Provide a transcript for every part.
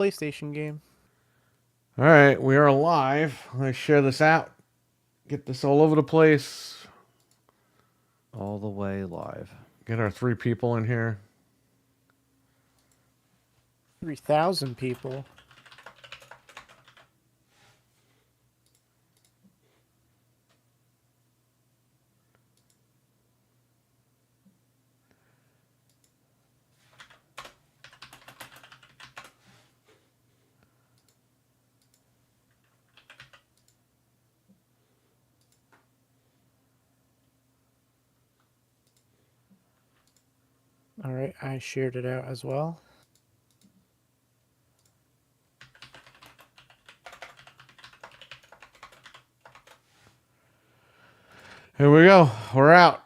PlayStation game. All right, we are live. Let's share this out. Get this all over the place. All the way live. Get our 3 people in here. 3,000 people. All right, I shared it out as well. Here we go. We're out.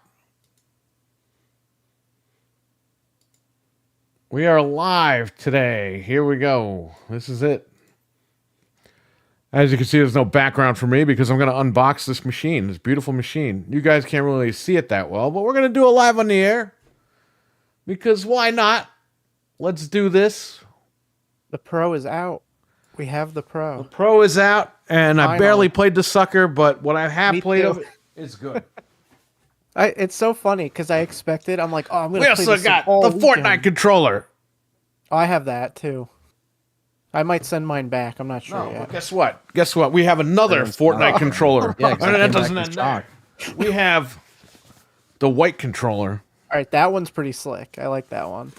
We are live today. Here we go. This is it. As you can see, there's no background for me because I'm going to unbox this machine, this beautiful machine. You guys can't really see it that well, but we're going to do it live on the air. Because why not? Let's do this. The Pro is out. We have the Pro. The Pro is out, and I barely played the sucker, but what I have played of it is good. It's so funny because I expected. I'm like, oh, I'm going to play We also got the Fortnite controller. I have that too. I might send mine back. I'm not sure No, yet. but guess what? Guess what? We have another Fortnite controller. Yeah, that doesn't end there. We have the white controller. All right, that one's pretty slick. I like that one.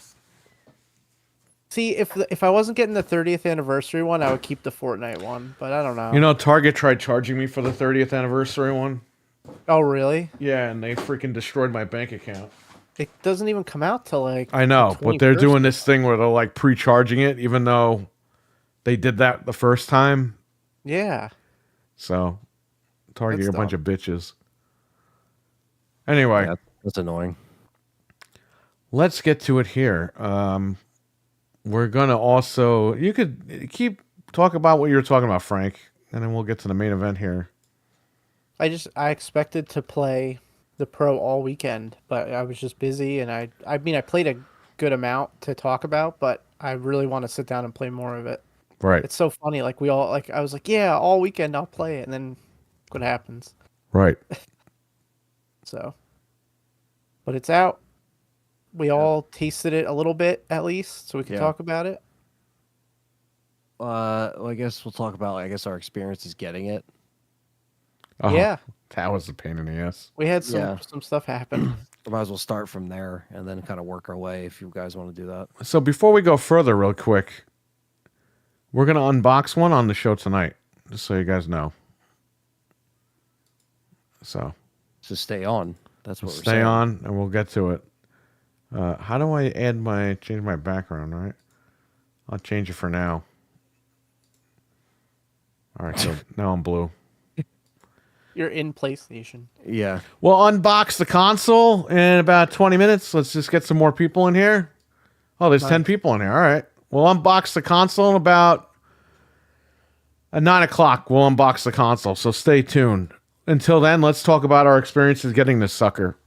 See, if I wasn't getting the 30th anniversary one, I would keep the Fortnite one, but I don't know. You know, Target tried charging me for the 30th anniversary one. Oh, really? Yeah, and they freaking destroyed my bank account. It doesn't even come out till like I know, but they're doing this thing where they're like pre-charging it, even though they did that the first time. Yeah. So, Target, you're a bunch of bitches. Anyway. Yeah, that's annoying. Let's get to it here. We're going to also... You could keep talk about what you were talking about, Frank, and then we'll get to the main event here. I expected to play the Pro all weekend, but I was just busy, and I mean, I played a good amount to talk about, but I really want to sit down and play more of it. Right. It's so funny. Like, I was like, yeah, all weekend I'll play it, and then what happens? Right. So, but it's out. We all tasted it a little bit, at least, so we can talk about it. Well, I guess we'll talk about, our experiences getting it. Oh, yeah. That was a pain in the ass. We had some stuff happen. We might as well start from there and then kind of work our way if you guys want to do that. So before we go further real quick, we're going to unbox one on the show tonight, just so you guys know. So stay on. That's what we're saying. Stay on, and we'll get to it. How do I change my background, right? I'll change it for now. All right, so now I'm blue. You're in PlayStation. Yeah. We'll unbox the console in about 20 minutes. Let's just get some more people in here. Oh, there's 10 people in here. All right. We'll unbox the console in about at 9 o'clock. We'll unbox the console, so stay tuned. Until then, let's talk about our experiences getting this sucker.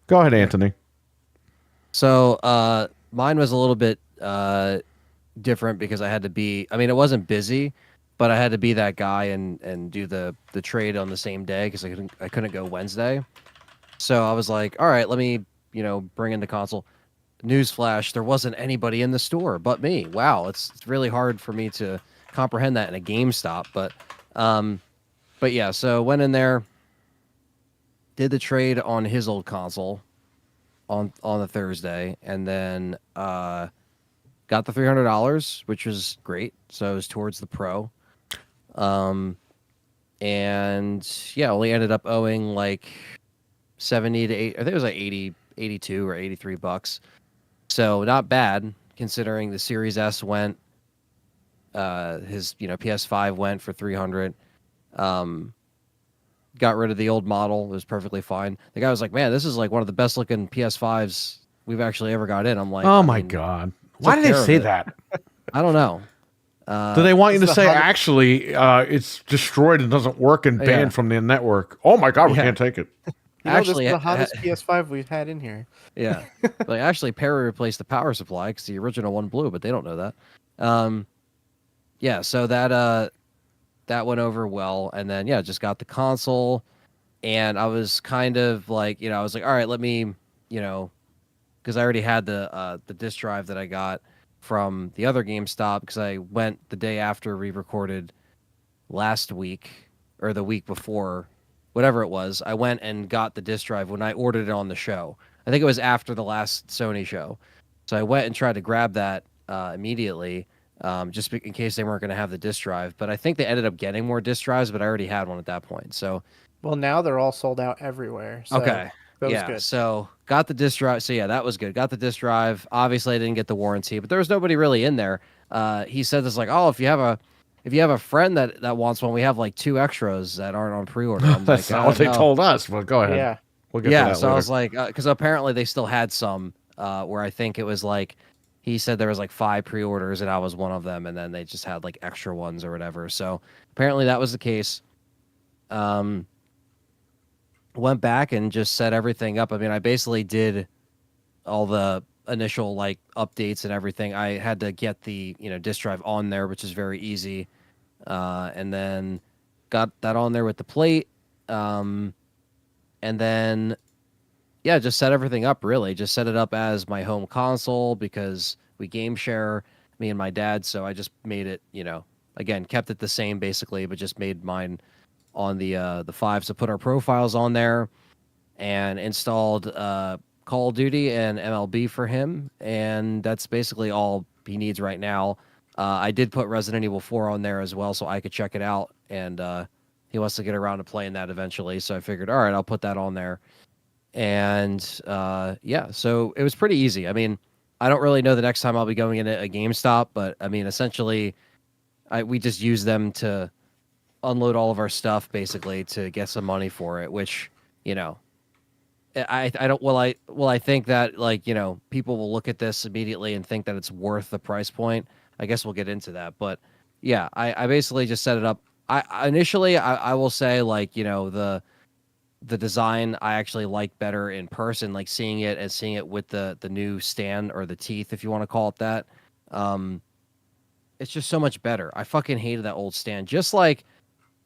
Go ahead, Anthony. So mine was a little bit different because I had to be... I mean, it wasn't busy, but I had to be that guy and do the trade on the same day because I couldn't go Wednesday. So I was like, all right, let me bring in the console. Newsflash: there wasn't anybody in the store but me. Wow, it's really hard for me to comprehend that in a GameStop. But yeah, so went in there, did the trade on his old console on the Thursday, and then got the $300, which was great. So it was towards the Pro. And yeah, only ended up owing like 70 to 80, I think it was like 80, 82 or 83 bucks. So not bad considering the Series S went, his, PS5 went for 300. Got rid of the old model. It was perfectly fine. The guy was like, man, this is like one of the best looking PS5s we've actually ever got in. I'm like, oh my God. Why did they say that? I don't know. Do they want you to say, actually, it's destroyed and doesn't work and banned from the network? Oh my God, we can't take it. Actually, this is the hottest PS5 we've had in here. Yeah. Like, actually, Perry replaced the power supply because the original one blew, but they don't know that. yeah, so that went over well, and then yeah, just got the console, and I was kind of like, I was like, all right, let me, you know, because I already had the disk drive that I got from the other GameStop because I went the day after we recorded last week or the week before, whatever it was. I went and got the disk drive when I ordered it on the show. I think it was after the last Sony show, so I went and tried to grab that immediately. Just in case they weren't going to have the disk drive, but I think they ended up getting more disk drives, but I already had one at that point. So Well, now they're all sold out everywhere, so okay. that was Yeah. good. So got the disk drive. So yeah, that was good. Got the disk drive. Obviously, I didn't get the warranty, but there was nobody really in there. He said this like, oh, if you have a friend that wants one, we have like 2 extras that aren't on pre-order. I'm That's like, not what they no. told us, but go ahead. Yeah. We'll get to Yeah. that So I later. was like, because apparently they still had some. Where I think it was like he said there was like 5 pre-orders and I was one of them, and then they just had like extra ones or whatever. So apparently that was the case. Um, Went back and just set everything up. I mean, I basically did all the initial like updates and everything. I had to get the disk drive on there, which is very easy, and then got that on there with the plate, and then yeah, just set everything up. Really, just set it up as my home console because we game share, me and my dad. So I just made it, again kept it the same basically, but just made mine on the five. So put our profiles on there and installed Call of Duty and MLB for him, and that's basically all he needs right now. I did put Resident Evil 4 on there as well, so I could check it out, and he wants to get around to playing that eventually. So I figured, all right, I'll put that on there, and yeah, so it was pretty easy. I mean, I don't really know the next time I'll be going into a GameStop, but I mean, essentially, we just use them to unload all of our stuff basically to get some money for it, which you know I don't I think that like people will look at this immediately and think that it's worth the price point. I guess we'll get into that, but yeah, I basically just set it up. I will say like the design I actually like better in person, like seeing it and seeing it with the new stand or the teeth, if you want to call it that. Um, it's just so much better. I fucking hated that old stand. Just like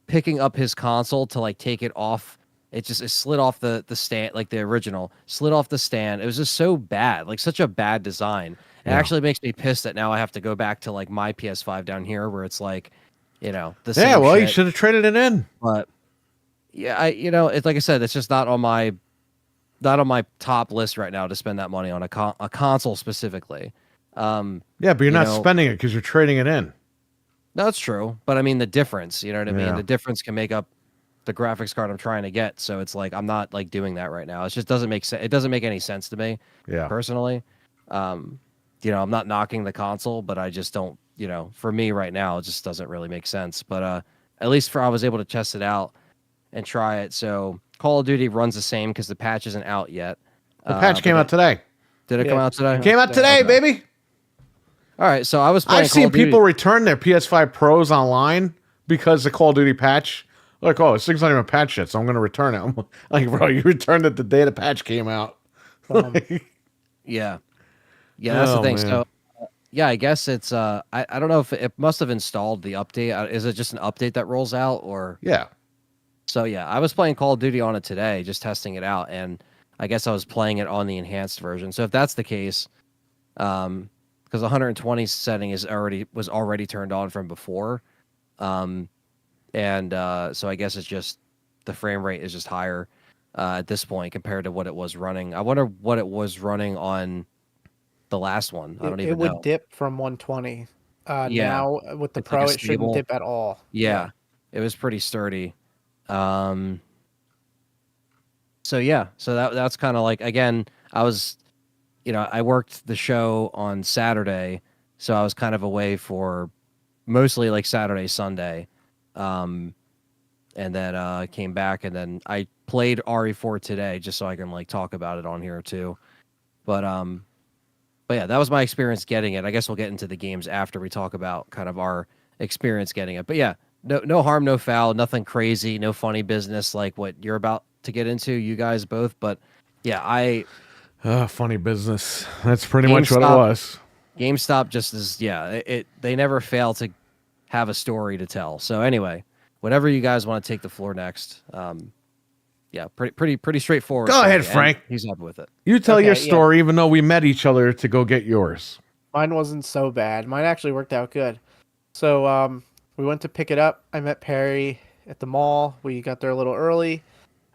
picking up his console to like take it off. It slid off the stand, like the original, slid off the stand. It was just so bad, like such a bad design. It Yeah. actually makes me pissed that now I have to go back to like my PS5 down here where it's like, the Yeah, same well, you shit. should have traded it in. But yeah, it's like I said, it's just not on my top list right now to spend that money on a console specifically. Yeah, but you're You not know, spending it because you're trading it in. That's true, but I mean the difference. You know what I mean? Yeah. The difference can make up the graphics card I'm trying to get. So it's like I'm not like doing that right now. It just doesn't make sense. It doesn't make any sense to me Yeah. personally. Um, I'm not knocking the console, but I just don't. For me right now, it just doesn't really make sense. But at least I was able to test it out and try it. So Call of Duty runs the same because the patch isn't out yet. The patch came But out today. did it come Yeah, out today? Came out today, Okay. baby. All right, so I was playing I've Call seen of Duty. people return their PS5 Pros online because the Call of Duty patch. Like, oh, this thing's not even patched yet, so I'm going to return it. I'm like, bro, you returned it the day the patch came out. Yeah, that's the Oh, thing. man. So yeah, I guess it's I don't know if it must have installed the update. Is it just an update that rolls out or Yeah. so yeah, I was playing Call of Duty on it today, just testing it out, and I guess I was playing it on the enhanced version. So if that's the case, because 120 setting was already turned on from before. And so I guess it's just the frame rate is just higher at this point compared to what it was running. I wonder what it was running on the last one. I don't it even would know. dip from 120. Yeah, Now with the it's like a Pro, it shouldn't stable. dip at all. Yeah, it was pretty sturdy. Um, so yeah, so that's kind of like again, I was, I worked the show on Saturday, so I was kind of away for mostly like Saturday, Sunday. Um, and then came back and then I played RE4 today just so I can like talk about it on here too. But yeah, that was my experience getting it. I guess we'll get into the games after we talk about kind of our experience getting it. But yeah, no harm, no foul, nothing crazy, no funny business like what you're about to get into, you guys both. But yeah, Funny business. That's pretty much what it GameStop- was. GameStop just is they never fail to have a story to tell. So anyway, whenever you guys want to take the floor next, yeah, pretty straightforward. Go ahead, and Frank. He's happy with it. You tell Okay, your yeah. story, even though we met each other to go get yours. Mine wasn't so bad. Mine actually worked out good. So we went to pick it up. I met Perry at the mall. We got there a little early.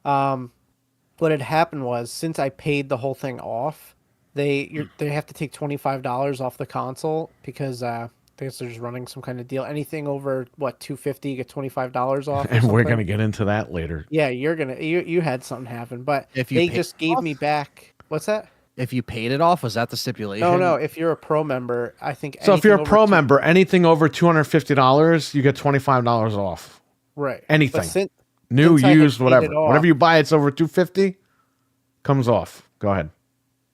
What had happened was, since I paid the whole thing off, they have to take $25 off the console because I guess they're just running some kind of deal. Anything over what, $250, you get $25 off. And we're gonna get into that later. Yeah, you had something happen, but If you they paid just it gave off? me back. What's that? If you paid it off, was that the stipulation? No. If you're a pro member, I think. So if you're a anything pro over member, anything over $250, you get $25 off. right? Anything. But since New, I had used, paid whatever. it off- Whatever you buy, it's over $250, comes off. Go ahead.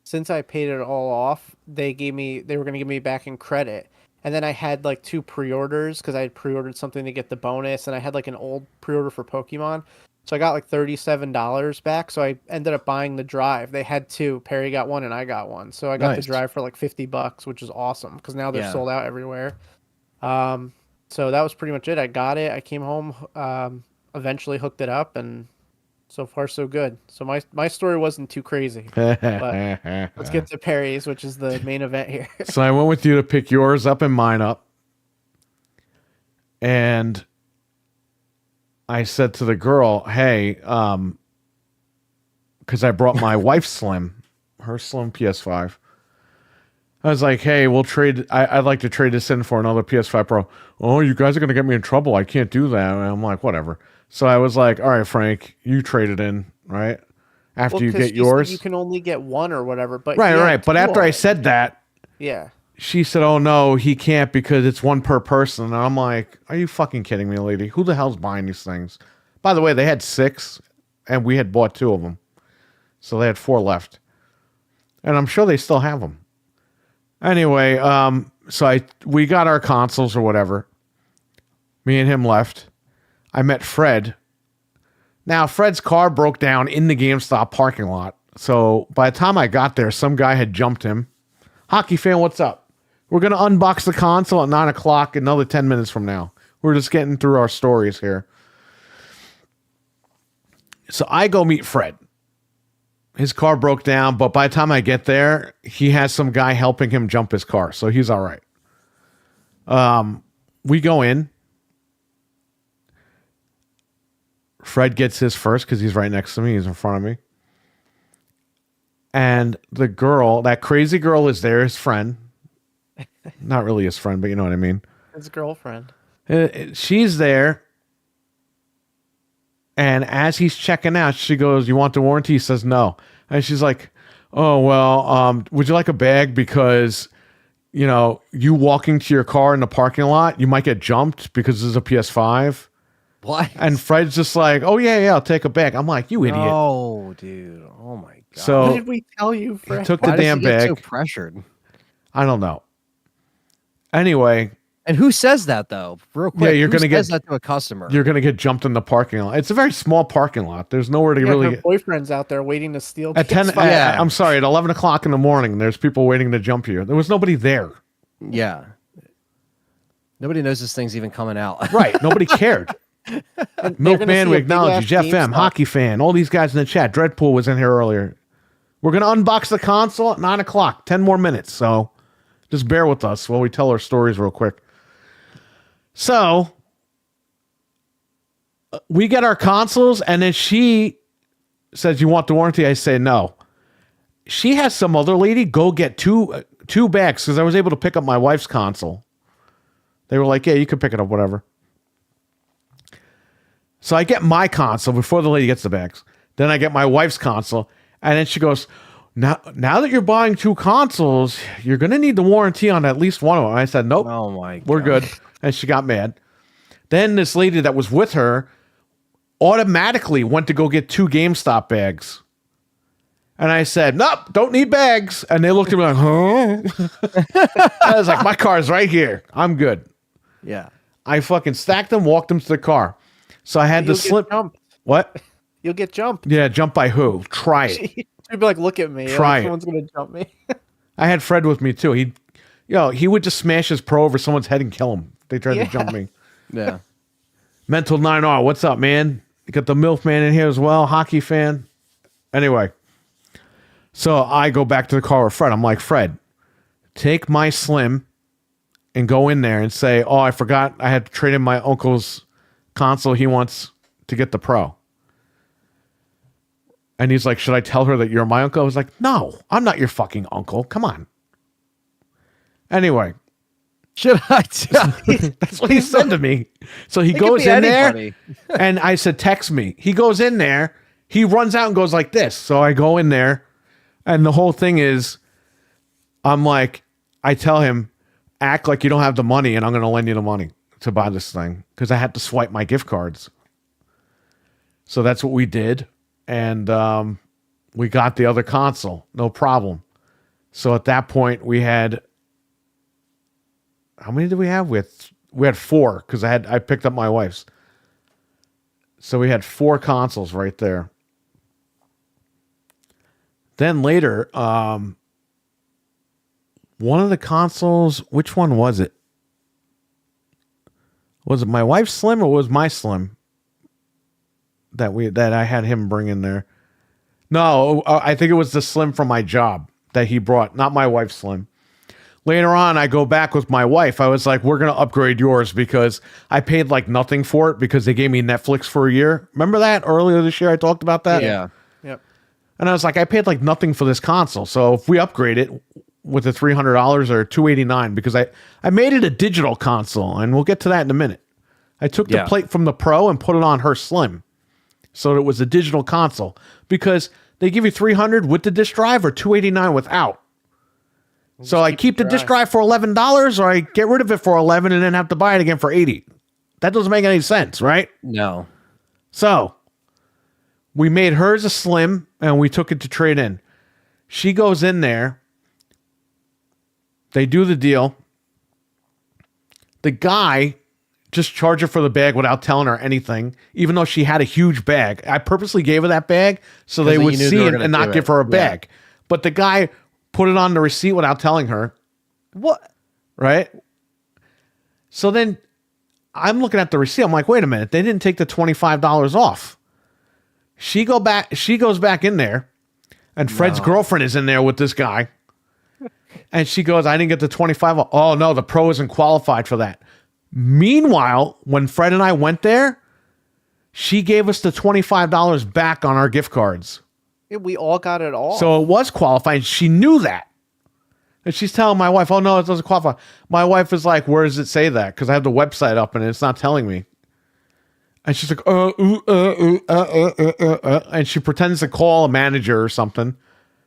since I paid it all off, they were going to give me back in credit. And then I had like 2 pre-orders because I had pre-ordered something to get the bonus, and I had like an old pre-order for Pokemon. So I got like $37 back. So I ended up buying the drive. They had 2. Perry got 1 and I got 1. So I got the Nice. drive for like $50, which is awesome because now they're Yeah. sold out everywhere. So that was pretty much it. I got it. I came home, eventually hooked it up, and so far so good. So my story wasn't too crazy. Let's get to Perry's, which is the main event here. So I went with you to pick yours up and mine up. And I said to the girl, hey, because I brought my wife's her Slim PS5. I was like, hey, we'll trade. I'd like to trade this in for another PS5 Pro. Oh, you guys are going to get me in trouble. I can't do that. And I'm like, whatever. So I was like, all right, Frank, you trade it in, right? After you 'cause get she said yours. you can only get 1 or whatever. But Right, he had right. But 2 after I already. said that, Yeah. she said, oh, no, he can't because it's 1 per person. And I'm like, are you fucking kidding me, lady? Who the hell's buying these things? By the way, they had 6, and we had bought 2 of them. So they had 4 left. And I'm sure they still have them. Anyway, so we got our consoles or whatever. Me and him left. I met Fred. Now, Fred's car broke down in the GameStop parking lot. So by the time I got there, some guy had jumped him. Hockey fan, what's up? We're going to unbox the console at 9 o'clock, another 10 minutes from now. We're just getting through our stories here. So I go meet Fred. His car broke down, but by the time I get there, he has some guy helping him jump his car, so he's all right. We go in. Fred gets his first because he's right next to me. He's in front of me. And the girl, that crazy girl is there, his friend. Not really his friend, but you know what I mean. His girlfriend. She's there. And as he's checking out, she goes, you want the warranty? He says no. And she's like, oh, well, would you like a bag? Because, you know, you walking to your car in the parking lot, you might get jumped because this is a PS5. What? And Fred's just like, oh, yeah, I'll take a bag. I'm like, you idiot. Oh, dude. Oh, my God. So What did we tell you, he Fred? took Why the does he damn get bag. so pressured? I don't know. Anyway, And who says that, though? Real quick. Yeah, you're who gonna get- says that to a customer. you're going to get jumped in the parking lot. It's a very small parking lot. There's nowhere to Yeah, really her get. boyfriend's out there waiting to steal. At 10, PS5. Yeah. I'm sorry, at 11 o'clock in the morning, there's people waiting to jump you. There was nobody there. Yeah. Nobody knows this thing's even coming out. Right. Nobody cared. And they're Milkman, gonna see we a acknowledge you. big-ass Jeff M, GameStop. hockey fan, all these guys in the chat. Dreadpool was in here earlier. We're going to unbox the console at 9 o'clock, 10 more minutes. So just bear with us while we tell our stories real quick. So we get our consoles, and then she says, you want the warranty? I say no. She has some other lady go get two bags because I was able to pick up my wife's console. They were like, yeah, you can pick it up, whatever. So I get my console before the lady gets the bags. Then I get my wife's console. And then she goes, now that you're buying 2 consoles, you're going to need the warranty on at least one of them. I said, nope, Oh, my God. we're good. And she got mad. Then this lady that was with her automatically went to go get 2 GameStop bags. And I said, nope, don't need bags. And they looked at me like, huh? I was like, my car's right here. I'm good. Yeah. I fucking stacked them, walked them to the car. So I had to You'll get slip. jumped. What? You'll get jumped. Yeah, jump by who? Try it. She'd be like, "Look at me! Try like, it. Someone's gonna jump me." I had Fred with me too. He would just smash his pro over someone's head and kill him They tried to Yeah. jump me. Yeah. Mental 9R, what's up, man? You got the MILF man in here as well, hockey fan. Anyway, so I go back to the car with Fred. I'm like, Fred, take my Slim and go in there and say, oh, I forgot I had to trade in my uncle's console. He wants to get the Pro. And he's like, should I tell her that you're my uncle? I was like, no, I'm not your fucking uncle. Come on. Anyway. Should I tell you? That's what he said to me. So he It could goes be in there anybody. and I said, text me. He goes in there. He runs out and goes like this. So I go in there and the whole thing is, I'm like, I tell him, act like you don't have the money and I'm going to lend you the money to buy this thing because I had to swipe my gift cards. So that's what we did. And we got the other console. No problem. So at that point we had, how many did we have? We had 4 because I picked up my wife's. So we had 4 consoles right there. Then later, one of the consoles, which one was it? Was it my wife's Slim or was my Slim that I had him bring in there? No, I think it was the Slim from my job that he brought, not my wife's Slim. Later on, I go back with my wife. I was like, we're going to upgrade yours because I paid like nothing for it because they gave me Netflix for a year. Remember that earlier this year? I talked about that. Yeah. Yep. And I was like, I paid like nothing for this console. So if we upgrade it with the $300 or $289, because I made it a digital console, and we'll get to that in a minute. I took the plate from the Pro and put it on her Slim. So it was a digital console because they give you $300 with the disk drive or $289 without. So I keep the disk drive for $11 or I get rid of it for $11 and then have to buy it again for $80. That doesn't make any sense, right? No. So we made hers a Slim and we took it to trade in. She goes in there. They do the deal. The guy just charged her for the bag without telling her anything, even though she had a huge bag. I purposely gave her that bag so they would see it and not give her a bag. But the guy put it on the receipt without telling her. What? Right? So then I'm looking at the receipt. I'm like, wait a minute. They didn't take the $25 off. She goes back in there, and Fred's girlfriend is in there with this guy. And she goes, I didn't get the 25 off. Oh, no, the Pro isn't qualified for that. Meanwhile, when Fred and I went there, she gave us the $25 back on our gift cards. Yeah, we all got it all. So it was qualified. She knew that. And she's telling my wife, oh, no, it doesn't qualify. My wife is like, where does it say that? Because I have the website up and it's not telling me. And she's like, and she pretends to call a manager or something.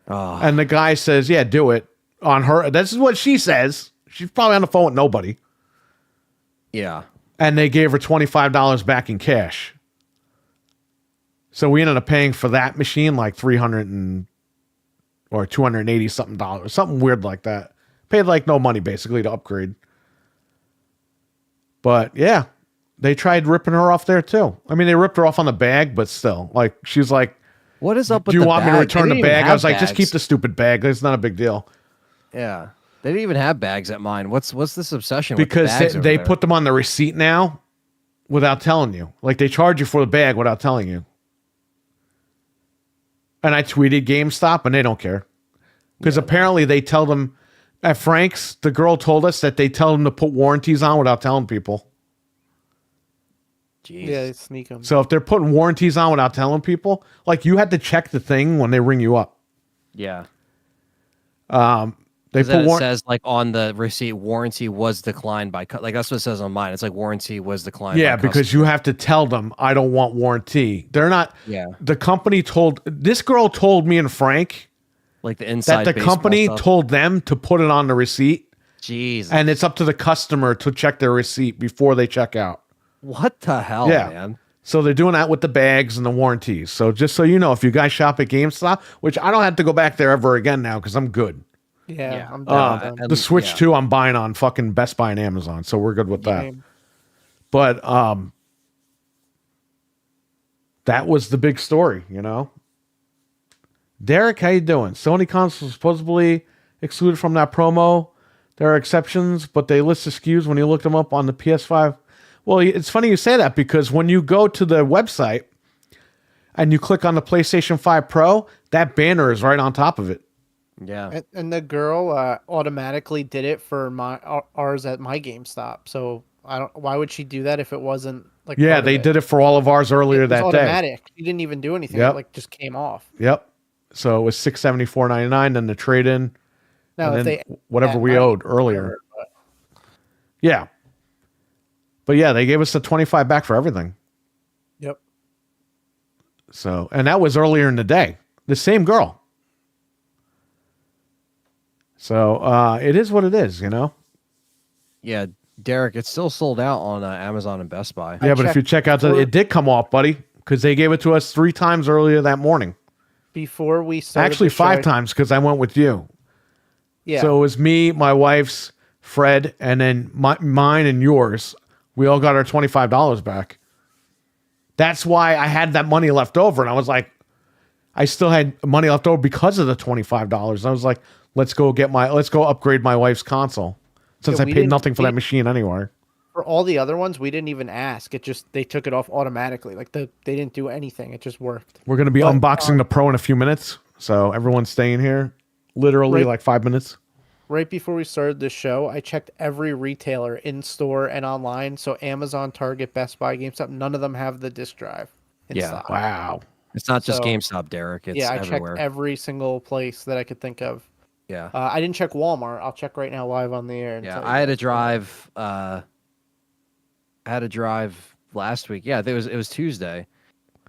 Oh. And the guy says, yeah, do it on her. This is what she says. She's probably on the phone with nobody. Yeah. And they gave her $25 back in cash. So we ended up paying for that machine like $300 or $280 something dollars, something weird like that. Paid like no money basically to upgrade. But yeah, they tried ripping her off there too. I mean, they ripped her off on the bag, but still, like she's like, "What is up with do the you want bag? me to return the bag?" I was like, bags. "Just keep the stupid bag. It's not a big deal." Yeah, they didn't even have bags at mine. What's this obsession? Because with the bags they put them on the receipt now, without telling you. Like they charge you for the bag without telling you. And I tweeted GameStop, and they don't care. Because apparently they tell them, at Frank's, the girl told us that they tell them to put warranties on without telling people. Jeez. Yeah, they sneak them. So if they're putting warranties on without telling people, like you had to check the thing when they ring you up. Yeah. They put it says like on the receipt, warranty was declined by like that's what it says on mine. It's like warranty was declined. Yeah, by because you have to tell them I don't want warranty. They're not. Yeah. The company told this girl told me and Frank like the inside that the company stuff. told them to put it on the receipt. Jesus. And it's up to the customer to check their receipt before they check out. What the hell, Yeah. man? So they're doing that with the bags and the warranties. So just so you know, if you guys shop at GameStop, which I don't have to go back there ever again now because I'm good. Yeah, I'm done. The Switch 2 I'm buying on fucking Best Buy and Amazon, so we're good with that. Game. But that was the big story, you know. Derek, how you doing? Sony console supposedly excluded from that promo. There are exceptions, but they list the SKUs when you look them up on the PS5. Well, it's funny you say that because when you go to the website and you click on the PlayStation 5 Pro, that banner is right on top of it. Yeah. And the girl automatically did it for ours at my GameStop. So I don't. Why would she do that if it wasn't like? Yeah, part of they it? did it for all of ours earlier It was that day. automatic. She didn't even do anything. Yep. It like just came off. Yep. So it was $674.99, then the trade-in, Now and if then they whatever we owed earlier. Yeah. But yeah, they gave us the 25 back for everything. Yep. So, and that was earlier in the day. The same girl. So, it is what it is, you know? Yeah, Derek, it's still sold out on Amazon and Best Buy. Yeah, but if you check out it did come off, buddy, because they gave it to us 3 times earlier that morning. Before we started, Actually, the show, 5 times because I went with you. Yeah. So it was me, my wife's, Fred, and then mine and yours. We all got our $25 back. That's why I had that money left over. And I was like, I still had money left over because of the $25. I was like, let's go upgrade my wife's console. Since Yeah, I paid nothing for that machine anywhere. For all the other ones, we didn't even ask. They took it off automatically. Like they didn't do anything. It just worked. We're going to be unboxing the Pro in a few minutes. So everyone's staying here. Literally like 5 minutes. Right before we started this show, I checked every retailer in store and online. So Amazon, Target, Best Buy, GameStop, none of them have the disk drive in stock. Wow. It's not just So, GameStop, Derek. It's I everywhere. checked every single place that I could think of. Yeah. I didn't check Walmart. I'll check right now live on the air. And Yeah, tell you I had to guys. drive. I had to drive last week. Yeah, it was Tuesday,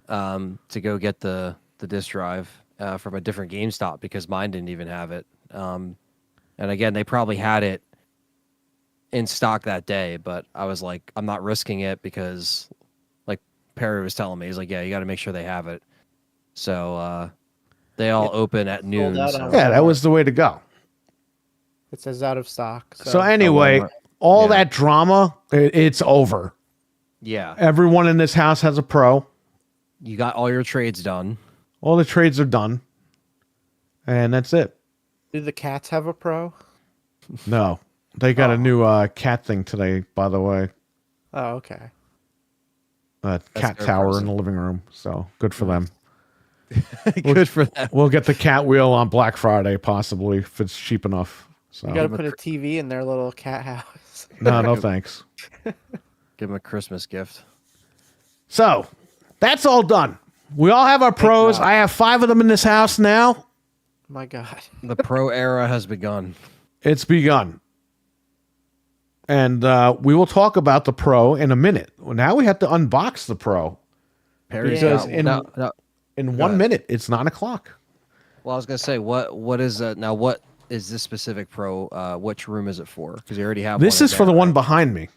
to go get the disk drive from a different GameStop because mine didn't even have it. And again, they probably had it in stock that day, but I was like, I'm not risking it because, like Perry was telling me, he's like, yeah, you got to make sure they have it. So they all open at noon. out So. on Yeah, that was the way to go. It says out of stock. So anyway, all that drama, it's over. Yeah, Everyone in this house has a Pro. you got all your trades done. All the trades are done. And that's it. Do the cats have a Pro? No. They got a new cat thing today, by the way. Oh, okay. Cat their tower present. in the living room. So good for them. Good for them. We'll get the cat wheel on Black Friday, possibly, if it's cheap enough. So You got to put a TV in their little cat house. no thanks. Give them a Christmas gift. So that's all done. We all have our pros. God. I have 5 of them in this house now. My God. The pro era has begun. It's begun. And we will talk about the Pro in a minute. Well, now we have to unbox the Pro. Perry's Because got- in 1 minute, it's 9 o'clock. Well, I was gonna say, what is now? What is this specific pro? Which room is it for? Because you already have. This one is in for the there, one right? behind me.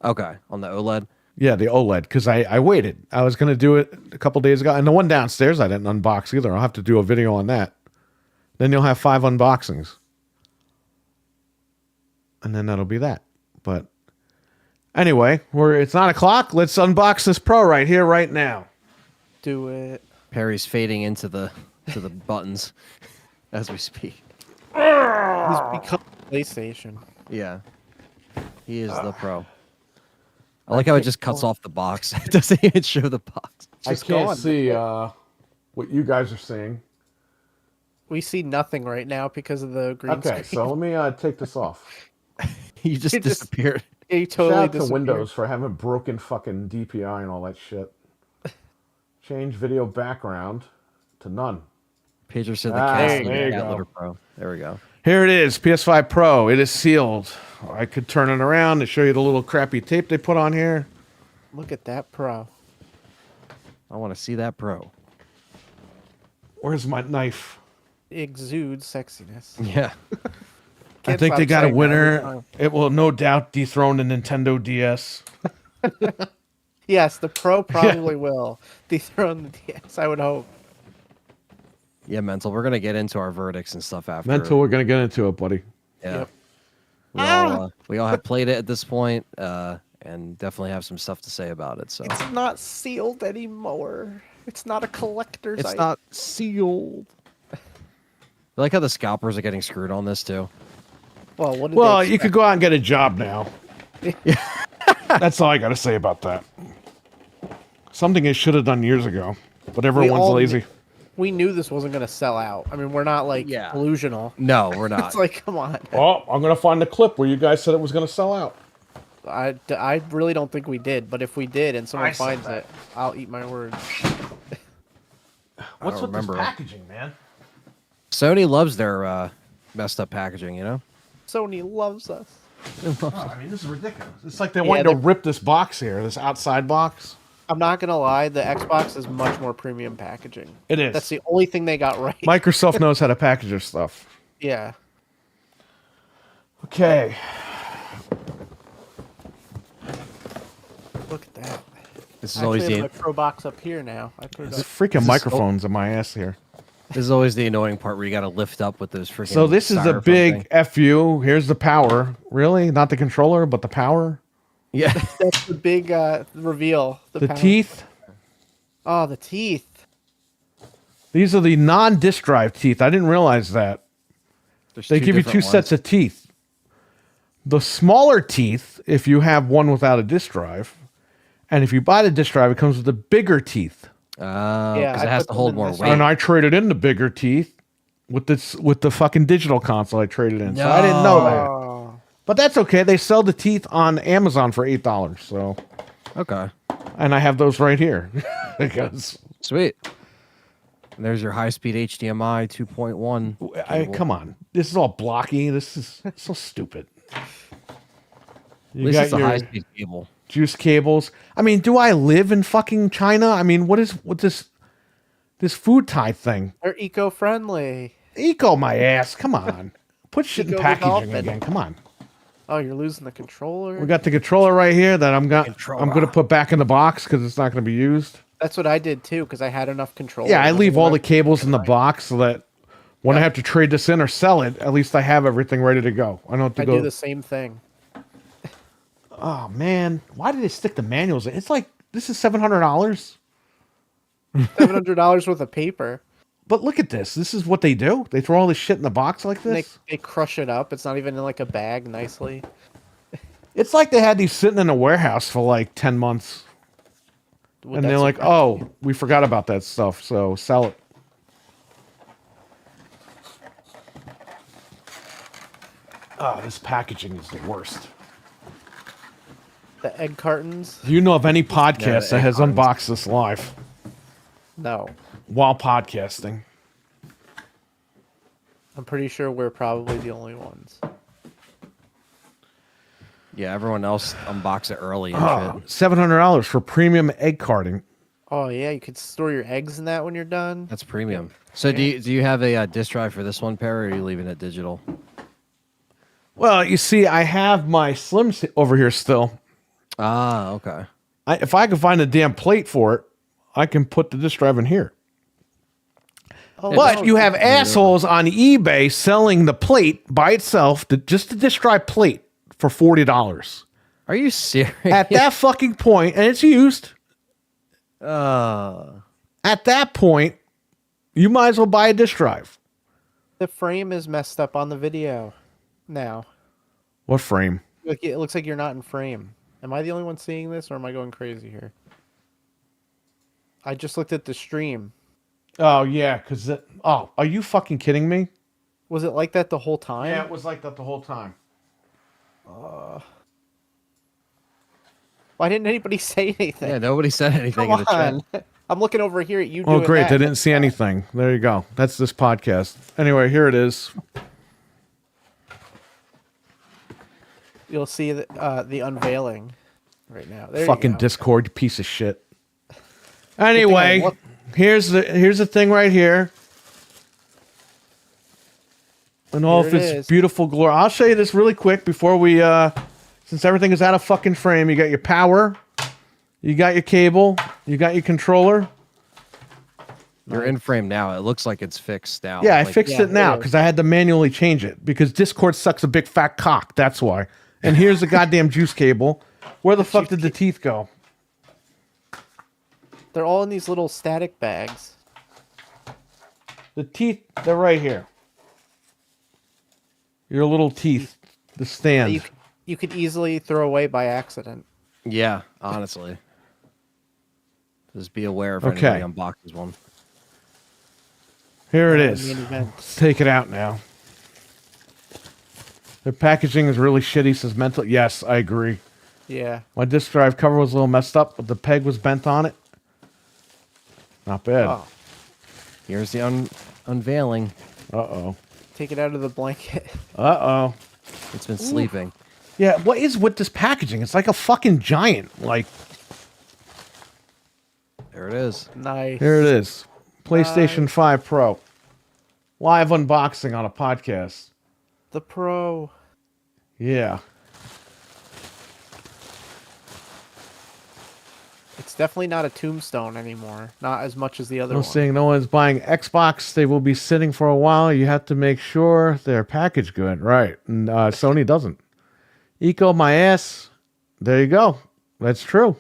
Okay, on the OLED. Yeah, the OLED, because I waited. I was going to do it a couple days ago. And the one downstairs I didn't unbox either. I'll have to do a video on that. Then you'll have 5 unboxings. And then that'll be that. But anyway, it's 9 o'clock. Let's unbox this Pro right here, right now. Do it. Perry's fading into the buttons as we speak. He's become PlayStation. Yeah, he is the pro. I like how it just cuts off the box. It doesn't even show the box. I just can't gone. see what you guys are seeing. We see nothing right now because of the green Okay, screen. so let me take this off. He just It just- disappeared. He Shout totally out to disappeared. Windows for having broken fucking DPI and all that shit. Change video background to none. Pedro said the There cat you cat go. litter pro. There we go. Here it is, PS5 Pro. It is sealed. I could turn it around to show you the little crappy tape they put on here. Look at that Pro. I want to see that pro. Where's my knife? Exudes sexiness. Yeah. I Can't think they stop got a saying that every winner. time. It will no doubt dethrone the Nintendo DS. Yes, the Pro probably will dethrone the DS. I would hope. Yeah, mental. We're gonna get into our verdicts and stuff after. Mental, we're going to get into it, buddy. Yeah. Yep. We all have played it at this point, and definitely have some stuff to say about it. So It's not sealed anymore. It's not a collector's it's item. not sealed. I like how the scalpers are getting screwed on this too. Well, what did Well, they you could go out and get a job now. That's all I got to say about that. Something they should have done years ago, but everyone's all lazy. We knew this wasn't going to sell out. I mean, we're not like Yeah. delusional. No, we're not. It's like, come on. Well, I'm going to find the clip where you guys said it was going to sell out. I really don't think we did, but if we did and someone I said finds that. it, I'll eat my words. What's with remember. this packaging, man? Sony loves their messed up packaging, you know? Sony loves us. Oh, I mean, this is ridiculous. It's like they want you to they're- rip this box here, this outside box. I'm not going to lie, the Xbox is much more premium packaging. It is. That's the only thing they got right. Microsoft knows how to package their stuff. Yeah. Okay. Look at that. This is I always actually have the my Pro box up here now. I put it There's up. freaking microphones in my ass here. this is always the annoying part where you got to lift up with those freaking. So this is a styrofoam big thing. FU. Here's the power. Really? Not the controller, but the power. Yeah. That's the big reveal. The power- teeth. Oh, the teeth. These are the non-disk drive teeth. I didn't realize that. There's They give you two different sets of teeth. The smaller teeth, if you have one without a disk drive, and if you buy the disk drive, it comes with the bigger teeth. Oh, Yeah, because I it has put to them hold in more this weight. And I traded in the bigger teeth with the fucking digital console I traded in. So I didn't know that. Oh. But that's okay. They sell the teeth on Amazon for $8. So, Okay. and I have those right here because Sweet. And there's your high-speed HDMI 2.1. cable. come on, this is all blocky. This is so stupid. At You least got it's a your high-speed cable. juice cables. I mean, do I live in fucking China? I mean, what this food type thing? They're eco-friendly. Eco my ass. Come on. Put shit in Eco the packaging dolphin. again. Come on. Oh, you're losing the controller. We got the controller right here that I'm going Controller. to put back in the box because it's not going to be used. That's what I did too, because I had enough control. Yeah, I leave all the cables in the box so that when I have to trade this in or sell it, at least I have everything ready to go. I don't have to I go. do the same thing. Oh man, why did they stick the manuals in? It's like this is $700. $700 worth of paper. But look at this. This is what they do. They throw all this shit in the box like And this. they crush it up. It's not even in like a bag nicely. It's like they had these sitting in a warehouse for like 10 months. Would And that they're like, surprise oh, you? we forgot about that stuff, so sell it. Oh, this packaging is the worst. The egg cartons? Do you know of any podcast the that has cartons. unboxed this live No. while podcasting? I'm pretty sure we're probably the only ones. Yeah, everyone else unbox it early and Oh, shit. $700 for premium egg carting. Oh yeah, you could store your eggs in that when you're done. That's premium. So do you have a disk drive for this one, Perry, or are you leaving it digital? Well, you see, I have my Slims over here still. Ah, okay. If I can find a damn plate for it, I can put the disk drive in here. Oh, But no, you have assholes on eBay selling the plate by itself, just the disk drive plate, for $40. Are you serious? At that fucking point, and it's used, Uh, at that point, you might as well buy a disk drive. the frame is messed up on the video now. What frame? Like it looks like you're not in frame. Am I the only one seeing this, or am I going crazy here? I just looked at the stream. Oh, yeah, because... Oh, are you fucking kidding me? Was it like that the whole time? Yeah, it was like that the whole time. Why didn't anybody say anything? yeah, nobody said anything Come in the on. chat. I'm looking over here at you. Oh, doing great. that. They didn't see anything. There you go. That's this podcast. Anyway, here it is. You'll see the unveiling right now. There Fucking you go. Discord, you piece of shit. Anyway, look- here's the thing right here. And all Here of it its is. beautiful glory. I'll show you this really quick before we since everything is out of fucking frame. You got your power, you got your cable, you got your controller. You're in frame now. It looks like it's fixed now. Yeah, I Like, fixed yeah, it now it is. because I had to manually change it because Discord sucks a big fat cock. That's why. And here's the goddamn juice cable. Where the fuck did the teeth go? They're all in these little static bags. The teeth, they're right here. Your little teeth The stand. You could easily throw away by accident. Yeah, honestly. Just be aware if Okay. anybody unboxes one. Here it Yeah, is. main event. Let's take it out now. The packaging is really shitty, says mental. Yes, I agree. Yeah. My disk drive cover was a little messed up, but the peg was bent on it. Not bad. Oh, Here's the unveiling. Uh-oh. take it out of the blanket. Uh-oh. It's been sleeping. Yeah, what is with this packaging? It's like a fucking giant. Like, There it is. Nice. here it is. PlayStation 5 Pro. Live unboxing on a podcast. The Pro. Yeah. It's definitely not a tombstone anymore. Not as much as the other I'm one. saying no one's buying Xbox. They will be sitting for a while. You have to make sure they're packaged good. Right. And Sony doesn't. Eco my ass. There you go. That's true.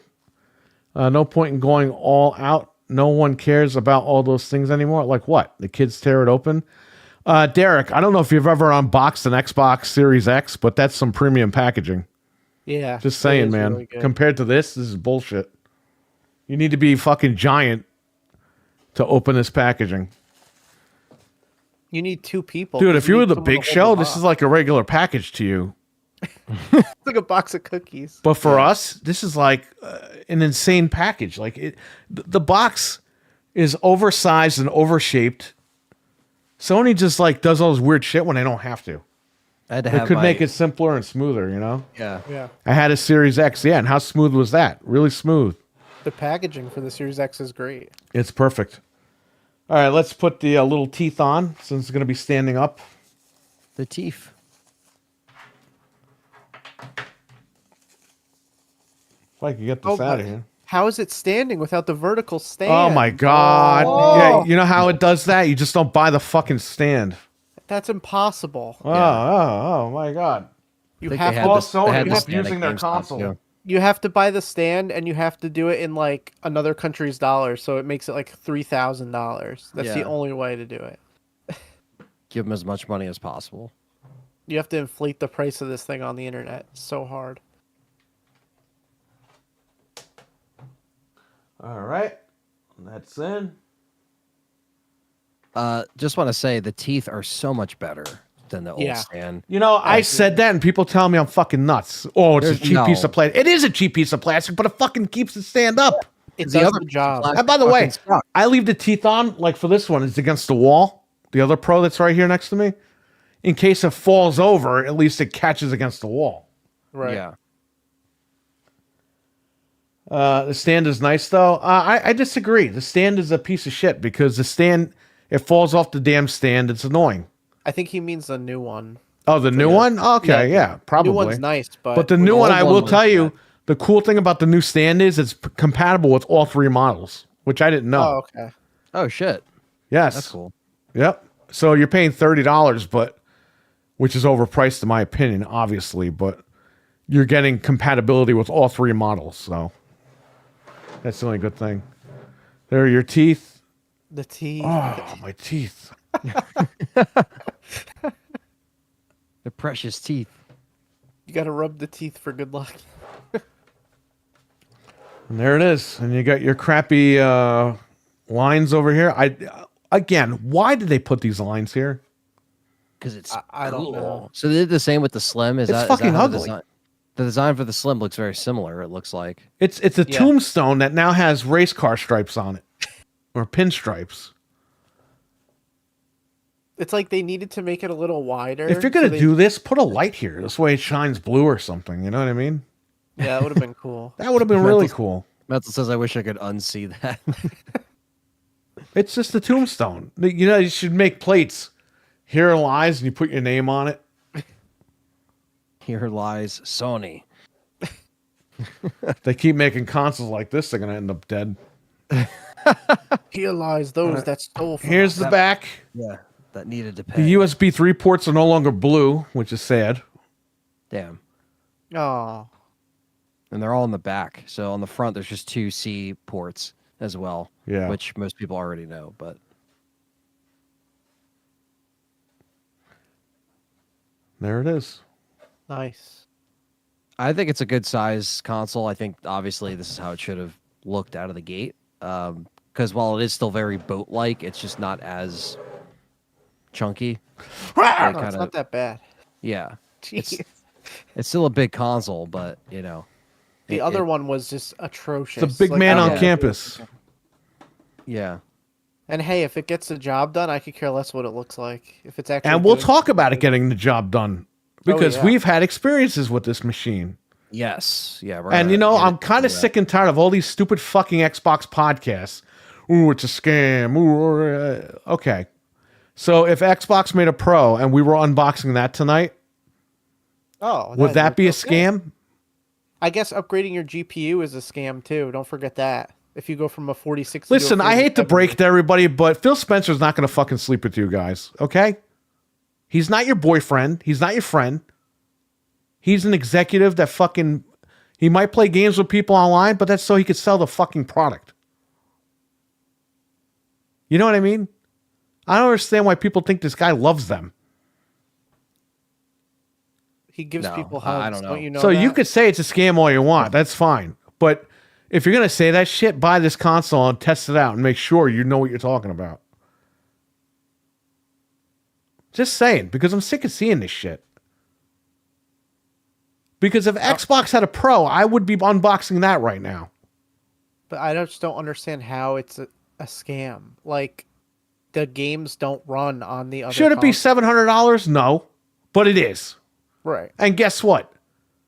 No point in going all out. No one cares about all those things anymore. Like what? The kids tear it open? Derek, I don't know if you've ever unboxed an Xbox Series X, but that's some premium packaging. Yeah. Just it saying, is man. really good. Compared to this is bullshit. You need to be fucking giant to open this packaging. You need two people. Dude, 'cause if you were need the someone big to hold show, the this box. is like a regular package to you. It's like a box of cookies. But for us, this is like an insane package. Like the box is oversized and overshaped. Sony just like does all this weird shit when they don't have to. I had to They have could my, make it simpler and smoother, you know? Yeah. Yeah. I had a Series X, yeah, and how smooth was that? Really smooth. The packaging for the Series X is great. It's perfect. All right, let's put the little teeth on since it's going to be standing up. The teeth. If I could get this out of here. How is it standing without the vertical stand? Oh my god. Oh. Yeah, you know how it does that? You just don't buy the fucking stand. That's impossible. Oh my god. You think have they to had this- Sony they had is this stand at abusing their GameStop, console. too. you have to buy the stand and you have to do it in like another country's dollars, so it makes it like $3,000. That's the Yeah. only way to do it. Give them as much money as possible. You have to inflate the price of this thing on the internet. It's so hard. All right. That's in. Just want to say the teeth are so much better than the old Yeah. stand. You know, I said that and people tell me I'm fucking nuts. Oh, it's There's a cheap piece of no- plastic. It is a cheap piece of plastic, but it fucking keeps it stand up. It The does other the job. plastic And by the way, fucking sucks. I leave the teeth on, like for this one, it's against the wall. The other Pro that's right here next to me. In case it falls over, at least it catches against the wall. Right. Yeah. The stand is nice, though. I disagree. The stand is a piece of shit because the stand, it falls off the damn stand. It's annoying. I think he means the new one. Oh, the new one? Okay, yeah, probably. New one's nice, But the with new one, old I one will was tell you, bad. the cool thing about the new stand is it's compatible with all three models, which I didn't know. Oh, okay. Oh shit. Yes. That's cool. Yep. So you're paying $30, but which is overpriced in my opinion, obviously, but you're getting compatibility with all three models, so that's the only good thing. There are your teeth. The teeth. Oh, my teeth. The precious teeth. Oh. You got to rub the teeth for good luck. And there it is. And you got your crappy lines over here. Again, why did they put these lines here? Because it's I don't cool. know. So they did the same with the Slim. Is It's that fucking how the ugly. the design for the Slim looks very similar. It looks like. It's a Yeah. tombstone that now has race car stripes on it. Or pinstripes. It's like they needed to make it a little wider. If you're gonna do this, put a light here. This way it shines blue or something. You know what I mean? yeah, that would have been cool. That would have been really cool. Metal says, "I wish I could unsee that." It's just a tombstone. You know, you should make plates. Here lies, and you put your name on it. Here lies Sony. If they keep making consoles like this, they're gonna end up dead. Here lies those that stole from Here's us. the back. Yeah, that needed to pay. The USB 3 ports are no longer blue, which is sad. Damn. Oh, And they're all in the back. So on the front, there's just two C ports as well. Yeah. Which most people already know, but There it is. Nice. I think it's a good size console. I think obviously this is how it should have looked out of the gate. Because while it is still very boat-like, it's just not as chunky. No, it's not that bad. Yeah. Jeez. It's still a big console, but you know. The other one was just atrocious. The big man on campus. Yeah. And hey, if it gets the job done, I could care less what it looks like. If it's actually And we'll good. talk about it getting the job done because we've had experiences with this machine. Yes. Yeah. And I'm kind of sick and tired of all these stupid fucking Xbox podcasts. Ooh, it's a scam. Ooh, okay. So if Xbox made a Pro and we were unboxing that tonight, would that be a scam? I guess upgrading your GPU is a scam too. Don't forget that. If you go from a 4060 Listen, I hate to break it to everybody, but Phil Spencer's not going to fucking sleep with you guys, okay? He's not your boyfriend. He's not your friend. He's an executive that fucking... He might play games with people online, but that's so he could sell the fucking product. You know what I mean? I don't understand why people think this guy loves them. He gives people hugs. I don't know. You know So that? you could say it's a scam all you want. That's fine. But if you're going to say that shit, buy this console and test it out and make sure you know what you're talking about. Just saying, because I'm sick of seeing this shit. Because if Xbox had a Pro, I would be unboxing that right now. But I just don't understand how it's a scam. Like, the games don't run on the other Should it be console. $700? No. But it is. Right. And guess what?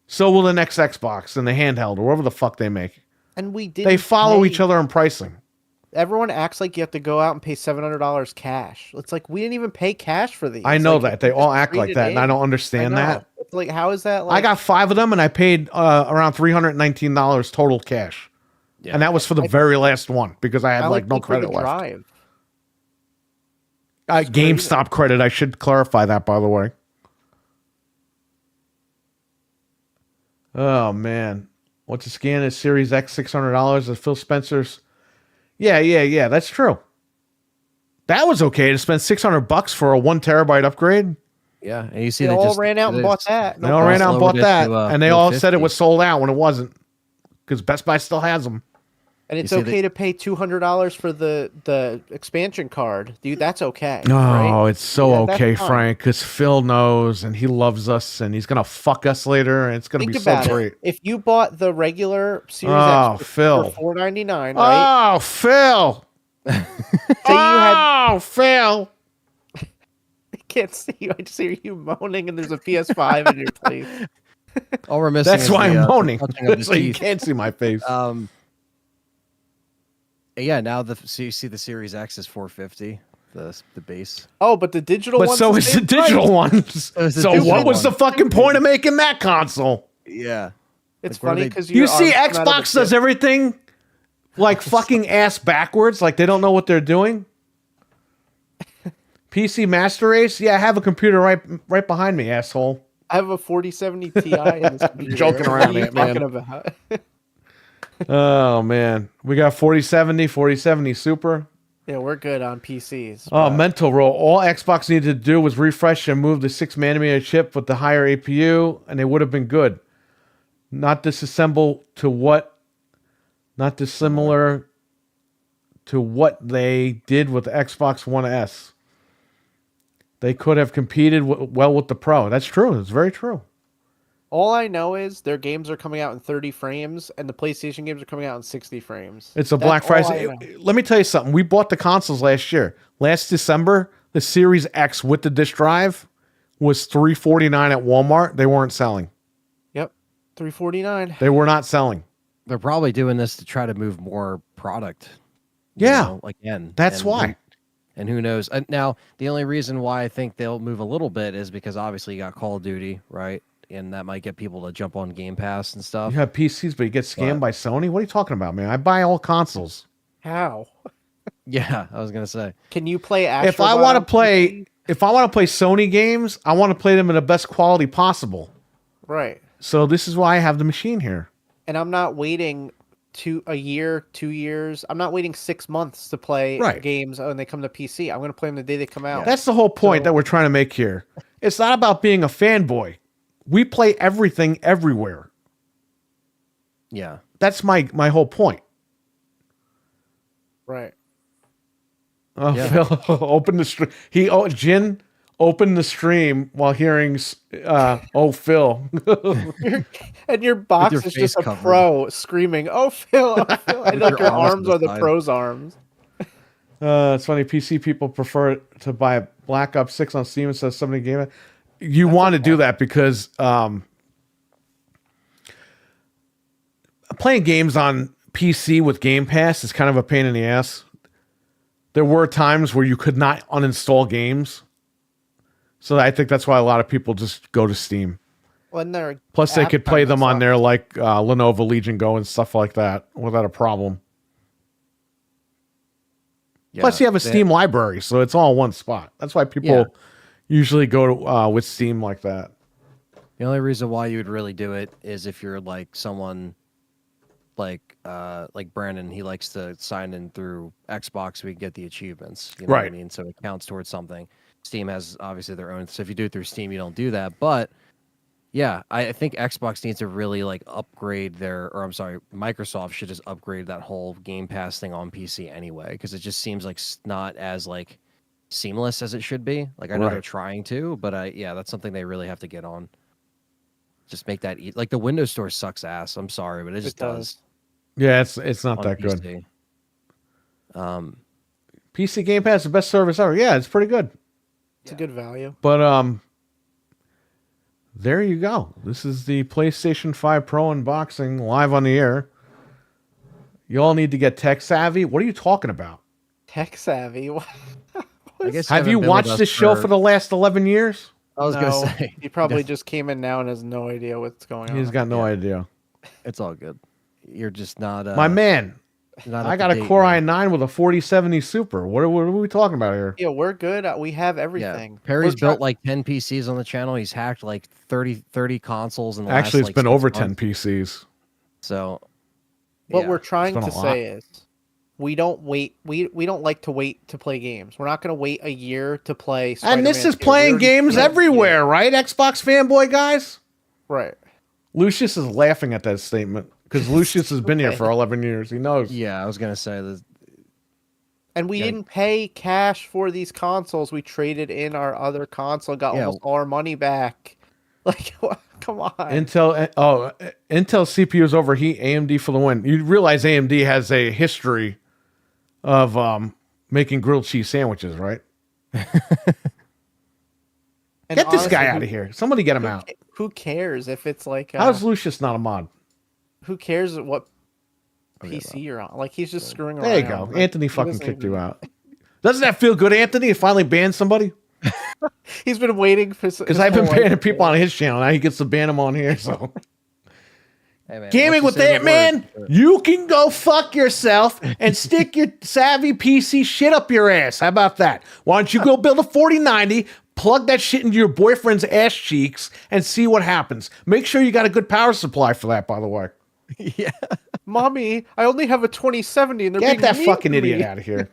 So will the next Xbox and the handheld or whatever the fuck they make. And we didn't They follow pay- each other in pricing. Everyone acts like you have to go out and pay $700 cash. It's like, we didn't even pay cash for these. I know Like, that. They all act like traded that, and I in. don't understand I know. that. It's like, how is that? Like, I got 5 of them, and I paid around $319 total cash. Yeah. And that was for the very last one because I had I no like for the credit left. drive. GameStop credit. I should clarify that, by the way. Oh man, what's a scan is Series X $600 at Phil Spencer's? Yeah. That's true. That was okay to spend $600 for a 1 terabyte upgrade. Yeah. And you see They they all just ran out and bought that. They all ran out and bought lowered it that, to, and they all said it 450. was sold out when it wasn't, because Best Buy still has them. And it's see okay to pay $200 for the expansion card, dude. That's okay. Oh, right? it's so Yeah, that's okay, fine. Frank, because Phil knows and he loves us and he's gonna fuck us later and it's gonna Think be so about great. it. If you bought the regular Series Oh, X Phil. for $499, right? Oh, Phil! Say you had. Oh, Phil! I can't see you. I just hear you moaning, and there's a PS5 in your place. All we're missing That's is why the, I'm moaning, touching of the so you teeth. can't see my face. Yeah, now so you see the Series X is 450, the base. Oh, but the digital But one's so the is the same price. digital ones. is the So digital what was one. the fucking point of making that console? Yeah. It's Like, what are funny they- because You see, Xbox does everything like fucking ass backwards, like they don't know what they're doing. PC Master Race? Yeah, I have a computer right behind me, asshole. I have a 4070 Ti in this computer. Joking What around, are you Ant-Man. talking about? Oh, man. We got 4070 Super. Yeah, we're good on PCs. Oh, but- mental roll. All Xbox needed to do was refresh and move the 6-nanometer chip with the higher APU, and they would have been good. Not dissimilar to what they did with the Xbox One S. They could have competed well with the Pro. That's true. It's very true. All I know is their games are coming out in 30 frames, and the PlayStation games are coming out in 60 frames. It's a That's Black all Friday. I know. Let me tell you something. We bought the consoles last year. Last December, the Series X with the disk drive was $349 at Walmart. They weren't selling. Yep, $349. They were not selling. They're probably doing this to try to move more product. Yeah. Again. That's why. And who knows? Now, the only reason why I think they'll move a little bit is because obviously you got Call of Duty, right? And that might get people to jump on Game Pass and stuff. You have PCs, but you get scammed by Sony? What are you talking about, man? I buy all consoles. How? Yeah, I was gonna say. Can you play Astrobot If I want to on play Sony games, I want to play them in the best quality possible. PC? Right. So this is why I have the machine here. And I'm not waiting a year, 2 years. I'm not waiting 6 months to play Right. games when they come to PC. I'm going to play them the day they come out. That's the whole point So- that we're trying to make here. It's not about being a fanboy. We play everything everywhere. Yeah. That's my whole point. Right. Oh, Yeah. Phil, open the stream. Jin opened the stream while hearing, oh, Phil. And your box your is face just a covered. pro screaming, "Oh Phil, oh Phil!" And With like your your arms to arms the are the side. pro's arms. It's funny. PC people prefer to buy Black Ops 6 on Steam instead of somebody game it. You want to do that because playing games on PC with Game Pass is kind of a pain in the ass. There were times where you could not uninstall games. So I think that's why a lot of people just go to Steam. When they're Plus, they could play them on their like Lenovo Legion Go and stuff like that without a problem. Yeah. Plus, you have a Steam library, so it's all in one spot. That's why people usually go to, with Steam like that. The only reason why you would really do it is if you're like someone like Brandon. He likes to sign in through Xbox so we can get the achievements. You know what I Right. mean? So it counts towards something. Steam has obviously their own. So if you do it through Steam, you don't do that. But yeah, I think Xbox needs to really like upgrade Microsoft should just upgrade that whole Game Pass thing on PC anyway, because it just seems like not as like seamless as it should be. Like I know they're trying to, but that's something they really have to get on. Just make that like the Windows Store sucks ass. I'm sorry, but it just does. Yeah, it's not on that good. PC. PC Game Pass is the best service ever. Yeah, it's pretty good. It's a good value. But there you go. This is the PlayStation 5 Pro unboxing live on the air. You all need to get tech savvy. What are you talking about? Tech savvy. I guess Have you watched this show for the last 11 years? I was gonna say he probably just came in now and has no idea what's going on. He's got no idea. it's all good. You're just not My man, not I up got to a date, Core man. i9 with a 4070 Super. What are we talking about here? Yeah, we're good. We have Yeah, everything. Perry's We're built like 10 PCs on the channel. He's hacked like 30 consoles in the last, Actually, it's like, been 6 over months. 10 PCs. So What yeah. we're trying been to a lot. say is we don't wait. We don't like to wait to play games. We're not going to wait a year to play. And this Spider-Man is 2. We playing already games played it. everywhere, right? Xbox fanboy guys? Right. Lucius is laughing at that statement because Lucius has been here for 11 years. He knows. Yeah, I was gonna say this. And we didn't pay cash for these consoles. We traded in our other console, got Yeah. almost all our money back. Like, come on. Intel CPUs overheat, AMD for the win. You realize AMD has a history of making grilled cheese sandwiches, right? And Get this honestly, guy out of here. Somebody get him out. Who cares if it's like How's Lucius not a mod? who cares what PC you're on? Like he's just screwing around. There you go. Like, Anthony he fucking doesn't kicked even- you out. Doesn't that feel good, Anthony? You finally banned somebody? He's been waiting for Because I've been banning people on his channel. Now he gets to ban them on here. So Hey, man, gaming with once you say the Ant-Man, word- you can go fuck yourself and stick your savvy PC shit up your ass. How about that? Why don't you go build a 4090, plug that shit into your boyfriend's ass cheeks, and see what happens. Make sure you got a good power supply for that, by the way. Yeah. Mommy, I only have a 2070 and they're Get being that mean fucking to idiot me. out of here.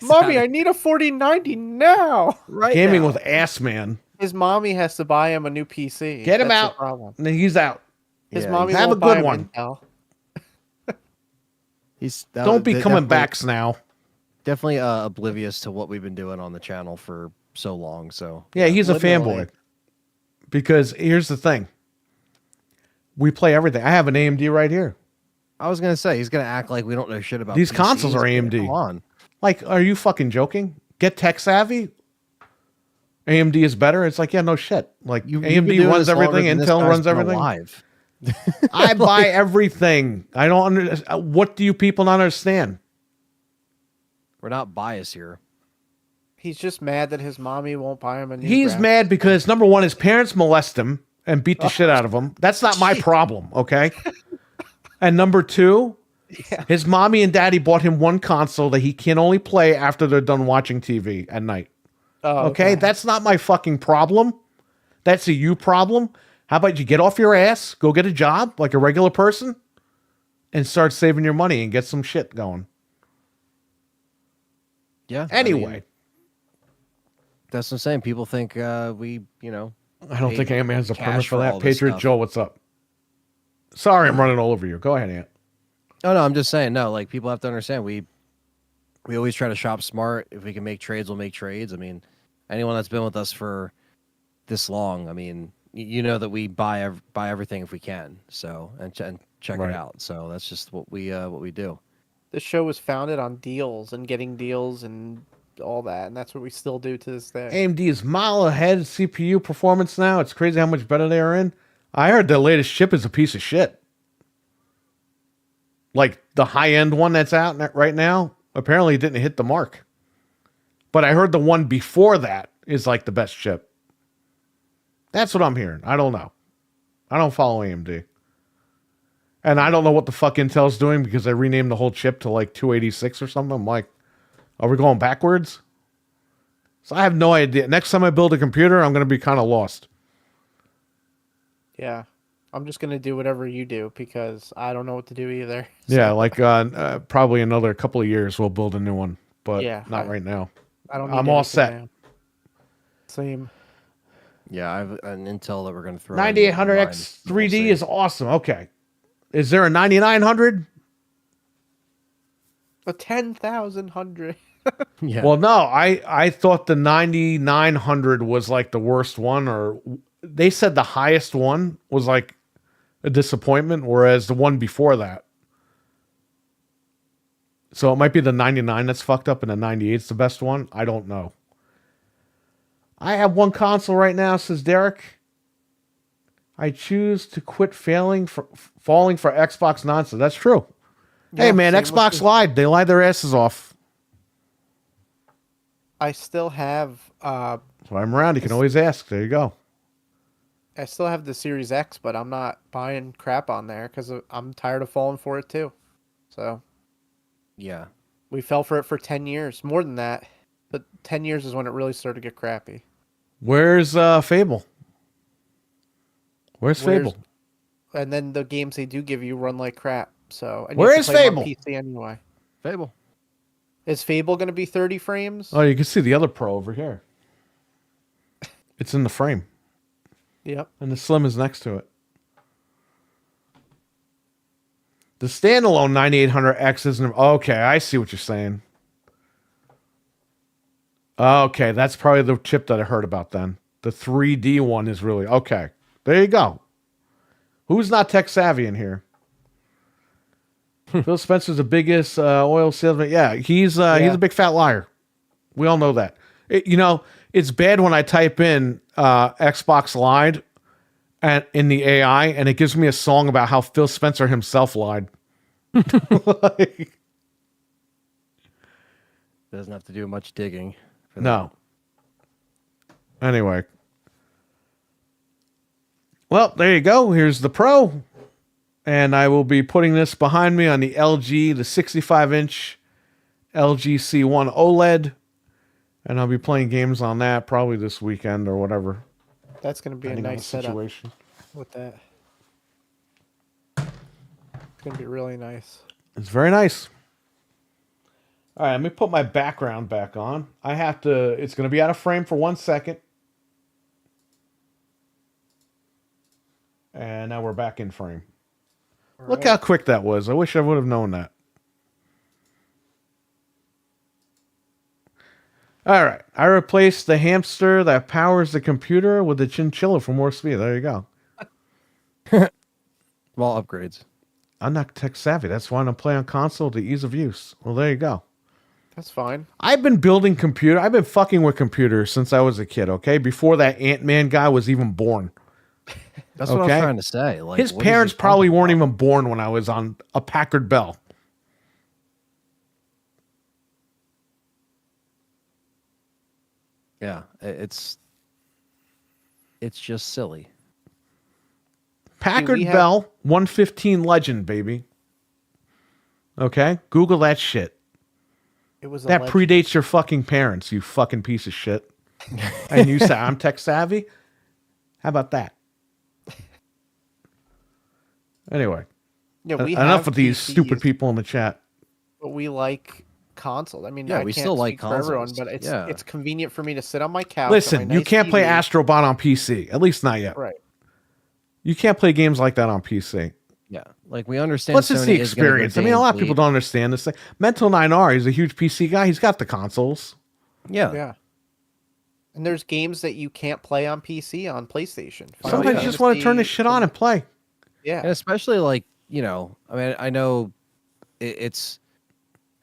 Mommy, I need a 4090 now. Right. Gaming now. with Ass Man. His mommy has to buy him a new PC. Get him That's the out. problem. And then he's out. His Yeah, mommy have won't a buy good him one. Intel. Don't be coming back now. Definitely oblivious to what we've been doing on the channel for so long. So Yeah, he's a literally. fanboy. Because here's the thing. We play everything. I have an AMD right here. I was gonna say he's gonna act like we don't know shit about These PCs, consoles are but AMD. Come on. Like, are you fucking joking? Get tech savvy? AMD is better? It's like, yeah, no shit. Like, You've been AMD doing runs this longer everything, than this Intel guy's runs been everything. alive. I buy everything. I don't understand. What do you people not understand? We're not biased here. He's just mad that his mommy won't buy him a new He's graphics. mad because, number one, his parents molest him and beat the shit out of him. That's not my problem, okay? And number two, his mommy and daddy bought him one console that he can only play after they're done watching TV at night. Oh, Okay? That's not my fucking problem. That's a you problem. How about you get off your ass, go get a job like a regular person, and start saving your money and get some shit going. Yeah. Anyway, I mean, that's what I'm saying. People think we, I don't think AMD has a permit cash for for that. all this Patriot stuff. Joe, what's up? Sorry, I'm running all over you. Go ahead, Ant. Oh no, I'm just saying. No, like people have to understand. We always try to shop smart. If we can make trades, we'll make trades. I mean, anyone that's been with us for this long, I mean, you know that we buy everything if we can. So and check Right. it out. So that's just what we do. The show was founded on deals and getting deals and all that, and that's what we still do to this day. AMD is mile ahead CPU performance now. It's crazy how much better they are in. I heard the latest chip is a piece of shit. Like the high-end one that's out right now, apparently it didn't hit the mark. But I heard the one before that is like the best chip. That's what I'm hearing. I don't know. I don't follow AMD. And I don't know what the fuck Intel's doing because they renamed the whole chip to like 286 or something. I'm like, are we going backwards? So I have no idea. Next time I build a computer, I'm going to be kind of lost. Yeah. I'm just going to do whatever you do because I don't know what to do either. Yeah, like probably another couple of years we'll build a new one, but Yeah, not right now. I don't. I'm all set. Now. Same. Yeah, I have an Intel that we're going to throw. 9800X 3D is awesome. Okay. Is there a 9900? A 10,100. Yeah. Well, no, I thought the 9900 was like the worst one, or they said the highest one was like a disappointment, whereas the one before that. So it might be the 99 that's fucked up and the 98's the best one. I don't know. I have one console right now, says Derek. I choose to quit falling for Xbox nonsense. That's true. Yeah, hey, man, same Xbox with lied. They lied their asses off. I still have. So I'm around. You can always ask. There you go. I still have the Series X, but I'm not buying crap on there because I'm tired of falling for it too. So Yeah. we fell for it for 10 years, more than that. But 10 years is when it really started to get crappy. Where's Fable? Where's Fable? And then the games they do give you run like crap. So and Where you have is to play them Fable? on PC anyway. Fable. Is Fable going to be 30 frames? Oh, you can see the other Pro over here. It's in the frame. Yep. And the Slim is next to it. The standalone 9800X isn't... Okay, I see what you're saying. Okay, that's probably the chip that I heard about then. The 3D one is really... Okay, there you go. Who's not tech savvy in here? Phil Spencer's the biggest oil salesman. Yeah, he's a big fat liar. We all know that. It's bad when I type in Xbox lied in the AI, and it gives me a song about how Phil Spencer himself lied. Doesn't have to do much digging. For No. Anyway. Well, there you go. Here's the Pro. And I will be putting this behind me on the LG, the 65-inch LG C1 OLED. And I'll be playing games on that probably this weekend or whatever. That's going to be a nice setup with that. It's going to be really nice. It's very nice. All right, let me put my background back on. It's going to be out of frame for 1 second. And now we're back in frame. Look how quick that was. I wish I would have known that. All right. I replaced the hamster that powers the computer with the chinchilla for more speed. There you go. Well, upgrades. I'm not tech savvy. That's why I don't play on console, the ease of use. Well, there you go. That's fine. I've been fucking with computers since I was a kid, okay? Before that Ant-Man guy was even born. That's what I was trying to say. Like, his parents probably weren't even born when I was on a Packard Bell. Yeah, it's just silly. Packard Bell 115 Legend, baby. Okay? Google that shit. That predates your fucking parents, you fucking piece of shit. And you say, I'm tech savvy? How about that? Anyway. Yeah, Enough of these stupid people in the chat. But we like consoles. I mean, Yeah, I we can't still like speak for everyone, consoles. but it's Yeah. it's convenient for me to sit on my couch. Listen, on my you nice can't play TV. Astrobot on PC. At least not yet. Right. You can't play games like that on PC. Yeah. Like we understand Plus, it's the Sony is going to go experience. I mean, a lot of people don't understand this thing. Mental 9R, he's a huge PC guy. He's got the consoles. Yeah. Yeah. And there's games that you can't play on PC on PlayStation. Sometimes yeah. you just want to turn this shit on and play. Yeah. And especially like, you know, I mean, I know it's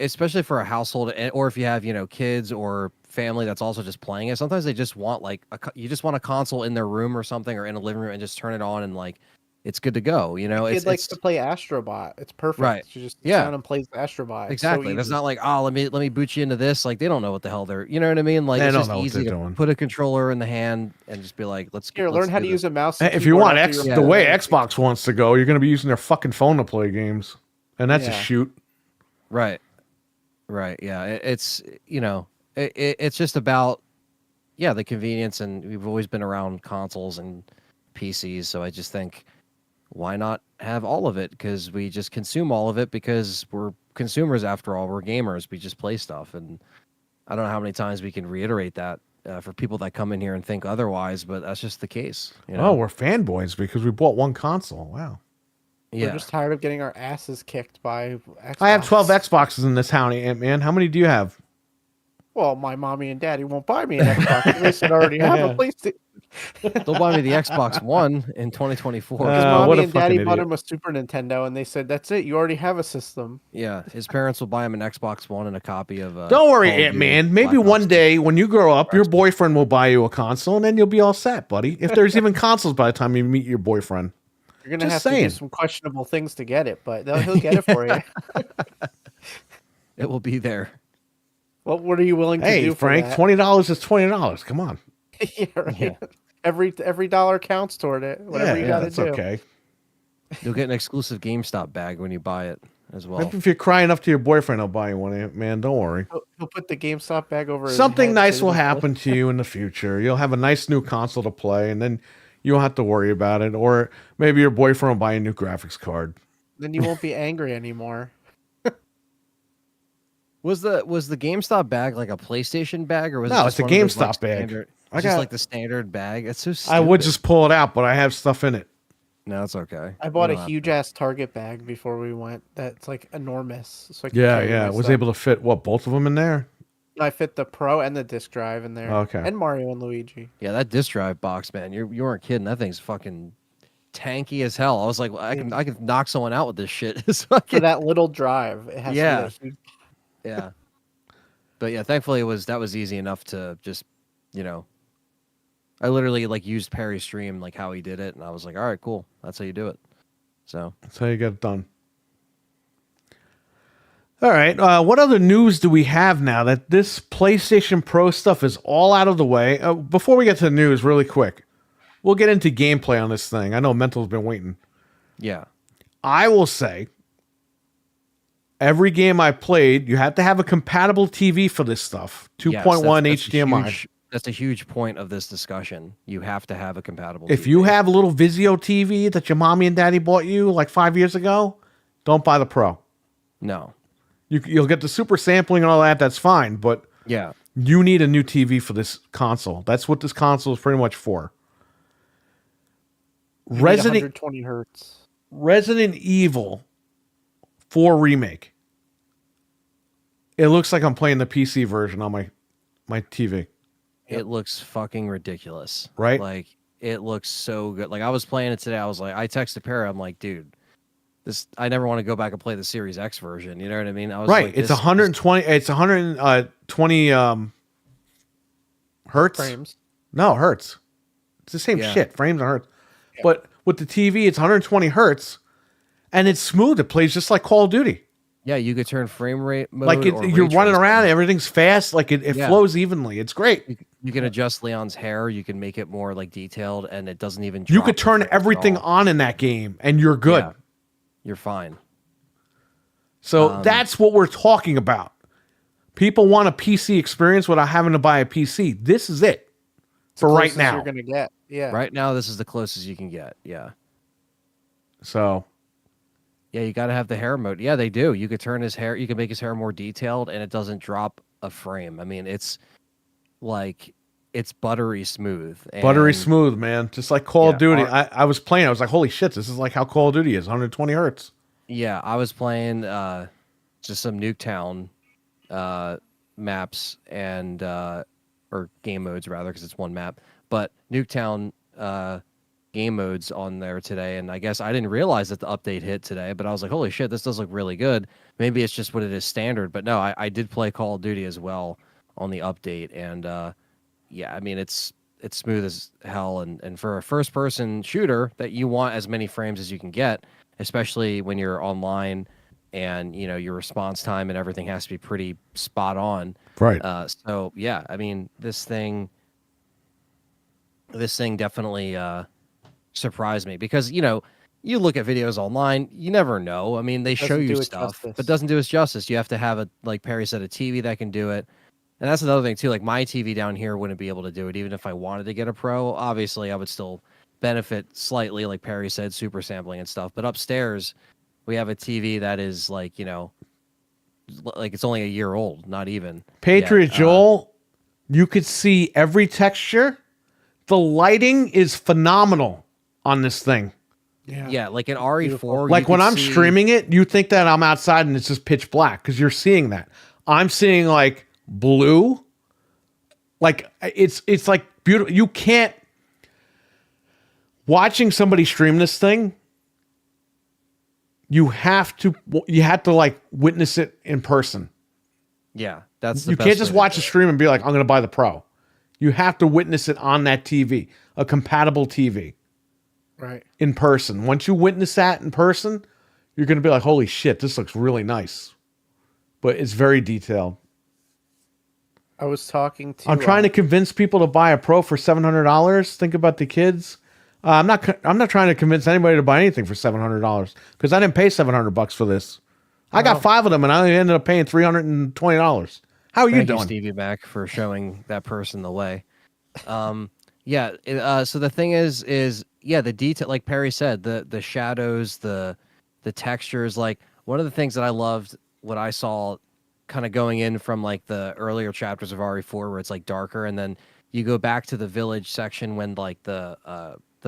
especially for a household or if you have, you know, kids or family that's also just playing it. Sometimes they just want like you just want a console in their room or something or in a living room and just turn it on and like it's good to go. You know, My kid likes to play Astrobot. It's perfect. Right. She just sits Yeah. down and plays the Astrobot. Exactly. So That's easy. not like, oh, let me boot you into this. Like they don't know what the hell they're, you know what I mean? Like They it's don't just know what easy they're to doing. put a controller in the hand and just be like, let's Here, let's learn how do to this. use a mouse. And If you keyboard want after you're the way playing. Xbox wants to go, you're going to be using their fucking phone to play games. And that's a Yeah. shoot. Right. Right. Yeah. It's, you know, it's just about, yeah, the convenience. And we've always been around consoles and PCs. So I just think, why not have all of it? Because we just consume all of it because we're consumers after all. We're gamers. We just play stuff. And I don't know how many times we can reiterate that for people that come in here and think otherwise, but that's just the case. You know? Oh, we're fanboys because we bought one console. Wow. Yeah. We're just tired of getting our asses kicked by Xbox. I have 12 Xboxes in this county, Ant-Man. How many do you have? Well, my mommy and daddy won't buy me an Xbox. They said I already have Yeah. a PlayStation. They'll buy me the Xbox One in 2024. Because what mommy a and daddy fucking bought idiot. him a Super Nintendo, and they said, "That's it. You already have a system." Yeah, his parents will buy him an Xbox One and a copy of. Don't worry, Call of Ant-Man. Duty Maybe Black one Ops day when you grow up, your boyfriend will buy you a console, and then you'll be all set, buddy. If there's even consoles by the time you meet your boyfriend. You're gonna Just have to saying. do some questionable things to get it, but he'll get it for you. 2. It will be there. What are you willing to Hey, do Frank, for that? $20 is $20. Come on. Yeah, right. Yeah. Every dollar counts toward it. Whatever you gotta that's do. okay. You'll get an exclusive GameStop bag when you buy it as well. Maybe if you're crying up to your boyfriend, I'll buy you one, Ant-Man. Don't worry. He'll put the GameStop bag over his Something head nice so will he doesn't happen to you in the future. You'll have a nice new console to play, and then you won't have to worry about it. Or maybe your boyfriend will buy a new graphics card. Then you won't be angry anymore. Was the GameStop bag like a PlayStation bag or was it No, just it's a one of those, GameStop like, bag. standard- I just got- like the standard bag? It's so stupid. I would just pull it out, but I have stuff in it. No, it's okay. I bought You a don't have huge to. ass Target bag before we went. That's like enormous. So I could Yeah, carry yeah. my Was stuff. able to fit, both of them in there? I fit the Pro and the disc drive in there. Okay. And Mario and Luigi. Yeah, that disc drive box, man. You weren't kidding. That thing's fucking tanky as hell. I was like, I can knock someone out with this shit. It's For fucking, that little drive, it has Yeah. to be a huge. yeah. But yeah, thankfully that was easy enough to just, you know, I literally like used Perry's stream, like how he did it, and I was like, all right, cool. That's how you do it. So That's how you get it done. All right. What other news do we have now that this PlayStation Pro stuff is all out of the way? Before we get to the news, really quick, we'll get into gameplay on this thing. I know Mental's been waiting. yeah. I will say, every game I played, you have to have a compatible TV for this stuff. 2.1 Yes, HDMI. that's a huge point of this discussion. You have to have a compatible If TV. you have a little Vizio TV that your mommy and daddy bought you like 5 years ago, don't buy the Pro. No. You'll get the super sampling and all that. That's fine, but Yeah. you need a new TV for this console. That's what this console is pretty much for. You need Resident 120 hertz. Resident Evil 4 remake. It looks like I'm playing the PC version on my TV. It looks fucking ridiculous. Right? Like it looks so good. Like I was playing it today. I was like, I texted Perry. I'm like, dude, I never want to go back and play the Series X version. You know what I mean? I was Right. like, It's 120. It's 120 hertz. Frames. No, hertz. It's the same Yeah. shit. Frames and hertz. But with the TV, it's 120 hertz, and it's smooth. It plays just like Call of Duty. Yeah, you could turn frame rate mode. Like or you're ray running tracing. around, everything's fast. Like it Yeah. flows evenly. It's great. You can adjust Leon's hair. You can make it more like detailed, and it doesn't even. You drop could the turn frames at everything all. on in that game, and you're good. Yeah, you're fine. So that's what we're talking about. People want a PC experience without having to buy a PC. This is it for right Closest now. you're gonna get. Yeah. Right now, this is the closest you can get. Yeah. So Yeah, you got to have the hair mode. Yeah, they do. You could turn his hair, you can make his hair more detailed and it doesn't drop a frame. I mean, it's like it's buttery smooth. Buttery And smooth, man. Just like Call of yeah, Duty. I was playing. I was like, holy shit, this is like how Call of Duty is, 120 hertz. yeah, I was playing just some Nuketown maps and or game modes rather because it's one map. But Nuketown game modes on there today, and I guess I didn't realize that the update hit today, but I was like, holy shit, this does look really good. Maybe it's just what it is standard, but no, I did play Call of Duty as well on the update, and yeah, I mean it's smooth as hell, and for a first person shooter that you want as many frames as you can get, especially when you're online and you know your response time and everything has to be pretty spot on. Right. So yeah, I mean this thing definitely surprised me because you know you look at videos online, you never know. I mean, they show Doesn't you do it stuff, justice. but doesn't do it justice. You have to have a like Perry said, a TV that can do it, and that's another thing too. Like my TV down here wouldn't be able to do it, even if I wanted to get a Pro. Obviously, I would still benefit slightly, like Perry said, super sampling and stuff. But upstairs, we have a TV that is like like it's only a year old, not even. Patriot yet. Joel, you could see every texture. The lighting is phenomenal on this thing. Yeah, like in RE4. Beautiful. Like when I'm streaming it, you think that I'm outside and it's just pitch black because you're seeing that. I'm seeing like blue. Like it's like beautiful. You can't watching somebody stream this thing. You have to like witness it in person. Yeah, that's the You best can't just way to watch do a it. stream and be like, I'm going to buy the Pro. You have to witness it on that TV, a compatible TV Right. in person. Once you witness that in person, you're going to be like, holy shit, this looks really nice. But it's very detailed. I was talking to. I'm trying to convince people to buy a Pro for $700. Think about the kids. I'm not trying to convince anybody to buy anything for $700 because I didn't pay $700 for this. I got 5 of them and I ended up paying $320. How are you Thank doing? Stevie Mac, for showing that person the way. Yeah. So the thing is yeah, the detail, like Perry said, the shadows, the textures. Like one of the things that I loved, what I saw, kind of going in from like the earlier chapters of RE4, where it's like darker, and then you go back to the village section when like the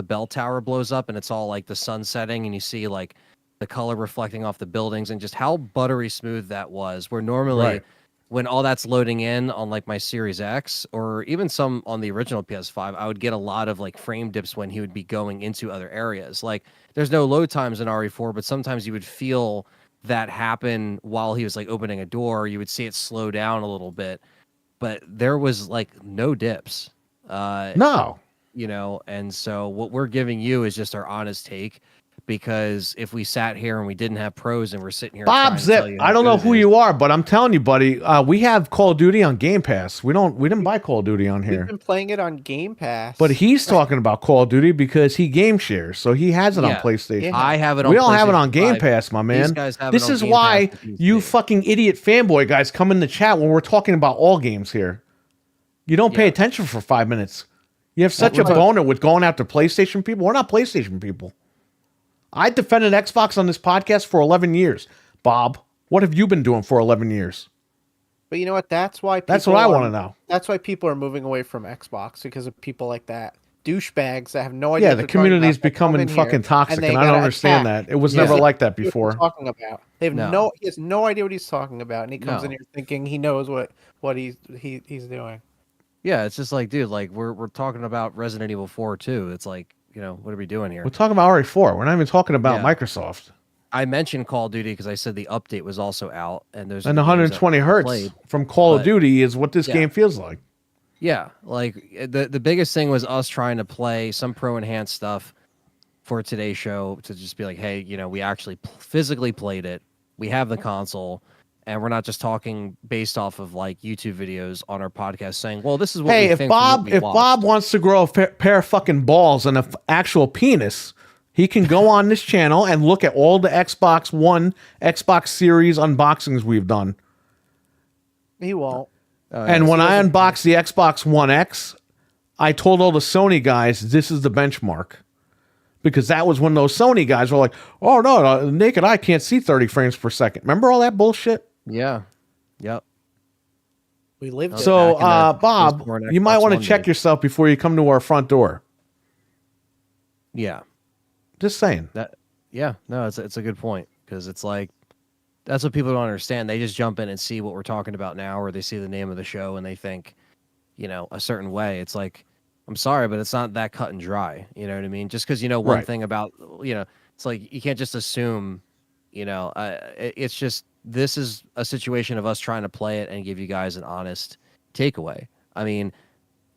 bell tower blows up, and it's all like the sun setting, and you see like the color reflecting off the buildings, and just how buttery smooth that was. Where normally. Right. When all that's loading in on like my Series X or even some on the original PS5, I would get a lot of like frame dips when he would be going into other areas. Like there's no load times in RE4, but sometimes you would feel that happen while he was like opening a door. You would see it slow down a little bit, but there was like no dips. No. You know, and so what we're giving you is just our honest take. Because if we sat here and we didn't have pros and we're sitting here, Bob trying to Zip, tell you how I don't know good it who is- you are, but I'm telling you, buddy, we have Call of Duty on Game Pass. We didn't buy Call of Duty on We've here. been playing it on Game Pass. But he's talking about Call of Duty because he game shares, so he has it on Yeah. PlayStation. Yeah. I have it on. We all have it on PlayStation Game 5. Pass, my man. These guys have This it on is Game why Pass and you PC. fucking idiot fanboy guys come in the chat when we're talking about all games here. You don't pay Yeah. attention for 5 minutes. You have such a we're talking- boner with going after PlayStation people. We're not PlayStation people. I defended Xbox on this podcast for 11 years. Bob, what have you been doing for 11 years? But you know what? That's why. That's what people I are- want to know. That's why people are moving away from Xbox because of people like that. Douchebags that have no idea. Yeah, what the they're talking community is about, that come becoming in here fucking toxic, they and I don't gotta understand attack. that. It was Yeah. never like that What he's before. talking about. They have No. he has no idea what he's talking about, and he comes in No. here thinking he knows what he's doing. Yeah, it's just like, dude, like we're talking about Resident Evil 4 too. It's like, you know, what are we doing here? We're talking about RE4. We're not even talking about Yeah. Microsoft. I mentioned Call of Duty because I said the update was also out, and there's And games that 120 we hertz played. from Call of but- Duty is what this yeah. game feels like. Yeah, like the biggest thing was us trying to play some pro enhanced stuff for today's show to just be like, hey, you know, we actually physically played it. We have the console, and we're not just talking based off of like YouTube videos on our podcast saying, well, this is what Hey, we if think from what we Bob watched. wants to grow a pair of fucking balls and an actual penis, he can go on this channel and look at all the Xbox One, Xbox Series unboxings we've done. He won't. And when I unboxed the Xbox One X, I told all the Sony guys this is the benchmark. because that was when those Sony guys were like, oh, no, the naked eye can't see 30 frames per second. Remember all that bullshit? Yeah. Yep. We lived it. So, back in the Bob, before an you might Xbox want to One check days. yourself before you come to our front door. Yeah. Just saying. No, it's a good point, because it's like, that's what people don't understand. They just jump in and see what we're talking about now, or they see the name of the show and they think, a certain way. It's like, I'm sorry, but it's not that cut and dry. You know what I mean? Just because one Right. thing about, it's like you can't just assume, it's just, this is a situation of us trying to play it and give you guys an honest takeaway. I mean,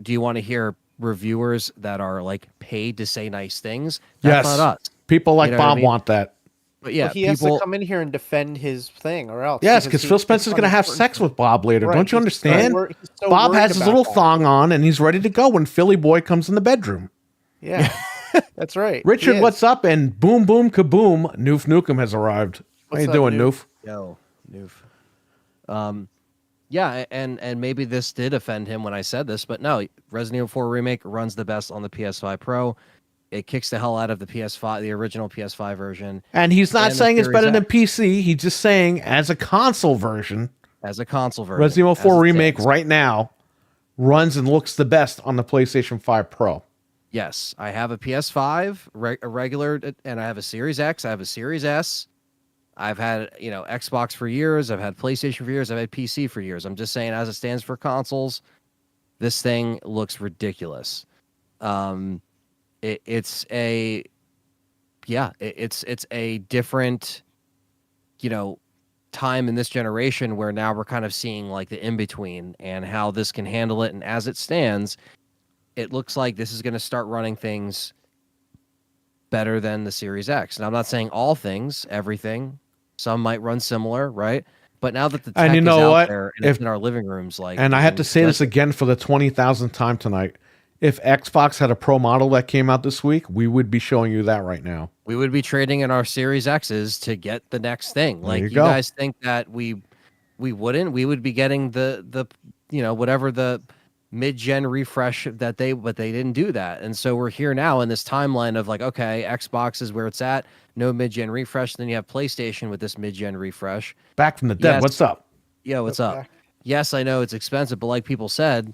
do you want to hear reviewers that are like paid to say nice things? That's Yes. not us. People like You know what I Bob mean? want that. But yeah, Well, he has people. to come in here and defend his thing, or else. Yes, because he- Phil it's Spencer's going to have unimportant. sex with Bob later. Right, Don't you he's understand? he's so Bob worried has his about little that. thong on, and he's ready to go when Philly Boy comes in the bedroom. Yeah, that's right. Richard, He is. what's up? And boom, boom, kaboom, Noof Nukem has arrived. What's How you up, doing, Noof? Noof? Yo, Noof. Yeah, and maybe this did offend him when I said this, but no, Resident Evil 4 Remake runs the best on the PS5 Pro. It kicks the hell out of the PS5, the original PS5 version, And he's not And the saying it's Series better than X. PC. He's just saying as a console version, as a console version. Resident Evil as 4 it Remake stands. right now runs and looks the best on the PlayStation 5 Pro. Yes, I have a PS5, a regular, and I have a Series X. I have a Series S. I've had, Xbox for years. I've had PlayStation for years. I've had PC for years. I'm just saying, as it stands for consoles, this thing looks ridiculous. It's a different, time in this generation where now we're kind of seeing like the in between and how this can handle it. And as it stands, it looks like this is going to start running things better than the Series X. And I'm not saying all things, everything. Some might run similar, right? But now that the tech And you is know out what? there and it's in our living rooms, like, And I we have can to say this judge it. again for the 20,000th time tonight. If Xbox had a Pro model that came out this week, we would be showing you that right now. We would be trading in our Series X's to get the next thing. There Like, you you go. guys think that we wouldn't? We would be getting the whatever the mid-gen refresh but they didn't do that. And so we're here now in this timeline of like, okay, Xbox is where it's at, no mid-gen refresh. Then you have PlayStation with this mid-gen refresh. Back from the dead. Yes. What's up? Yeah, what's Okay. up? Yes, I know it's expensive, but like people said,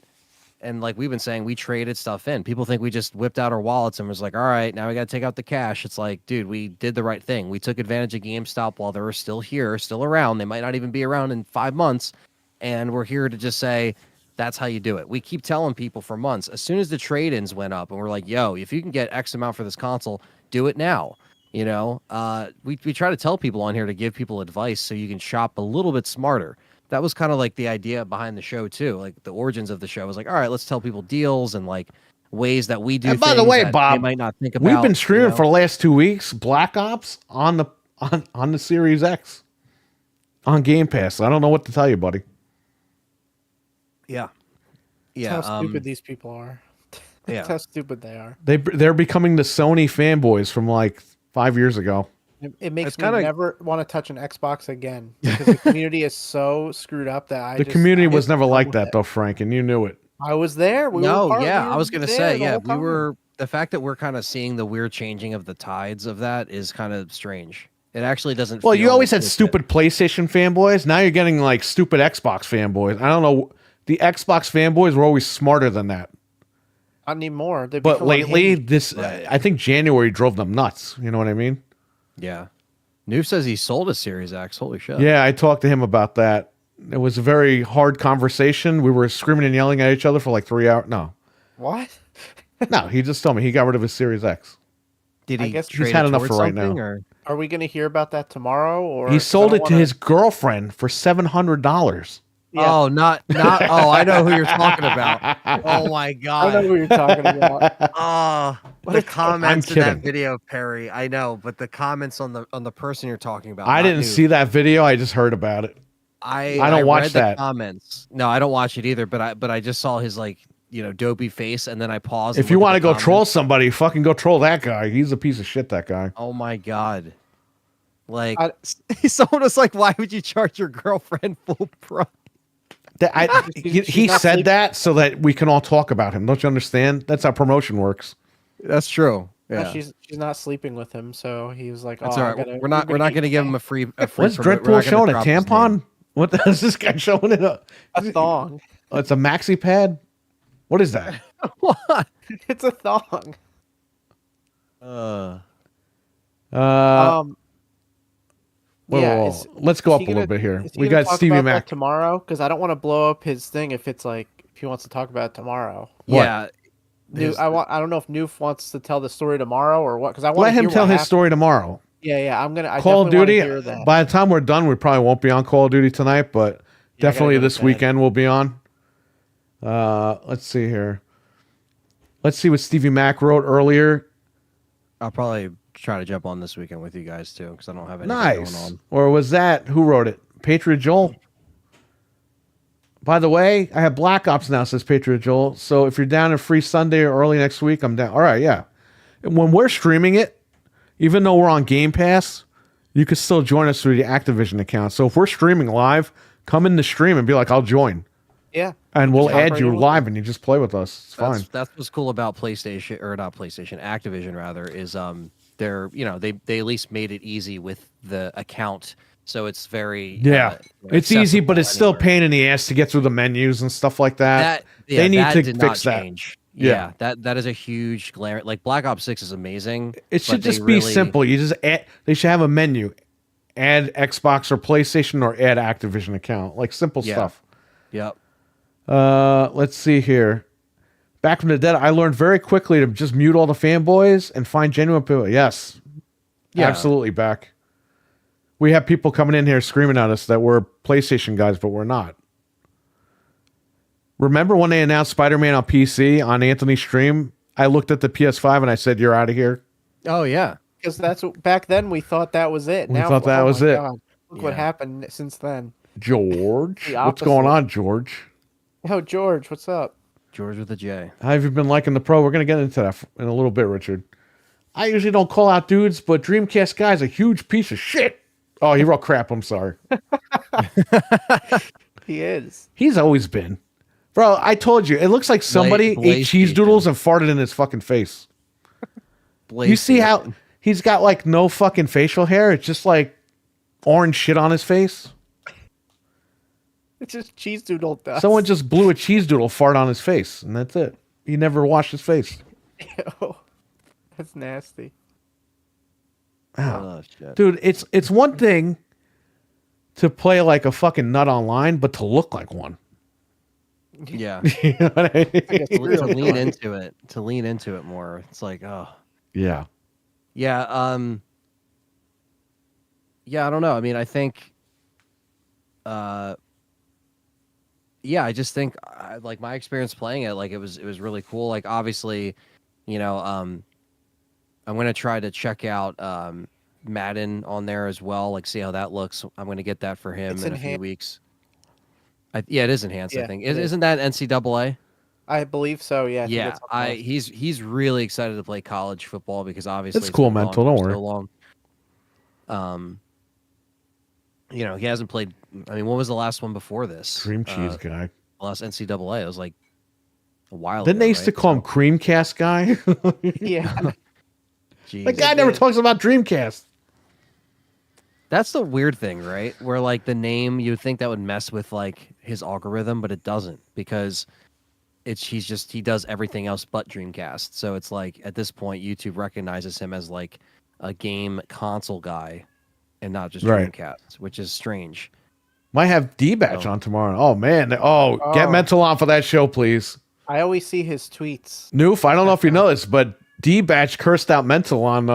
and like we've been saying, we traded stuff in. People think we just whipped out our wallets and was like, all right, now we got to take out the cash. It's like, dude, we did the right thing. We took advantage of GameStop while they were still here, still around. They might not even be around in 5 months. And we're here to just say, that's how you do it. We keep telling people for months, as soon as the trade-ins went up and we're like, yo, if you can get X amount for this console, do it now. We try to tell people on here to give people advice so you can shop a little bit smarter. That was kind of like the idea behind the show too. Like the origins of the show was like, all right, let's tell people deals and like ways that we do. And by the things way, that Bob, they might not think about. We've been streaming you know? for the last 2 weeks Black Ops on the Series X on Game Pass. I don't know what to tell you, buddy. Yeah, That's yeah. how stupid these people are. Yeah. That's how stupid they are. They're becoming the Sony fanboys from like 5 years ago. It makes It's me kinda- never want to touch an Xbox again because the community is so screwed up that The community I was just never don't like with that it. though, Frank, and you knew it. I was there. We No, were yeah, we I were was gonna there say, the yeah, whole we time. were. The fact that we're kind of seeing the weird changing of the tides of that is kind of strange. It actually doesn't. Well, you feel always had legit. stupid PlayStation fanboys. Now you're getting like stupid Xbox fanboys. I don't know. The Xbox fanboys were always smarter than that. Not anymore. They But become lately, unhinged. I think January drove them nuts. You know what I mean? Yeah. Noob says he sold a Series X. Holy shit. Yeah, I talked to him about that. It was a very hard conversation. We were screaming and yelling at each other for like 3 hours. What? No, he just told me he got rid of his Series X. Did I he guess trade he's had it enough towards for right something, now. Or? Are we going to hear about that tomorrow? Or He 'cause I sold don't it to wanna- his girlfriend for $700. Yeah, Oh, not. Oh, I know who you're talking about. Oh my I know god. who you're talking about. Oh, the comments I'm in that kidding. video, Perry. I know, but the comments on the person you're talking about. I not didn't Noob. see that video. I just heard about it. I don't watch read that. The comments. No, I don't watch it either. But I just saw his like dopey face, and then I paused. If and you looked at want to the go comments. troll somebody, fucking go troll that guy. He's a piece of shit, that guy. Oh my god. Like I- someone was like, "Why would you charge your girlfriend full price?" She's He not said sleeping. that so that we can all talk about him. Don't you understand? That's how promotion works. That's true. Yeah, she's not sleeping with him, so he was like, that's "Oh, all I'm right. gonna We're not get gonna you give him back." a free What's promote. We're Dreadpool not gonna showing? A drop his name. tampon? What is this guy showing it up? A thong. Oh, it's a maxi pad? What is that? What? It's a thong. Uh, Uh, Um, whoa, yeah. whoa, whoa. Let's go Is up he a little gonna bit here. is he We gonna got talk Stevie about that Mac. tomorrow? Because I don't want to blow up his thing if it's like if he wants to talk about it tomorrow. What? yeah. His- I don't know if Noof wants to tell the story tomorrow or what. Because I want Let to him hear tell what his happened. story tomorrow. Yeah. I Call of definitely want to Duty, hear that. by the time we're done, we probably won't be on Call of Duty tonight, but Yeah, I gotta definitely go to this bed. weekend we'll be on. Let's see here. Let's see what Stevie Mac wrote earlier. I'll probably try to jump on this weekend with you guys too, because I don't have anything going Nice. on. Or was that, who wrote it? Patriot Joel? By the way, I have Black Ops now, says Patriot Joel. So if you're down in Free Sunday or early next week, I'm down. All right, yeah. And when we're streaming it, even though we're on Game Pass, you can still join us through the Activision account. So if we're streaming live, come in the stream and be like, I'll join. Yeah. And we'll Just hop add right you in with live and you just play with us. It's fine. That's what's cool about PlayStation, or not PlayStation, Activision rather, is they're they at least made it easy with the account, so it's very Yeah. It's easy, but accessible it's still anywhere. pain in the ass to get through the menus and stuff like that. They need that to did fix not that. change. Yeah. That is a huge glare. Like Black Ops 6 is amazing. It should but they just be really- simple. You just add, they should have a menu. Add Xbox or PlayStation or add Activision account. Like simple Yeah. stuff. Yep. Let's see here. Back from the dead, I learned very quickly to just mute all the fanboys and find genuine people. Yes. Yeah. Absolutely back. We have people coming in here screaming at us that we're PlayStation guys, but we're not. Remember when they announced Spider-Man on PC on Anthony's stream? I looked at the PS5 and I said, "You're out of here." Oh yeah. Because that's what, back then we thought that was it. We thought that was my it. God, look what Yeah. happened since then. George, The what's going opposite. on, George? Oh, George, what's up? George with a J. How have you been liking the Pro? We're gonna get into that in a little bit, Richard. I usually don't call out dudes, but Dreamcast guy's a huge piece of shit. Oh, he wrote crap. I'm sorry. He is. He's always been. Bro, I told you, it looks like somebody ate cheese doodles and farted in his fucking face. You see how he's got like no fucking facial hair? It's just like orange shit on his face. It's just cheese doodle dust. Someone just blew a cheese doodle fart on his face, and that's it. He never washed his face. Ew. That's nasty. Oh, shit. Dude, it's one thing to play like a fucking nut online, but to look like one. Yeah. You know what I mean? To lean into it. To lean into it more. It's like, oh. Yeah. Yeah, yeah, I don't know. I mean, I think yeah, I just think like my experience playing it, like it was really cool. Like obviously, I'm going to try to check out Madden on there as well, like see how that looks. I'm going to get that for him It's in a few enhanced. weeks. Yeah, it is enhanced, I Yeah, think. it is. Isn't that NCAA? I believe so. Yeah. I think Yeah, it's on there. he's really excited to play college football because obviously It's cool, been gone Mental, for don't so worry. long. He hasn't played. I mean, what was the last one before this? Cream cheese guy. Last NCAA. It was like a while. Then ago, they used to right? call him Creamcast guy. Yeah. Jeez. The guy never talks about Dreamcast. That's the weird thing, right? Where like the name, you would think that would mess with like his algorithm, but it doesn't because he does everything else but Dreamcast. So it's like at this point, YouTube recognizes him as like a game console guy and not just Right. Dreamcast, which is strange. Might have D-Batch Oh. on tomorrow. Oh, man. Oh, get Oh. Mental on for that show, please. I always see his tweets. Noof, I don't know if you know this, but D-Batch cursed out Mental on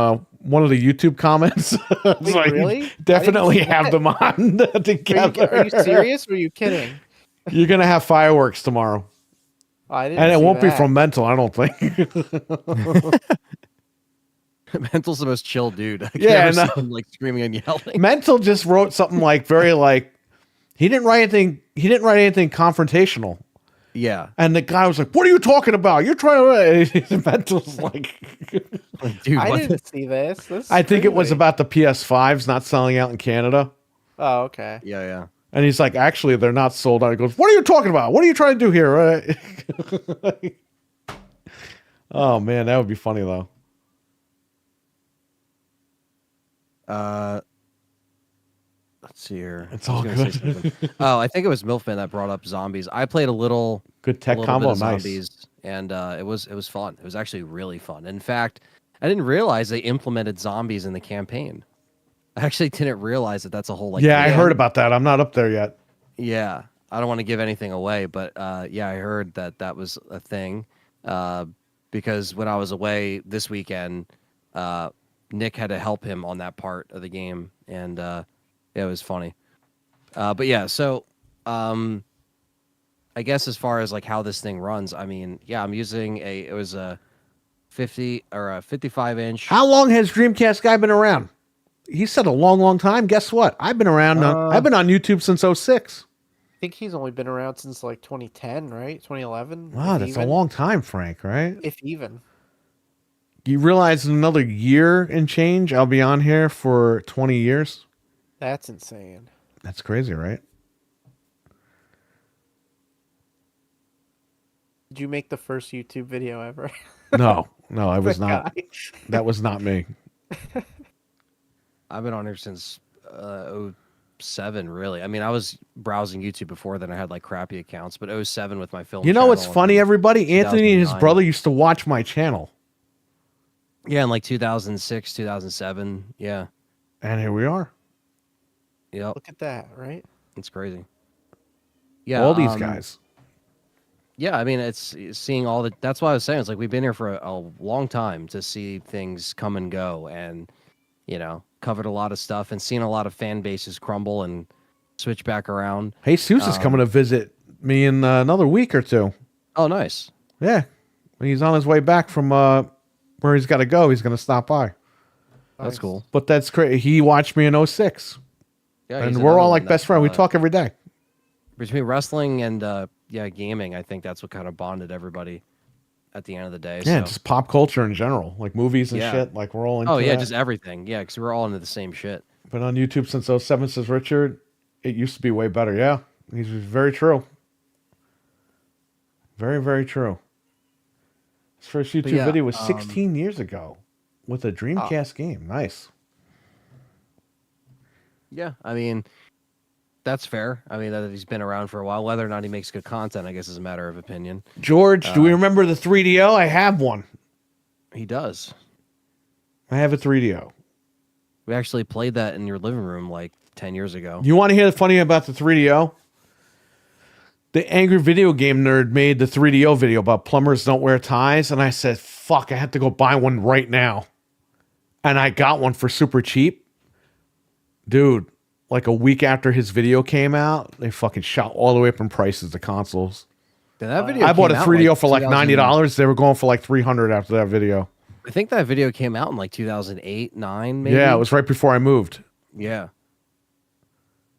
one of the YouTube comments. It's Wait, like, really? I didn't definitely see have that. them on together. Are you serious? Or are you kidding? You're going to have fireworks tomorrow. Oh, I didn't And it see won't be that. from Mental, I don't think. Mental's the most chill dude. I can Yeah, never I see know. him like screaming and yelling. Mental just wrote something like very like he didn't write anything confrontational. Yeah, And the guy was like, "What are you talking about? You're trying to." Mental's like, dude. I what didn't see this. This I is think it was crazy. about the PS5s not selling out in Canada. Oh, okay. Yeah, yeah. And he's like, "Actually, they're not sold out." He goes, "What are you talking about? What are you trying to do here?" Oh man, that would be funny though. Let's see here. It's I was all gonna say good. something. Oh, I think it was Milfman that brought up zombies. I played a little Good tech little combo, bit of nice. zombies, and it was fun. It was actually really fun. In fact, I didn't realize they implemented zombies in the campaign. I actually didn't realize that that's a whole like. Yeah, I thing. heard about that. I'm not up there yet. Yeah, I don't want to give anything away, but yeah, I heard that that was a thing. Because when I was away this weekend, Nick had to help him on that part of the game, and yeah, it was funny. But yeah, so I guess as far as like how this thing runs, I mean, yeah, I'm using it was a 50 or a 55-inch. How long has Dreamcast guy been around? He said a long, long time. Guess what? I've been around. I've been on YouTube since 06. I think he's only been around since like 2010, right? 2011. Wow, that's a long time, Frank, right? If even. You realize in another year and change, I'll be on here for 20 years? That's insane. That's crazy, right? Did you make the first YouTube video ever? No, I was That not. guy. That was not me. I've been on here since 07, really. I mean, I was browsing YouTube before then. I had like crappy accounts, but 07 with my film. You know what's channel funny, and everybody? Anthony and his 2009. brother used to watch my channel. Yeah, in like 2006, 2007. Yeah. And here we are. Yep. Look at that, right? It's crazy. Yeah. All these guys. Yeah, I mean, it's seeing all the. That's why I was saying. It's like we've been here for a long time to see things come and go, and covered a lot of stuff and seen a lot of fan bases crumble and switch back around. Hey, Seuss is coming to visit me in another week or two. Oh, nice. Yeah, he's on his way back from where he's got to go. He's going to stop by. That's Nice. cool. But that's great. He watched me in 06. Yeah, And we're all like best friends. We talk every day. between wrestling and gaming. I think that's what kind of bonded everybody at the end of the day. Yeah, so. just pop culture in general, like movies and Yeah. shit. Like we're all into Oh yeah, that. just everything. Yeah, because we're all into the same shit. Been on YouTube since 07, says Richard. It used to be way better. Yeah, he's very true. Very, very true. His first YouTube yeah, video was 16 years ago with a Dreamcast game. Nice. Yeah, I mean, that's fair. I mean, that he's been around for a while. Whether or not he makes good content, I guess, is a matter of opinion. George, do we remember the 3DO? I have one. He does. I have a 3DO. We actually played that in your living room like 10 years ago. You want to hear the funny about the 3DO? The Angry Video Game Nerd made the 3DO video about plumbers don't wear ties, and I said, fuck, I have to go buy one right now. And I got one for super cheap. Dude, like a week after his video came out, they fucking shot all the way up in prices, the consoles. That video I bought a came out, 3DO like, for like 2000 $90. They were going for like $300 after that video. I think that video came out in like 2008, 9, maybe. Yeah, it was right before I moved. Yeah.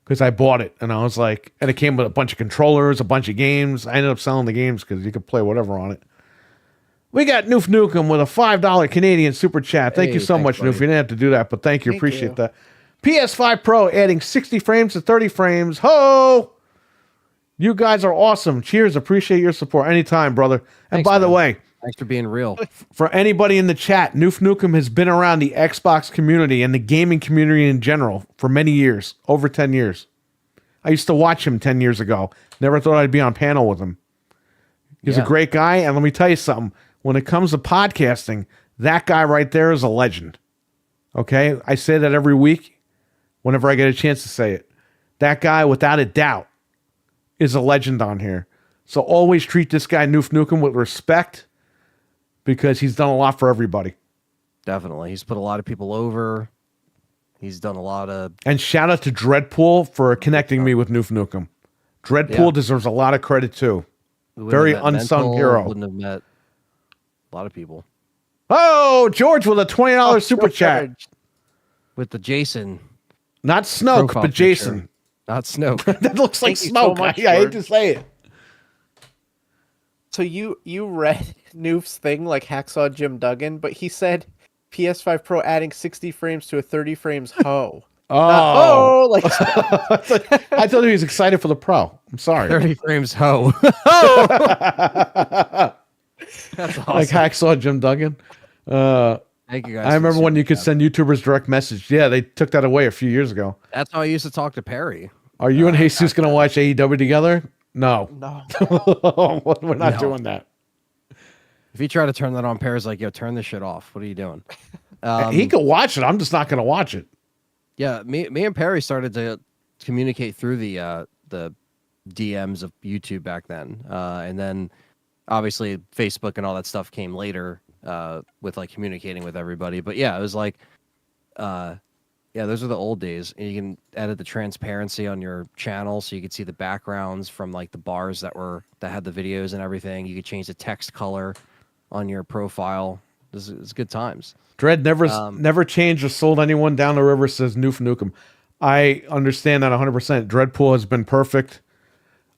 Because I bought it, and I was like, and it came with a bunch of controllers, a bunch of games. I ended up selling the games because you could play whatever on it. We got Noof Nukem with a $5 Canadian super chat. Thank you so thanks, much, buddy. Noof. You didn't have to do that, but thank you. Thank Appreciate you. that. PS5 Pro adding 60 frames to 30 frames. Ho! You guys are awesome. Cheers. Appreciate your support. Anytime, brother. And Thanks, by the man. way, Thanks for being real. for anybody in the chat, Noof Nukem has been around the Xbox community and the gaming community in general for many years, over 10 years. I used to watch him 10 years ago. Never thought I'd be on panel with him. He's a Yeah. great guy, and let me tell you something. When it comes to podcasting, that guy right there is a legend. Okay? I say that every week whenever I get a chance to say it. That guy, without a doubt, is a legend on here. So always treat this guy, Noof Nukem, with respect because he's done a lot for everybody. Definitely. He's put a lot of people over. He's done a lot of... And shout out to Dreadpool for connecting me with Noof Nukem. Dreadpool Yeah. deserves a lot of credit too. we wouldn't Very have met unsung Mental, hero. Wouldn't have met a lot of people. Oh, George with a $20 super chat. George. With the Jason, Not Snoke, profile but Jason. picture. Not Snoke. That looks like Thank you so Snoke. much, I hate George. to say it. So you read Noof's thing like Hacksaw Jim Duggan, but he said PS5 Pro adding 60 frames to a 30 frames ho. Oh, Like I told you he was excited for the Pro. I'm sorry. 30 frames ho. That's awesome. Like Hacksaw Jim Duggan. Yeah, Thank you guys. I for the remember when super you could chat. send YouTubers direct message. Yeah, they took that away a few years ago. That's how I used to talk to Perry. Are you and Jesus back going to then. watch AEW together? No. No. We're not No. doing that. If you try to turn that on, Perry's like, yo, turn this shit off. What are you doing? He could watch it. I'm just not going to watch it. Yeah, me and Perry started to communicate through the DMs of YouTube back then, and then obviously Facebook and all that stuff came later with like communicating with everybody. But yeah, it was like, yeah, those are the old days, and you can edit the transparency on your channel so you could see the backgrounds from like the bars that had the videos and everything. You could change the text color on your profile. It's good times. Dredd never changed or sold anyone down the river, says Noof Nukem. I understand that 100%. Dreadpool has been perfect.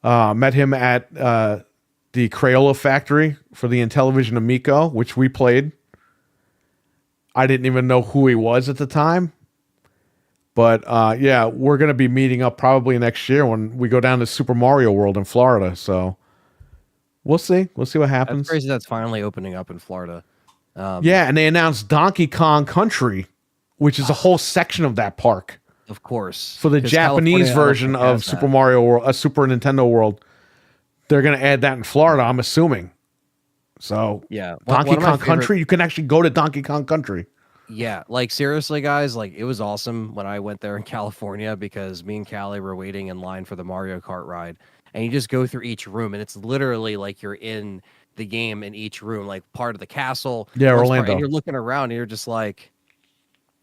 Met him at the Crayola factory for the Intellivision Amico, which we played. I didn't even know who he was at the time. But yeah, we're going to be meeting up probably next year when we go down to Super Mario World in Florida. So we'll see. We'll see what happens. That's crazy. That's finally opening up in Florida. Yeah, and they announced Donkey Kong Country, which is a whole section of that park. Of course. For the 'Cause Japanese California, I don't version think, of has Super that. Mario World, Super Nintendo World, they're going to add that in Florida, I'm assuming. So, Yeah. Donkey One of my Kong favorite- Country, you can actually go to Donkey Kong Country. Yeah, like seriously, guys, like it was awesome when I went there in California because me and Callie were waiting in line for the Mario Kart ride, and you just go through each room, and it's literally like you're in the game in each room, like part of the castle. Yeah, one's Orlando. and you're looking around, and you're just like,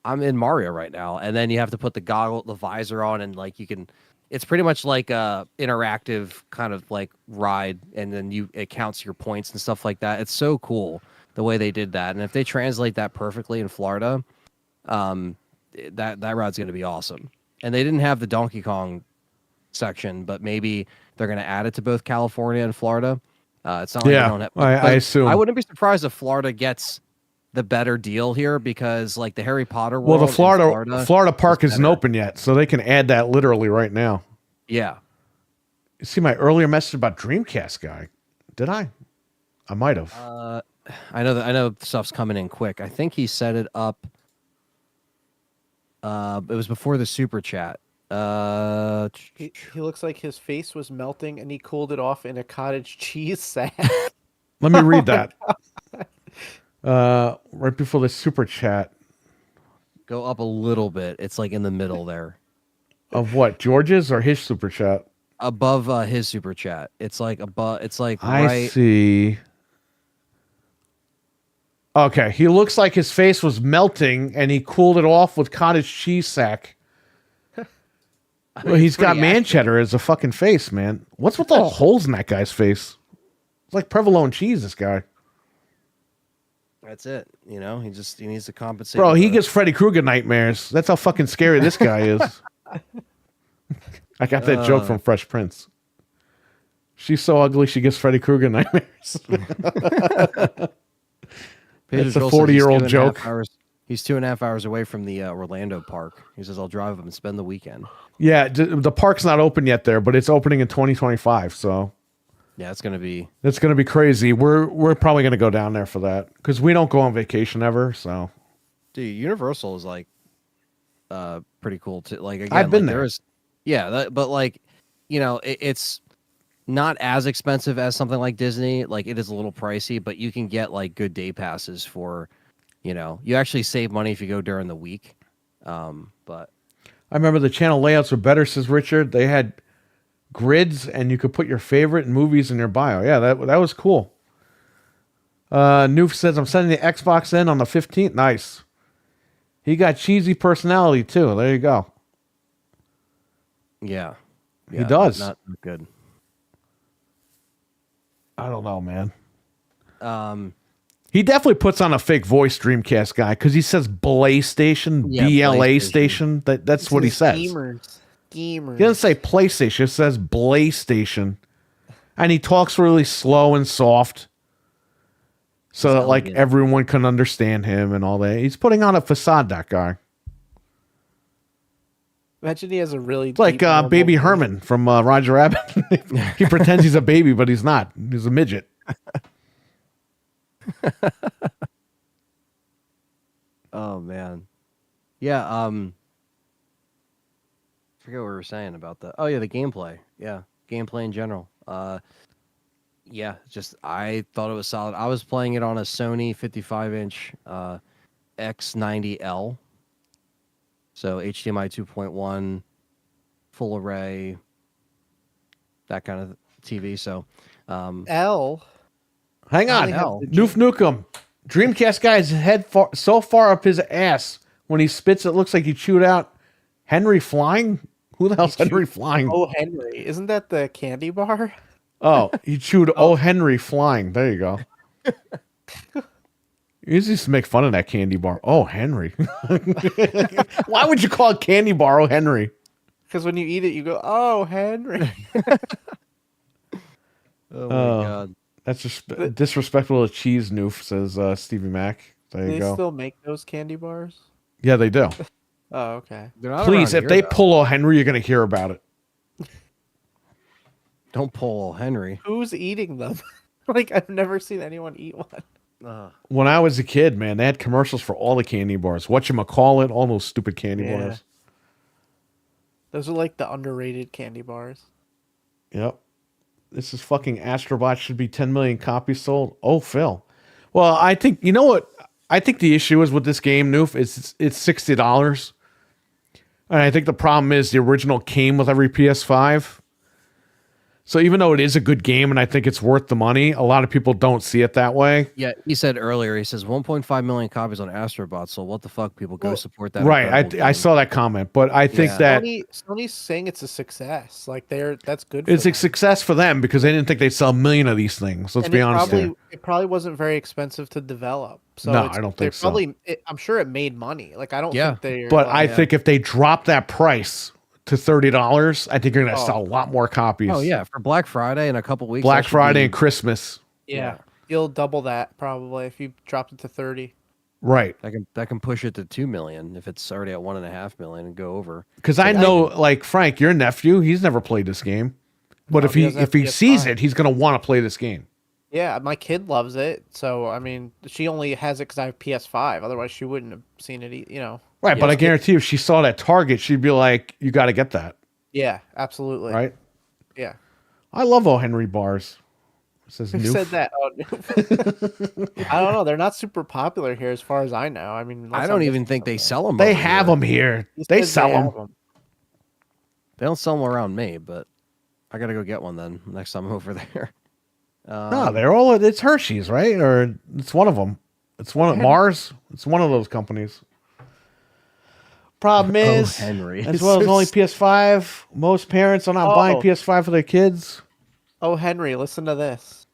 I'm in Mario right now, and then you have to put the visor on, and like you can. It's pretty much like a interactive kind of like ride, and then it counts your points and stuff like that. It's so cool the way they did that, and if they translate that perfectly in Florida, that ride's going to be awesome. And they didn't have the Donkey Kong section, but maybe they're going to add it to both California and Florida. It's not like Yeah, they don't have. I assume. I wouldn't be surprised if Florida gets the better deal here because, like the Harry Potter Well, world, the in Florida park is isn't better. open yet, so they can add that literally right now. Yeah, You see my earlier message about Dreamcast guy? Did I? I might have. I know stuff's coming in quick. I think he set it up. It was before the super chat. He looks like his face was melting and he cooled it off in a cottage cheese sack. Let me read that. Right before the super chat Go up a little bit. It's like in the middle there, of what? George's or his super chat? above his super chat. It's like above. It's like I right. see. Okay, he looks like his face was melting and he cooled it off with cottage cheese sack. Well, he's got pretty man accurate. cheddar as a fucking face, man. What's with all the holes in that guy's face? It's like provolone cheese, this guy. That's it. You know, he needs to compensate. Bro, with he the- gets Freddy Krueger nightmares. That's how fucking scary this guy is. I got that joke from Fresh Prince. She's so ugly, she gets Freddy Krueger nightmares. Pedro It's a Joel says 40-year-old he's 2.5 joke. hours- He's 2.5 hours away from the Orlando park. He says, I'll drive up and spend the weekend. Yeah, the park's not open yet there, but it's opening in 2025, so Yeah, it's going to be. it's going to be crazy. We're probably going to go down there for that because we don't go on vacation ever, so. Dude, Universal is like pretty cool too. Like, again, I've been like, there. But like, you know, it's not as expensive as something like Disney. Like, it is a little pricey, but you can get like good day passes for, you know, you actually save money if you go during the week. But I remember the channel layouts were better, says Richard. They had grids and you could put your favorite movies in your bio. Yeah, that was cool. Noof says, I'm sending the Xbox in on the 15th. Nice. He got cheesy personality too. There you go. yeah. He does. Not good. I don't know, man. He definitely puts on a fake voice, Dreamcast guy, because he says PlayStation, Yeah, BLA PlayStation. station. That's what he says. Schemers. He doesn't say PlayStation. It says PlayStation. And he talks really slow and soft so that like elegant. everyone can understand him and all that. He's putting on a facade, that guy. Imagine he has a really It's like deep, normal Baby voice. Herman from Roger Rabbit. He pretends he's a baby, but he's not. He's a midget. Oh man. Yeah. Forget what we were saying about that. Oh yeah, the gameplay. Yeah, gameplay in general. Yeah, just I thought it was solid. I was playing it on a Sony 55-inch X90L, so HDMI 2.1, full array, that kind of TV. So, L. Hang I on. only have L. the Noof Nukem. Dreamcast guy's head so far up his ass when he spits it looks like he chewed out Henry Flying. Who the hell's Henry Flying? Oh, Henry. Isn't that the candy bar? Oh, he chewed Oh Henry Flying. There you go. You used to make fun of that candy bar. Oh Henry. Why would you call it candy bar Oh Henry? Because when you eat it, you go, "Oh, Henry." Oh my god. That's just disrespectful to cheese, Noof, says Stevie Mac. There Do you they go. still make those candy bars? Yeah, they do. Oh, okay. They're not Please, around if here, they though. pull O Henry, you're going to hear about it. Don't pull Henry. Who's eating them? Like, I've never seen anyone eat one. When I was a kid, man, they had commercials for all the candy bars. Whatchamacallit, all those stupid candy Yeah. bars. Those are like the underrated candy bars. Yep. This is fucking Astrobot should be 10 million copies sold. Oh, Phil. Well, I think, you know what? I think the issue is with this game, Noof, is it's $60. And I think the problem is the original came with every PS5. So even though it is a good game and I think it's worth the money, a lot of people don't see it that way. Yeah, he said earlier. He says 1.5 million copies on Astrobot. So what the fuck, people go support that? Right. incredible I game. saw that comment, but I think Yeah. that Sony's saying it's a success. Like that's good. it's for a them. success for them because they didn't think they'd sell a million of these things. Let's And be honest here. it probably wasn't very expensive to develop. So No, I don't think so. I'm sure it made money. Like I don't Yeah. think they. But I think if they drop that price to $30, I think you're going to sell a lot more copies. Oh yeah, for Black Friday in a couple weeks. Black that should Friday be- and Christmas. yeah, you'll double that probably if you dropped it to 30. Right. That can push it to 2 million if it's already at 1.5 million and go over. Because I know, like Frank, your nephew, he's never played this game. But if he he doesn't have if he sees PS5. it, he's going to want to play this game. Yeah, my kid loves it. So I mean, she only has it because I have PS5. Otherwise, she wouldn't have seen it. You know. Right, Yeah, but I it's- guarantee if she saw that Target, she'd be like, you got to get that. Yeah, absolutely. Right? Yeah. I love O. Henry bars. It says Who Noof. said that? Oh, I don't know. They're not super popular here, as far as I know. I mean, I don't even think they sell them. They have them here. They sell them. They don't sell them around me, but I gotta go get one then next time I'm over there. No, they're all, it's Hershey's, right? Or it's one of them. It's one of Mars. It's one of those companies. Problem is, Henry. as well as only PS5, most parents are not buying Oh. PS5 for their kids. Oh, Henry, listen to this.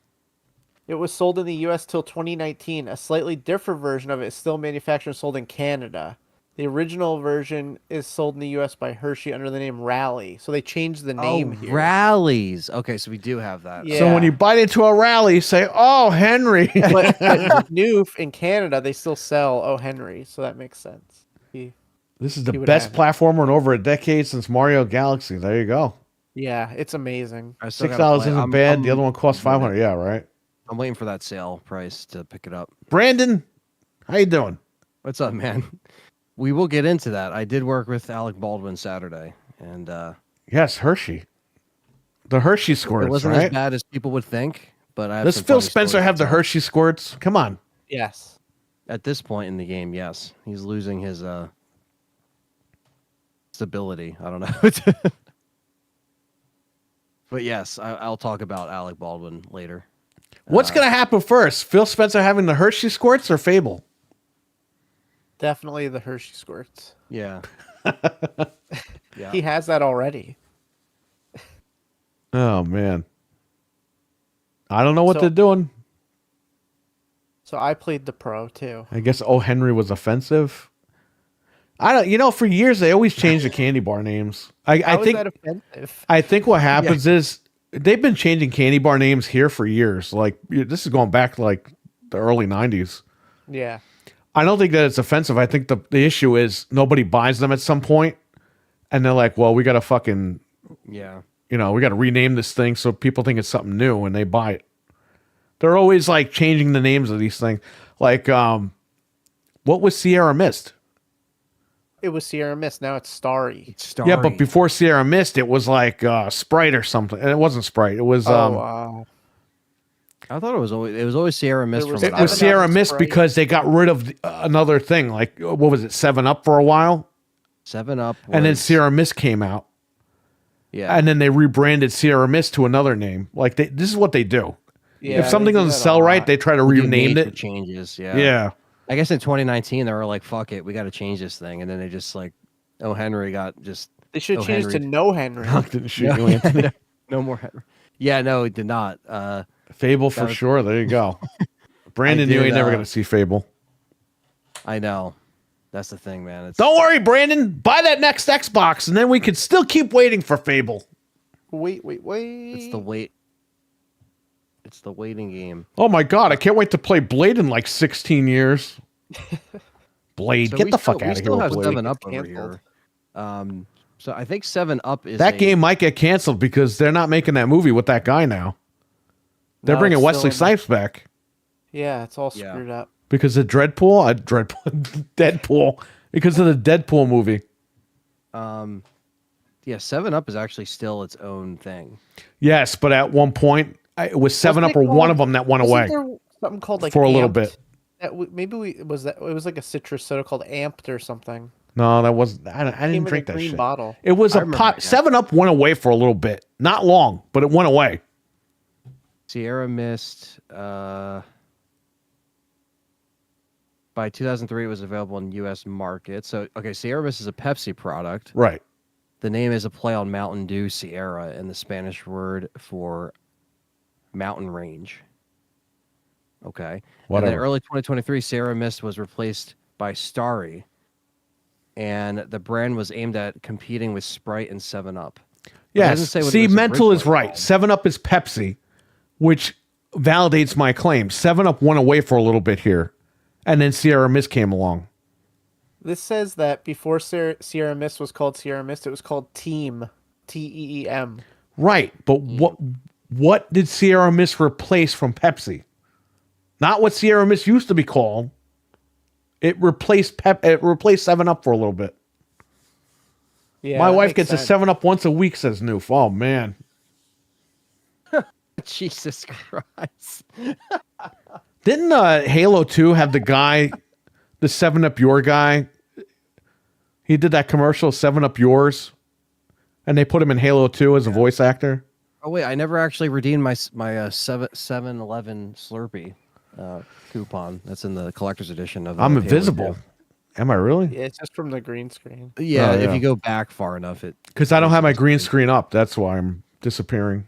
It was sold in the U.S. till 2019. A slightly different version of it is still manufactured and sold in Canada. The original version is sold in the U.S. by Hershey under the name Rally. So they changed the name here. Rallies. Okay, so we do have that. Yeah. So when you bite into a rally, say, "Oh, Henry." but Noof in Canada, they still sell Oh Henry, so that makes sense. This is the He would best have it. platformer in over a decade since Mario Galaxy. There you go. Yeah, it's amazing. I still $6 gotta play. isn't bad. The other one costs $500. Yeah, right. I'm waiting for that sale price to pick it up. Brandon, how you doing? What's up, man? We will get into that. I did work with Alec Baldwin Saturday, and Yes, Hershey. The Hershey it squirts, wasn't right? as bad as people would think. But I have Does some Phil funny Spencer stories have to the tell. Hershey squirts? Come on. Yes. At this point in the game, yes, he's losing his stability. I don't know. But yes, I'll talk about Alec Baldwin later. What's going to happen first? Phil Spencer having the Hershey squirts or Fable? Definitely the Hershey squirts. Yeah. Yeah. He has that already. Oh, man. I don't know what So- they're doing. So I played the Pro too. I guess O. Henry was offensive. I don't, for years they always change the candy bar names. I How is think that offensive? I think what happens is they've been changing candy bar names here for years. Like this is going back to like the early 90s. Yeah. I don't think that it's offensive. I think the issue is nobody buys them at some point, and they're like, well, we got to fucking, Yeah. we got to rename this thing so people think it's something new and they buy it. They're always like changing the names of these things. Like What was Sierra Mist? It was Sierra Mist. Now it's Starry. Starry. Yeah, but before Sierra Mist, it was like Sprite or something. And it wasn't Sprite. It was I thought it was always Sierra Mist. There was From it what I was 7-Up Sierra and Mist Sprite. because they got rid of another thing. Like what was it? 7-Up for a while, 7-Up, and then Sierra Mist came out, Yeah, and then they rebranded Sierra Mist to another name. Like this is what they do. Yeah, If something they do doesn't that a sell right, lot. they try to They do rename major it. changes. Yeah, Yeah. I guess in 2019 they were like, "Fuck it, we got to change this thing," and then they just like, "Oh, Henry got just They should Oh, change it to Henry. No Henry. Didn't shoot you, Anthony. no more Henry." Yeah, no, it did not. Fable for was- sure. There you go. Brandon, you did, ain't never gonna see Fable. I know. That's the thing, man. It's Don't worry, Brandon. Buy that next Xbox, and then we can still keep waiting for Fable. Wait. it's the wait. It's the waiting game. Oh my god, I can't wait to play Blade in like 16 years. Blade, So get we the still- fuck out we of still here have with Blade. 7-Up It's over canceled. here. So I think 7-Up is That game might get canceled because they're not making that movie with that guy now. They're No, bringing it's Wesley still in- Snipes back Yeah, it's all Yeah. screwed up. because of Deadpool, because of the Deadpool movie. Yeah, 7-Up is actually still its own thing. Yes, but at one point it was 7-Up it or one called- of them that went Wasn't away. there something called like For a little Amped? bit. It was like a citrus soda called Amped or something. No, that wasn't. I Came didn't in drink a that green shit. bottle. It was I a remember pot. that. 7-Up went away for a little bit, not long, but it went away. Sierra Mist. By 2003, it was available in U.S. market. So, okay, Sierra Mist is a Pepsi product. Right. The name is a play on Mountain Dew Sierra and the Spanish word for mountain range. Okay. And Whatever. then early 2023, Sierra Mist was replaced by Starry, and the brand was aimed at competing with Sprite and 7-Up. But it Yes. doesn't say what it See, was mental is originally right. called. 7-Up is Pepsi, which validates my claim. 7-Up went away for a little bit here, and then Sierra Mist came along. This says that before Sierra Mist was called Sierra Mist, it was called Team, Teem. Right, but what did Sierra Mist replace from Pepsi? Not what Sierra Mist used to be called. It replaced 7-Up for a little bit. Yeah, My that wife makes gets a sense. 7-Up once a week, says Noof. Oh man. Jesus Christ. Didn't Halo 2 have the guy, the 7-Up Your guy? He did that commercial, 7-Up Yours, and they put him in Halo 2 as a voice actor. Oh wait, I never actually redeemed my 7-Eleven Slurpee coupon. That's in the collector's edition of. I'm Halo invisible. 2. Am I really? Yeah, it's just from the green screen. Yeah, Oh, if yeah. you go back far enough, it. Because I don't have my green screen up. That's why I'm disappearing.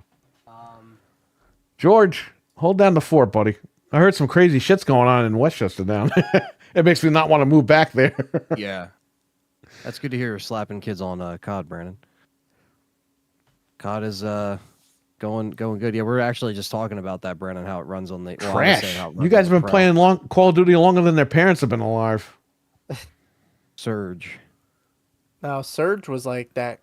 George, hold down the fort, buddy. I heard some crazy shit's going on in Westchester down. It makes me not want to move back there. Yeah, that's good to hear. You're slapping kids on COD, Brandon. COD is going good. Yeah, we're actually just talking about that, Brandon. How it runs on the well, I was saying Trash. how it You runs guys on have the been Pro. playing Call of Duty longer than their parents have been alive. Surge. Now Surge was like that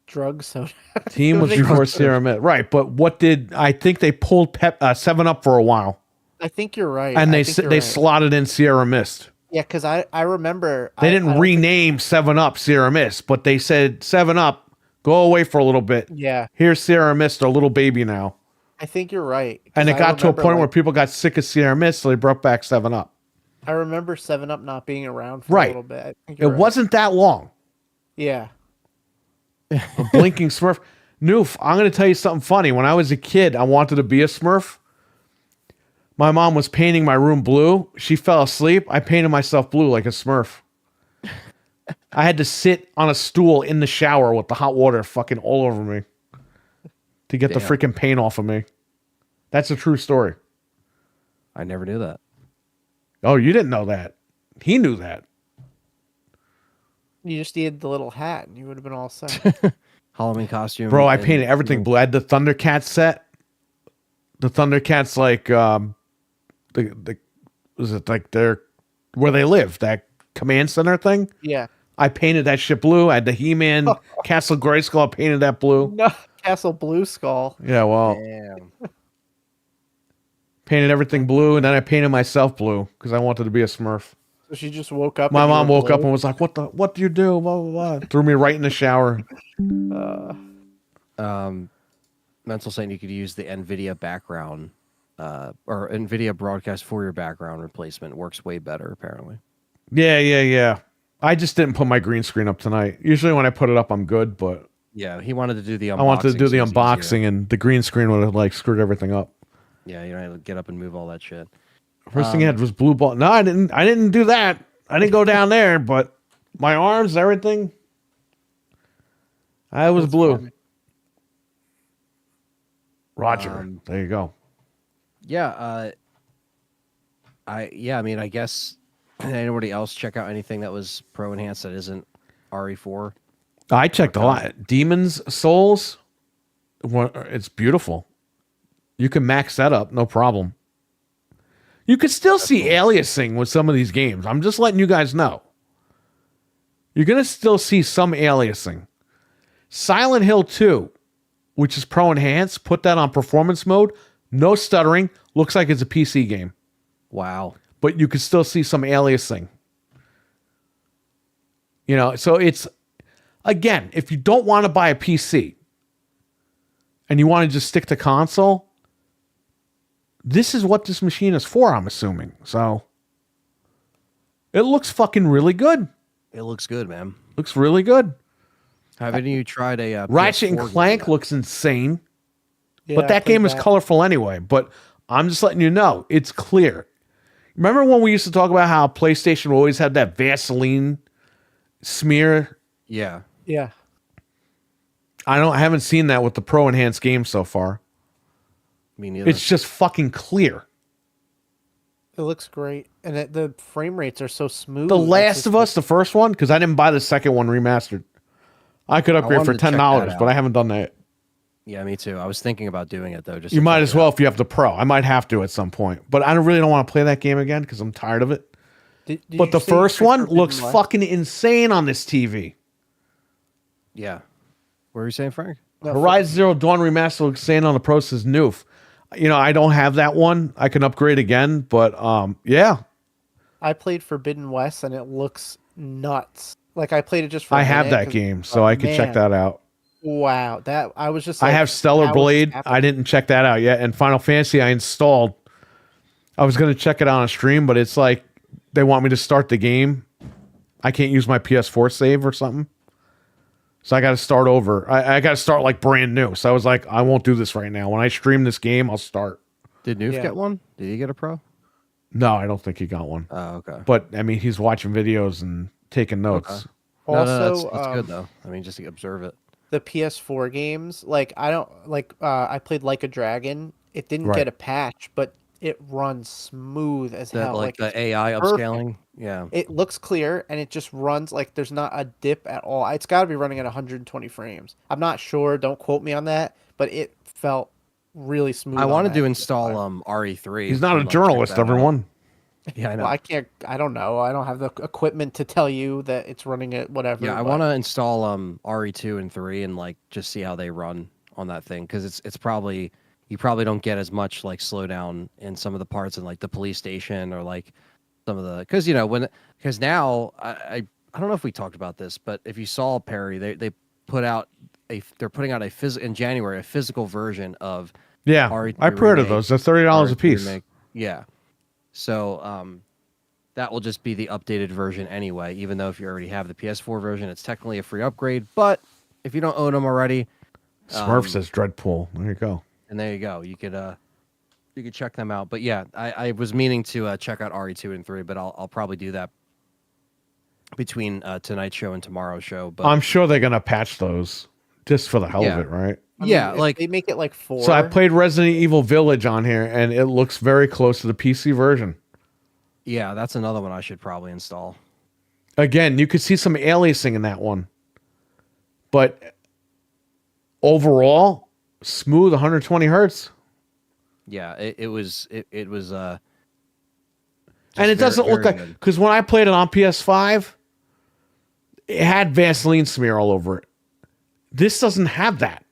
drug soda. Team was They before called- Sierra Mist. Right, but what did I think they pulled 7-Up for a while, I think you're right. and I they think you're they right. slotted in Sierra Mist. Yeah, because I remember They I didn't don't think- rename 7-Up Sierra Mist, but they said 7-Up, go away for a little bit. Yeah, Here's Sierra Mist, our little baby now. I think you're right. 'cause And it I got to a remember, point where like, people got sick of Sierra Mist, so they brought back 7-Up. I remember 7-Up not being around for Right. a little bit. I think It you're right. wasn't that long. Yeah. A blinking Smurf. Noof, I'm going to tell you something funny. When I was a kid, I wanted to be a Smurf. My mom was painting my room blue. She fell asleep. I painted myself blue like a Smurf. I had to sit on a stool in the shower with the hot water fucking all over me to get the Damn. freaking paint off of me. That's a true story. I never knew that. Oh, you didn't know that. He knew that. You just needed the little hat and you would have been all set. Halloween costume. Bro, I and- painted everything blue. I had the Thundercats set. The Thundercats, like, the was it like their where they live, that command center thing? Yeah. I painted that shit blue. I had the He-Man Castle Grayskull. I painted that blue. No, Castle Blue Skull. Yeah, well, Damn. painted everything blue, and then I painted myself blue because I wanted to be a Smurf. So she just woke up. My and you mom were woke up glowing? and was like, what do you do? Blah, blah, blah. Threw me right in the shower. Mental saying you could use the NVIDIA background or NVIDIA broadcast for your background replacement. Works way better, apparently. Yeah. I just didn't put my green screen up tonight. Usually when I put it up, I'm good, but Yeah, he wanted to do the unboxing. I wanted to do the so it's easier. unboxing, and the green screen would have like screwed everything up. Yeah, you don't have to get up and move all that shit. First thing I had was blue ball. No, I didn't do that. I didn't go down there, but my arms, everything, I was blue. funny. Roger. There you go. Yeah, I mean, I guess anybody else check out anything that was pro enhanced that isn't RE4? I checked a lot. Demon's Souls. It's beautiful. You can max that up, no problem. You could still see aliasing with some of these games. I'm just letting you guys know. You're going to still see some aliasing. Silent Hill 2, which is pro enhanced, put that on performance mode. No stuttering. Looks like it's a PC game. Wow. But you could still see some aliasing. You know, so it's, again, if you don't want to buy a PC and you want to just stick to console, this is what this machine is for, I'm assuming. So it looks fucking really good. It looks good, man. Looks really good. Have any of you tried a Ratchet and PS4 Clank game? looks insane. Yeah, But I that played game is colorful anyway. But I'm just letting you know, it's clear. Remember when we used to talk about how PlayStation always had that Vaseline smear? Yeah. Yeah. I haven't seen that with the Pro Enhanced game so far. Me neither. It's just fucking clear. It looks great, and the frame rates are so smooth. The It's Last just of Us, the first one, because I didn't buy the second one remastered. I could upgrade wanted for to check that $10, but out. I haven't done that. Yeah, me too. I was thinking about doing it though. Just You to might check as it well out. if you have the Pro. I might have to at some point, but I really don't want to play that game again because I'm tired of it. Did But you the say first one Christopher looks Biden left? fucking insane on this TV. Yeah. What were you saying, Frank? No, Horizon Zero Dawn Remaster looks insane on the Pro, says Noof. You know, I don't have that one. I can upgrade again, but yeah. I played Forbidden West, and it looks nuts. Like I played it just for. I a have minute that 'cause- game, so I can check man, that out. Wow, that I was just. I Like, have Stellar how is Blade. this happening? I didn't check that out yet. And Final Fantasy I installed. I was going to check it out on stream, but it's like they want me to start the game. I can't use my PS4 save or something. So I got to start over. I got to start like brand new. So I was like, I won't do this right now. When I stream this game, I'll start. Did Noof Yeah. get one? Did he get a pro? No, I don't think he got one. Oh, okay. But I mean, he's watching videos and taking notes. No, Also, that's good though. I mean, just to observe it. the PS4 games, like I don't like. I played Like a Dragon. It didn't Right. get a patch, but it runs smooth as That hell. like it's the AI perfect. upscaling. Yeah. It looks clear and it just runs like there's not a dip at all. It's got to be running at 120 frames. I'm not sure. Don't quote me on that, but it felt really smooth. I on wanted that to install PS5. RE3. He's not a and, like, check journalist, that out. everyone. Yeah, I know. Well, I can't. I don't know. I don't have the equipment to tell you that it's running at whatever. Yeah, I but- want to install RE2 and 3 and like just see how they run on that thing because it's probably you probably don't get as much like slowdown in some of the parts in like the police station or like some of the because you know because now I don't know if we talked about this, but if you saw Perry, they put out they're putting out in January a physical version of Yeah, RE3 I pre-ordered remake, those. They're $30 a RE3 piece. remake. Yeah. So that will just be the updated version anyway, even though if you already have the PS4 version, it's technically a free upgrade. But if you don't own them already, Smurf says Dreadpool. There you go. and there you go. You could check them out. But yeah, I was meaning to check out RE2 and 3, but I'll probably do that between tonight's show and tomorrow's show. But I'm sure they're gonna patch those just for the hell Yeah. of it, right? I mean, yeah, if like they make it like 4. So I played Resident Evil Village on here, and it looks very close to the PC version. yeah, that's another one I should probably install. Again, you could see some aliasing in that one, but overall, smooth 120 hertz, Yeah, it was. and it just doesn't look very like good. because when I played it on PS5, it had Vaseline smear all over it. This doesn't have that.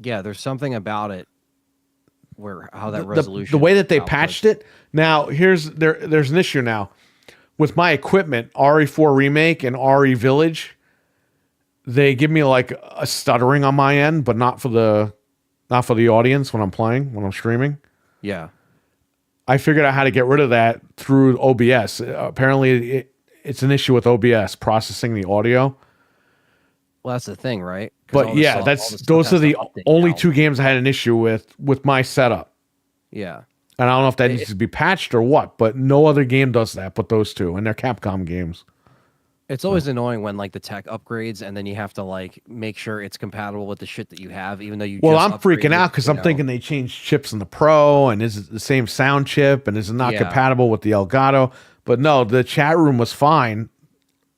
Yeah, there's something about it. how that the resolution way that they outputs. patched it. Now there's an issue now with my equipment, RE4 Remake and RE Village. They give me like a stuttering on my end, but not for the audience when I'm streaming. Yeah. I figured out how to get rid of that through OBS. Apparently, it's an issue with OBS processing the audio. Well, that's the thing, right? 'Cause But yeah, all the stuff those has are to the update only now. 2 games I had an issue with my setup. Yeah. And I don't know if that needs to be patched or what, but no other game does that but those 2, and they're Capcom games. It's always annoying when like the tech upgrades and then you have to like make sure it's compatible with the shit that you have, even though you. Well, just I'm freaking upgraded, out because I'm thinking they changed chips in the Pro, and is it the same sound chip, and is it not Yeah. compatible with the Elgato? But no, the chat room was fine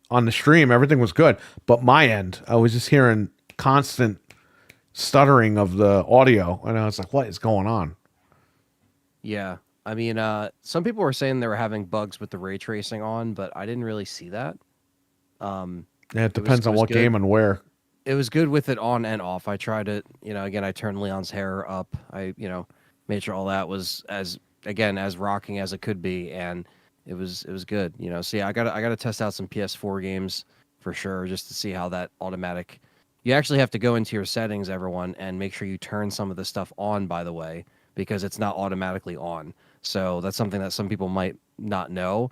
on the stream. Everything was good. But my end, I was just hearing constant stuttering of the audio, and I was like, what is going on? Yeah. I mean, some people were saying they were having bugs with the ray tracing on, but I didn't really see that. Yeah, it depends on was what good. game and where. It was good with it on and off. I tried to, again, I turned Leon's hair up. I, made sure all that was as rocking as it could be, and it was good. So yeah, I gotta test out some PS4 games for sure, just to see how that automatic. You actually have to go into your settings, everyone, and make sure you turn some of the stuff on. By the way, because it's not automatically on. So that's something that some people might not know.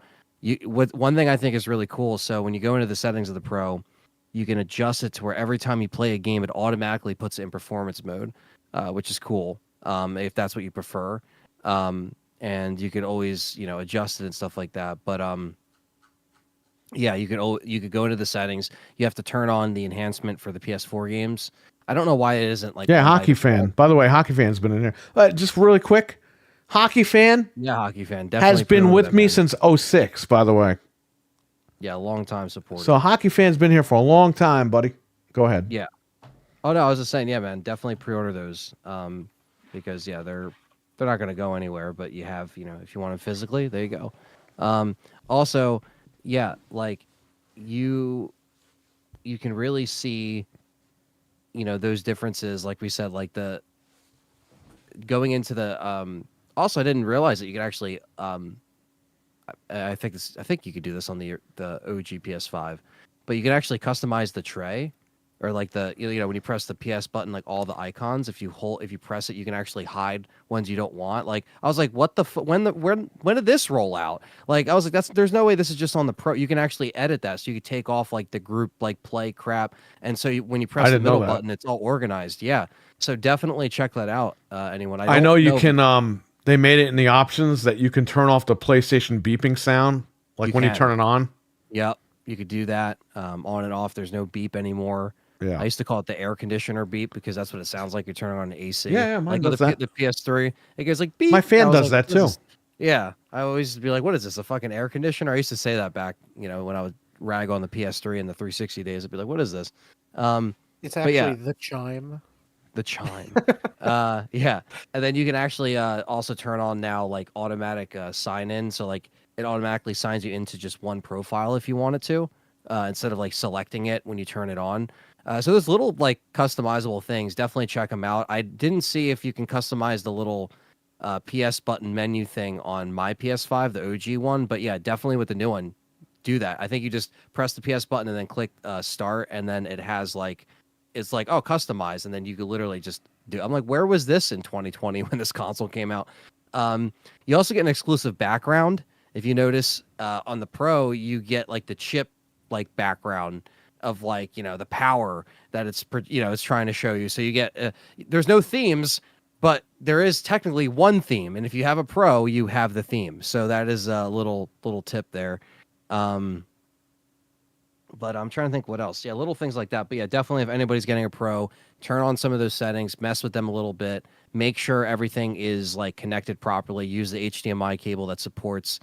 One thing I think is really cool. So when you go into the settings of the Pro, you can adjust it to where every time you play a game, it automatically puts it in performance mode, which is cool. If that's what you prefer, and you could always adjust it and stuff like that. But yeah, you could go into the settings. You have to turn on the enhancement for the PS4 games. I don't know why it isn't like Yeah, on by Hockey Fan. default. By the way, Hockey Fan's been in there. Just really quick, Hockey Fan Yeah, Hockey Fan definitely has been pre-ordered with that me game. since 06, by the way. Yeah, long time supporter. So Hockey Fan's been here for a long time, buddy. Go ahead. Yeah. Oh no, I was just saying, yeah, man, definitely pre-order those. Because yeah, they're not gonna go anywhere, but you have, if you want them physically, there you go. Also, yeah, like you can really see, those differences, like we said, like the going into the also I didn't realize that you could actually I think you could do this on the OG PS5, but you can actually customize the tray, or like the when you press the PS button, like all the icons. If you press it, you can actually hide ones you don't want. Like I was like, what the when did this roll out? Like I was like, there's no way this is just on the Pro. You can actually edit that, so you could take off like the group like play crap, and so when you press the didn't know middle that. button, it's all organized. Yeah, so definitely check that out. Anyone? I know you can. They made it in the options that you can turn off the PlayStation beeping sound, like when you turn it on. Yep, you could do that on and off. There's no beep anymore. Yeah. I used to call it the air conditioner beep because that's what it sounds like. You're turning on the AC. Yeah, mine like does with that. the PS3, it goes like beep. My fan I was does like, that "What is too." this?" Yeah, I always be like, "What is this? A fucking air conditioner?" I used to say that back, when I would rag on the PS3 and the 360 days. I'd be like, "What is this?" It's But yeah. actually the chime. The chime. Yeah, and then you can actually also turn on now like automatic sign in, so like it automatically signs you into just one profile if you want it to, instead of like selecting it when you turn it on. So there's little like customizable things. Definitely check them out. I didn't see if you can customize the little PS button menu thing on my PS5, the OG one, but yeah, definitely with the new one, do that. I think you just press the PS button and then click start, and then it has like, it's like, oh, customize, and then you could literally just do. I'm like, where was this in 2020 when this console came out? You also get an exclusive background. If you notice on the Pro, you get like the chip like background of like the power that it's trying to show you. So you get there's no themes, but there is technically one theme, and if you have a Pro, you have the theme. So that is a little tip there. But I'm trying to think what else. Yeah, little things like that. But yeah, definitely if anybody's getting a Pro, turn on some of those settings, mess with them a little bit, make sure everything is like connected properly. Use the HDMI cable that supports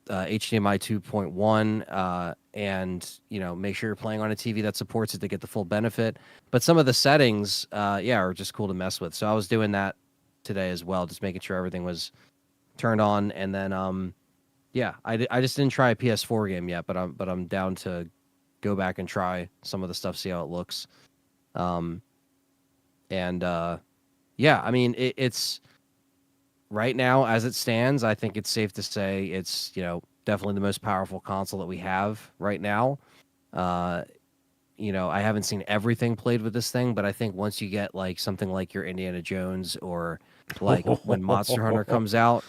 HDMI 2.1, and make sure you're playing on a TV that supports it to get the full benefit. But some of the settings, are just cool to mess with. So I was doing that today as well, just making sure everything was turned on. And then yeah, I just didn't try a PS4 game yet, but I'm down to go back and try some of the stuff, see how it looks. Yeah, I mean, it's right now, as it stands, I think it's safe to say it's, definitely the most powerful console that we have right now. Uh, I haven't seen everything played with this thing, but I think once you get like something like your Indiana Jones or like when Monster Hunter comes out,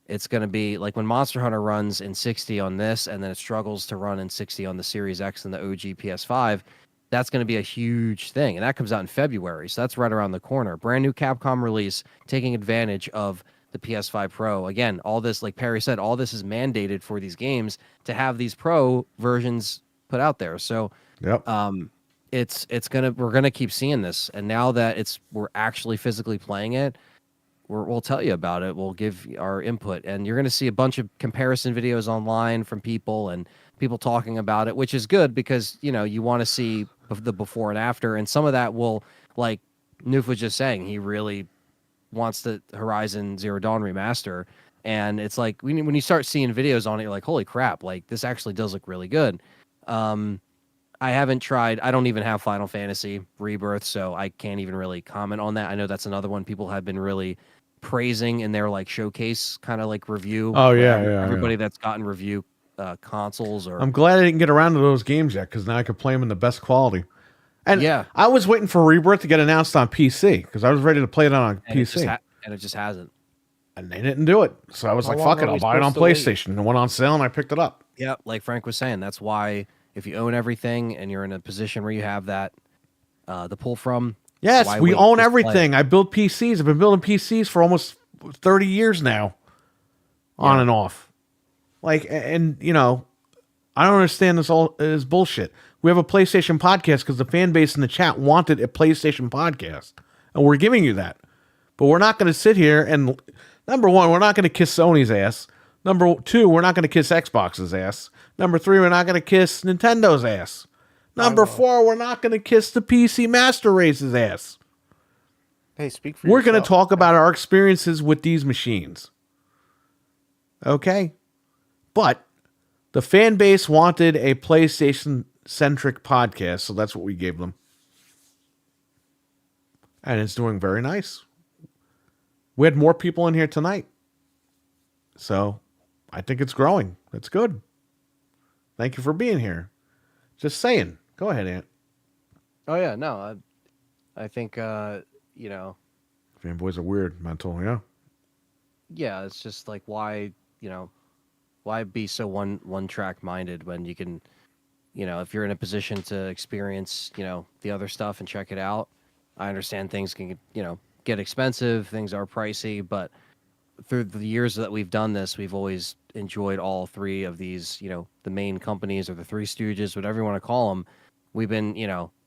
it's going to be like when Monster Hunter runs in 60 on this and then it struggles to run in 60 on the Series X and the OG PS5. That's going to be a huge thing. And that comes out in February. So that's right around the corner. Brand new Capcom release, taking advantage of the PS5 Pro. Again, all this, like Perry said, all this is mandated for these games to have these Pro versions put out there. So, Yep. we're gonna keep seeing this. And now that we're actually physically playing it, we'll tell you about it. We'll give our input, and you're going to see a bunch of comparison videos online from people and people talking about it, which is good because you want to see the before and after. And some of that will, like Noof was just saying, he really wants the Horizon Zero Dawn remaster, and it's like when you start seeing videos on it, you're like, holy crap! Like this actually does look really good. I haven't tried. I don't even have Final Fantasy Rebirth, so I can't even really comment on that. I know that's another one people have been really praising in their like showcase kind of like review. Oh yeah, everybody that's gotten review consoles or I'm glad I didn't get around to those games yet because now I could play them in the best quality. And yeah, I was waiting for Rebirth to get announced on PC because I was ready to play it on a PC. And it just hasn't. And they didn't do it. So I was How like, long fuck it, are I'll we buy it on supposed to wait? PlayStation. And it went on sale and I picked it up. Yeah, like Frank was saying, that's why if you own everything and you're in a position where you have that to pull from. Yes, why we wait? own Just play everything. it. I build PCs. I've been building PCs for almost 30 years now. On Yeah. and off. Like, and I don't understand this all is bullshit. We have a PlayStation podcast because the fan base in the chat wanted a PlayStation podcast. And we're giving you that. But we're not going to sit here and, number one, we're not going to kiss Sony's ass. Number two, we're not going to kiss Xbox's ass. Number three, we're not going to kiss Nintendo's ass. Number four, we're not going to kiss the PC Master Race's ass. Hey, speak for We're going to yourself. talk about our experiences with these machines. Okay? But the fan base wanted a PlayStation-centric podcast, so that's what we gave them. And it's doing very nice. We had more people in here tonight. So I think it's growing. That's good. Thank you for being here. Just saying. Go ahead, Ant. Oh yeah, no, I think Fanboys are weird, mental, yeah. yeah, it's just like why be so one track minded when you can, if you're in a position to experience, the other stuff and check it out. I understand things can, get expensive, things are pricey, but through the years that we've done this, we've always enjoyed all three of these, the main companies or the Three Stooges, whatever you want to call them. We've been,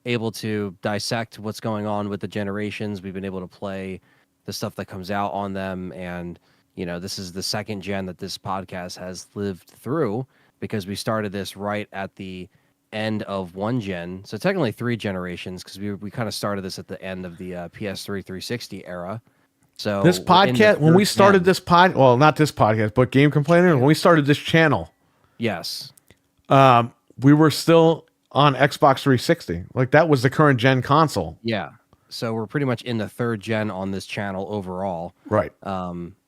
able to dissect what's going on with the generations. We've been able to play the stuff that comes out on them. And, this is the second gen that this podcast has lived through because we started this right at the end of one gen. So technically three generations because we kind of started this at the end of the PS3 360 era. So This podcast, when we started this well, not this podcast, but Game Complainer, when we started this channel, yes, we were still on Xbox 360. Like that was the current gen console. yeah. So we're pretty much in the third gen on this channel overall. Right.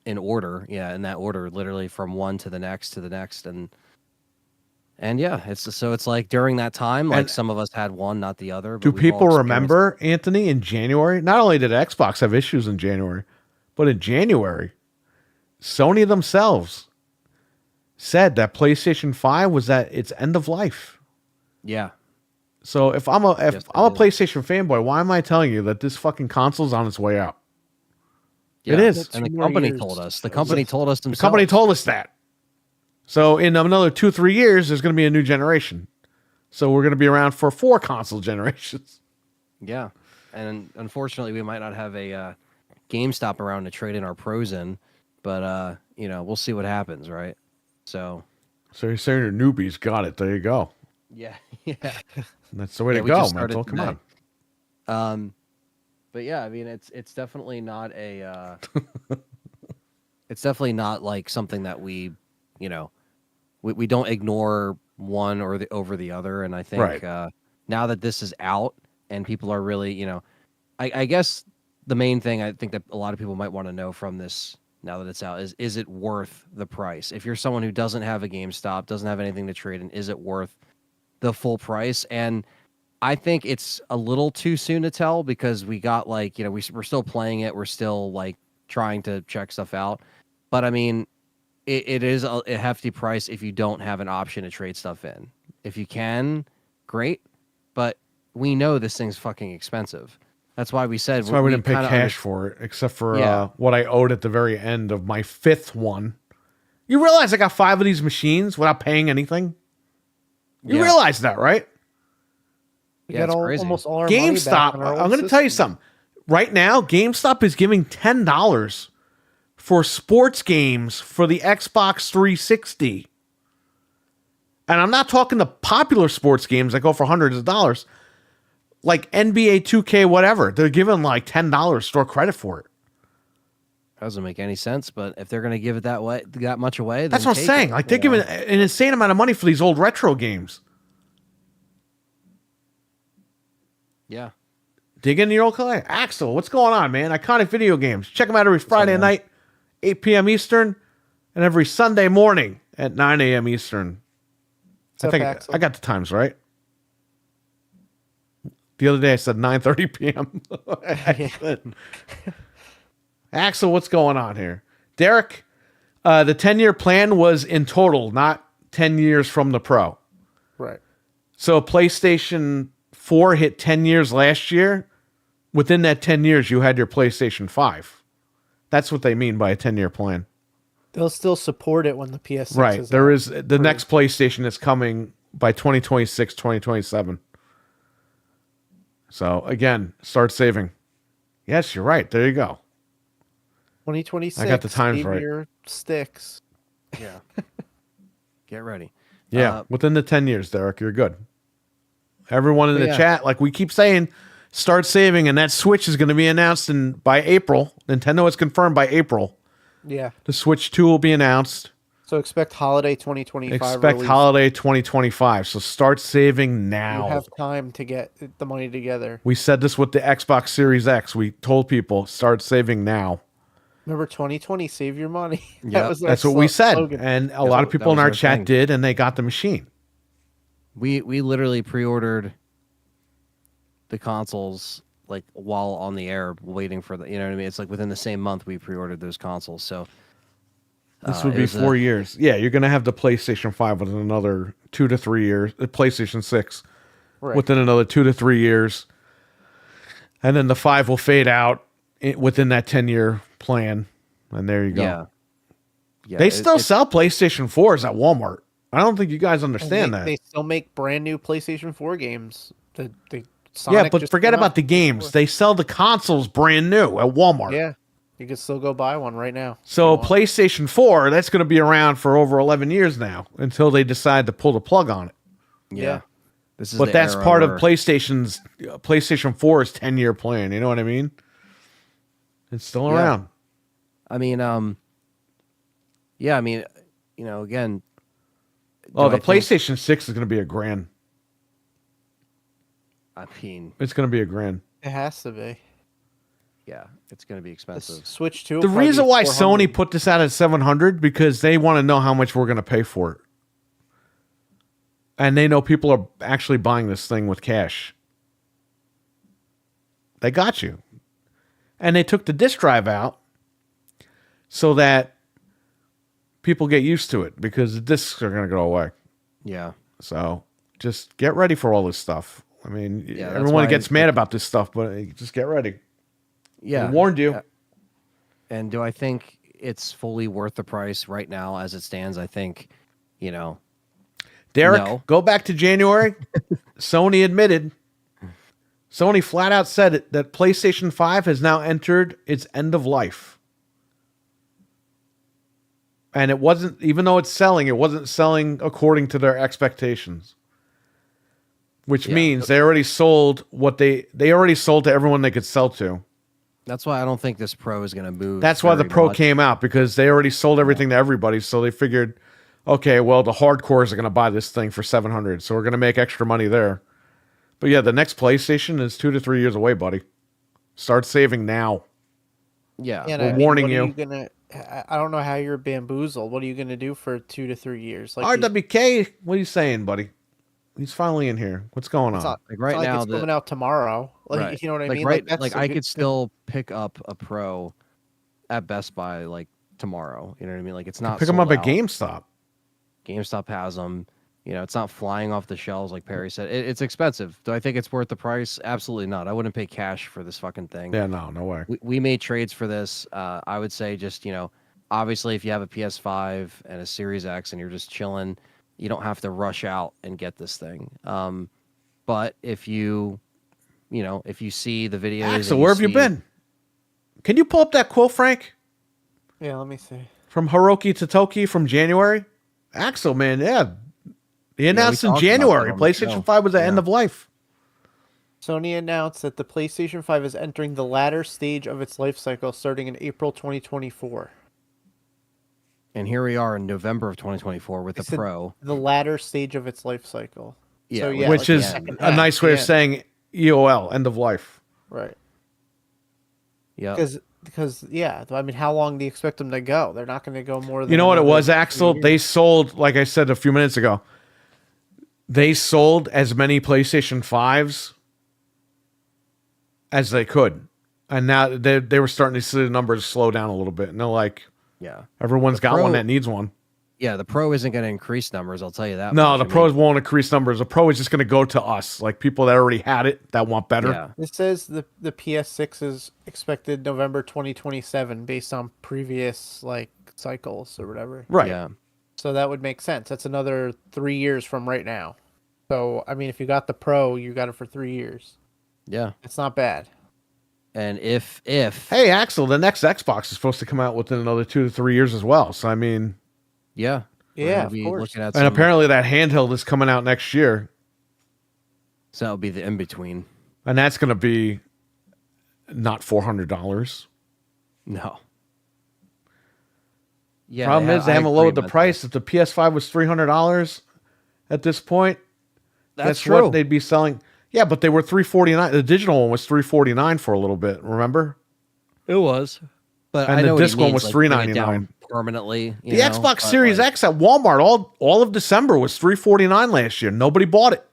In order, yeah, in that order, literally from one to the next, and yeah, it's like during that time, like some of us had one, not the other. Do But we've all people experienced- remember, Anthony, in January? Not only did Xbox have issues in January, but in January, Sony themselves said that PlayStation 5 was at its end of life. Yeah, So if I'm a Yes, I'm a they did. PlayStation fanboy, why am I telling you that this fucking console's on its way out? yeah. It is. And the 2 more company years. told us. The company told us The themselves. company told us that. So in another 2-3 years, there's going to be a new generation. So we're going to be around for 4 console generations. Yeah, and unfortunately, we might not have a GameStop around to trade in our pros in, but we'll see what happens, right? So So you're saying your newbies got it. There you go. yeah, yeah. That's the way Yeah, to we go, just started Mental. Come today. on. But yeah, I mean, it's definitely not a. It's definitely not like something that we don't ignore one or over the other, and I think Right. now that this is out and people are really, I guess the main thing I think that a lot of people might want to know from this now that it's out, is it worth the price? If you're someone who doesn't have a GameStop, doesn't have anything to trade in, is it worth the full price? And I think it's a little too soon to tell because we got like, we're still playing it. We're still like trying to check stuff out. But I mean, it is a hefty price if you don't have an option to trade stuff in. If you can, great. But we know this thing's fucking expensive. That's why we said that's why we didn't pay cash for it, except for what I owed at the very end of my 5th one. You realize I got 5 of these machines without paying anything? You realize that, right? We Yeah, got it's crazy. almost all our money GameStop, back on our I'm old going to tell you system. something. Right now, GameStop is giving $10 for sports games for the Xbox 360. And I'm not talking the popular sports games that go for hundreds of dollars. Like NBA 2K, whatever. They're giving like $10 store credit for it. Doesn't make any sense, but if they're going to give it that much away, then That's what I'm take saying. it, Like they're giving an insane amount of money for these old retro games. Yeah. Dig into your old collection. Axel, what's going on, man? Iconic video games. Check them out every Friday night, 8 p.m. Eastern, and every Sunday morning at 9 a.m. Eastern. What's I up, think Axel? I got the times right. The other day I said 9:30 p.m. Axel, what's going on here? Derek, the 10-year plan was in total, not 10 years from the Pro. Right. So PlayStation 4 hit 10 years last year. Within that 10 years, you had your PlayStation 5. That's what they mean by a 10-year plan. They'll still support it when the PS6 Right. is There out. is the next PlayStation is coming by 2026, 2027. So again, start saving. Yes, you're right. There you go. 2026. I got the times save right. your sticks. Yeah. Get ready. Yeah, within the 10 years, Derek, you're good. Everyone in the chat, like we keep saying, start saving, and that Switch is going to be announced by April. Nintendo has confirmed by April. Yeah. The Switch 2 will be announced. So expect holiday 2025. Expect release. holiday 2025. So start saving now. You have time to get the money together. We said this with the Xbox Series X. We told people, start saving now. Remember 2020, save your money. Yeah, That's what we said. And a lot of people in our chat did, and they got the machine. We literally pre-ordered the consoles like while on the air waiting for you know what I mean? It's like within the same month we pre-ordered those consoles. So This would be 4 years. Yeah, you're going to have the PlayStation 5 within another 2 to 3 years. The PlayStation 6 within another 2 to 3 years. And then the 5 will fade out within that 10-year plan. And there you go. Yeah. They still sell PlayStation 4s at Walmart. I don't think you guys understand that. They still make brand new PlayStation 4 games. Yeah, Sonic but just forget came about out. the games. They sell the consoles brand new at Walmart. Yeah. You can still go buy one right now. So PlayStation 4, that's going to be around for over 11 years now until they decide to pull the plug on it. Yeah. This is But that's part of PlayStation 4's 10-year plan. You know what I mean? It's still around. I mean, again. Oh, the PlayStation 6 is going to be $1,000. I mean, It's going to be $1,000. It has to be. yeah, it's going to be expensive. Switch 2. The reason why Sony put this out at $700 because they want to know how much we're going to pay for it. And they know people are actually buying this thing with cash. They got you. And they took the disk drive out so that people get used to it because the discs are going to go away. Yeah. So just get ready for all this stuff. I mean, that's everyone why gets mad about this stuff, but just get ready. Yeah. I warned you. And do I think it's fully worth the price right now as it stands? I think, Derek, No. go back to January. Sony admitted. Sony flat out said it, that PlayStation 5 has now entered its end of life. And it wasn't, even though it's selling, it wasn't selling according to their expectations. Which means they already sold what they already sold to everyone they could sell to. That's why I don't think this Pro is going to move. That's why the very Pro much. came out, because they already sold everything to everybody. So they figured, okay, well, the hardcores are going to buy this thing for $700. So we're going to make extra money there. But yeah, the next PlayStation is 2 to 3 years away, buddy. Start saving now. Yeah. And We're warning what you. Are you gonna I don't know how you're bamboozled. What are you going to do for 2 to 3 years? Like RWK, what are you saying, buddy? He's finally in here. What's going on? Like Like right it's now, it's coming out tomorrow. Like right, you know what I like mean? right, That's like a I good- could still pick up a Pro at Best Buy like tomorrow. You know what I mean? Like it's not Pick him up sold at out. GameStop. GameStop has them. You know, it's not flying off the shelves like Perry said. It's expensive. Do I think it's worth the price? Absolutely not. I wouldn't pay cash for this fucking thing. Yeah, no way. We made trades for this. I would say just, obviously if you have a PS5 and a Series X and you're just chilling, you don't have to rush out and get this thing. But if if you see the videos, Axel, where have you been? Can you pull up that quote, Frank? Yeah, let me see. From Hiroki Totoki from January? Axel, man, yeah. He announced in talked about January that on the PlayStation show. 5 was at end of life. Sony announced that the PlayStation 5 is entering the latter stage of its life cycle starting in April 2024. And here we are in November of 2024 with They the said Pro. The latter stage of its life cycle. Yeah, So, which Which like the is second a half, nice way of yeah. saying EOL, end of life. Right. Yeah. Because I mean, how long do you expect them to go? They're not going to go more than. You know what it another was, 2 Axel? years. They sold, like I said a few minutes ago, they sold as many PlayStation 5s as they could. And now they were starting to see the numbers slow down a little bit. And they're like, Yeah. everyone's got Pro- one that needs one. Yeah, the Pro isn't going to increase numbers, I'll tell you that. No, much. the I mean, pros won't increase numbers. The pro is just going to go to us, like people that already had it that want better. Yeah. This says the PS6 is expected November 2027 based on previous like cycles or whatever. Right. Yeah. So that would make sense. That's another 3 years from right now. So I mean, if you got the Pro, you got it for 3 years. Yeah. It's not bad. And if Hey, Axel, the next Xbox is supposed to come out within another 2 to 3 years as well. So, I mean, yeah. we're Yeah, gonna of be course. looking at and some- apparently that handheld is coming out next year. So that'll be the in between. And that's going to be not $400. No. Yeah. Problem is, they I haven't agree lowered the about price. If the PS5 was $300 at this point, that. that's true. what they'd be selling. Yeah, but they were $349. The digital one was $349 for a little bit. Remember? It was. But And I the know what he disc one means, was like, bring it $399. down permanently. The Xbox Series X at Walmart all of December was $349 last year. Nobody bought it.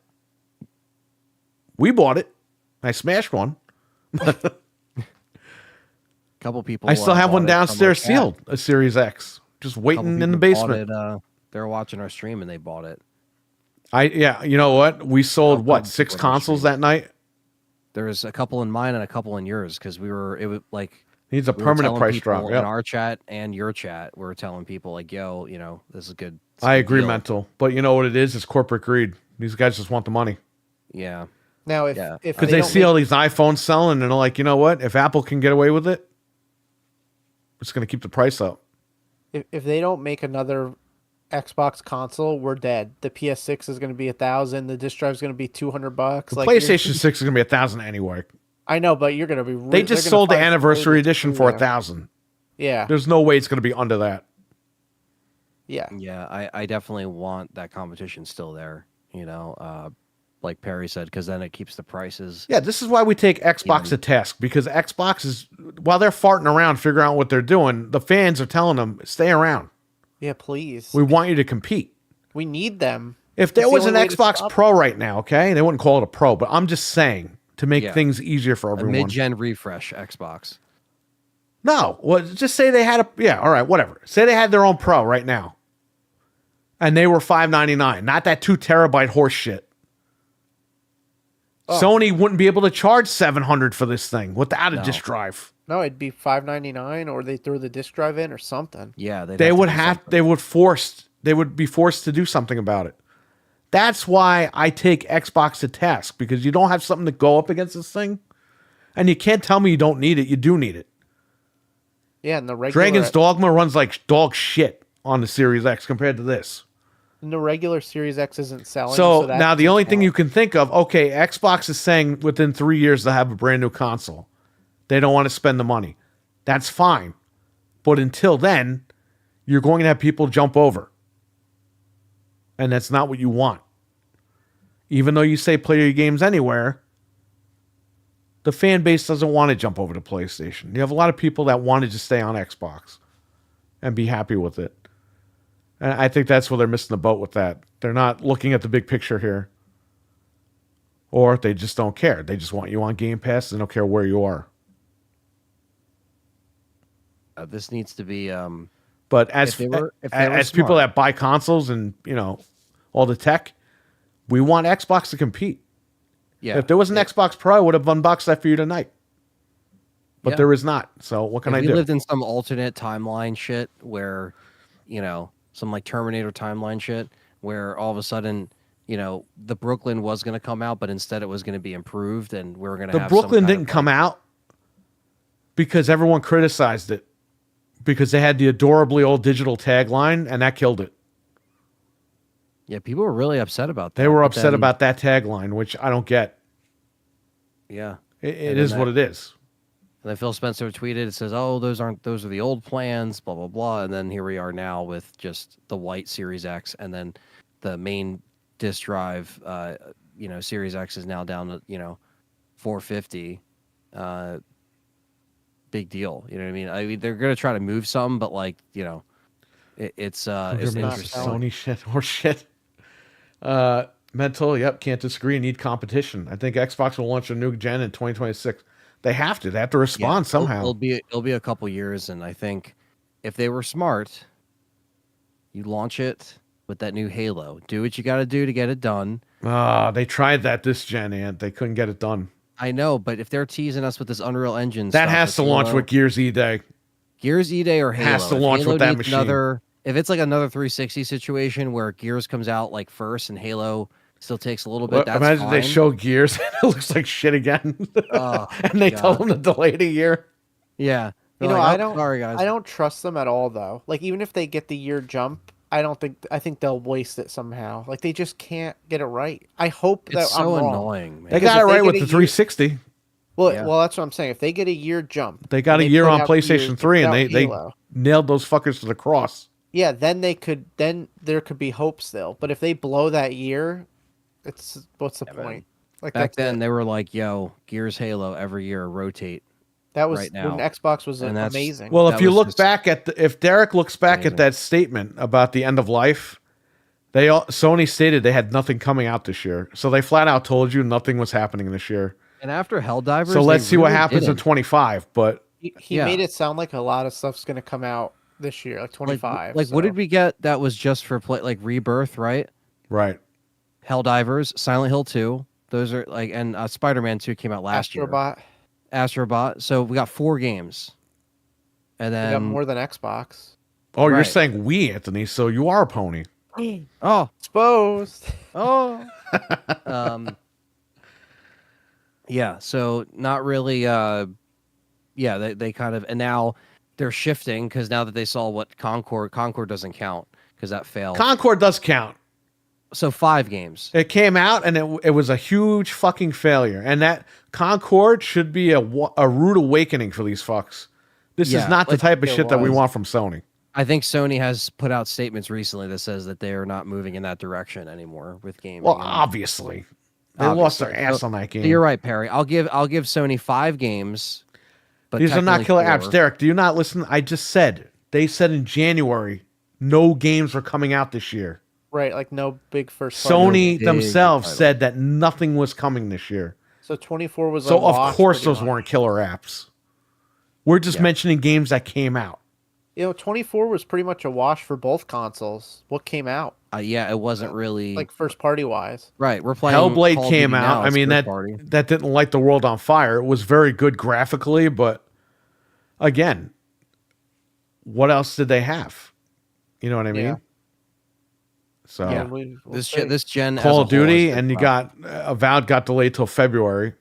We bought it. I smashed one. A couple people. I still have bought one it from, downstairs like, sealed, a Series X, just Couple waiting in the people bought basement. It, they were watching our stream and they bought it. You know what? We sold Couple what, people 6 on the consoles stream. that night? There was a couple in mine and a couple in yours because it was like Needs a we were permanent telling price people drop. in Yep. our chat and your chat. We were telling people like, "Yo, this is good." It's a I good agree, deal. mental. But you know what it is? It's corporate greed. These guys just want the money. Yeah, Now, if Yeah. if Because they don't see make- all these iPhones selling and they're like, you know what? If Apple can get away with it, it's going to keep the price up. if they don't make another Xbox console, we're dead. The PS6 is going to be $1,000. The disc drive is going to be $200. The Like PlayStation 6 is going to be 1,000 anyway. I know, but you're going to be. They just sold the anniversary edition for $1,000. 1,000. Yeah, There's no way it's going to be under that. yeah. yeah. I definitely want that competition still there. Like Perry said, because then it keeps the prices. Yeah, this is why we take Xbox to task, because Xbox is, while they're farting around figuring out what they're doing, the fans are telling them, stay around. Yeah, please. We want you to compete. We need them. If there It's the was an only way to Xbox stop Pro right now, okay, they wouldn't call it a Pro, but I'm just saying to make Yeah. things easier for A everyone. mid-gen refresh Xbox. No, well, just say they had all right, whatever. Say they had their own Pro right now, and they were $599, not that 2 terabyte horse shit. Oh. Sony wouldn't be able to charge $700 for this thing without a No. disk drive. No, it'd be $599, or they throw the disc drive in, or something. Yeah, they'd They to would do have. something. They would be forced to do something about it. That's why I take Xbox to task, because you don't have something to go up against this thing, and you can't tell me you don't need it. You do need it. Yeah, and the regular Dragon's Dogma runs like dog shit on the Series X compared to this. and the regular Series X isn't selling. So that now the only thing help. you can think of, okay, Xbox is saying within 3 years they'll have a brand new console. They don't want to spend the money. That's fine. But until then, you're going to have people jump over. And that's not what you want. Even though you say play your games anywhere, the fan base doesn't want to jump over to PlayStation. You have a lot of people that wanted to stay on Xbox. and be happy with it. And I think that's where they're missing the boat with that. They're not looking at the big picture here. Or they just don't care. They just want you on Game Pass. They don't care where you are. This needs to be. But as if they were people smart. that buy consoles and all the tech, we want Xbox to compete. Yeah. If there was an Xbox Pro, I would have unboxed that for you tonight. But Yeah. there is not. So what can I If we do? lived in some alternate timeline shit where, some like Terminator timeline shit where all of a sudden, the Brooklyn was going to come out, but instead it was going to be improved, and we were going to The have Brooklyn didn't come out because everyone criticized it because they had the adorably old digital tagline, and that killed it. Yeah, people were really upset about that. They were but upset then- about that tagline, which I don't get. Yeah. It is what it is. And then Phil Spencer tweeted, it says, "Oh, those are the old plans, blah blah blah." And then here we are now with just the white Series X, and then the main disk drive, Series X is now down to $450. Big deal, you know what I mean? I mean, they're gonna try to move some, but it's Not interesting. Sony shit or shit. Mental, yep, can't disagree. Need competition. I think Xbox will launch a new gen in 2026. They have to. They have to respond somehow. It'll be a couple years, and I think if they were smart, you launch it with that new Halo. Do what you got to do to get it done. They tried that this gen, and they couldn't get it done. I know, but if they're teasing us with this Unreal Engine, That stuff, has to launch with Gears E-Day. Gears E-Day or Halo. Has to If launch Halo with that needs machine. If it's like another 360 situation where Gears comes out like first and Halo still takes a little bit, that's Imagine fine. they show Gears and it looks like shit again. Oh, and they tell God. them to delay it a year. Yeah. You They're know, like, I "Oh, don't. Sorry, guys. I don't trust them at all, though. Like, even if they get the year jump, I think they'll waste it somehow. Like, they just can't get it right. I hope that It's so I'm wrong. annoying, man. They Because got it if they right get with a the year- 360. Well, Yeah. well, that's what I'm saying. If they get a year jump, They got and a they year put on out PlayStation years 3 and without they Halo, nailed those fuckers to the cross. yeah, then there could be hope still. But if they blow that year, what's the Yeah, man. point? Like Back that's then, it. they were like, "Yo, Gears Halo every year rotate." That was right now. when Xbox was And that's- amazing. Well, That if you was look just back if Derek looks back amazing. at that statement about the end of life, Sony stated they had nothing coming out this year. So they flat out told you nothing was happening this year. And after Helldivers, So let's they see what really happens in didn't. 25. But he yeah. made it sound like a lot of stuff's going to come out this year, like 25. Like, what did we get that was just for like Rebirth, right? right. Helldivers, Silent Hill 2. Those are like, and Spider-Man 2 came out last year. Astrobot. So we got 4 games. And We got then more than Xbox. Oh, you're Right. saying we, Anthony. So you are a pony. oh, Exposed. um yeah, so not really they kind of, and now they're shifting because now that they saw what Concord doesn't count because that failed. Concord does count. So 5 games. It came out and it was a huge fucking failure. And that Concord should be a rude awakening for these fucks. This is Yeah, not the like type of it shit that we was. want from Sony. I think Sony has put out statements recently that says that they are not moving in that direction anymore with gaming. Well, And- obviously. They lost their Obviously. ass So- on that game. so you're right, Perry. I'll give Sony 5 games, but These are not technically killer 4. apps. Derek, do you not listen? I just said. They said in January no games were coming out this year. Right, like no big first Sony big themselves title. said that nothing was coming this year. So 24 was So a wash, of course pretty those much. weren't killer apps. We're just mentioning games that came out. 24 was pretty much a wash for both consoles. What came out, Yeah, it wasn't really like first party wise? right. We're playing Hellblade Call of came Duty out. now, I it's mean third party. that didn't light the world on fire. It was very good graphically, but again, what else did they have? You know what I mean? Yeah. So Yeah. We'll This see. this gen as Call a of whole Duty, has been and you rough. got Avowed got delayed till February,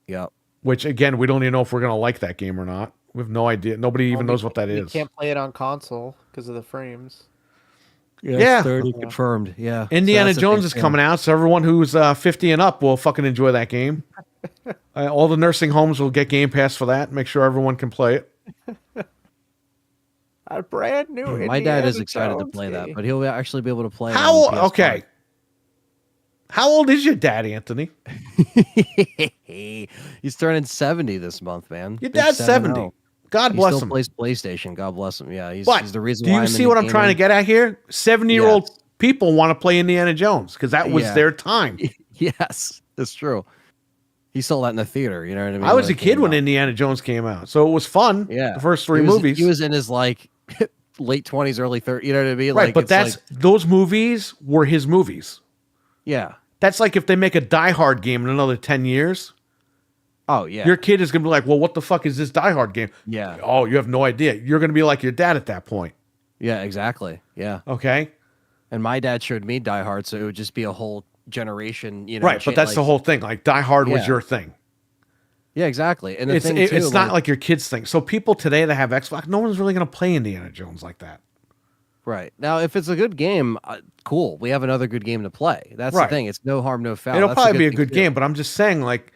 Yep. which again we don't even know if we're gonna like that game or not. We have no idea. Nobody even knows what that We is. can't play it on console because of the frames. Yeah. 30 confirmed. Yeah. Indiana Jones is coming out, so everyone who's 50 and up will fucking enjoy that game. All the nursing homes will get Game Pass for that. Make sure everyone can play it. A brand new. My dad is Indiana excited to Jones play that, game. but he'll actually be able to play it How on PS5. okay? How old is your dad, Anthony? He's turning 70 this month, man. Your Big dad's 70. 7-0. God He bless still him. plays PlayStation. God bless him. Yeah, he's But the reason do why you I'm see into what I'm trying to gaming. get at here? 70-year-old Yes. people want to play Indiana Jones because that was Yeah. their time. Yes, that's true. He saw that in the theater. You know what I mean? I was When a it kid came when out. Indiana Jones came out, so it was fun. Yeah, The first he three was movies. he was in his like late 20s, early 30s. You know what I mean? Right, Like but it's like those movies were his movies. yeah. That's like if they make a Die Hard game in another 10 years, Oh yeah. your kid is going to be like, well, what the fuck is this Die Hard game? Yeah. Oh, you have no idea. You're going to be like your dad at that point. Yeah, exactly. Yeah. Okay? And my dad showed me Die Hard, so it would just be a whole generation, Right, but that's the whole thing. Like Die Hard was Yeah. your thing. Yeah, exactly. And the It's thing too, it's not like your kids' thing. So people today that have Xbox, no one's really going to play Indiana Jones like that. right. Now, if it's a good game, cool. We have another good game to play. That's Right. the thing. It's no harm, no foul. It'll That's probably be a thing, good too. game, but I'm just saying, like,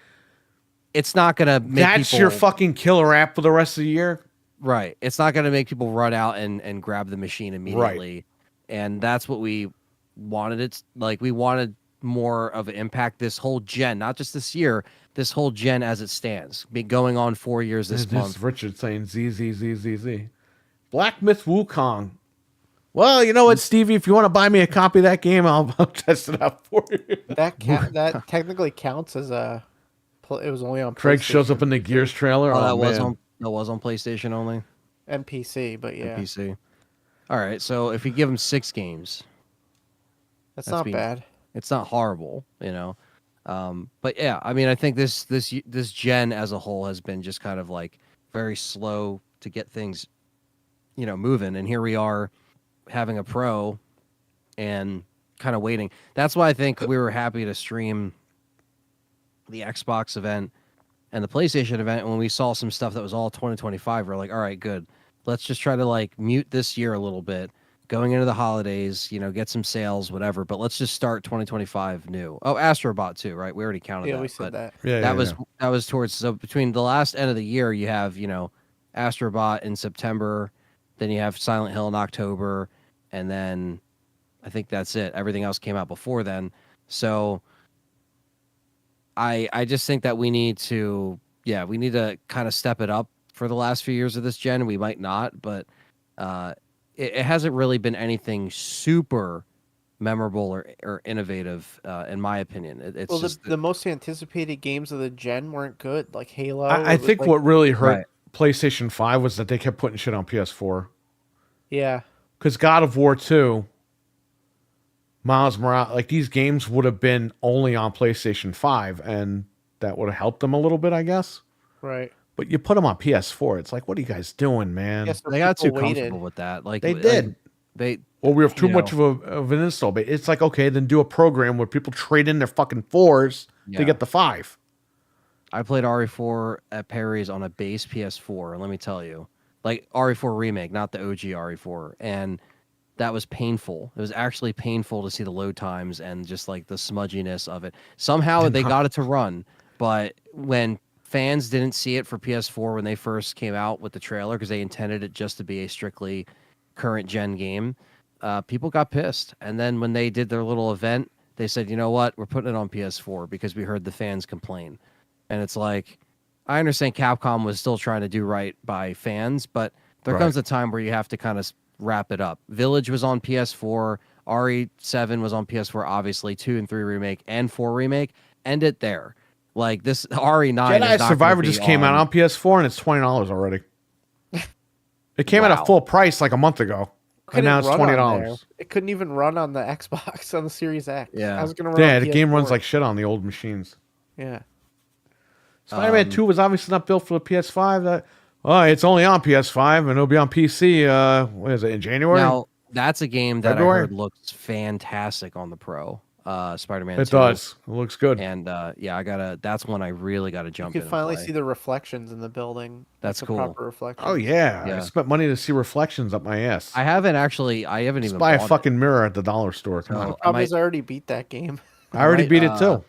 It's not gonna make that's people, your fucking killer app for the rest of the year. right. It's not gonna make people run out and grab the machine immediately. And that's what we wanted. It's like we wanted more of an impact this whole gen, not just this year, this whole gen as it stands. Be going on 4 years this month. Richard saying Z. Black Myth Wukong. Well, you know what, Stevie? If you want to buy me a copy of that game, I'll test it out for you. That technically counts as a. It was only on Craig shows up PlayStation in the Gears trailer. Oh, Oh, that was on PlayStation only. and PC, but yeah, And PC. All right, so if you give them 6 games, that's That's not being- bad. it's not horrible, you know. But yeah, I mean, I think this gen as a whole has been just kind of like very slow to get things, you know, moving. And here we are having a pro and kind of waiting. That's why I think we were happy to stream the Xbox event and the PlayStation event. When we saw some stuff that was all 2025, we're like, all right, good. Let's just try to like mute this year a little bit going into the holidays, you know, get some sales, whatever. But let's just start 2025 new. Oh, Astrobot too, right? We already counted Yeah, that. we said but that. Yeah, that was towards, so between the last end of the year, you have, you know, Astrobot in September, then you have Silent Hill in October, and then I think that's it. Everything else came out before then. So I just think that we need to kind of step it up for the last few years of this gen. We might not, but it hasn't really been anything super memorable or innovative, in my opinion. It's Well, just the most anticipated games of the gen weren't good, like Halo. I it was think like- what really hurt Right. PlayStation 5 was that they kept putting shit on PS4. Yeah, Because God of War 2, Miles Morales, like these games would have been only on PlayStation 5, and that would have helped them a little bit, I guess. right. But you put them on PS4, it's like, what are you guys doing, man? Yes, they got too people waited. comfortable with that. Like They did. They Well, we have too you much of an install base. It's like, okay, then do a program where people trade in their fucking 4s Yeah. to get the 5. I played RE4 at Perry's on a base PS4, and let me tell you, like RE4 remake, not the OG RE4, and that was painful. It was actually painful to see the load times and just like the smudginess of it. Somehow they got it to run, but when fans didn't see it for PS4 when they first came out with the trailer because they intended it just to be a strictly current gen game, people got pissed. And then when they did their little event, they said, you know what, we're putting it on PS4 because we heard the fans complain. And it's like, I understand Capcom was still trying to do right by fans, but there Right. comes a time where you have to kind of wrap it up. Village was on PS4, RE7 was on PS4, obviously, 2 and 3 remake and 4 remake. End it there. Like this RE9 is Jedi not Survivor gonna be just came out on PS4, and it's $20 already. It came out Wow. at full price like a month ago, and Couldn't now it's run on $20. there. It couldn't even run on the Xbox on the Series X. Yeah. I was gonna run. Yeah, on the game runs PS4. like shit on the old machines. Yeah. Spider-Man 2 was obviously not built for the PS5. It's only on PS5, and it'll be on PC, what is it, in January? Now, that's a game that February? I heard looks fantastic on the Pro. Spider-Man It 2. does. It looks good. And that's one I really got to You jump can in. finally and play. see the reflections in the building. That's the cool. proper reflection. Oh, yeah. Yeah. I spent money to see reflections up my ass. I haven't even Just buy a bought it. fucking mirror at the dollar store. Come So- on. The problem I is I already beat that game. I already might, beat it, too.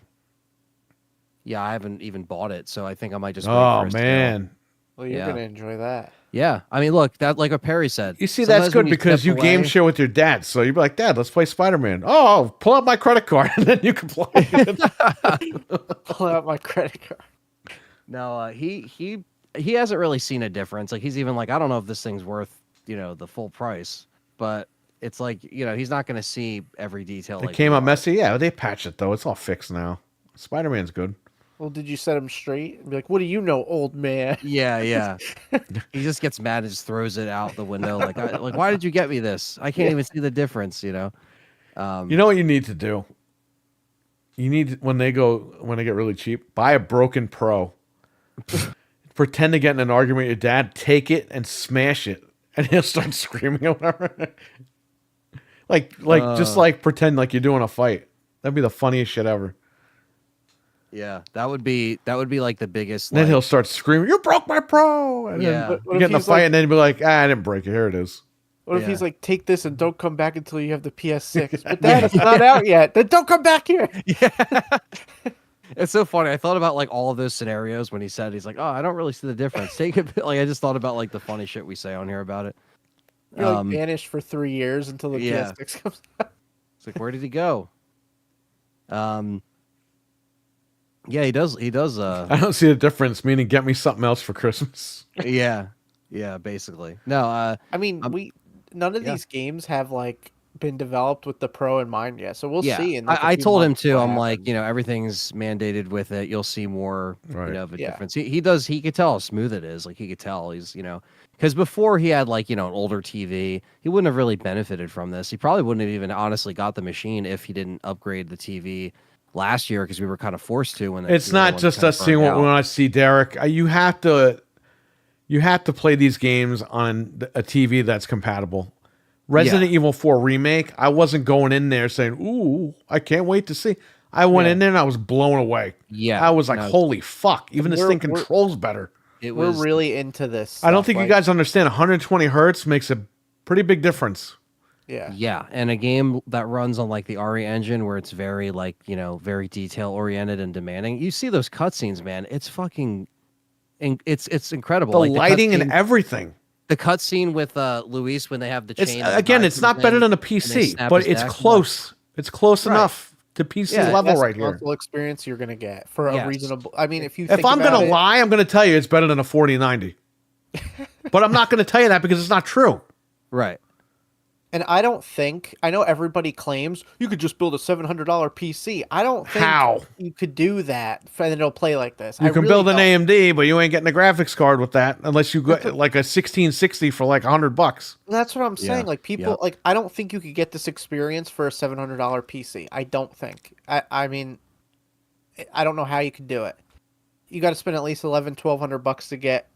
Yeah, I haven't even bought it, so I think I might just. wait for Oh, it to go. man. Well, you're Yeah. gonna enjoy that. Yeah, I mean, look, that like what Perry said. You see, sometimes that's when good because step you game away- share with your dad. So you'd be like, Dad, let's play Spider-Man. Oh, pull out my credit card, and then you can play it. Pull out my credit card. No, he he hasn't really seen a difference. Like he's even like, I don't know if this thing's worth, the full price, but it's like, he's not going to see every detail. It Like came we out are. messy. Yeah, they patched it though. It's all fixed now. Spider-Man's good. Well, did you set him straight and be like, "What do you know, old man?" Yeah, yeah. He just gets mad and just throws it out the window. Like, why did you get me this? I can't even see the difference. You know what you need to do? You need when they get really cheap, buy a broken Pro. Pretend to get in an argument with your dad, take it and smash it, and he'll start screaming or whatever. Just pretend like you're doing a fight. That'd be the funniest shit ever. Yeah, that would be like the biggest. And then he'll start screaming, "You broke my Pro!" And Yeah. then you get in a fight, and then he'll be like, "I didn't break it. Here it is." What if he's like, "Take this and don't come back until you have the PS6"? But Dad, it's not out yet. Then don't come back here. Yeah. It's so funny. I thought about like all of those scenarios when he's like, "Oh, I don't really see the difference." Take it. Like I just thought about like the funny shit we say on here about it. You're like banished for 3 years until the PS6 comes out. It's like, where did he go? Yeah, he does. He does. I don't see the difference. Meaning, get me something else for Christmas. Yeah, basically. No. I mean, none of these games have like been developed with the Pro in mind yet, so we'll see. In like, I told him months too. what I'm happens. like, everything's mandated with it. You'll see more, of a Yeah. difference. He does. He could tell how smooth it is. Like he could tell he's, because before he had like, an older TV, he wouldn't have really benefited from this. He probably wouldn't have even honestly got the machine if he didn't upgrade the TV last year because we were kind of forced to. When It's not just us seeing what we want to see, Derek. You have to play these games on a TV that's compatible. Resident Evil 4 Remake, I wasn't going in there saying, "Ooh, I can't wait to see." I went in there and I was blown away. Yeah. I was like, "Holy fuck, even this thing controls better." We're really into this. I don't think you guys understand 120 hertz makes a pretty big difference. Yeah. Yeah, and a game that runs on like the RE engine where it's very like, very detail oriented and demanding. You see those cutscenes, man. It's fucking it's incredible. The like lighting and everything. The cutscene with Luis when they have the chain. Again, it's not better than a PC, but it's close. It's close enough to PC level right here. Console experience you're gonna get for a reasonable. I mean, if I'm gonna lie, I'm gonna tell you it's better than a 4090. But I'm not gonna tell you that because it's not true. Right. And I know everybody claims you could just build a $700 PC. I don't think you could do that and it'll play like this. You can build an AMD, but you ain't getting a graphics card with that unless you get like a 1660 for like $100. That's what I'm saying. Like people, like I don't think you could get this experience for a $700 PC. I don't think. I mean, I don't know how you could do it. You got to spend at least $1,100-$1,200 to get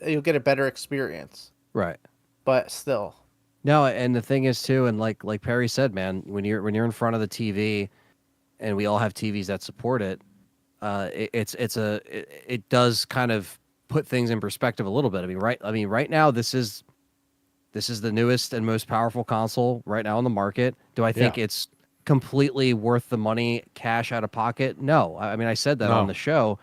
you'll get a better experience. Right. But still. No, and the thing is too, and like Perry said, man, when you're in front of the TV, and we all have TVs that support it, it does kind of put things in perspective a little bit. I mean, right now this is the newest and most powerful console right now on the market. Do I think it's completely worth the money, cash out of pocket? No. I mean, I said that on the show.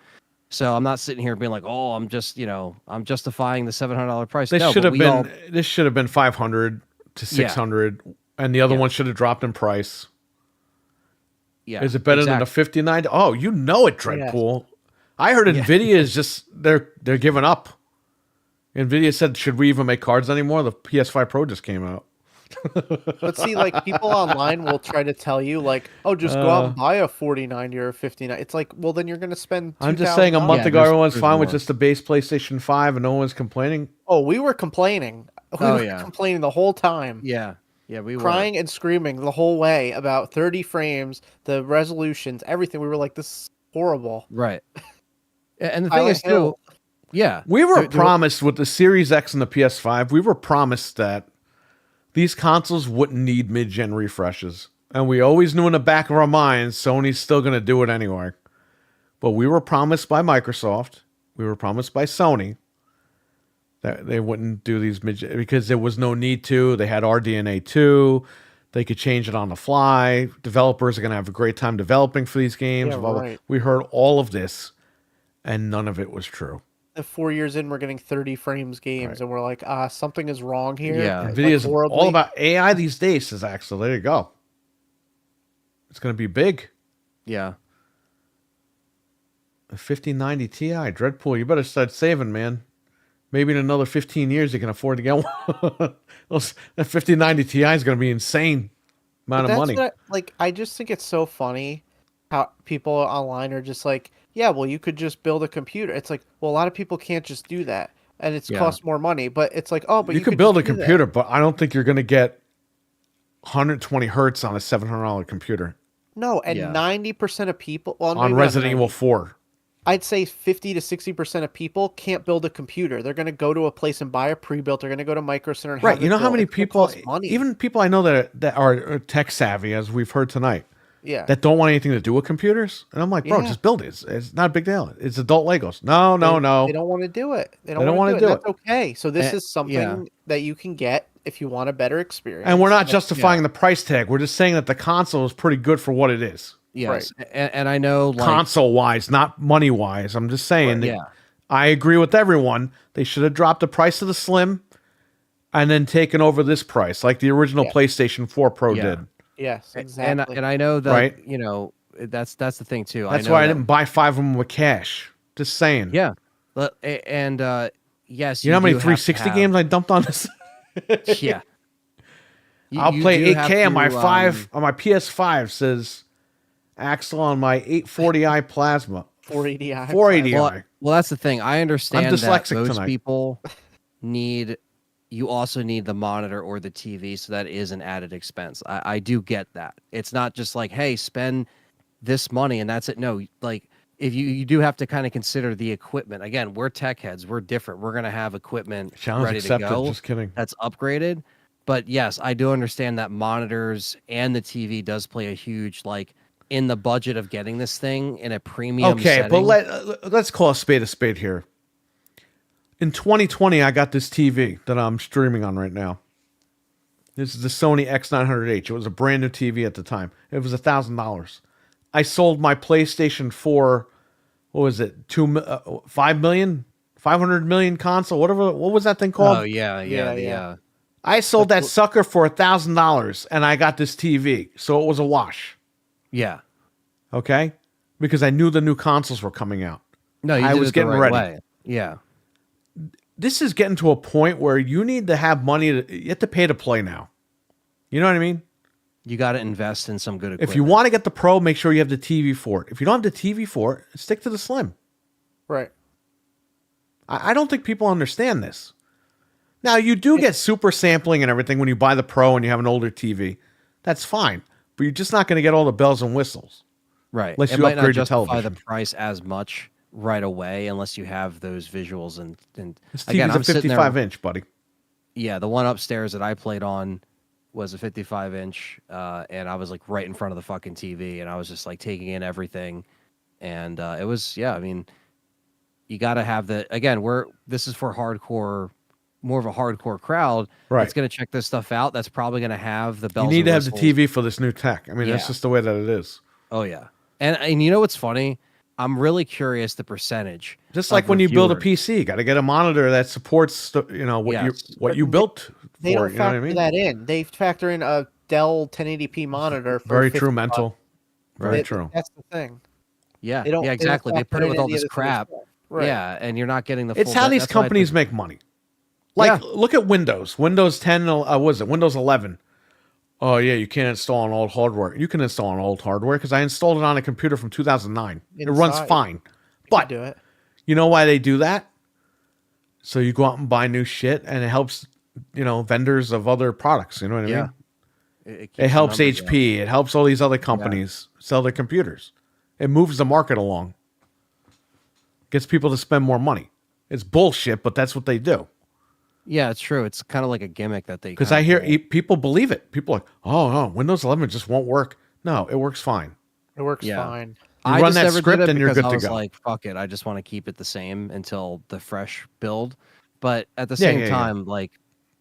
So I'm not sitting here being like, "Oh, I'm justifying the $700 price." This should have been 500 to 600, and the other one should have dropped in price. Yeah, is it better than a 59? Oh, it, Dreadpool. Yes. I heard Nvidia is just they're giving up. Nvidia said, "Should we even make cards anymore?" The PS5 Pro just came out. But see, like people online will try to tell you, like, "Oh, just go out and buy a 4090 or a 59." It's like, well, then you're going to spend. I'm just saying, a month ago, everyone's fine with just the base PlayStation 5, and no one's complaining. Oh, we were complaining. We were complaining the whole time. Yeah, we were crying and screaming the whole way about 30 frames, the resolutions, everything. We were like, "This is horrible." Right. And the thing is, too, we were promised with the Series X and the PS5. We were promised that these consoles wouldn't need mid-gen refreshes. And we always knew in the back of our minds, Sony's still going to do it anyway. But we were promised by Microsoft, we were promised by Sony, that they wouldn't do these mid-gen, because there was no need to. They had RDNA 2. They could change it on the fly. Developers are going to have a great time developing for these games. Yeah, right. We heard all of this, and none of it was true. 4 years in, we're getting 30 frames games, and we're like, something is wrong here. Yeah, NVIDIA's all about AI these days, says Axel. There you go. It's going to be big. Yeah. A 5090 Ti, Dreadpool, you better start saving, man. Maybe in another 15 years you can afford to get one. That 5090 Ti is going to be insane But amount of that's money. what like I just think it's so funny how people online are just like, yeah, well, you could just build a computer. It's like, well, a lot of people can't just do that, and it's Yeah. costs more money. But it's like, oh, but You you could could just build a do that. computer, but I don't think you're going to get 120 hertz on a $700 computer No, and Yeah. 90% of people, well, on maybe not Resident 90, Evil 4. I'd say 50 to 60% of people can't build a computer. They're going to go to a place and buy a pre-built. They're going to go to Micro Center and Right. have You it know how built. many It's gonna people, cost money. even people I know that are tech savvy, as we've heard tonight, Yeah. that don't want anything to do with computers? And I'm like, bro, Yeah. just build it. It's not a big deal. It's adult Legos. No, no, no. They don't want to do it. They don't don't wanna want to do do it. it. That's okay. So this is Yeah. something that you can get if you want a better experience. And we're not That's- justifying the price tag. We're just saying that the console is pretty good for what it is. Yes. And I know, like, Console wise, not money wise. I'm just saying that yeah. I agree with everyone. They should have dropped the price of the Slim and then taken over this price, like the original Yeah. PlayStation 4 Pro Yeah. did. Yes, And exactly. and I know that, Right. you know, that's the thing too. That's I know why I that- didn't buy 5 of them with cash. Just saying. Yeah. And yes, You know how many do have to 360 have- games I dumped on this? Yeah. I'll You play do have 8K on my to, 5 on my PS5 says Axel on my 840i plasma. 480i. 480i. Well, that's the thing. I understand that dyslexic most tonight. people need. You also need the monitor or the TV, so that is an added expense. I do get that. It's not just like, hey, spend this money and that's it. No, like if you do have to kind of consider the equipment. Again, we're tech heads. We're different. We're gonna have equipment Challenge ready accepted. to go Just kidding. that's upgraded. But yes, I do understand that monitors and the TV does play a huge, like, in the budget of getting this thing in a premium Okay, setting. but let's call a spade here. In 2020, I got this TV that I'm streaming on right now. This is the Sony X900H. It was a brand new TV at the time. It was $1,000. I sold my PlayStation 4. What was it? 5 million, 500 million console. Whatever. What was that thing called? Oh yeah, Yeah, the, yeah. I sold that sucker for $1,000, and I got this TV. So it was a wash. yeah. Okay, because I knew the new consoles were coming out. No, you I did was it the getting right ready. way. Yeah. This is getting to a point where you need to have money. You have to pay to play now. You know what I mean? You got to invest in some good equipment. If you want to get the Pro, make sure you have the TV for it. If you don't have the TV for it, stick to the Slim. Right. I don't think people understand this. Now, you do get super sampling and everything when you buy the Pro and you have an older TV. That's fine. But you're just not going to get all the bells and whistles. right, unless it you might not upgrade your justify television. the price as much right away unless you have those visuals and This TV's again, a I'm sitting there. 55-inch, buddy. Yeah, the one upstairs that I played on was a 55-inch, and I was like right in front of the fucking TV, and I was just like taking in everything, and it was I mean, you got to have the again. This is for hardcore, more of a hardcore crowd. Right. That's going to check this stuff out. That's probably going to have the You bells. need and to have the whistles. TV for this new tech. I mean, that's Yeah. just the way that it is. Oh yeah, and you know what's funny? I'm really curious the percentage. Just of like when you build a reviewers. PC, you got to get a monitor that supports what Yes. you built They for don't it. You know what I factor mean? that in. They factor in a Dell 1080p monitor. For Very 50 true, bucks. mental. Very It- true. That's the thing. Yeah, They don't. yeah, exactly. They put factor it with in all any this of other crap. stuff. Right. Yeah, and you're not getting the. It's full how be- these that's why I companies think- make money. Like, Yeah. look at Windows. Windows 10, what was it? Windows 11. Oh, yeah, you can't install on old hardware. You can install on old hardware because I installed it on a computer from 2009. It runs Inside. fine. You But do it. you know why they do that? So you go out and buy new shit, and it helps, vendors of other products. You know what I Yeah. mean? It keeps It the helps numbers down. HP. It helps all these other companies sell their computers. It moves the market along. Gets people to spend more money. It's bullshit, but that's what they do. Yeah, it's true. It's kind of like a gimmick that they. Because kinda I hear pull. people believe it. People are like, oh, no, Windows 11 just won't work. No, it works fine. It works Yeah. fine. You I run just that never did script it and you're because good I to was go. like, fuck it. I just want to keep it the same until the fresh build. But at the Yeah, same yeah, yeah. time, like,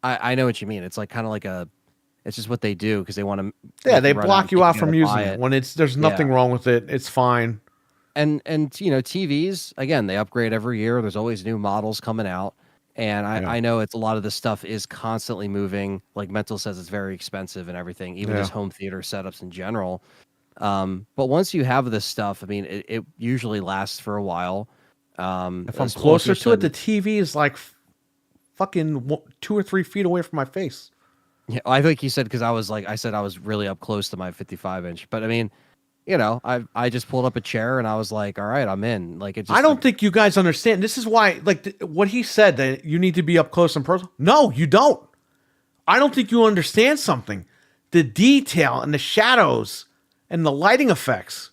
I know what you mean. It's like kind of like it's just what they do because they want to. Yeah, they block you out from using it. When there's nothing wrong with it, it's fine. And TVs again, they upgrade every year. There's always new models coming out, and I know it's a lot of this stuff is constantly moving. Like Mental says, it's very expensive and everything, even just home theater setups in general. But once you have this stuff, I mean, it usually lasts for a while. If I'm closer to it, the TV is like fucking 2 or 3 feet away from my face. Yeah, I think he said because I said I was really up close to my 55-inch. But I mean, you know, I just pulled up a chair and I was like, all right, I'm in. Like it just I don't think you guys understand. This is why, like, what he said, that you need to be up close and personal. No, you don't. I don't think you understand something. The detail and the shadows and the lighting effects.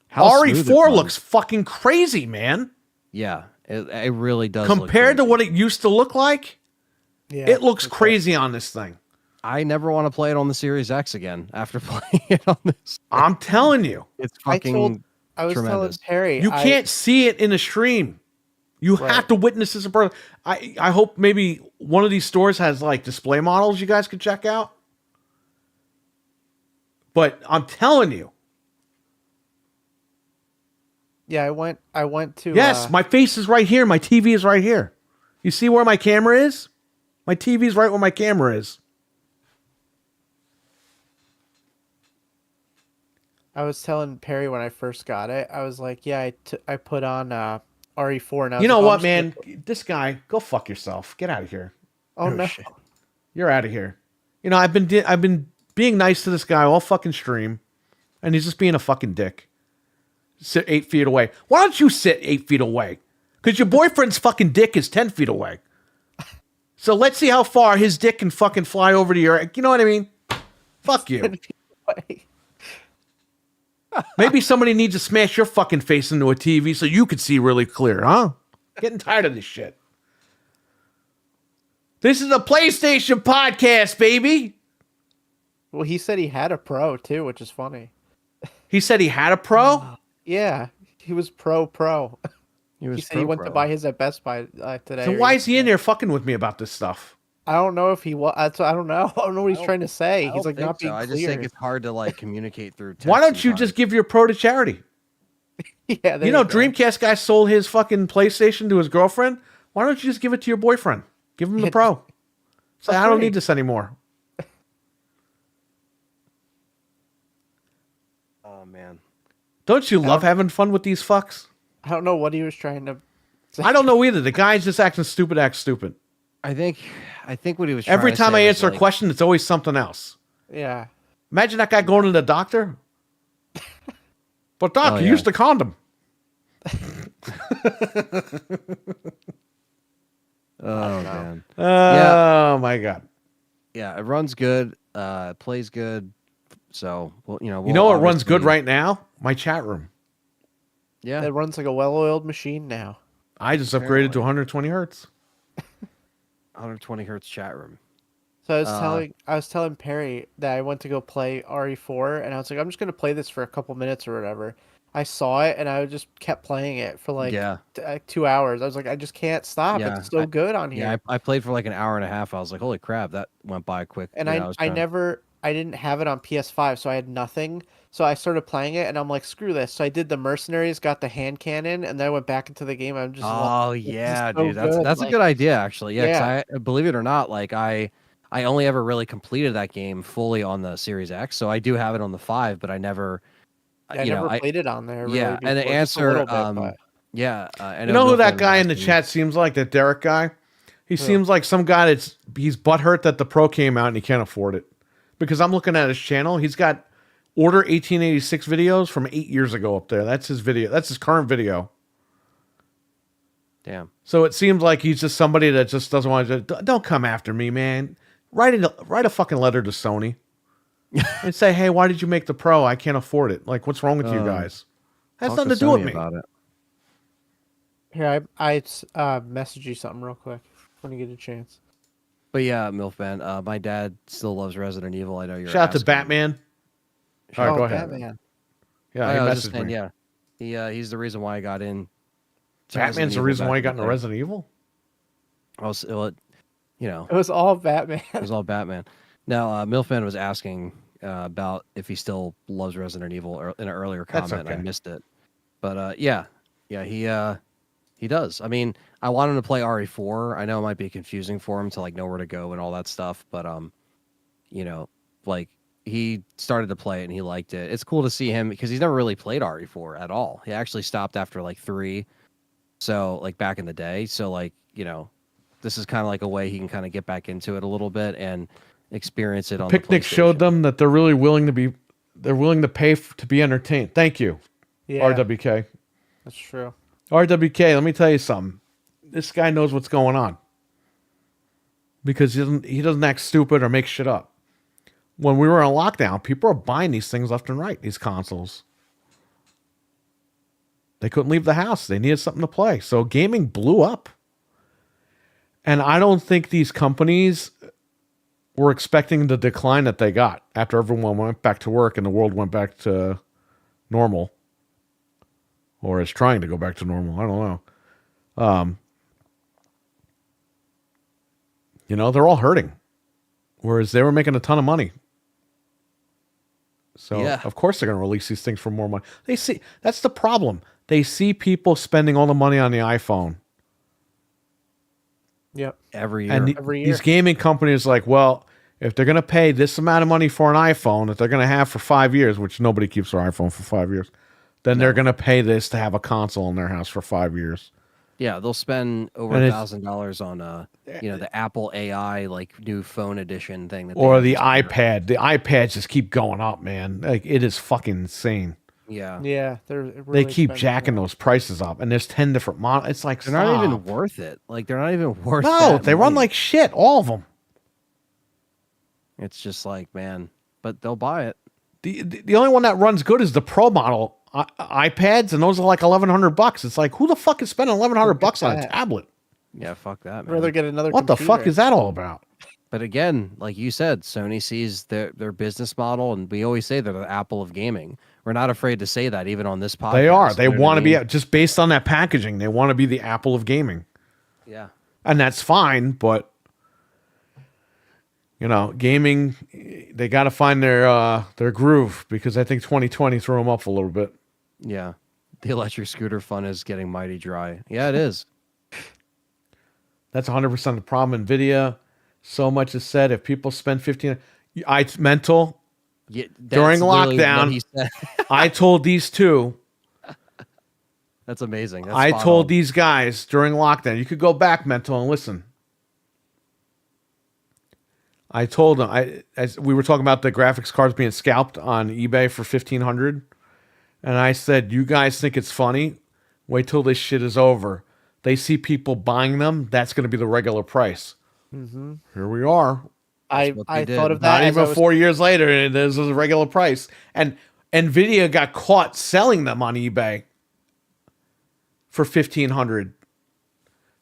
How smooth it RE4 runs. looks fucking crazy, man. Yeah, it really does. Compared to what it used to look like, Yeah, it looks okay. crazy on this thing. I never want to play it on the Series X again after playing it on this. I'm telling you. It's I fucking was telling tremendous. Perry, You can't see it in a stream. You Right. have to witness this in person. I hope maybe one of these stores has like display models you guys could check out. But I'm telling you, Yeah, I went to. yes, my face is right here. My TV is right here. You see where my camera is? My TV is right where my camera is. I was telling Perry when I first got it. I was like, yeah, I put on RE4 and I was You know like, oh, what, I'm just man? gonna- This guy, go fuck yourself. Get out of here. Oh no. shit. You're out of here. You know, I've been being nice to this guy all fucking stream, and he's just being a fucking dick. Sit 8 feet away. Why don't you sit 8 feet away? Because your boyfriend's fucking dick is 10 feet away. So let's see how far his dick can fucking fly over to your. You know what I mean? Fuck you. Maybe somebody needs to smash your fucking face into a TV so you could see really clear, huh? Getting tired of this shit. This is a PlayStation podcast, baby. Well, he said he had a Pro too, which is funny. He said he had a Pro. Yeah, he was Pro. He He said he went to buy his at Best Buy today. So or why is he in yesterday. there fucking with me about this stuff? I don't know if he was. I don't know. I don't know what he's trying to say. I He's don't like think not being so. I clear. just think it's hard to like communicate through text. Why don't you sometimes. just give your Pro to charity? Yeah, there You know, go. Dreamcast guy sold his fucking PlayStation to his girlfriend. Why don't you just give it to your boyfriend? Give him the Yeah, Pro. Say, I don't free. need this anymore. Oh man. Don't you love having fun with these fucks? I don't know what he was trying to. Say. I don't know either. The guy's just acting stupid, acts stupid. I think what he was Every trying to time say I was, answer a like, question, it's always something else. Yeah. Imagine that guy going to the doctor. But doc, Oh, you yeah. used the condom. Oh man. Oh my god. Yeah, it runs good. It plays good. So well, you know. You know we'll what runs good obviously- right now? My chat room. Yeah. It runs like a well-oiled machine now. I just upgraded Apparently. to 120 hertz. 120 hertz chat room. So I was telling Perry that I went to go play RE4, and I was like, I'm just gonna play this for a couple minutes or whatever. I saw it, and I just kept playing it for like Yeah. 2 hours. I was like, I just can't stop. Yeah, It's so good on here. Yeah, I played for like an hour and a half. I was like, holy crap, that went by quick. And You know, was trying- I didn't have it on PS5, so I had nothing. So I started playing it, and I'm like, screw this. So I did the mercenaries, got the hand cannon, and then I went back into the game. I'm just Oh it's just yeah, so dude, that's good, that's a like- good idea actually. Yeah, 'cause Yeah. I believe it or not, like I only ever really completed that game fully on the Series X. So I do have it on the 5, but I never. I you never know, played it on there. Really yeah, and the before, just a answer, little bit, but- yeah, I You know who that Milfman guy was in the asking- chat seems like? That Derek guy? He seems like some guy he's butthurt that the Pro came out and he can't afford it. Because I'm looking at his channel. He's got Order 1886 videos from 8 years ago up there. That's his video. That's his current video. Damn. So it seems like he's just somebody that just doesn't want to. Don't come after me, man. Write a fucking letter to Sony and say, hey, why did you make the Pro? I can't afford it. Like, what's wrong with you guys? Has Talk nothing to do with Sony me. about it. Here, I message you something real quick when you get a chance. But yeah, Milfman, my dad still loves Resident Evil. I know you're. Shout out to asking. Batman. All right, Oh, go ahead. Batman. Yeah, I he was just messaged saying, me. yeah. He's the reason why I got in. to Batman's Resident the Evil reason back why he in got the into day. Resident Evil. You know, It was all Batman. it was all Batman. Now, Milfman was asking about if he still loves Resident Evil in an earlier That's comment. I okay. missed it, but yeah, he does. I mean, I want him to play RE4. I know it might be confusing for him to like know where to go and all that stuff, but you know, like he started to play it and he liked it. It's cool to see him because he's never really played RE4 at all. He actually stopped after like 3, so like back in the day. So like you know, this is kind of like a way he can kind of get back into it a little bit and experience it on Picnic the showed PlayStation. them that they're really willing to pay to be entertained. Thank you, Yeah, RWK. that's true. RWK, let me tell you something. This guy knows what's going on because he doesn't act stupid or make shit up. When we were on lockdown, people are buying these things left and right, these consoles. They couldn't leave the house. They needed something to play. So gaming blew up. And I don't think these companies were expecting the decline that they got after everyone went back to work and the world went back to normal. Or is trying to go back to normal. I don't know. They're all hurting. Whereas they were making a ton of money. So, Yeah. of course, they're going to release these things for more money. That's the problem. They see people spending all the money on the iPhone. Yep. Every year. And Every year. these gaming companies are like, well, if they're going to pay this amount of money for an iPhone that they're going to have for 5 years, which nobody keeps their iPhone for 5 years, then they're going to pay this to have a console in their house for 5 years. Yeah, they'll spend over $1,000 on the Apple AI like new phone edition thing that Or they the have. iPad. The iPads just keep going up, man. Like, it is fucking insane. Yeah. Yeah, they're They really keep spending jacking money. those prices up, and there's 10 different models. It's like, They're not even stop. worth it. Like they're not even worth No, that they run money. like shit, all of them. It's just like, man, but they'll buy it. The only one that runs good is the Pro model iPads, and those are like $1,100. It's like, who the fuck is spending $1,100 on a that. tablet? Yeah, fuck that, I'd man. rather get another What the fuck computer. is that all about? But again, like you said, Sony sees their business model, and we always say they're the Apple of gaming. We're not afraid to say that, even on this podcast. They are. They You know what want I to be, mean? just based on that packaging, they want to be the Apple of gaming. Yeah. And that's fine, but gaming, they got to find their groove, because I think 2020 threw them up a little bit. Yeah. The electric scooter fun is getting mighty dry. Yeah, it is. That's 100% the problem. NVIDIA, so much is said. If people spend 15, mental. Yeah, that's During literally what lockdown, he said. I told these two. That's amazing. That's I spot told on. these guys during lockdown. You could go back, mental, and listen. I told them, as we were talking about the graphics cards being scalped on eBay for $1,500, and I said, "You guys think it's funny? Wait till this shit is over. They see people buying them. That's going to be the regular price." Mm-hmm. Here we are. I what they did. thought of that. Not as I even was- 4 years later, and this is a regular price. And NVIDIA got caught selling them on eBay for $1,500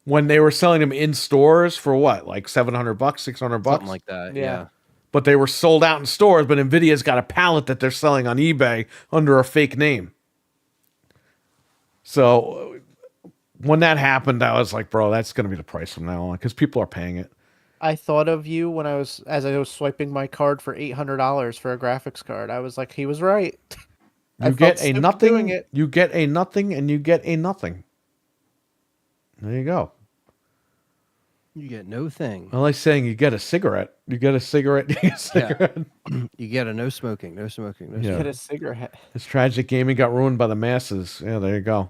when they were selling them in stores for what, like $700, $600, Something like that. Yeah. Yeah. but they were sold out in stores. But NVIDIA's got a pallet that they're selling on eBay under a fake name. So when that happened, I was like, bro, that's going to be the price from now on, because people are paying it. I thought of you when I was swiping my card for $800 for a graphics card. I was like, he was right. I You felt get a stupid nothing, doing it. you get a nothing, and you get a nothing. There you go. You get no thing. I like saying you get a cigarette. You get a cigarette. You get a cigarette. You get a no smoking, no smoking, no Yeah. smoking. Get a cigarette. This tragic gaming got ruined by the masses. Yeah, there you go.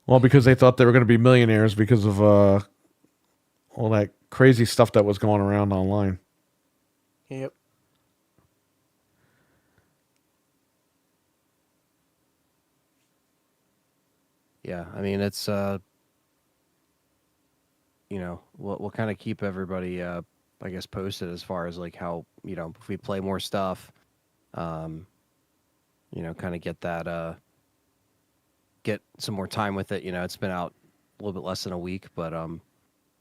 Well, because they thought they were going to be millionaires because of all that crazy stuff that was going around online. Yep. Yeah, I mean it's we'll kind of keep everybody I guess posted as far as like how, if we play more stuff, kind of get that get some more time with it. It's been out a little bit less than a week, but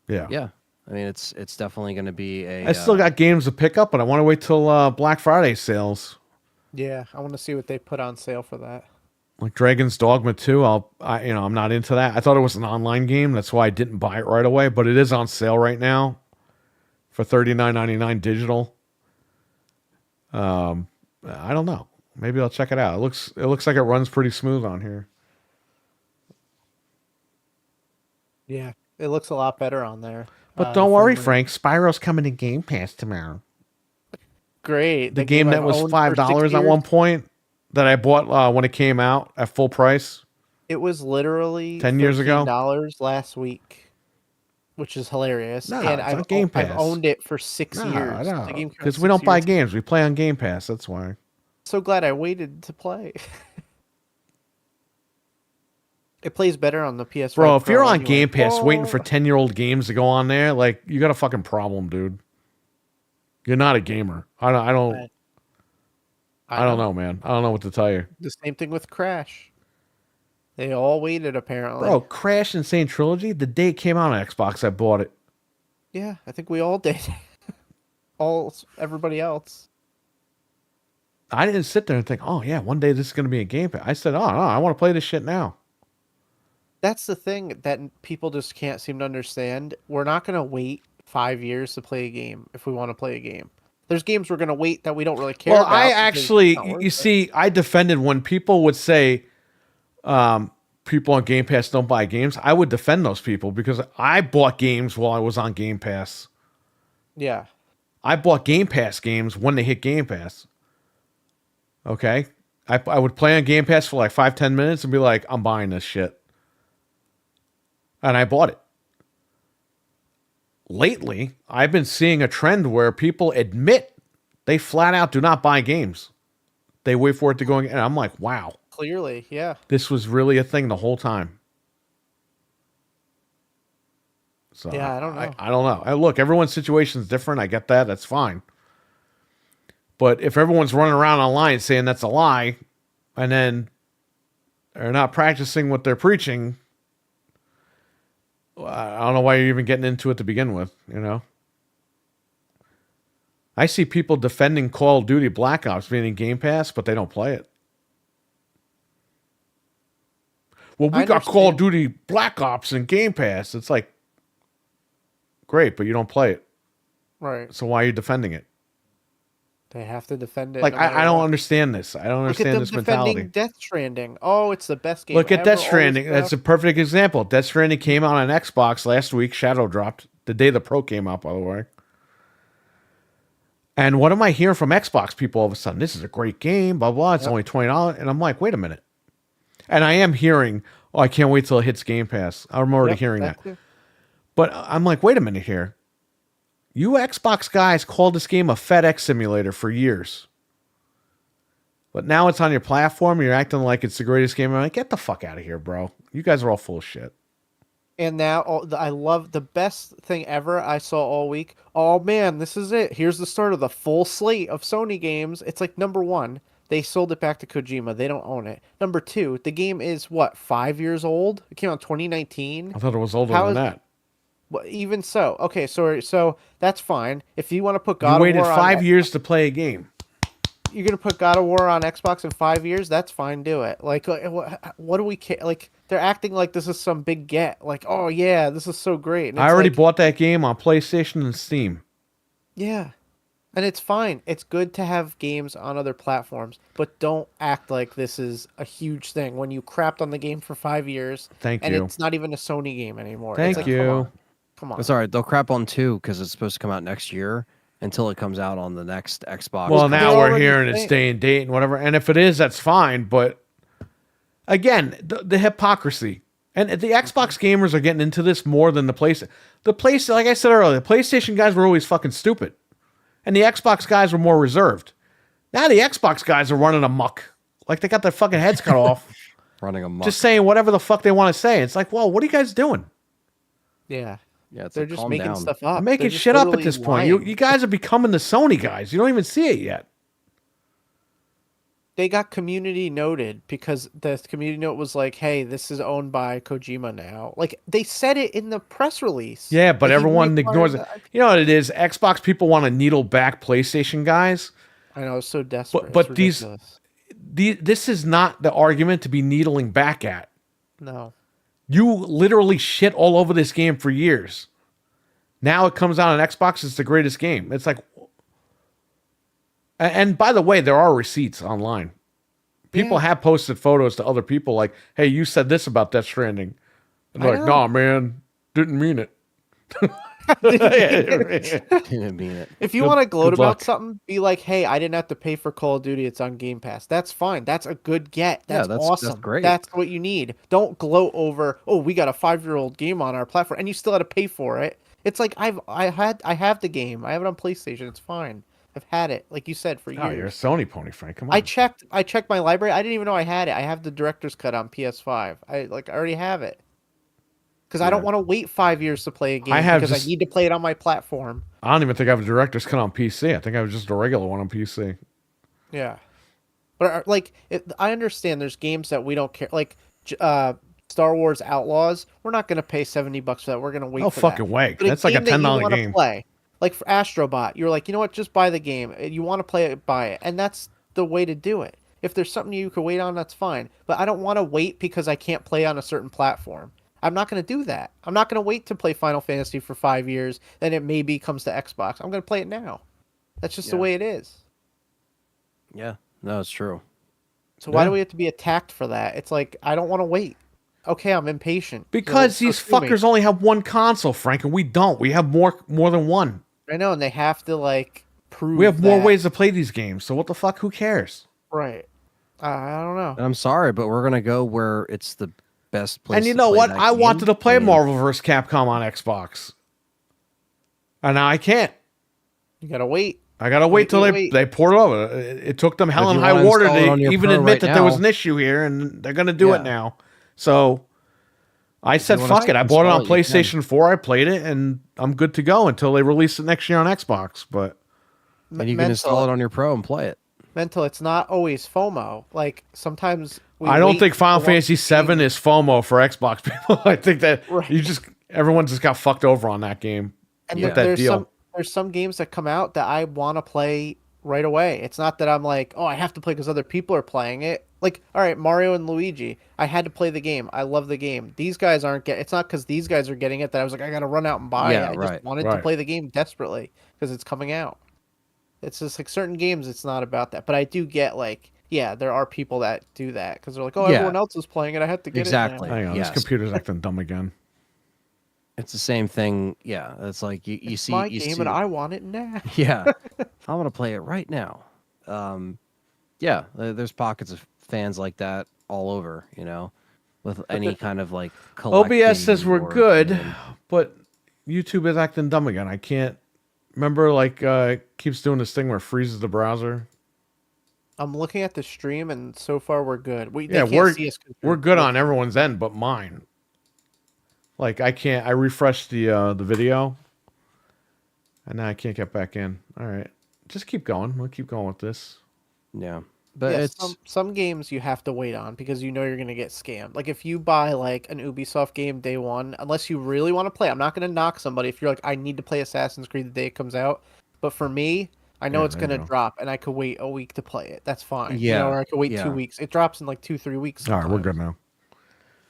Yeah. yeah. I mean it's definitely going to be a I still got games to pick up, but I want to wait till Black Friday sales. Yeah, I want to see what they put on sale for that. Like Dragon's Dogma 2, I'm not into that. I thought it was an online game. That's why I didn't buy it right away, but it is on sale right now for $39.99 digital. I don't know. Maybe I'll check it out. It looks like it runs pretty smooth on here. Yeah, it looks a lot better on there. But don't worry, from- Frank. Spyro's coming to Game Pass tomorrow. Great. The game that I've was owned for $5 6 at years. one point that I bought when it came out at full price. It was literally 10 years ago? $13 last week which is hilarious. No, And it's on Game I've Pass. owned it for 6 No, years. The no, game came out because we 6 don't buy years ago. games. We play on Game Pass. That's why. So glad I waited to play. It plays better on the PS5 Bro, if Pro you're on anyway. Game Pass waiting Oh. for 10-year-old games to go on there, like, you got a fucking problem, dude. You're not a gamer. I don't know, man. I don't know what to tell you. The same thing with Crash. They all waited apparently. Bro, Crash Insane Trilogy, the day it came out on Xbox, I bought it. Yeah, I think we all did. Everybody else. I didn't sit there and think, oh, yeah, one day this is going to be a Game Pass. I said, oh, no, I want to play this shit now. That's the thing that people just can't seem to understand. We're not going to wait 5 years to play a game if we want to play a game. There's games we're going to wait that we don't really care Well, about. I actually, you see, I defended when people would say people on Game Pass don't buy games. I would defend those people because I bought games while I was on Game Pass. Yeah. I bought Game Pass games when they hit Game Pass. Okay? I would play on Game Pass for like 5-10 minutes and be like, I'm buying this shit. And I bought it. Lately, I've been seeing a trend where people admit they flat out do not buy games. They wait for it to go in, and I'm like, wow. Clearly, yeah. This was really a thing the whole time. So Yeah, I don't know. I don't know. Look, everyone's situation is different. I get that. That's fine. But if everyone's running around online saying that's a lie, and then they're not practicing what they're preaching, I don't know why you're even getting into it to begin with, you know? I see people defending Call of Duty Black Ops being in Game Pass, but they don't play it. Well, we got Call of Duty Black Ops in Game Pass. It's like, great, but you don't play it. Right. So why are you defending it? They have to defend it. Like, no I don't understand this. I don't Look at understand them this defending mentality. Death Stranding. Oh, it's the best game Look at ever, Death all this Stranding. stuff. That's a perfect example. Death Stranding came out on Xbox last week. Shadow dropped the day the Pro came out, by the way. And what am I hearing from Xbox people all of a sudden? This is a great game, blah, blah. It's only $20. And I'm like, wait a minute. And I am hearing, oh, I can't wait till it hits Game Pass. I'm already hearing that. Too. But I'm like, wait a minute here. You Xbox guys called this game a FedEx simulator for years. But now it's on your platform. You're acting like it's the greatest game. I'm like, get the fuck out of here, bro. You guys are all full of shit. And now I love the best thing ever I saw all week. Oh man, this is it. Here's the start of the full slate of Sony games. It's like number 1, they sold it back to Kojima. They don't own it. Number 2, the game is what, 5 years old? It came out in 2019. I thought it was older than that. Well, even so, okay, so that's fine. If you want to put God You of waited War 5 years to play a game. You're gonna put God of War on Xbox in 5 years? That's fine. Do it. Like, what do we care? Like, they're acting like this is some big get. Like, oh yeah, this is so great. And I it's already like, bought that game on PlayStation and Steam. Yeah, and it's fine. It's good to have games on other platforms, but don't act like this is a huge thing when you crapped on the game for 5 years. Thank and you. it's not even a Sony game anymore. Thank it's like, you. Come on. It's all right. They'll crap on 2 because it's supposed to come out next year until it comes out on the next Xbox. Well, now they're we're already hearing it's saying- day and date and whatever. And if it is, that's fine. But again, the hypocrisy. And the Xbox gamers are getting into this more than the PlayStation. Like I said earlier, the PlayStation guys were always fucking stupid. And the Xbox guys were more reserved. Now the Xbox guys are running amok. Like they got their fucking heads cut off. Running amok. Just saying whatever the fuck they want to say. It's like, whoa, what are you guys doing? Yeah. Yeah, it's They're like, just calm making down. stuff up. I'm making They're just shit up at literally this point. You lying. guys are becoming the Sony guys. You don't even see it yet. They got community noted because the community note was like, "Hey, this is owned by Kojima now." Like they said it in the press release. Yeah, but Like, even everyone they part ignores of it. the- You know what it is? Xbox people want to needle back PlayStation guys. I know, it's so desperate. But It's these- ridiculous. This is not the argument to be needling back at. No. You literally shit all over this game for years. Now it comes out on Xbox. It's the greatest game. It's like, and by the way, there are receipts online. People Yeah. have posted photos to other people like, "Hey, you said this about Death Stranding," and they're I like, know. "Nah, man, didn't mean it." Didn't mean it. If you want to gloat good about luck. something, be like, "Hey, I didn't have to pay for Call of Duty. It's on Game Pass." That's fine. That's a good get. Yeah, That's that's awesome. great. That's what you need. Don't gloat over, "Oh, we got a 5-year-old game on our platform and you still had to pay for it." It's like I have the game. I have it on PlayStation. It's fine. I've had it, like you said, for Oh, you're a years. Sony pony, Frank. Come on. I checked my library. I didn't even know I had it. I have the director's cut on PS5. I already have it. Because I don't want to wait 5 years to play a game because I need to play it on my platform. I don't even think I have a director's cut on PC. I think I have just a regular one on PC. Yeah. But I understand there's games that we don't care. Like Star Wars Outlaws, we're not going to pay $70 for that. We're going to wait No for fucking that. way. But That's like a $10 game. Play, like for Astrobot, you're like, you know what? Just buy the game. You want to play it, buy it. And that's the way to do it. If there's something you could wait on, that's fine. But I don't want to wait because I can't play on a certain platform. I'm not going to do that. I'm not going to wait to play Final Fantasy for 5 years, then it maybe comes to Xbox. I'm going to play it now. That's just the way it is. Yeah, no, it's true. So why do we have to be attacked for that? It's like, I don't want to wait. Okay, I'm impatient. Because these fuckers only have one console, Frank, and we don't. We have more than one. I know, and they have to, prove we have more ways to play these games, so what the fuck? Who cares? Right. I don't know. And I'm sorry, but we're going to go where it's the best place. And you know what? I wanted to play Marvel vs. Capcom on Xbox. And now I can't. You gotta wait. I gotta wait till they port it over. It took them hell and high water to even admit that there was an issue here, and they're gonna do it now. So I said, fuck it. I bought it on PlayStation 4. I played it, and I'm good to go until they release it next year on Xbox. But and you can install it on your Pro and play it. Mental, it's not always FOMO. Like sometimes I don't think Final Fantasy VII is FOMO for Xbox people. I think that everyone just got fucked over on that game with that deal. There's some games that come out that I want to play right away. It's not that I'm like, oh, I have to play because other people are playing it. Like, all right, Mario and Luigi, I had to play the game. I love the game. These guys aren't getting. It's not because these guys are getting it that I was like, I got to run out and buy it. I just wanted to play the game desperately because it's coming out. It's just like certain games, it's not about that. But I do get there are people that do that because they're like, oh, everyone else is playing it. I have to get it now. Hang on, this computer's acting dumb again. It's the same thing. Yeah, it's like you see my game and I want it now. Yeah, I want to play it right now. Yeah, there's pockets of fans like that all over. With any kind of OBS says we're good, but YouTube is acting dumb again. I can't remember. Keeps doing this thing where it freezes the browser. I'm looking at the stream, and so far we're good. We're good on everyone's end, but mine. I can't. I refreshed the video, and now I can't get back in. All right, just keep going. We'll keep going with this. Yeah, but some games you have to wait on because you're gonna get scammed. Like if you buy an Ubisoft game day one, unless you really want to play, I'm not gonna knock somebody if you're like, I need to play Assassin's Creed the day it comes out. But for me, I know it's gonna drop, and I could wait a week to play it. That's fine. Yeah, or I could wait 2 weeks. It drops in 2-3 weeks. All right, we're good now.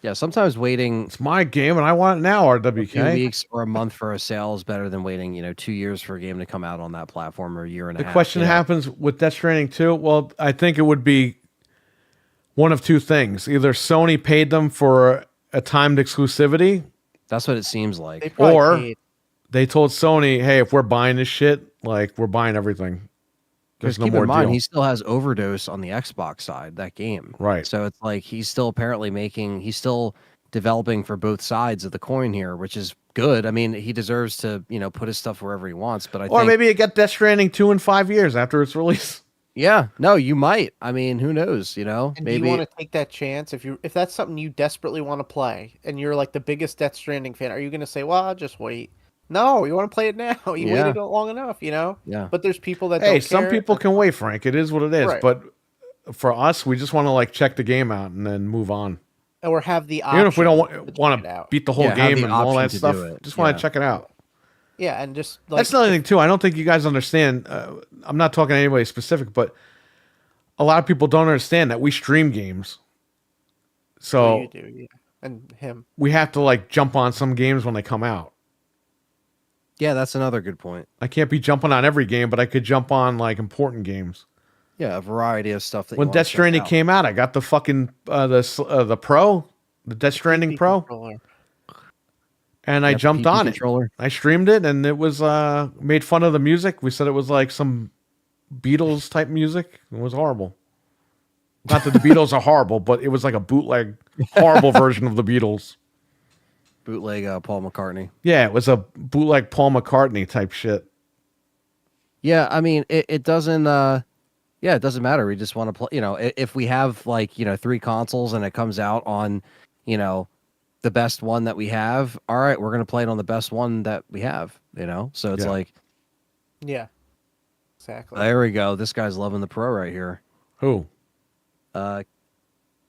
Yeah, sometimes waiting. It's my game, and I want it now. RWK. A few weeks or a month for a sale is better than waiting, 2 years for a game to come out on that platform, or a year and a half. The question happens with Death Stranding 2. Well, I think it would be one of two things: either Sony paid them for a timed exclusivity. That's what it seems like. Or they told Sony, "Hey, if we're buying this shit, we're buying everything." Because keep in mind, he still has Overdose on the Xbox side, that game. Right. So it's like he's still apparently he's still developing for both sides of the coin here, which is good. I mean, he deserves to, put his stuff wherever he wants. But or maybe you get Death Stranding 2 in 5 years after its release. Yeah. No, you might. I mean, who knows, And maybe you want to take that chance if that's something you desperately want to play and you're the biggest Death Stranding fan, are you going to say, well, I'll just wait? No, you want to play it now. You waited long enough, Yeah. But there's people that don't care. Some people can wait, Frank. It is what it is. Right. But for us, we just want to check the game out and then move on. Or have the option. Even if we don't want to beat the whole game and all that stuff, just want to check it out. Yeah, and just that's another thing too. I don't think you guys understand. I'm not talking to anybody specific, but a lot of people don't understand that we stream games. So you do, yeah. And him. We have to jump on some games when they come out. Yeah, that's another good point. I can't be jumping on every game, but I could jump on important games. Yeah, a variety of stuff. When Death Stranding came out, I got the fucking the Pro, the Death Stranding Pro. and I Got the jumped PP on it. controller. I streamed it, and it was made fun of the music. We said it was like some Beatles type music. It was horrible. Not that the Beatles are horrible, but it was like a bootleg, horrible version of the Beatles. Bootleg Paul McCartney. Yeah, it was a bootleg Paul McCartney type shit. Yeah, I mean, it doesn't. Yeah, it doesn't matter. We just want to play. You know, if we have like 3 consoles and it comes out on, the best one that we have. All right, we're gonna play it on the best one that we have. So it's Yeah. like, Yeah. Exactly. there we go. This guy's loving the Pro right here. Who?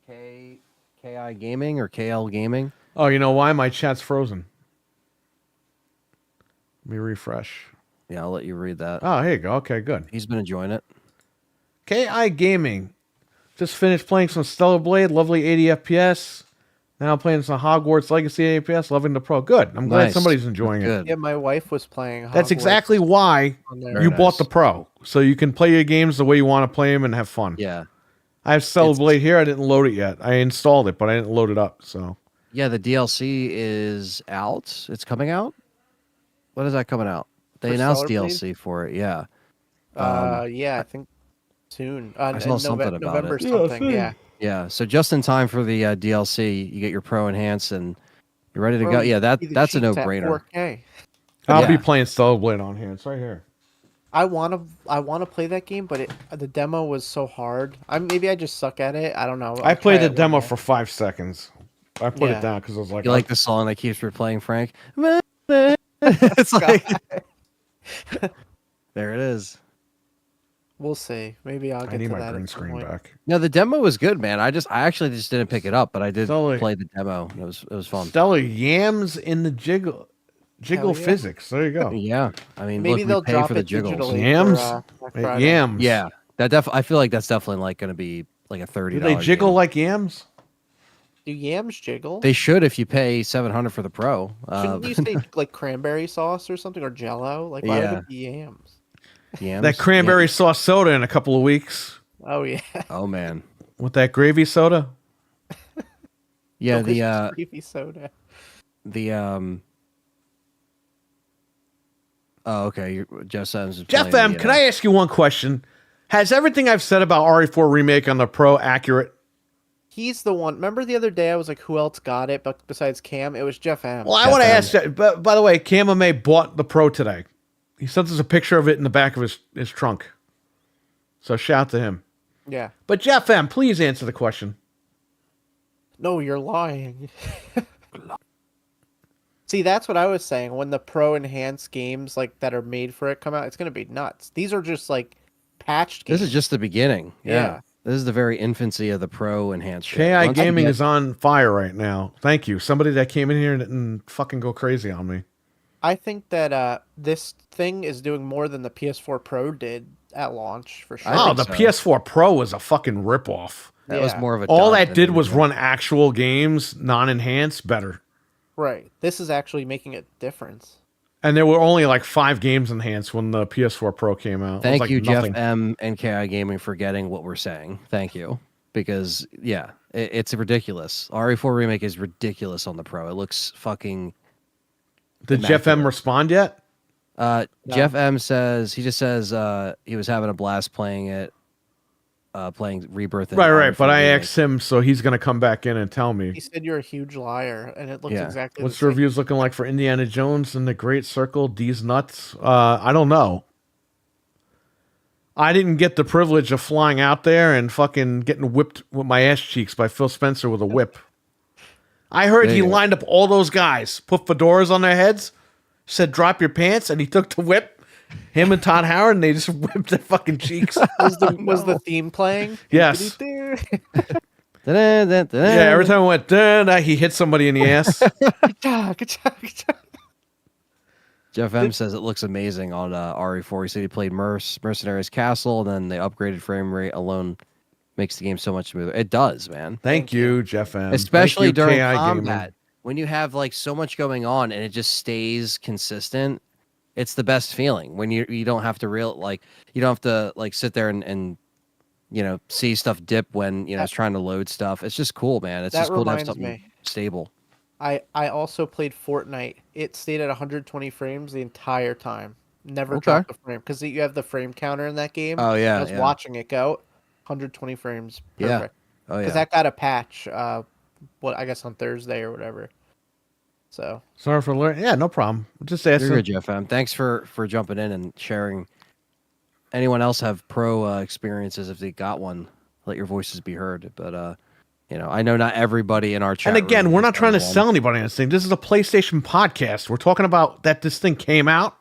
KI Gaming or KL Gaming. Oh, you know why? My chat's frozen. Let me refresh. Yeah, I'll let you read that. Oh, here you go. Okay, good. He's been enjoying it. KI Gaming. Just finished playing some Stellar Blade, lovely 80 FPS. Now playing some Hogwarts Legacy FPS, loving the Pro. Good. I'm glad Nice. somebody's enjoying That's it. good. Yeah, my wife was playing. That's Hogwarts exactly why on there. Very you nice. bought the Pro. So you can play your games the way you want to play them and have fun. Yeah. I have Stellar Blade here. I didn't load it yet. I installed it, but I didn't load it up. So Yeah, the DLC is out. It's coming out. When is that coming out? They For announced Stellar Blade? DLC for it. Yeah. Yeah, I think soon. I saw something about November it. something. Yeah. Yeah. So just in time for the DLC, you get your Pro Enhance and you're ready to Bro, go. Yeah, see the that's a cheats at no-brainer. 4K. I'll be Yeah. playing Stellar Blade on here. It's right here. I want to play that game, but the demo was so hard. Maybe I just suck at it. I don't know. I I'll played try the it demo one day. for 5 seconds. I put Yeah. it down because I was like, You like the song that keeps replaying, Frank? It's like there it is. We'll see. Maybe I'll I get need to my that green at some screen point. back. No, the demo was good, man. I actually just didn't pick it up, but I did Totally. play the demo. It was fun. Stellar yams in the jiggle Hell yeah. physics. There you go. Yeah, I mean, Maybe look, they'll we pay drop for the it jiggles. digitally Yams? for Black Hey, Friday. yams. Yeah, I feel like that's definitely like going to be like a $30. Do they jiggle game. like yams? Do yams jiggle? They should if you pay $700 for the Pro. Shouldn't you say like cranberry sauce or something or Jello? Like why Yeah. would it be yams? Yams? That cranberry sauce soda in a couple of weeks Oh yeah. Oh man. with that gravy soda. Yeah, Delicious creepy soda. Oh, okay. Jeff Sims is Jeff playing M, the, can I ask you one question? Has everything I've said about RE4 Remake on the Pro accurate? He's the one. Remember the other day I was like, who else got it? But besides Cam, it was Jeff M. Well, I Jeff want to M. ask that. But by the way, Cam May bought the Pro today. He sent us a picture of it in the back of his trunk. So shout to him. Yeah. But Jeff M, please answer the question. No, you're lying. See, that's what I was saying. When the Pro enhanced games like that are made for it come out, it's gonna be nuts. These are just like patched games. This is just the beginning. Yeah. Yeah. This is the very infancy of the Pro enhanced shit. KI Once you Gaming get- is on fire right now. Thank you. Somebody that came in here and didn't fucking go crazy on me. I think that this thing is doing more than the PS4 Pro did at launch for sure. I Oh, think the so. PS4 Pro was a fucking ripoff. That was Yeah. more of a All dud that than did was anything. run actual games, non-enhanced, better. Right. This is actually making a difference. And there were only like 5 games enhanced when the PS4 Pro came out. It was Thank like you, nothing. Jeff M and KI Gaming, for getting what we're saying. Thank you. Because, yeah, it's ridiculous. RE4 Remake is ridiculous on the Pro. It looks fucking... Did Jeff M respond yet? Jeff M says, he just says he was having a blast playing it, playing Rebirth. and Right. But RE4 I Remake. asked him, so he's going to come back in and tell He me. said you're a huge liar, and it looks Yeah. exactly What's the the same. reviews looking like for Indiana Jones and the Great Circle? D's nuts? I don't know. I didn't get the privilege of flying out there and fucking getting whipped with my ass cheeks by Phil Spencer with a whip. I heard There he you go. lined up all those guys, put fedoras on their heads, said drop your pants, and he took the whip. Him and Todd Howard, and they just whipped their fucking cheeks. Was the theme playing? Yes. Da-da-da-da-da. Yeah, every time I went, he hit somebody in the ass. Jeff M says it looks amazing on RE4. He said he played Mercenaries Castle, and then the upgraded frame rate alone makes the game so much smoother. It does, man. Thank you, Jeff M. Especially Thank you, during KI combat. Gaming. When you have like so much going on and it just stays consistent, it's the best feeling. When you don't have to you don't have to like sit there and see stuff dip when it's trying to load stuff. It's just cool, man. It's That just cool to have reminds something me. stable. I also played Fortnite. It stayed at 120 frames the entire time. Never Okay. dropped the frame because you have the frame counter in that game. Oh yeah, I was yeah, watching it go 120 frames, yeah. perfect. Oh Because yeah. that got a patch. What I guess on Thursday or whatever. So Sorry for learning. Yeah, no problem. Just You're asking. good, Jeff M. Thanks for jumping in and sharing. Anyone else have pro experiences? If they got one, let your voices be heard. But I know not everybody in our chat. And again, room we're has not trying to done one. sell anybody on this thing. This is a PlayStation podcast. We're talking about that this thing came out.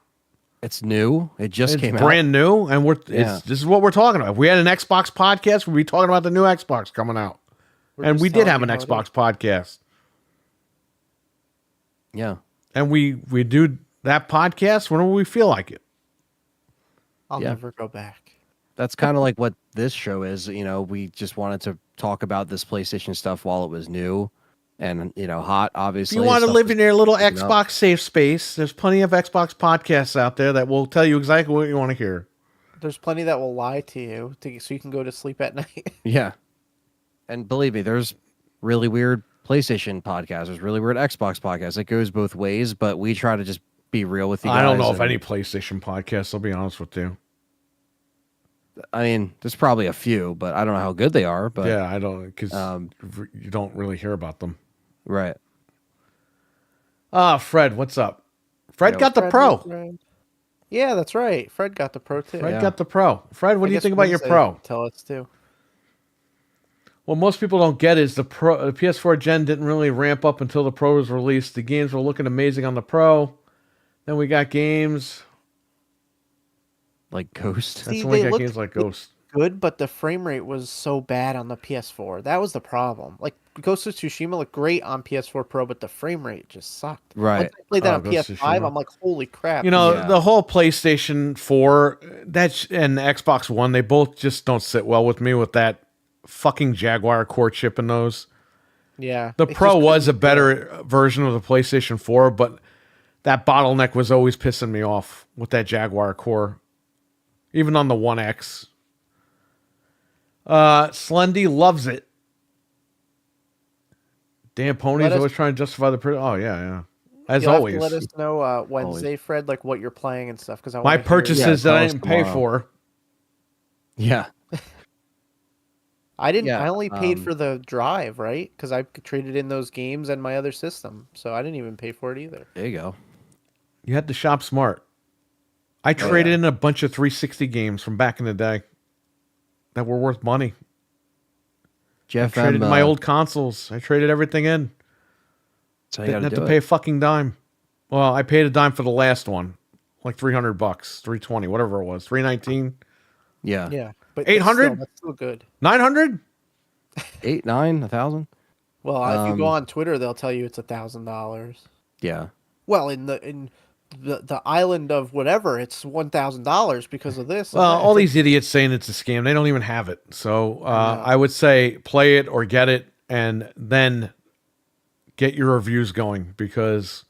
It's new. It just It's came out. brand new, and Yeah. this is what we're talking about. If we had an Xbox podcast, we'd be talking about the new Xbox coming out. we're And just we did telling have you an how it is. Xbox podcast. Yeah. And we do that podcast whenever we feel like it. I'll Yeah. never go back. That's kind of like what this show is. We just wanted to talk about this PlayStation stuff while it was new and hot. If Obviously, you want to stuff live was in your little picking up. Xbox safe space, there's plenty of Xbox podcasts out there that will tell you exactly what you want to hear. There's plenty that will lie to you so you can go to sleep at night. Yeah. And believe me, there's really weird PlayStation podcasts. There's really weird Xbox podcasts. It goes both ways, but we try to just be real with you guys. I don't know of and- any PlayStation podcasts, I'll be honest with you. I mean, there's probably a few, but I don't know how good they are. But Yeah, I don't, because Um, you don't really hear about them. right. Fred, what's up? Fred Yo, got the Fred Pro. was right. Yeah, that's right. Fred got the Pro too. Fred Yeah. got the Pro. Fred, what I do you guess think about your Wednesday Pro? can Tell us too. What most people don't get is the PS4 gen didn't really ramp up until the Pro was released. The games were looking amazing on the Pro. Then we got games. Like Ghost. See, That's when we they got looked games like Ghost. good, but the frame rate was so bad on the PS4. That was the problem. Like Ghost of Tsushima looked great on PS4 Pro, but the frame rate just sucked. Right. Once I played that Oh, on Ghost of PS5, Tsushima. I'm like, holy crap. You know, Yeah. the whole PlayStation 4 and the Xbox One, they both just don't sit well with me with that fucking Jaguar core chip in those. Yeah. The it Pro just was a couldn't do it. better version of the PlayStation 4, but that bottleneck was always pissing me off with that Jaguar core. Even on the One X. Slendy loves it. Damn ponies Let us- always trying to justify the oh yeah. As You'll have always. to let us know Wednesday, Fred, like what you're playing and stuff. Because My purchases Yeah, that I tell us didn't pay tomorrow. for. Yeah. I didn't. Yeah, I only paid um, for the drive, right? Because I traded in those games and my other system, so I didn't even pay for it either. There you go. You had to shop smart. I traded in a bunch of 360 games from back in the day that were worth money. Jeff I traded M, my old consoles. I traded everything in. that's how you Didn't gotta have to do pay it. a fucking dime. Well, I paid a dime for the last one. Like $300, 320, whatever it was. 319, Yeah. Yeah, but 800? still, that's still good. 900? 8, 9, 1,000. Well, if you go Um, on Twitter, they'll tell you it's $1,000. Yeah. Well, in the island of whatever, it's $1,000 because of this. Well, and that. all It's these idiots saying it's a scam. They don't even have it. So know. I would say play it or get it and then get your reviews going because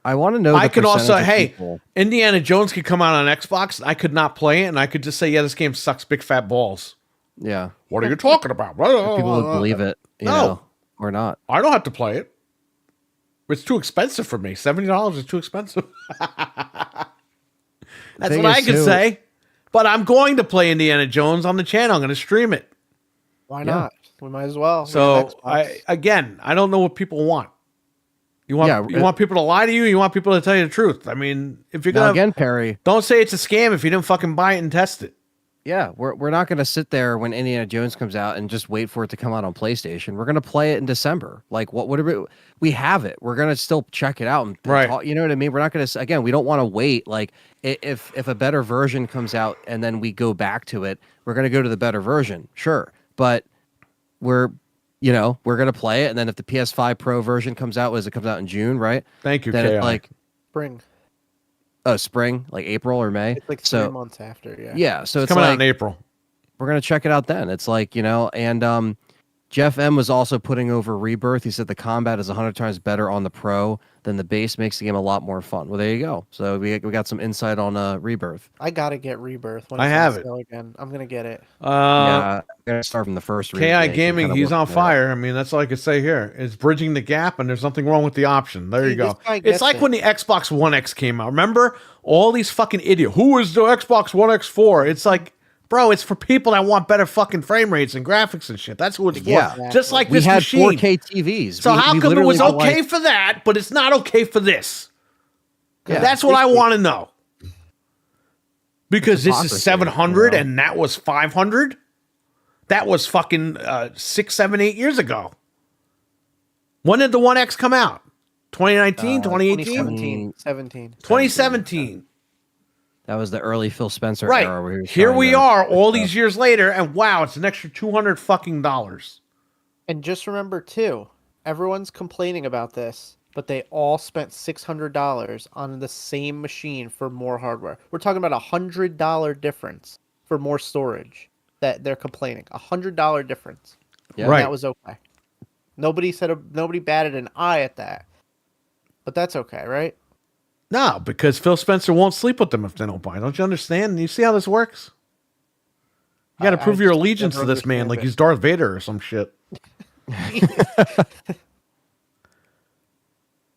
I want to know. I the could also, percentage of hey, people- Indiana Jones could come out on Xbox. I could not play it and I could just say, yeah, this game sucks big fat balls. Yeah. What are you talking about? People would believe it. You No. know, or not. I don't have to play it. It's too expensive for me. $70 is too expensive. That's Thing what I is, could too- say. But I'm going to play Indiana Jones on the channel. I'm going to stream it. Why not? We might as well. We have So Xbox. I don't know what people want. You want Yeah, you want people to lie to you? You want people to tell you the truth? I mean, if you're Now gonna again, Perry. don't say it's a scam if you didn't fucking buy it and test it. Yeah, we're not going to sit there when Indiana Jones comes out and just wait for it to come out on PlayStation. We're going to play it in December. Like whatever we have it, we're going to still check it out and Right. talk, you know what I mean? We're not going to again. We don't want to wait. Like if a better version comes out and then we go back to it, we're going to go to the better version, sure. But we're going to play it, and then if the PS5 Pro version comes out, it comes out in June, right? Thank you, Then KI. it's like Spring. spring, like April or May. It's like 3 so months after. Yeah. yeah, so it's it's coming like, out in April. we're gonna check it out then. It's like, and Jeff M was also putting over Rebirth. He said the combat is 100 times better on the Pro then the base makes the game a lot more fun. Well, there you go. So we got some insight on Rebirth. I gotta get Rebirth when I it's have on it. sale again. I'm gonna get it. Yeah, I gotta start from the first. KI remake and Gaming, kinda he's work on from there. fire. I mean, that's all I could say here. It's bridging the gap, and there's nothing wrong with the option. There you See, go. this guy It's gets like it. when the Xbox One X came out. Remember all these fucking idiots? Who is the Xbox One X for? It's like, bro, it's for people that want better fucking frame rates and graphics and shit. That's who it's for. Yeah. Just like We this had machine. 4K TVs. So how we come it literally was were okay like- for that, but it's not okay for this? Yeah. That's what I want to know. Because this is hypocrisy, 700 you know? and that was 500. That was fucking 6, 7, 8 years ago. When did the One X come out? 2019, 2018, 2017. 2017. That was the early Phil Spencer Right. era. Where he was Here trying we to- are all these years later, and wow, it's an extra $200 fucking dollars. And just remember too, everyone's complaining about this, but they all spent $600 on the same machine for more hardware. We're talking about $100 difference for more storage that they're complaining. $100 difference. Yeah. And Right. that was okay. Nobody batted an eye at that. But that's okay, right? No, because Phil Spencer won't sleep with them if they don't buy. Don't you understand? You see how this works? You got to I prove your just allegiance never to this man understand like it. he's Darth Vader or some shit.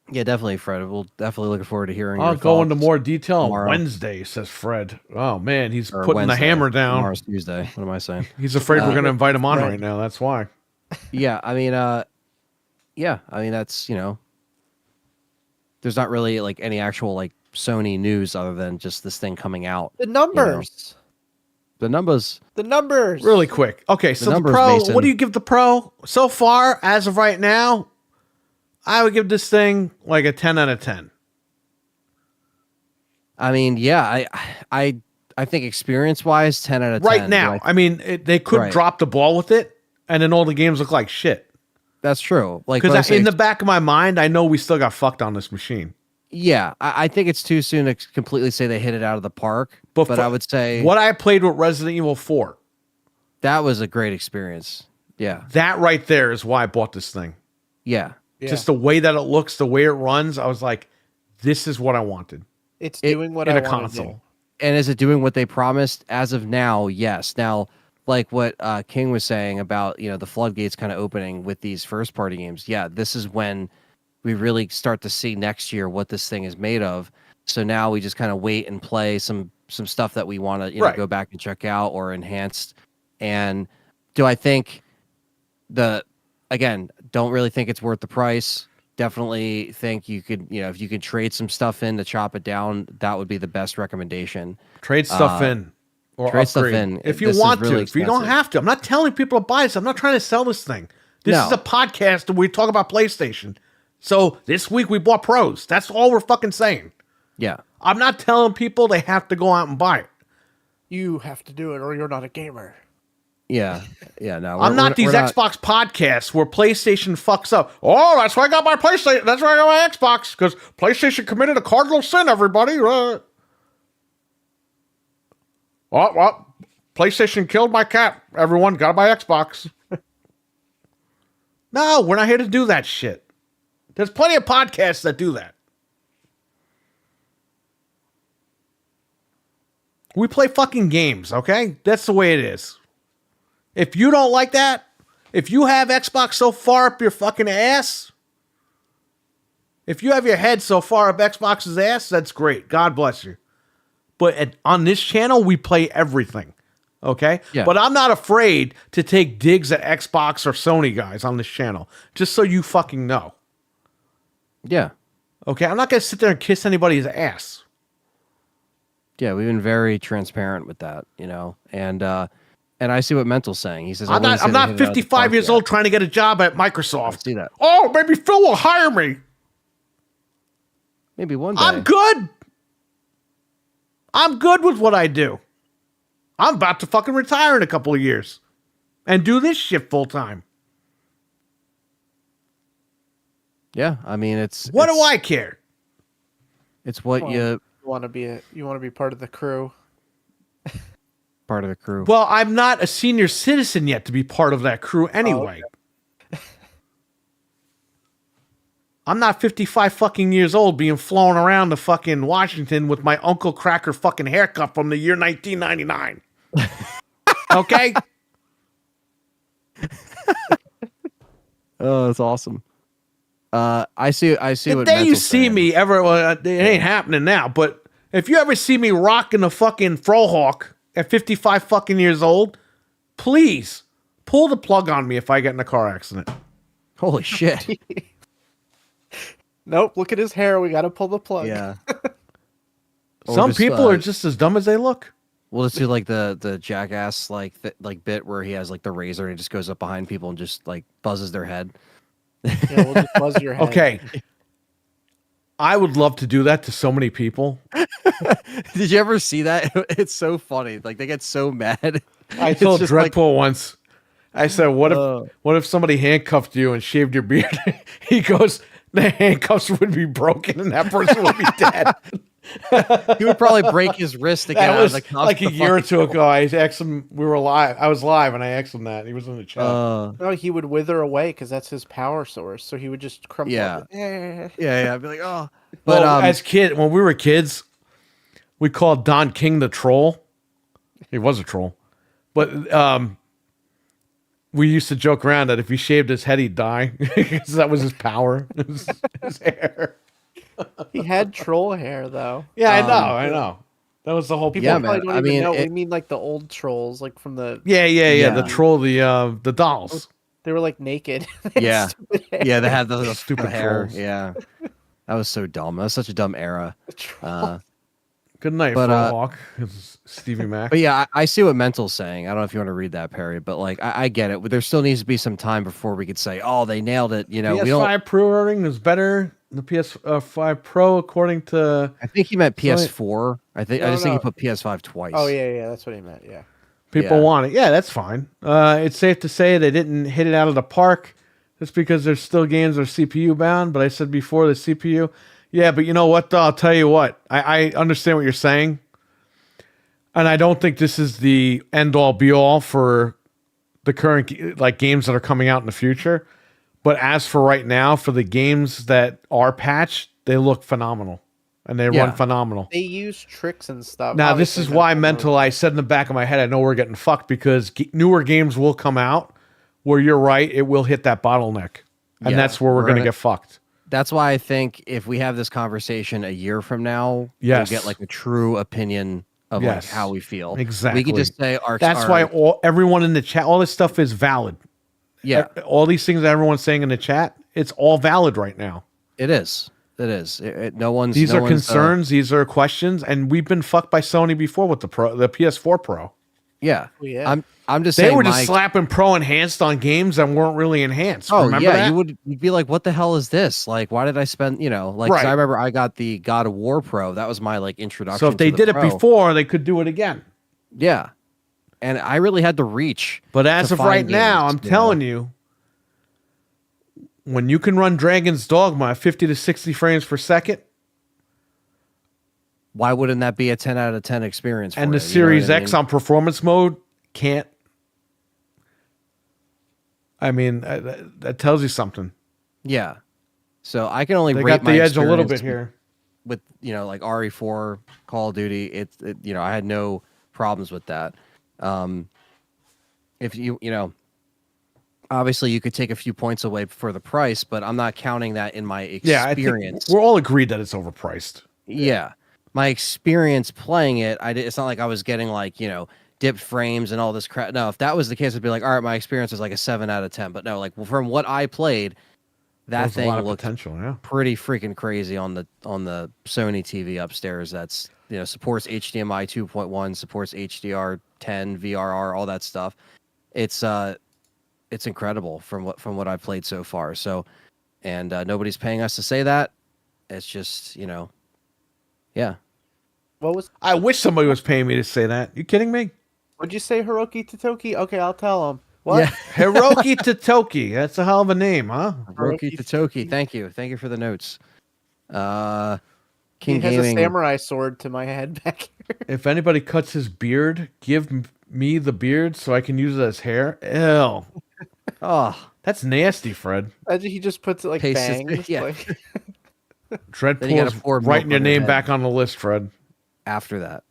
Yeah, definitely, Fred. We'll definitely looking forward to hearing. I'll your go into thoughts more detail on tomorrow. Wednesday, says Fred. Oh, man, he's Or putting Wednesday. the hammer down. Tomorrow's Tuesday. What am I saying? He's afraid we're going to invite him on Fred. right now. That's why. Yeah, I mean, that's there's not really like any actual like Sony news other than just this thing coming out. The numbers. The numbers. The numbers. Really quick. Okay, so the numbers, Pro, Mason. what do you give the Pro? So far, as of right now, I would give this thing like a 10 out of 10. I mean, yeah, I think experience wise, 10 out of 10. Right now. I mean, they could Right. drop the ball with it, and then all the games look like shit. That's true. Like when I Because say in the back of my mind, I know we still got fucked on this machine. yeah, I think it's too soon to completely say they hit it out of the park. But But for- I would say What I played with Resident Evil 4, that was a great experience. Yeah, that right there is why I bought this thing. yeah. Yeah. Just the way that it looks, the way it runs, I was like, this is what I wanted It's doing what in I a want console. to do. And is it doing what they promised? As of now, yes. Now, like what King was saying about the floodgates kind of opening with these first party games. Yeah, this is when we really start to see next year what this thing is made of. So now we just kind of wait and play some stuff that we want to Right. go back and check out or enhanced. And do I think again, don't really think it's worth the price. Definitely think you could, if you could trade some stuff in to chop it down, that would be the best recommendation. Trade stuff in. Or trade stuff upgrade. in. If you This is want really to. If you don't expensive. have to. I'm not telling people to buy this. I'm not trying to sell this thing. This No. is a podcast and we talk about PlayStation. So this week we bought Pros. That's all we're fucking saying. Yeah. I'm not telling people they have to go out and buy it. You have to do it or you're not a gamer. Yeah. Yeah. No, I'm not these Xbox podcasts where PlayStation fucks up. Oh, that's why I got my PlayStation. That's why I got my Xbox. Because PlayStation committed a cardinal sin, everybody. Well, PlayStation killed my cat. Everyone got my Xbox. No, we're not here to do that shit. There's plenty of podcasts that do that. We play fucking games, okay? That's the way it is. If you don't like that, if you have Xbox so far up your fucking ass, if you have your head so far up Xbox's ass, that's great. God bless you. But on this channel, we play everything. Okay? Yeah. But I'm not afraid to take digs at Xbox or Sony guys on this channel. Just so you fucking know. Yeah. Okay? I'm not going to sit there and kiss anybody's ass. Yeah. We've been very transparent with that, and I see what Mental's saying. He says, I'm not 55 years old trying to get a job at Microsoft. See that. Oh, maybe Phil will hire me. Maybe one day. I'm good. I'm good with what I do. I'm about to fucking retire in a couple of years and do this shit full time. Yeah. I mean, What do I care? It's what Well, you want to be part of the crew. part of the crew. Well, I'm not a senior citizen yet to be part of that crew anyway. I'm not 55 fucking years old being flown around to fucking Washington with my Uncle Cracker fucking haircut from the year 1999. Okay? Oh, that's awesome. I see The what day you Mental's see saying. me ever, well, it ain't happening now, but if you ever see me rocking a fucking Frohawk at 55 fucking years old, please pull the plug on me if I get in a car accident. Holy shit. Nope, look at his hair. We got to pull the plug. Yeah. Or Some just, people are just as dumb as they look. We'll just do like the jackass like bit where he has like the razor and he just goes up behind people and just like buzzes their head. Yeah, we'll just buzz your head. Okay. I would love to do that to so many people. Did you ever see that? It's so funny. Like they get so mad. I It's told just Dreadpool once. I said, "What if somebody handcuffed you and shaved your beard?" He goes, "The handcuffs would be broken and that person would be dead." He would probably break his wrist to get That out of was the cops like a to year or fucking- two ago. I asked him. We were live. I was live, and I asked him that. He was in the chat. No, he would wither away because that's his power source. So he would just crumple. Yeah. Up. Eh. yeah. I'd be like, oh, but Well, when we were kids, we called Don King the troll. He was a troll, but we used to joke around that if he shaved his head, he'd die because that was his power. His hair. He had troll hair though. Yeah, I know. That was the whole point. People Yeah, probably man. don't even know. it- We mean like the old trolls, like from the. Yeah. Yeah. The troll, the dolls. They were like naked. They had Yeah. stupid hair. yeah, they had the Stupid stupid hair. trolls. Yeah, that was so dumb. That was such a dumb era. Good night, But, Hawk. Stevie Mac. But yeah, I see what Mental's saying. I don't know if you want to read that, Perry, but like I get it. There still needs to be some time before we could say, oh, they nailed it. You know, we don't. PS5 Pro is better than the PS5 Pro according to I think he meant PS4. I just think No. he put PS5 twice. Oh yeah, that's what he meant. Yeah. people Yeah. want it. Yeah, that's fine. It's safe to say they didn't hit it out of the park just because there's still games that are CPU bound. But I said before the CPU. Yeah, but you know what, though? I'll tell you what. I understand what you're saying. And I don't think this is the end-all, be-all for the current like games that are coming out in the future. But as for right now, for the games that are patched, they look phenomenal. And they Yeah. run phenomenal. They use tricks and stuff. Now, this Obviously, is that's why the mental. I said in the back of my head, I know we're getting fucked because newer games will come out where you're right, it will hit that bottleneck. And Yeah, that's where we're we're going to gonna- get fucked. That's why I think if we have this conversation a year from now, Yes. we'll get like a true opinion of Yes. like how we feel. Exactly. We can just say our. That's our- why everyone in the chat, all this stuff is valid. Yeah, All these things that everyone's saying in the chat, it's all valid right now. it is. It is. No one's. These no are one's, concerns. These are questions. And we've been fucked by Sony before with the PS4 Pro. Yeah. Yeah. I'm just They saying. were just slapping Pro enhanced on games that weren't really enhanced. Oh Remember yeah, that? you'd be like, what the hell is this? Like, why did I spend? You know, like 'cause Right. I remember I got the God of War Pro. That was my like introduction. So if they to the did it Pro. before, they could do it again. Yeah, and I really had to reach. But as to of find right now, games, I'm telling you, when you can run Dragon's Dogma at 50 to 60 frames per second, Why wouldn't that be a 10 out of 10 experience? For and the you know Series what I X mean? on performance mode can't. I mean, that tells you something. Yeah. So I can only They rate got my the edge a little experience bit here. with like RE4, Call of Duty. It I had no problems with that. If you know, obviously you could take a few points away for the price, but I'm not counting that in my Yeah, I experience. think we're all agreed that it's overpriced. Yeah. My experience playing it, it's not like I was getting like, dipped frames and all this crap. No, if that was the case, I'd be like, all right, my experience is like a 7 out of 10. But no, like from what I played, that There's a thing lot of looked potential. Yeah. pretty freaking crazy on the Sony TV upstairs. That's supports HDMI 2.1, supports HDR10, VRR, all that stuff. It's incredible from what I've played so far. So, and nobody's paying us to say that. It's just yeah. What was? I wish somebody was paying me to say that. You kidding me? Would you say Hiroki Totoki? Okay, I'll tell him. What? Yeah. Hiroki Totoki. That's a hell of a name, huh? Hiroki Totoki, thank you for the notes. He King has Gaming. a samurai sword to my head back here. If anybody cuts his beard, give me the beard so I can use it as hair. Ew. Oh, That's nasty, Fred. Imagine he just puts it like Paste his- bangs. yeah. Like, Then you gotta Dreadpool's pour milk writing your on name head back on the list, Fred. after that.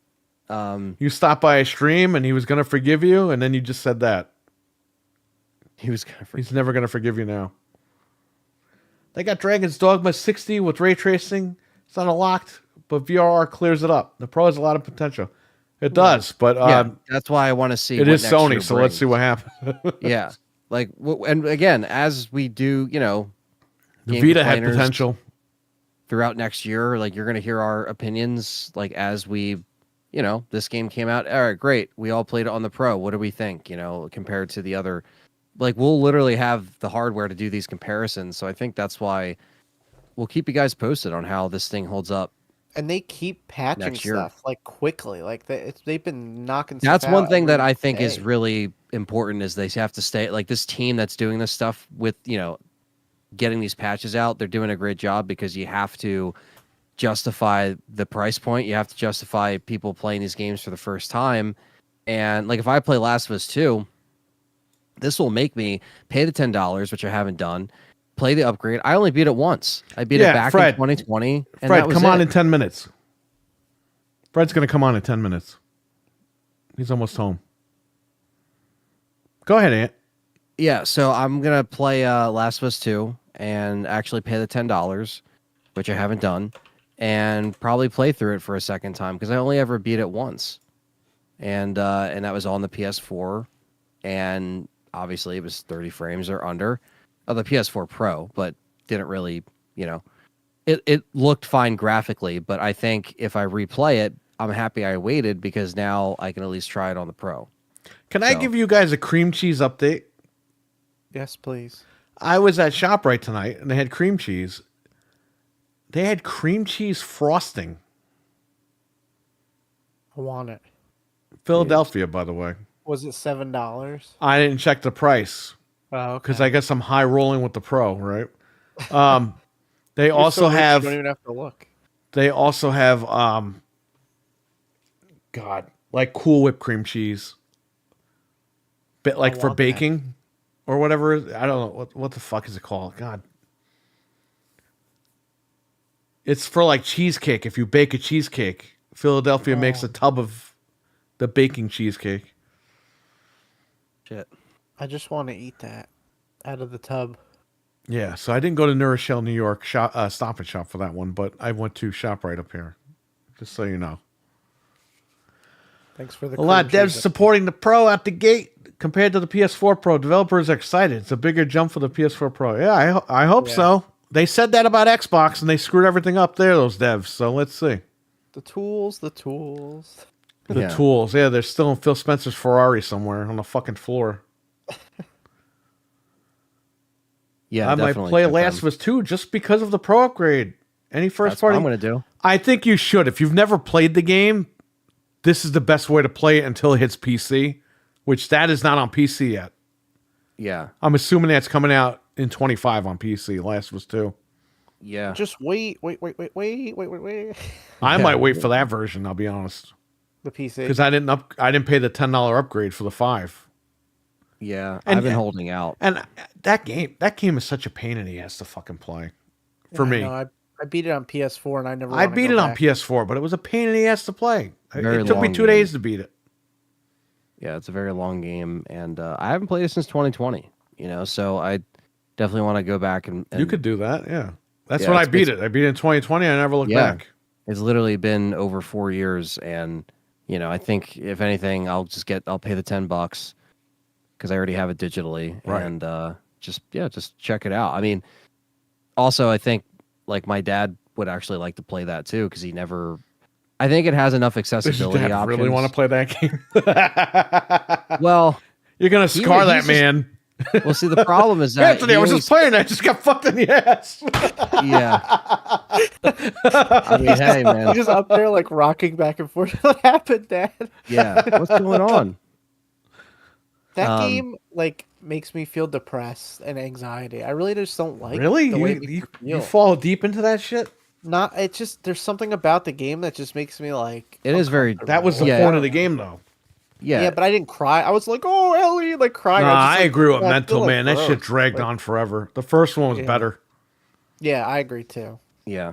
You stopped by a stream and he was going to forgive you, and then you just said that. He was gonna He's never going to forgive you now. They got Dragon's Dogma 60 with ray tracing. It's unlocked, but VRR clears it up. The Pro has a lot of potential. It does, but yeah, that's why I want to see. it what is next Sony, year so let's see brings. what happens. Yeah, like, and again, as we do, The game Vita had complainers potential. throughout next year. Like, you're gonna hear our opinions. Like, as we, this game came out. All right, great. We all played it on the Pro. What do we think? Compared to the other. Like, we'll literally have the hardware to do these comparisons. So I think that's why we'll keep you guys posted on how this thing holds up. and they keep patching Next year. stuff like quickly. Like they've been knocking. Stuff That's one out thing that every I think is day. really important is they have to stay like this team that's doing this stuff with, getting these patches out. They're doing a great job because you have to justify the price point. You have to justify people playing these games for the first time. And like, if I play Last of Us 2, this will make me pay the $10, which I haven't done, play the upgrade. I only beat it once. I beat it back Fred, in 2020. And Fred, that was come on it. in 10 minutes. Fred's going to come on in 10 minutes. He's almost home. Go ahead, Ant. Yeah, so I'm gonna play Last of Us 2 and actually pay the $10, which I haven't done, and probably play through it for a second time because I only ever beat it once, and that was on the PS4, and obviously it was 30 frames or under, of the PS4 Pro, but didn't really, it looked fine graphically, but I think if I replay it, I'm happy I waited because now I can at least try it on the Pro. Can I give you guys a cream cheese update? Yes, please. I was at ShopRite tonight, and they had cream cheese. They had cream cheese frosting. I want it. Philadelphia, by the way. Was it $7? I didn't check the price Oh, okay. because I guess I'm high rolling with the Pro, right? They You're also so rich, have. You don't even have to look. They also have. God, like Cool Whip cream cheese. Bit like for want that. baking, or whatever. I don't know what the fuck is it called. God. It's for like cheesecake. If you bake a cheesecake, Philadelphia makes a tub of the baking cheesecake. Shit. I just want to eat that out of the tub. Yeah, so I didn't go to New Rochelle, New York, Stop and Shop for that one, but I went to ShopRite up here, just so you know. Thanks for the A lot of cream devs cheese. supporting the Pro out the gate compared to the PS4 Pro. Developers are excited. It's a bigger jump for the PS4 Pro. Yeah, I hope so. They said that about Xbox, and they screwed everything up there, those devs. So let's see. The tools, the tools. The tools. Yeah, they're still in Phil Spencer's Ferrari somewhere on the fucking floor. Yeah, I might definitely play check Last of them. Us 2 just because of the Pro upgrade. Any first That's what party? I'm gonna do. I think you should. If you've never played the game, this is the best way to play it until it hits PC, which that is not on PC yet. Yeah, I'm assuming that's coming out in 25 on PC. Last of Us 2. yeah. Just wait. I might wait for that version. I'll be honest, The PC. because I didn't pay the $10 upgrade for the 5. Yeah, And- I've been holding out. And that game is such a pain in the ass to fucking play. For me, No, I beat it on PS4 and I never. I wanna beat go it on back. PS4, but it was a pain in the ass to play. Very It took me long 2 game. days to beat it. Yeah, it's a very long game, and I haven't played it since 2020. So I definitely want to go back and You could do that, yeah. That's Yeah, when I it's beat it. I beat it in 2020. I never looked Yeah. back. It's literally been over 4 years, and I think if anything, I'll pay the $10 because I already have it digitally, Right. and just check it out. I mean, also I think like my dad would actually like to play that too because he never. I think it has enough Does your accessibility dad options. really want to play that game? Well, You're gonna scar he's that just- man. well, see, the problem is that Anthony, I was just playing. I just got fucked in the ass. yeah. I mean, hey, You're man. just up there like rocking back and forth. What happened, Dad? Yeah, what's going on? That game like makes me feel depressed and anxiety. I really just don't like. Really? The way it You, makes you, me you feel. fall deep into that shit? Not. It just there's something about the game that just makes me like. It is very. That was the Yeah. point of the game, though. Yeah, but I didn't cry. I was like, "Oh, Ellie!" Like crying. Nah, I, was just, I like, agree with I Mental, feel, like, man. That shit gross. dragged Like, on forever. The first one was yeah, better. yeah, I agree too. Yeah.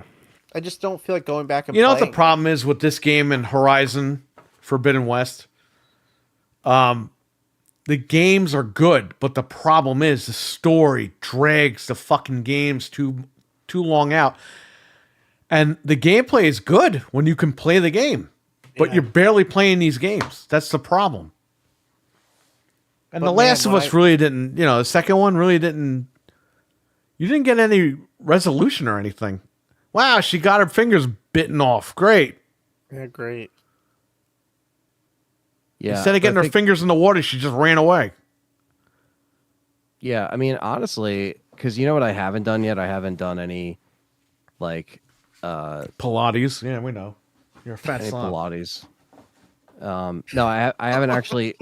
I just don't feel like going back and You know what the playing it. problem is with this game and Horizon Forbidden West? The games are good, but the problem is the story drags the fucking games too long out. And the gameplay is good when you can play the game, but Yeah. you're barely playing these games. That's the problem. And But The Last man, of Us really didn't, the second one really didn't, you didn't get any resolution or anything. Wow, she got her fingers bitten off. Great. Yeah, great. Yeah. Instead of getting I her think- fingers in the water, she just ran away. Yeah, I mean, honestly, because you know what I haven't done yet? I haven't done any, like, Pilates. Yeah, we know. You're a fat any slob. Pilates. No, I haven't actually.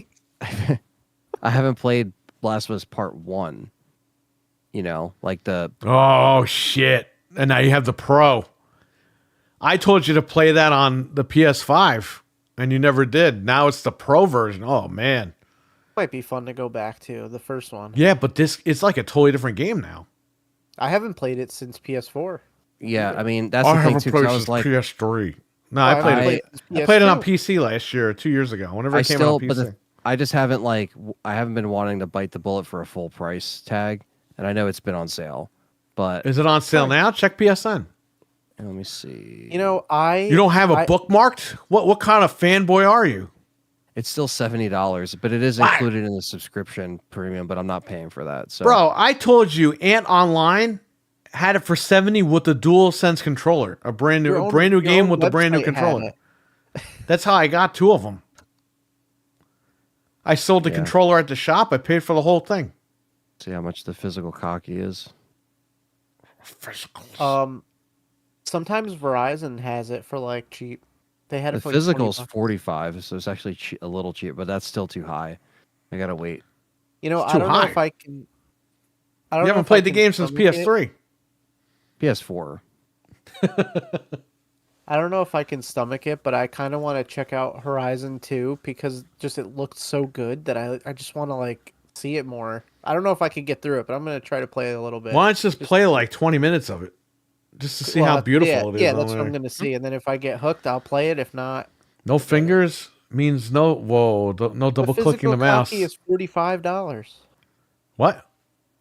I haven't played Last of Us Part 1. You know, like the. Oh, shit. And now you have the Pro. I told you to play that on the PS5, and you never did. Now it's the Pro version. Oh, man. Might be fun to go back to the first one. Yeah, but it's like a totally different game now. I haven't played it since PS4. Yeah, I mean, that's I the thing, haven't too. played 'Cause I since was like, PS3. No, I played it. since I played it on PS2. PC last year, 2 years ago. Whenever I it came still, out on but PC. I just haven't, like, I haven't been wanting to bite the bullet for a full price tag. And I know it's been on sale, but Is it on sale now? Check PSN. let me see. You know, You don't have I- it bookmarked? What kind of fanboy are you? It's still $70, but it is What? included in the subscription premium, but I'm not paying for that. So, Bro, I told you Ant Online had it for 70 with the DualSense controller. A brand new your game own with a brand new website had controller. it. That's how I got 2 of them. I sold the Yeah. controller at the shop. I paid for the whole thing. see how much the physical cocky is. Sometimes Verizon has it for like cheap. They had it The for like 20 physical's bucks. 45, so it's actually a little cheap, but that's still too high. I gotta wait. You know, It's I too don't know high. if I can. I You don't know haven't if I played the can game since stomach it. PS3. PS4. I don't know if I can stomach it, but I kind of want to check out Horizon 2 because just it looked so good that I just want to like see it more. I don't know if I can get through it, but I'm gonna try to play it a little bit. Why don't you just play like 20 minutes of it? Just to see how beautiful it is. Yeah, on that's what there. I'm gonna see, and then if I get hooked, I'll play it. If not, No fingers means no. Whoa, no double clicking the mouse. Copy is $45. What?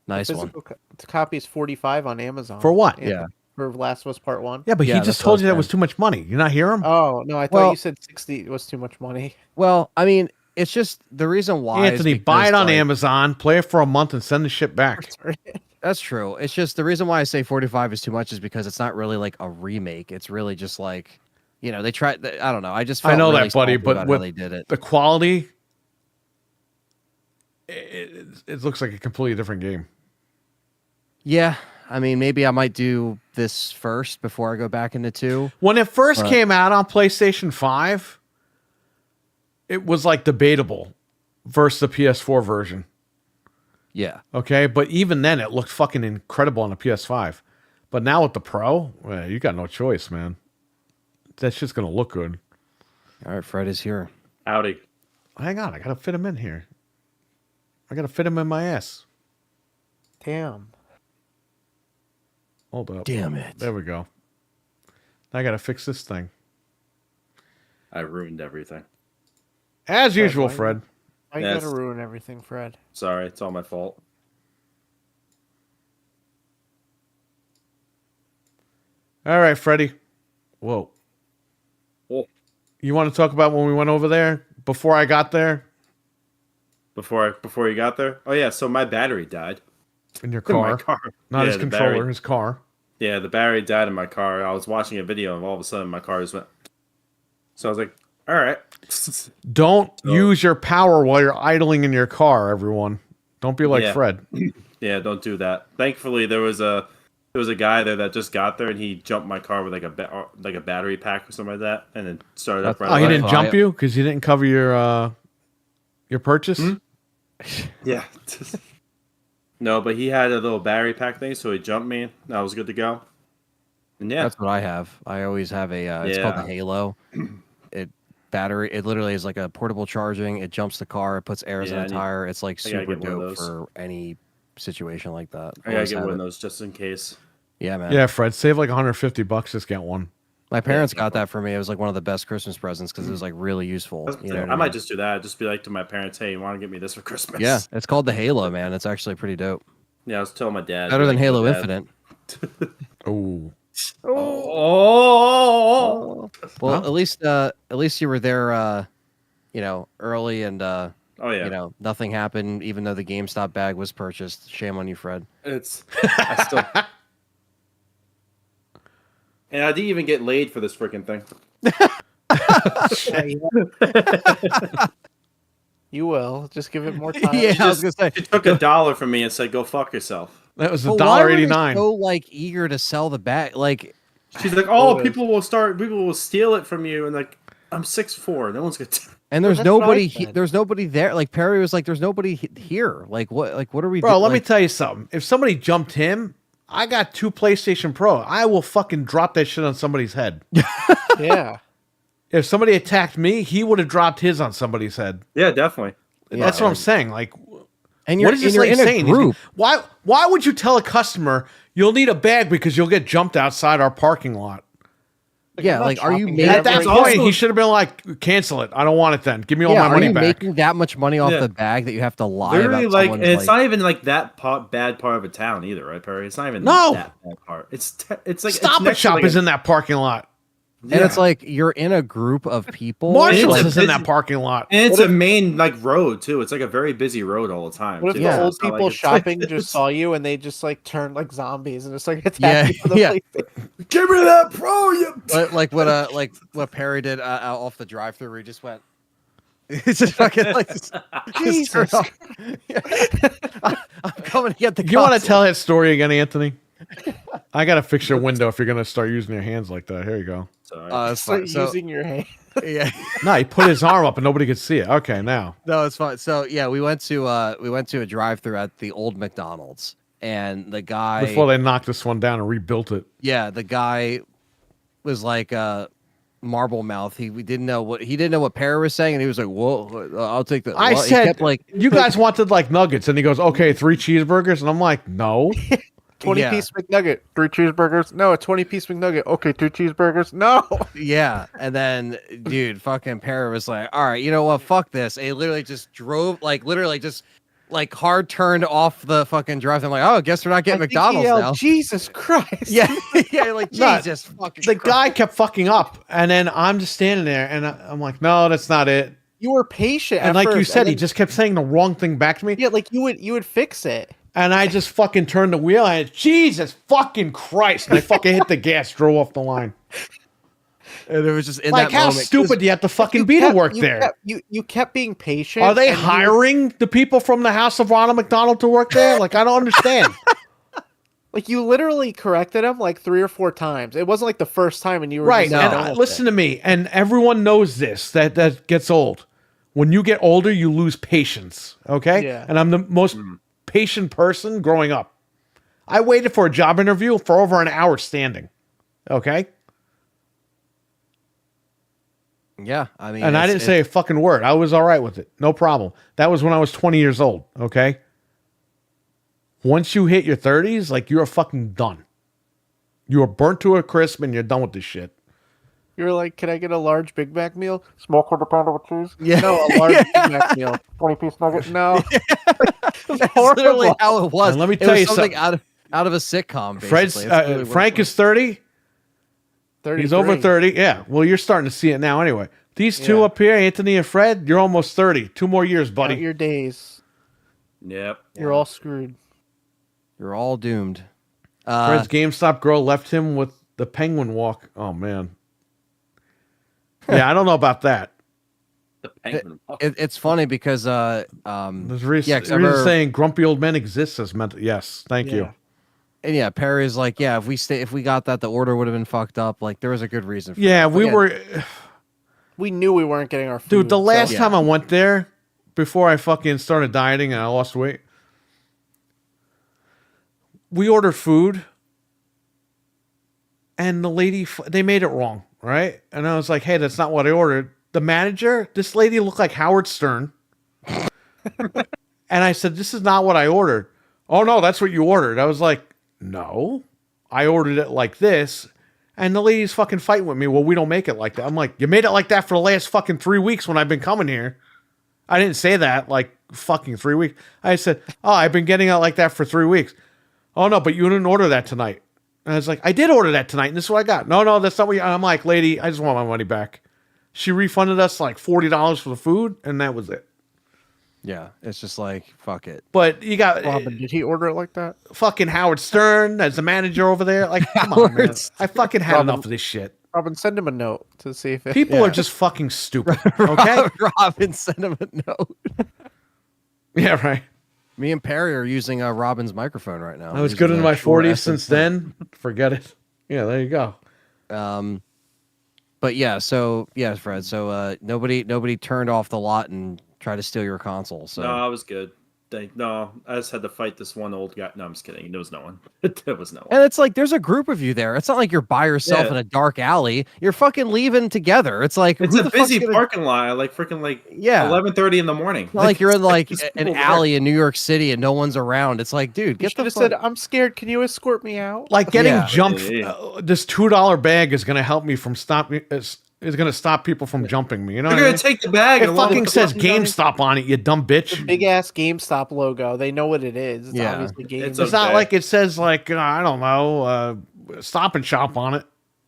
Nice one. Physical copy is $45 on Amazon. For what? Yeah. For Last of Us Part 1. Yeah, but Yeah, he that's just what I told was you that saying. was too much money. You not hear him? Oh no, I thought Well- you said 60 was too much money. Well, I mean, it's just the reason why. is Anthony, buy because, it on like, Amazon, play it for a month, and send the shit back. That's true. It's just the reason why I say 45 is too much is because it's not really like a remake. It's really just like, they tried. I don't know. I just felt I know really that, buddy, salty but about how with they did it. the quality, it looks like a completely different game. Yeah, I mean, maybe I might do this first before I go back into 2. When it first Right. came out on PlayStation 5, it was like debatable versus the PS4 version. Yeah, Okay, but even then, it looked fucking incredible on the PS5. But now with the Pro, well, you got no choice, man. That shit's gonna look good. all right. Fred is here. Howdy. Hang on, I gotta fit him in here. I gotta fit him in my ass. Damn. Hold up. Damn it. There we go. I gotta fix this thing. I ruined everything. As usual, why- Fred. Why you Yes. gotta ruin everything, Fred? Sorry, it's all my fault. All right, Freddie. Whoa. Well, You want to talk about when we went over there before I got there before you got there? Oh yeah, so my battery died in your in car? my car. Not his the controller, battery- his car. Yeah, the battery died in my car. I was watching a video and all of a sudden my car just went. So I was like, all right. Don't use your power while you're idling in your car, everyone. Don't be like Yeah. Fred. Yeah, don't do that. Thankfully, there was a guy there that just got there and he jumped my car with like a battery pack or something like that, and then started up right Oh, he away. didn't jump you because you didn't cover your purchase? Yeah. No, but he had a little battery pack thing, so he jumped me. And I was good to go. And yeah, That's what I have. I always have a. It's called the Yeah. Halo. battery. It literally is like a portable charging. It jumps the car. It puts airs in Yeah, a tire. It's like I gotta super get one of dope those. for any situation like that. I gotta Always get have one of it. those just in case. Yeah, man. Yeah, Fred, save like $150. Just get one. My parents no got problem. that for me. It was like one of the best Christmas presents because it was like really useful. You know what I I might mean? just do that. Just be like to my parents, "Hey, you want to get me this for Christmas?" Yeah, it's called the Halo, man. It's actually pretty dope. Yeah, I was telling my dad. Better than like, Halo Dad. Infinite. Oh. Oh. Well, Huh? at least you were there, you know, early and Oh yeah. you know, nothing happened even though the GameStop bag was purchased. Shame on you, Fred. It's. I still. And I didn't even get laid for this freaking thing. You will. Just give it more time. Yeah, I was gonna say. She took $1 from me and said, "Go fuck yourself." That was But why were they $1.89. so like eager to sell the bag? Like, She's like, "Oh, Photos. people will steal it from you," and like, I'm 6'4". No one's gonna. and there's that's what I nobody. said. There's nobody there. Like Perry was like, "There's nobody here." Like what? Like what are we? Bro, let me like, tell you something. If somebody jumped him, I got 2 PlayStation Pro. I will fucking drop that shit on somebody's head. Yeah. If somebody attacked me, he would have dropped his on somebody's head. Yeah, definitely. Yeah, That's what I'm and- saying. Like, And what is this you're like in a saying? group. Why would you tell a customer you'll need a bag because you'll get jumped outside our parking lot? Yeah, I'm not like, are you shopping making there. At that it's point, also- he should have been like, cancel it. I don't want it then. Give me all Yeah, my are money you back. making that much money off Yeah. the bag that you have to lie Literally, about like, someone's, and it's not even like that bad part of a town either, right, Perry? It's not even No. that bad part. It's like Stop it's and next to, Shop like, is in that parking lot. And it's like you're in a group of people. Marshall's like, is in that parking lot. and it's What a main like road too. It's like a very busy road all the time. What if too, Yeah. the so old it's not people like it's like shopping just this. saw you and they just like turned like zombies and just like attacked Yeah, you for the yeah. PlayStation? Give me that pro, you. like what Perry did out off the drive-through, where he just went. It's just fucking like just Jesus. turned off. I'm coming to get the. You want to console. tell that story again, Anthony? I got to fix your window if you're going to start using your hands like that. Here you go. Sorry. It's Start fine. So using your hand. yeah, No, he put his arm up and nobody could see it. Okay, now. no, it's fine. So yeah, we went to a drive-through at the old McDonald's, and the guy Before they knocked this one down and rebuilt it. yeah, the guy was like marble mouth. He didn't know what Perry was saying, and he was like, "Whoa, I'll take the." I well, he said, kept, like, you guys wanted like nuggets. And he goes, okay, 3 cheeseburgers. And I'm like, no. 20-piece McNugget, 3 cheeseburgers. No, a 20-piece McNugget. Okay, 2 cheeseburgers. No. yeah, and then dude, fucking Perry was like, "All right, you know what? Fuck this." And he literally just drove, like literally just like hard turned off the fucking drive. I'm like, "Oh, I guess we're not getting I think he McDonald's yelled, now." Jesus Christ. Yeah, yeah, like No, Jesus fucking. The Christ. guy kept fucking up. And then I'm just standing there and I'm like, no, that's not it. You were patient. And at like you first, said, and he then- just kept saying the wrong thing back to me. yeah, like you would fix it. And I just fucking turned the wheel and Jesus fucking Christ. And I fucking hit the gas, drove off the line. And it was just in Like, that how moment. stupid do you have to fucking be to work there? You kept being patient. Are they and you- hiring the people from the House of Ronald McDonald to work there? Like, I don't understand. Like you literally corrected him like 3 or 4 times. It wasn't like the first time, and you were Right. Just And done with listen it. to me. And everyone knows this, that gets old. When you get older, you lose patience. Okay? Yeah. And I'm the most patient person growing up. I waited for a job interview for over an hour standing. Okay? Yeah, I mean, And I didn't say a fucking word. I was all right with it. No problem. That was when I was 20 years old. Okay? Once you hit your 30s, like, you're fucking done. You are burnt to a crisp and you're done with this shit. You were like, "Can I get a large Big Mac meal? Small quarter pounder with cheese? Yeah. No, a large Big Mac meal. 20-piece nugget? No." That's literally how it was. And let me It tell was you something something. out of a sitcom. Basically. Fred's, That's literally what it Frank was. is 30. 33. He's over 30. Yeah. Well, you're starting to see it now anyway. These two Yeah. up here, Anthony and Fred, you're almost 30. 2 more years, buddy. Count your days. Yep. You're all screwed. You're all doomed. Fred's GameStop girl left him with the penguin walk. Oh, man. Yeah, I don't know about that. The penguin. It's funny because There's Yeah, 'cause I remember- saying grumpy old men exist as mental. Yes. Thank you. Yeah. and yeah, Perry's like, yeah, if we got that, the order would have been fucked up. Like there was a good reason for Yeah, that. But we yeah, were. We knew we weren't getting our food. Dude, the so- last Yeah. time I went there, before I fucking started dieting and I lost weight, we ordered food, and the lady, they made it wrong, right? And I was like, hey, that's not what I ordered. the manager, this lady looked like Howard Stern. And I said, this is not what I ordered. Oh, no, that's what you ordered. I was like, no, I ordered it like this. And the lady's fucking fighting with me. Well, we don't make it like that. I'm like, you made it like that for the last fucking 3 weeks when I've been coming here. I didn't say that like fucking 3 weeks. I said, oh, I've been getting it like that for 3 weeks. Oh, no, but you didn't order that tonight. And I was like, I did order that tonight, and this is what I got. No, that's not what you... I'm like, lady, I just want my money back. She refunded us like $40 for the food, and that was it. Yeah, it's just like, fuck it. But you got Robin, did he order it like that? fucking Howard Stern as the manager over there. Like, come on, man. I fucking had enough of this shit. Robin, send him a note to see if it... People are just fucking stupid, okay? Robin, send him a note. Yeah, right. Me and Perry are using Robin's microphone right now. I was good in my 40s since then. Forget it. Yeah, there you go. But yeah, so yeah, Fred. So nobody turned off the lot and tried to steal your console. So No, I was good. No, I just had to fight this one old guy. No, I'm just kidding. There was no one. There was no one. and it's like there's a group of you there. It's not like you're by yourself Yeah. in a dark alley. You're fucking leaving together. It's like It's who a the fuck's busy gonna- parking lot. Like freaking like Yeah. 11:30 in the morning. Not like you're in like there's an people there. alley in New York City and no one's around. It's like, dude, You get should the have fuck. said, I'm scared. Can you escort me out? Like getting Yeah. jumped. Yeah. This $2 bag is going to help me from stopping. Is going to stop people from jumping me. You know They're what I gonna mean? take the bag. It and load fucking it says up, you know? GameStop on it, you dumb bitch. Big ass GameStop logo. They know what it is. It's Yeah. obviously GameStop. It's It's not okay. like it says like I don't know, Stop and Shop on it.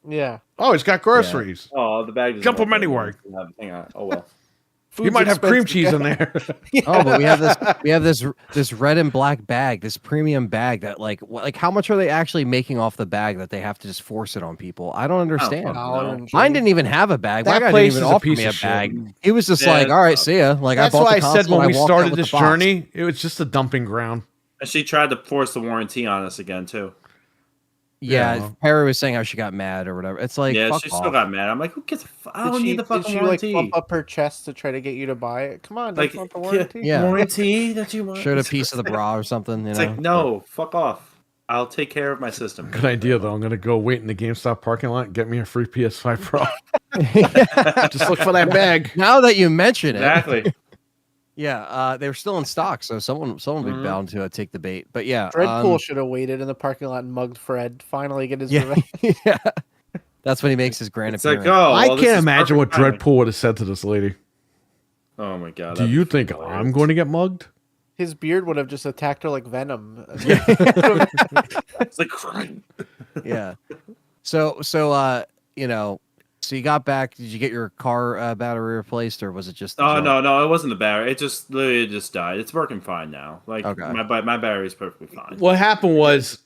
Yeah. Oh, it's got groceries. Oh, the bag. doesn't Jump work 'em anywhere. Hang on. Oh well. You Food's might have cream expensive. cheese in there. Oh, but we have this red and black bag, this premium bag that like how much are they actually making off the bag that they have to just force it on people? I don't understand. fuck. Dollar No. and Mine change. didn't even have a bag. My That guy place didn't is even a offer piece me a of shit. bag. He was just Yeah, like, it's "All right, not. see ya." Like That's I bought why the I said console when and we I walked out started with this the box. journey, it was just a dumping ground. And she tried to force the warranty on us again too. Yeah, Yeah. Perry was saying how she got mad or whatever. It's like, Yeah, fuck she off. still got mad. I'm like, who gets? I Did don't she, need the did fucking she warranty. like bump up her chest to try to get you to buy it? Come on, Like, don't want the warranty. Yeah. warranty that you want. Showed a piece of the bra or something. You It's know? like, no, fuck off. I'll take care of my system. Good idea though. I'm gonna go wait in the GameStop parking lot and get me a free PS5 Pro. Just look for that bag. Now that you mention it, Exactly. yeah, they were still in stock, so someone would be Mhm. bound to take the bait. But yeah, Dreadpool should have waited in the parking lot and mugged Fred. Finally get his yeah, revenge. yeah. That's when he makes his grand It's like, appearance. oh, I well, this can't is imagine what perfect timing. Dreadpool would have said to this lady. Oh my god. Do that'd you be think hilarious. I'm going to get mugged? His beard would have just attacked her like Venom. It's like crying. Yeah. So you know, so you got back. Did you get your car battery replaced, or was it just? the Oh jump? no, it wasn't the battery. It just literally just died. It's working fine now. Like Okay. my battery's perfectly fine. What happened was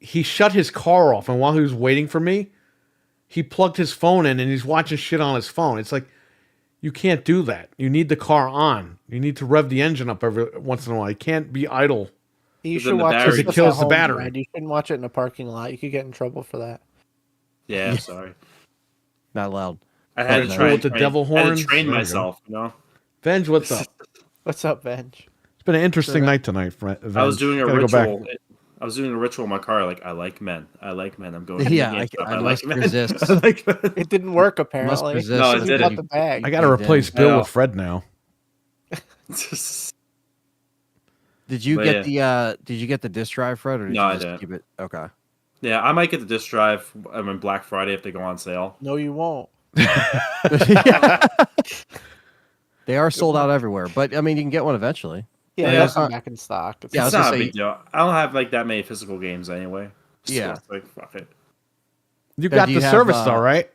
he shut his car off, and while he was waiting for me, he plugged his phone in and he's watching shit on his phone. It's like, you can't do that. You need the car on. You need to rev the engine up every once in a while. You can't be idle. You Because should then the watch battery- this It kills at the home, battery. Brad. You shouldn't watch it in a parking lot. You could get in trouble for that. Yeah, sorry. Not allowed. I had Control to train with the devil I had horns. to train There you go. myself. You know, Venge, what's up? What's up, Benj? It's been an interesting Sure. night tonight, Venge. I was doing a Gotta go back. ritual. I was doing a ritual in my car. Like I like men. I like men. I'm going. to Yeah, the I GameStop. must men. resist. I like men. It didn't work apparently. resist. No, it You didn't. bought the bag. I got to You replace did. Bill Yeah. with Fred now. Did you But get the Did you get the disc drive, Fred, or did No, you I just didn't. keep it? Okay. Yeah, I might get the disc drive on Black Friday if they go on sale. No, you won't. They are sold out everywhere, but I mean, you can get one eventually. Yeah, Yeah, they'll it's come not- back in stock. It's Yeah, I was It's gonna not a say- big deal. I don't have like that many physical games anyway. So Yeah. it's like fuck it. You Now, got do the you have, service though, right?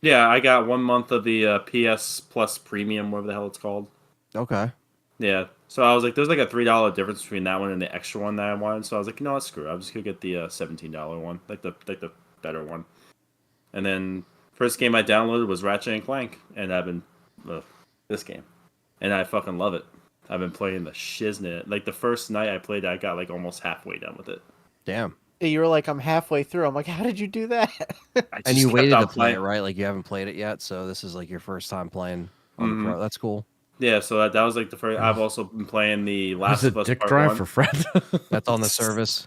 Yeah, I got 1 month of the PS Plus Premium, whatever the hell it's called. Okay. Yeah. So I was like, there's like a $3 difference between that one and the extra one that I wanted. So I was like, you know what, screw it. I'm just gonna get the $17 one, like the better one. And then first game I downloaded was Ratchet and Clank, and I've been this game, and I fucking love it. I've been playing the shiznit. Like the first night I played, I got like almost halfway done with it. Damn. You were like, I'm halfway through. I'm like, how did you do that? I And just you kept waited on to play it, playing. right? Like you haven't played it yet, so this is like your first time playing on Mhm. the Pro. That's cool. Yeah, so that was like the first. I've also been playing the Last Is of it Us dick Part drive 1. for Fred? That's on the service.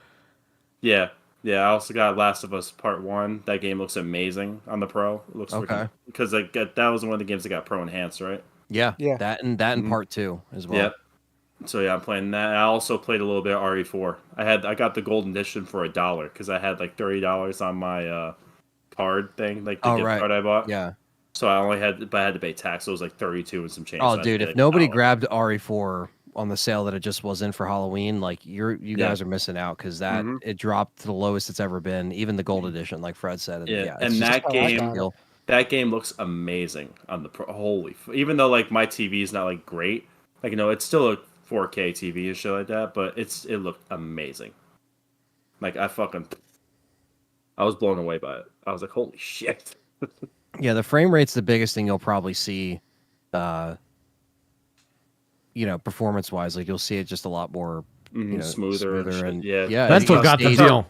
Yeah, Yeah, I also got Last of Us Part 1. That game looks amazing on the Pro. It looks Okay. because that was one of the games that got Pro Enhanced, right? Yeah. Yeah. That and part 2 as well. Yep. So yeah, I'm playing that. I also played a little bit of RE4. I got the gold edition for $1 because I had like $30 on my card thing, like the Oh, gift right. card I bought. Yeah. So but I had to pay tax. So it was like 32 and some change. Oh, so I had to dude, pay if like nobody $1. grabbed RE4 on the sale that it just was in for Halloween, like you guys are missing out because it dropped to the lowest it's ever been, even the gold edition, like Fred said. And Yeah, it's and just that I like game, that. deal. that game looks amazing on the Pro. Even though like my TV is not like great, like it's still a 4K TV and shit like that, but it looked amazing. Like I was blown away by it. I was like, holy shit. Yeah, the frame rate's the biggest thing you'll probably see, performance wise. Like you'll see it just a lot more, Smoother and shit. and Yeah. it Bento got the stays- deal.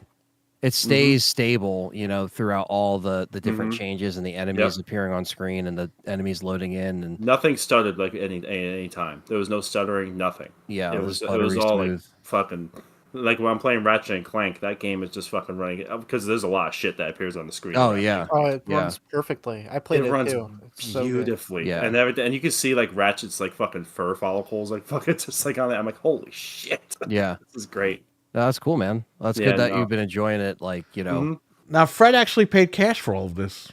It stays stable, throughout all the different Mhm. changes and the enemies appearing on screen and the enemies loading in and Nothing stuttered like any time. There was no stuttering, nothing. yeah, It was buttery all smooth. like fucking like when I'm playing Ratchet and Clank, that game is just fucking running because there's a lot of shit that appears on the screen. Oh in Ratchet yeah, and Oh, it Yeah. runs perfectly. I played It it, runs too. It's so good. beautifully. Yeah. And everything, and you can see like Ratchet's like fucking fur follicles like fucking just like on it. I'm like, holy shit. yeah. This is great. No, that's cool, man. That's Yeah, good that no. you've been enjoying it. Like Mhm. Now, Fred actually paid cash for all of this.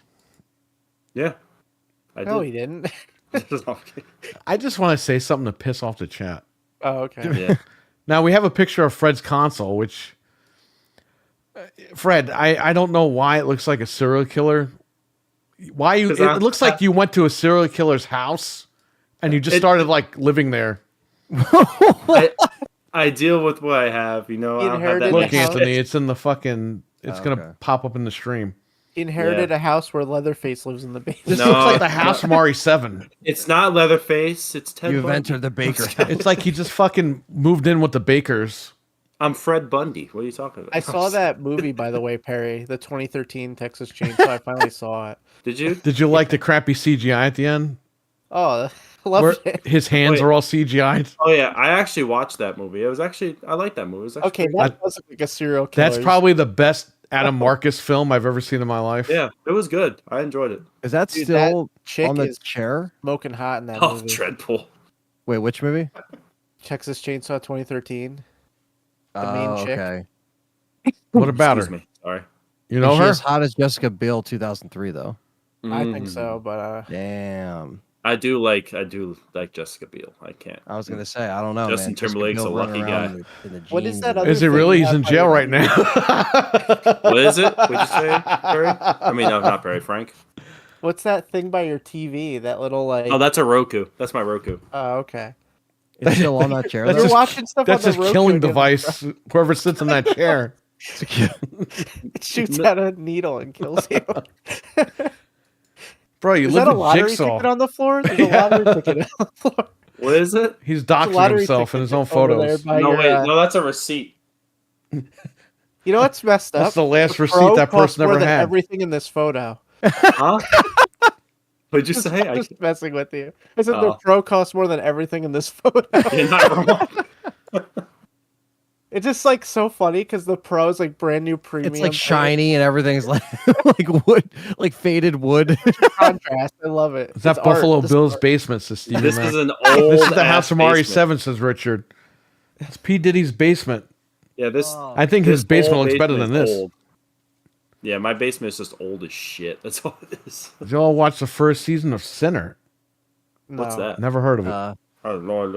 Yeah. I No, did. he didn't. I just want to say something to piss off the chat. Oh, okay. Yeah. Now, we have a picture of Fred's console, which... Fred, I don't know why it looks like a serial killer. Why you? 'Cause It looks like you went to a serial killer's house and you just started like living there. I deal with what I have, I He don't have that inherited Look, the house. Anthony, it's in the fucking. It's Oh, gonna okay. pop up in the stream. He inherited a house where Leatherface lives in the basement. This No. looks like the house from RE7. It's not Leatherface. It's Ted You've Bundy. entered the baker. It's like he just fucking moved in with the Bakers. I'm Fred Bundy. What are you talking about? I saw that movie, by the way, Perry, the 2013 Texas Chainsaw. I finally saw it. Did you? Did you like the crappy CGI at the end? Oh, Where loved it. his hands Wait. are all CGI'd? Oh yeah, I actually watched that movie. I like that movie. It was actually Okay, pretty that does look like a serial killer. That's probably the best Adam Marcus film I've ever seen in my life. good. Yeah, it was good. I enjoyed it. Is that Dude, still that chick on the is chair? smoking hot in that Oh, movie. Dreadpool. Wait, which movie? Texas Chainsaw 2013. The main chick. Okay. What about Excuse her? me. Sorry. You know Is she her? as hot as Jessica Biel 2003 though? I think so, but Damn. I do like Jessica Biel. I can't. I was gonna say I don't know. Justin man. Jessica Timberlake's Biel a running lucky around guy. in the What is jeans that and- other Is it thing really? you He's have in by jail your- right now. What is it? What'd you say, Barry? I mean, no, not Barry. Frank. What's that thing by your TV? That little like. Oh, that's a Roku. That's my Roku. Oh, okay. It's still on that chair. That's though? You're just- watching stuff That's on his the Roku killing again. device. Whoever sits in that chair. It shoots out a needle and kills you. Bro, you Is live that a in lottery Jigsaw. ticket on the floor? There's a lottery ticket on the floor. What is it? He's There's a doxing lottery himself in his ticket own over there photos. by No, your, wait. No, that's a receipt. You know what's messed up? That's the last The receipt Pro that costs person more ever than had. everything in this photo. Huh? What'd you say? I'm just messing with you. I said the Oh. Pro costs more than everything in this photo. You're not wrong. It's just like so funny because the Pro is like brand new premium. It's like shiny and everything's like like wood, like faded wood. contrast. I love it. Is that It's art. Buffalo This Bill's art. basement, says Steven This Mac. is an old. This is the house ass from basement. RE7, says Richard. It's P. Diddy's basement. Yeah, this. Oh. I think his this basement whole looks better than basement this. is old. Yeah, my basement is just old as shit. That's all it is. Did you all watch the first season of Sinner? No. What's that? Never heard of it. Oh Lord.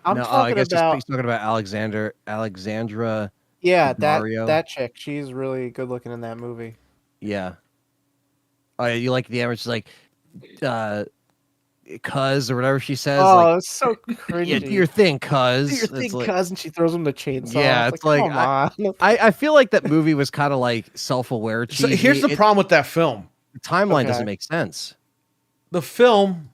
I'm no, I talking guess about he's talking about Alexandra. yeah, Mario. that chick. She's really good looking in that movie. Yeah. Oh, yeah, you like the average like, cuz or whatever she says. Oh, like, it's so yeah, cringy. do your thing, cuz. Do your It's thing, like- cousin. She throws him the chainsaw. Yeah, it's like, come on. I feel like that movie was kind of like self-aware. So cheesy. here's the problem with that film. The timeline Okay. doesn't make sense. The film,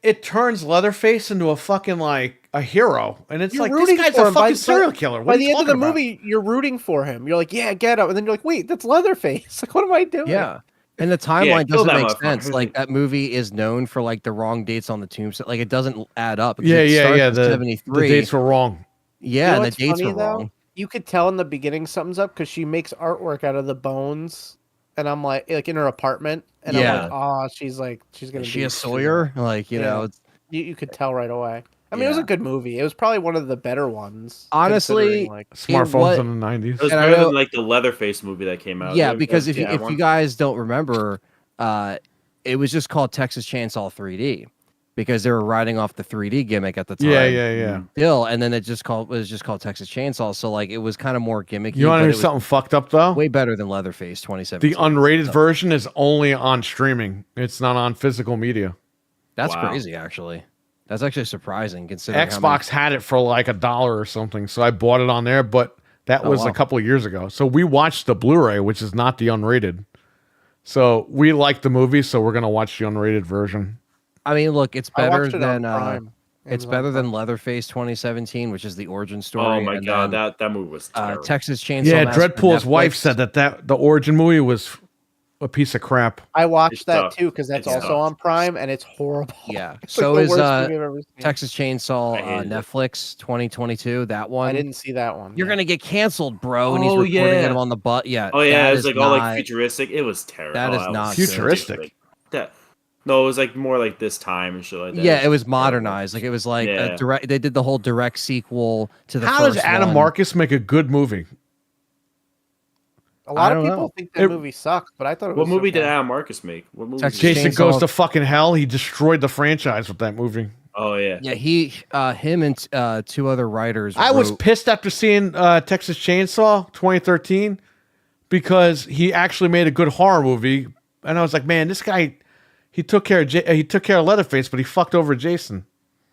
it turns Leatherface into a fucking like a hero, and it's You're like this rooting guy's for a him by- fucking serial killer. What By are the you end of the talking about? movie, you're rooting for him. You're like, yeah, get up, and then you're like, wait, that's Leatherface. Like, what am I doing? Yeah. And the timeline kill doesn't that make motherfucker. sense. Like that movie is known for like the wrong dates on the tombstone. Like it doesn't add up. because Yeah, it yeah, starts yeah. in The 73. dates were wrong. Yeah, You know and the what's dates funny, were though? wrong. you could tell in the beginning something's up because she makes artwork out of the bones, and I'm like in her apartment, and I'm like, Yeah. oh, she's gonna Is she be a Sawyer? Like, you Yeah. know, it's, You could tell right away. I mean, it was a Yeah. good movie. It was probably one of the better ones. Honestly, considering, like, Smartphones in the 90s. It was And I better know- than like the Leatherface movie that came out. yeah, That because was if that you one. guys don't remember, it was just called Texas Chainsaw 3D because they were riding off the 3D gimmick at the time. Yeah. Still, and then it was just called Texas Chainsaw. So like it was kind of more gimmicky. You want to but hear it was something fucked up though? way better than Leatherface 2017. The unrated So, version is only on streaming. It's not on physical media. that's Wow. crazy, actually. That's actually surprising considering how Xbox had it for like $1 or something, so I bought it on there. But that was wow. a couple of years ago. So we watched the Blu-ray, which is not the unrated. So we like the movie, so we're gonna watch the unrated version. I mean, look, it's I better watched it on than Prime. it's Amazon better than Prime. Leatherface 2017, which is the origin story. Oh my and god, then, that movie was terrible. Texas Chainsaw Yeah, Massacre Dreadpool's wife Netflix. said that the origin movie was a piece of crap. I watched It's that tough. too because that's It's also tough. on Prime, and it's horrible. Yeah. It's So like is the worst thing I've ever seen. Texas Chainsaw I hated it. Netflix 2022. That one. I didn't see that one. You're yeah. gonna get canceled, bro. And he's Oh, recording yeah. it on the butt. Yeah. Oh yeah, that it was is like all like not- futuristic. It was terrible. that is was not Futuristic. ridiculous. That no, it was like more like this time and shit like that. Yeah, it was terrible. modernized. Like it was like Yeah. a direct. They did the whole direct sequel to the How first does Adam one. Marcus make a good movie? A lot I of don't people know. think that It- movie sucked, but I thought it What was. movie did okay. Adam Marcus make? What movie? Texas did he Jason make? Chainsaw- Goes to fucking hell. He destroyed the franchise with that movie. Oh yeah. Yeah, him and two other writers. I was wrote- pissed after seeing Texas Chainsaw 2013 because he actually made a good horror movie, and I was like, man, this guy, he took care of Leatherface, but he fucked over Jason.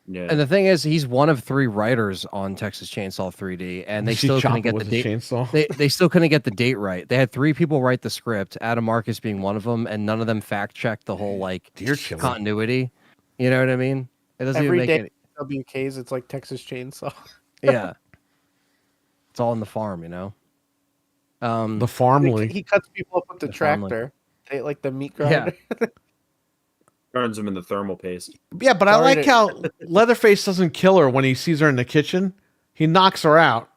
Yeah. And the thing is, he's one of 3 writers on Texas Chainsaw 3D, and they She still chopped couldn't it get the with a date. chainsaw. They still couldn't get the date right. They had 3 people write the script, Adam Marcus being one of them, and none of them fact checked the whole like Dear children. continuity. You know what I mean? It doesn't Every even day make WKs, it's like Texas Chainsaw. it. Yeah, it's all in the farm, you know. The Farm League. He cuts people up with the The family. tractor. They like the meat Yeah. grinder. Burns him in the thermal paste. Yeah, but I Sorry like to- how Leatherface doesn't kill her when he sees her in the kitchen. He knocks her out,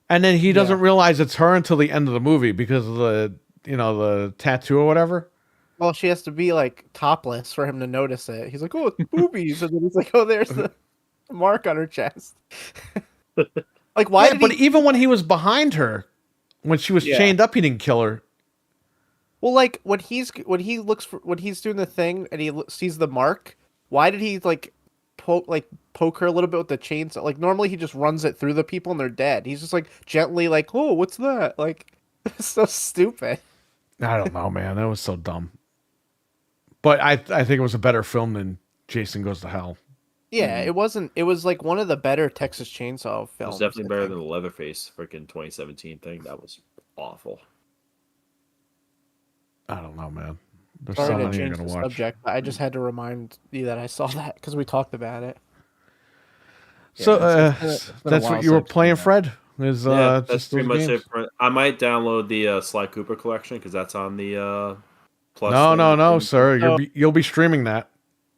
and then he doesn't realize it's her until the end of the movie because of the tattoo or whatever. Well, she has to be like topless for him to notice it. He's like, "Oh, it's boobies," and then he's like, "Oh, there's the mark on her chest." Like, why Yeah, did but he? even when he was behind her, when she was Yeah. chained up, he didn't kill her. Well, like when he's doing the thing and he sees the mark. Why did he like poke her a little bit with the chainsaw? Like normally he just runs it through the people and they're dead. He's just like gently like, "Oh, what's that?" Like it's so stupid. I don't know, man. That was so dumb. But I think it was a better film than Jason Goes to Hell. Yeah, it wasn't. It was like one of the better Texas Chainsaw It films. was definitely I better think. than the Leatherface freaking 2017 thing. That was awful. I don't know, man. There's Sorry to something you're change gonna the watch. subject, but I just had to remind you that I saw that because we talked about it. So it's been a that's while what you were since I've playing, seen Fred? Is Yeah, that's just pretty those much games? it. I might download the Sly Cooper collection because that's on the Plus. No, thing. sir. So- You'll be streaming that.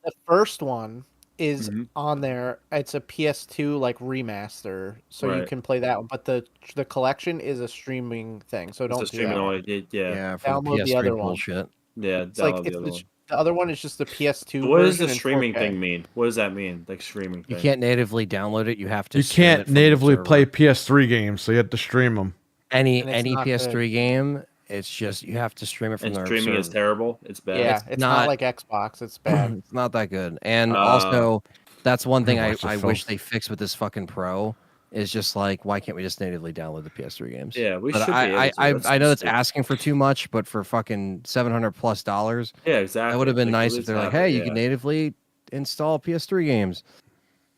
The first one is Mhm. on there. It's a PS2 like remaster, so you Right. can play that one. But the collection is a streaming thing, so It's don't a do streaming that. only. Yeah, Yeah, for Download the the PS3 other one. bullshit. yeah. It's like download it's the other one. the other one is just the PS2. What does version the in streaming 4K. thing mean? What does that mean? Like streaming You thing? can't natively download it. You have to. You stream it can't from the natively server. play PS3 games, so you have to stream them. any And it's not PS3 game. It's just you have to stream it from And their streaming is server. terrible. It's bad. Yeah, It's it's not not- like Xbox. It's bad. It's not that good. And Uh, also, that's one thing I I watched the wish filth. they fixed with this fucking Pro is just like, why can't we just natively download the PS3 games? Yeah, we But should be able I to. I, That's I know that's stupid. asking for too much, but for fucking $700+, Yeah, exactly. that would have been Like, nice at if least they're like, have hey, it, you yeah. can natively install PS3 games.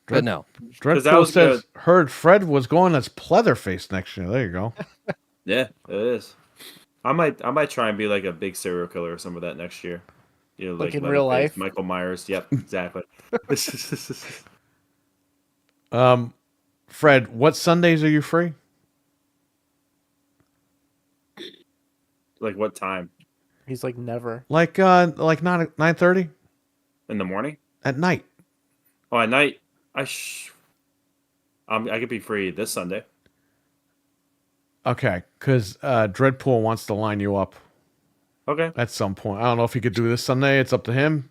Dread- But no, that Dreadpool was says heard Fred was going as Pleatherface next year. There you go. Yeah, it is. I might try and be like a big serial killer or some of that next year. You know, Like in Leatherface, real life? Michael Myers. Yep, exactly. Fred, what Sundays are you free? Like what time? He's like never. Like 9:30 In the morning? at night. Oh, at night. I could be free this Sunday. Okay, because Dreadpool wants to line you up Okay. at some point. I don't know if he could do this Sunday. It's up to him.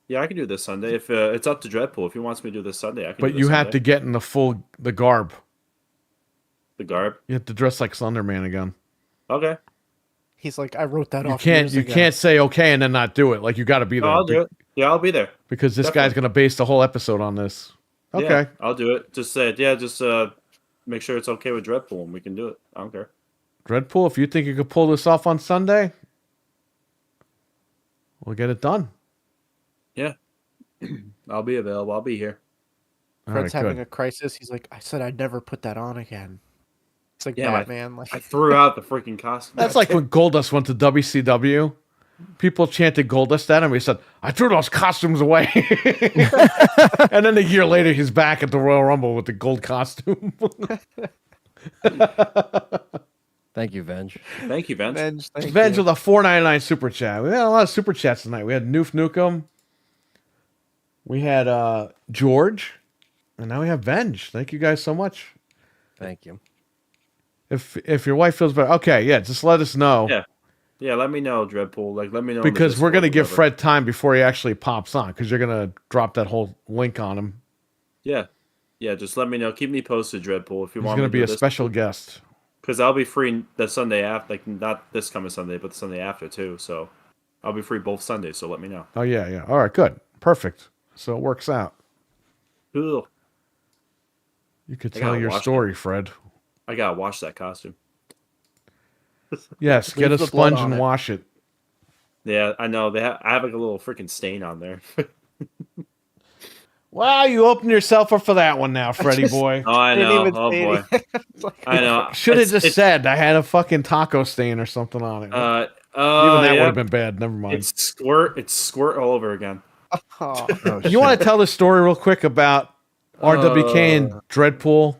Yeah, I can do this Sunday. If it's up to Dreadpool, if he wants me to do this Sunday, I can. But do this you have to Sunday. get in the garb. The garb. You have to dress like Slenderman again. Okay. He's like, I wrote that You off. can't years you ago. can't say okay and then not do it. Like you got to be No, there. I'll do it. Yeah, I'll be there. Because this guy's Definitely. going to base the whole episode on this. Okay. Yeah, I'll do it. Just say, just make sure it's okay with Dreadpool, and we can do it. I don't care. Dreadpool, if you think you could pull this off on Sunday, we'll get it done. Yeah, I'll be available. I'll be here. All Fred's right, having good. a crisis. He's like, I said I'd never put that on again. It's like Yeah, Batman. I Like, threw out the freaking costume. That's like when Goldust went to WCW. People chanted Goldust at him. He said, I threw those costumes away. And then a year later, he's back at the Royal Rumble with the gold costume. Thank you, Venge. Thank you, Vince. Venge, thank Venge you. with a $4.99 super chat. We had a lot of super chats tonight. We had Noof Nukem. We had George. And now we have Venge. Thank you guys so much. Thank you. If your wife feels better, okay, yeah, just let us know. Yeah. Yeah, let me know, Dreadpool. Like, let me know. in the Because we're Discord going to or give whatever. Fred time before he actually pops on. Because you're going to drop that whole link on him. Yeah. Yeah, just let me know. Keep me posted, Dreadpool, if you He's want going me to be do a this. special guest. Because I'll be free the Sunday after, like, not this coming Sunday, but the Sunday after, too. So I'll be free both Sundays, so let me know. Oh, yeah, yeah. All right, good. Perfect. So it works out. Cool. You could I tell gotta your watch story, Fred. I gotta wash that costume. Yes, get a Leave the blood sponge on and it. wash it. Yeah, I know. I have like a little freaking stain on there. Wow, you opened yourself up for that one now, Freddie boy. Oh, I Didn't know. even Oh say boy. anything. It's like, I know. Should have It's- just it's- said I had a fucking taco stain or something on it. Even that would yeah. have been bad. Never mind. It's squirt all over again. oh, You want to tell the story real quick about RWK and Dreadpool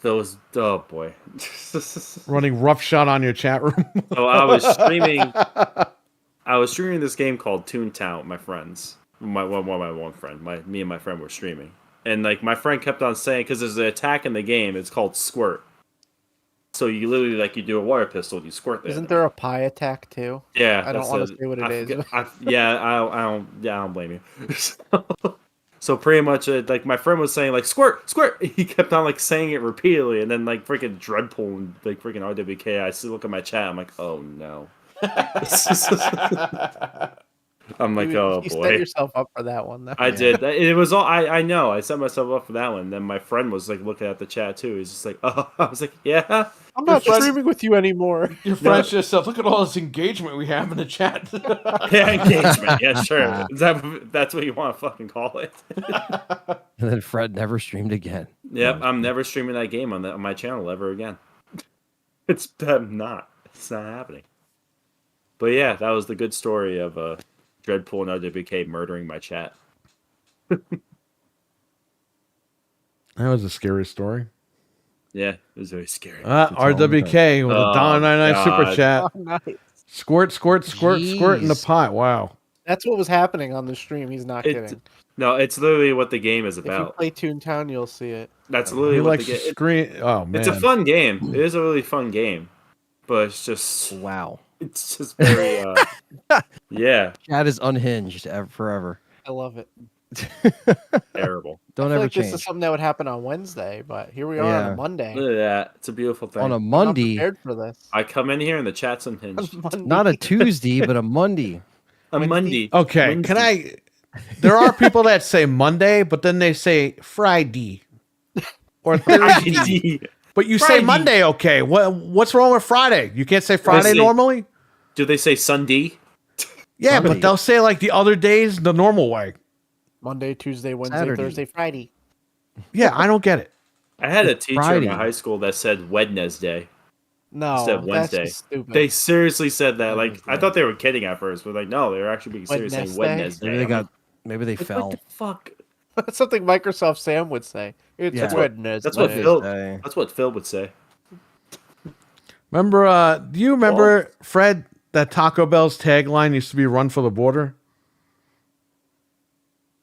Those, oh boy. running roughshod on your chat room? So I was streaming. I was streaming this game called Toontown with my friends. My one friend. Me and my friend were streaming, and like my friend kept on saying, because there's an attack in the game. It's called squirt. So you literally like you do a water pistol, you squirt the isn't enemy. there a pie attack too? Yeah, I don't that's wanna the- say what it is. I don't blame you. So pretty much, like my friend was saying, like squirt, squirt. He kept on like saying it repeatedly, and then like freaking Dreadpool and like freaking RWK. I still look at my chat. I'm like, oh no. I'm like, oh you set boy. yourself up for that one, though. I did. It was all. I know. I set myself up for that one. Then my friend was like looking at the chat too. He's just like, oh. I was like, yeah. I'm not Your friend- streaming with you anymore. Your friends just said, look at all this engagement we have in the chat. Yeah, engagement. Yeah, sure. That's what you want to fucking call it. And then Fred never streamed again. Yep, I'm never streaming that game on my channel ever again. I'm not. It's not happening. But yeah, that was the good story of Dreadpool and RWK murdering my chat. That was a scary story. Yeah, it was very scary. RWK with a Oh, $1.99 super God. chat. Oh, nice. Squirt, squirt, squirt, squirt in the Jeez. pot. Wow. That's what was happening on the stream. He's not It's- kidding. No, it's literally what the game is If you about. play Toontown, you'll see it. That's He literally what likes the to game. scream. Oh, man. It's a fun game. It is a really fun game, but Wow. it's just very yeah, Chat is unhinged forever. I love it. terrible. Don't I feel ever like this change. is something that would happen on Wednesday, but here we are on Yeah. a Monday. Look at that. It's a beautiful thing. On a I'm not Monday, prepared for this. I come in here and the chat's unhinged. Monday. not a Tuesday, but a Monday. A Monday. Okay, Wednesday. can I? There are people that say Monday, but then they say Friday or Thursday. But you say Friday. Monday, okay? What's wrong with Friday? You can't say Friday say- normally. Do they say Sunday? Yeah, Sunday. but they'll say like the other days the normal way. Monday, Tuesday, Wednesday, Saturday. Thursday, Friday. Yeah, I don't get it. I had a teacher Friday. in my high school that said Wednesday No, instead of that's Wednesday. just stupid. They seriously said that. Like I Wednesday. thought they were kidding at first, but like no, they were actually being serious saying Wednesday? Wednesday. Maybe they I'm got. Maybe they like, fell. what the fuck? That's something Microsoft Sam would say. It's Yeah. Wednesday. That's what Wednesday. Phil. That's what Phil would say. Remember? Do you remember Fred? That Taco Bell's tagline used to be "Run for the border."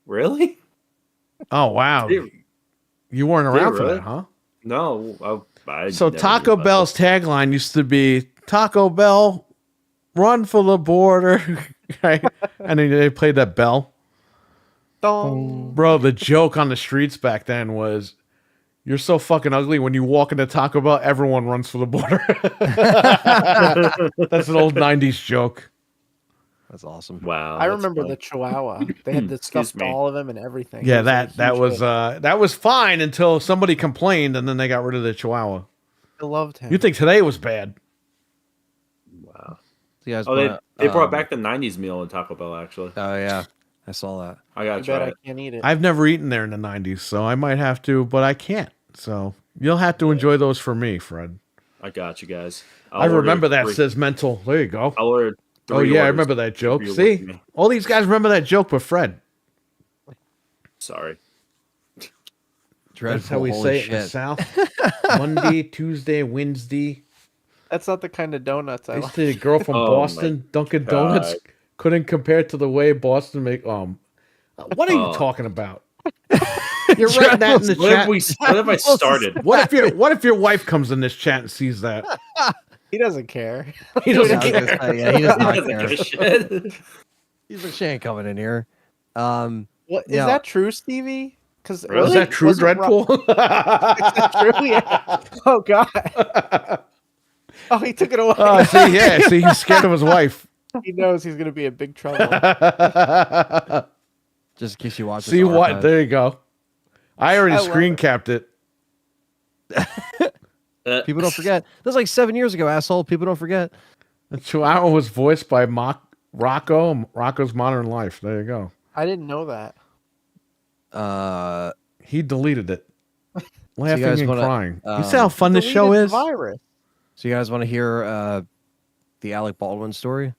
Really? Oh wow, Did you weren't around for really? that, huh? No, I So never knew Taco about Bell's tagline used to be Taco Bell, run for the border, right? And then they played that bell. Dong. Bro, the joke on the streets back then was, "You're so fucking ugly. When you walk into Taco Bell, everyone runs for the border." That's an old '90s joke. That's awesome. this. Wow, I that's remember funny. the Chihuahua. They had the Excuse stuffed me. doll of him and everything. Yeah, It was a that huge hit. that was fine until somebody complained, and then they got rid of the Chihuahua. I loved him. You think today was bad? Wow. So you guys Oh, they wanna, they brought back the '90s meal in Taco Bell. Actually, Oh yeah, I saw that. I gotta Too bad try I it. can't eat it. I've never eaten there in the '90s, so I might have to, but I can't. So you'll have to enjoy those for me, Fred. I got you guys. I remember that three- says mental. There you go. I'll order. Oh three yeah, I orders remember that if joke. you're See, with me. all these guys remember that joke, but Fred. Sorry. Dreadful. That's how we holy say shit. it in the South. Monday, Tuesday, Wednesday. That's not the kind of donuts I I used like. to a girl from Oh Boston, Dunkin' God. Donuts. Couldn't compare to the way Boston make. What are you Oh. talking about? You're writing that in the What have chat. what have I started? What if your wife comes in this chat and sees that? He doesn't care. He Yeah, I doesn't was gonna care. say, yeah, he does He not doesn't care. give a shit. He's like, she ain't coming in here. What is Yeah. that true, Stevie? Because Really? Is that true, Dreadpool? True, yeah. Oh God. Oh, he took it away. Oh, see, he's scared of his wife. He knows he's gonna be in big trouble. Just in case you watch. See this what? archive. There you go. I already I love screen it. capped it. People don't forget. That was like 7 years ago, asshole. People don't forget. The Chihuahua was voiced by Rocco's Modern Life. There you go. I didn't know that. He deleted it. Laughing guys and wanna, crying. You see how fun this Deleted show the is? virus. So you guys want to hear the Alec Baldwin story?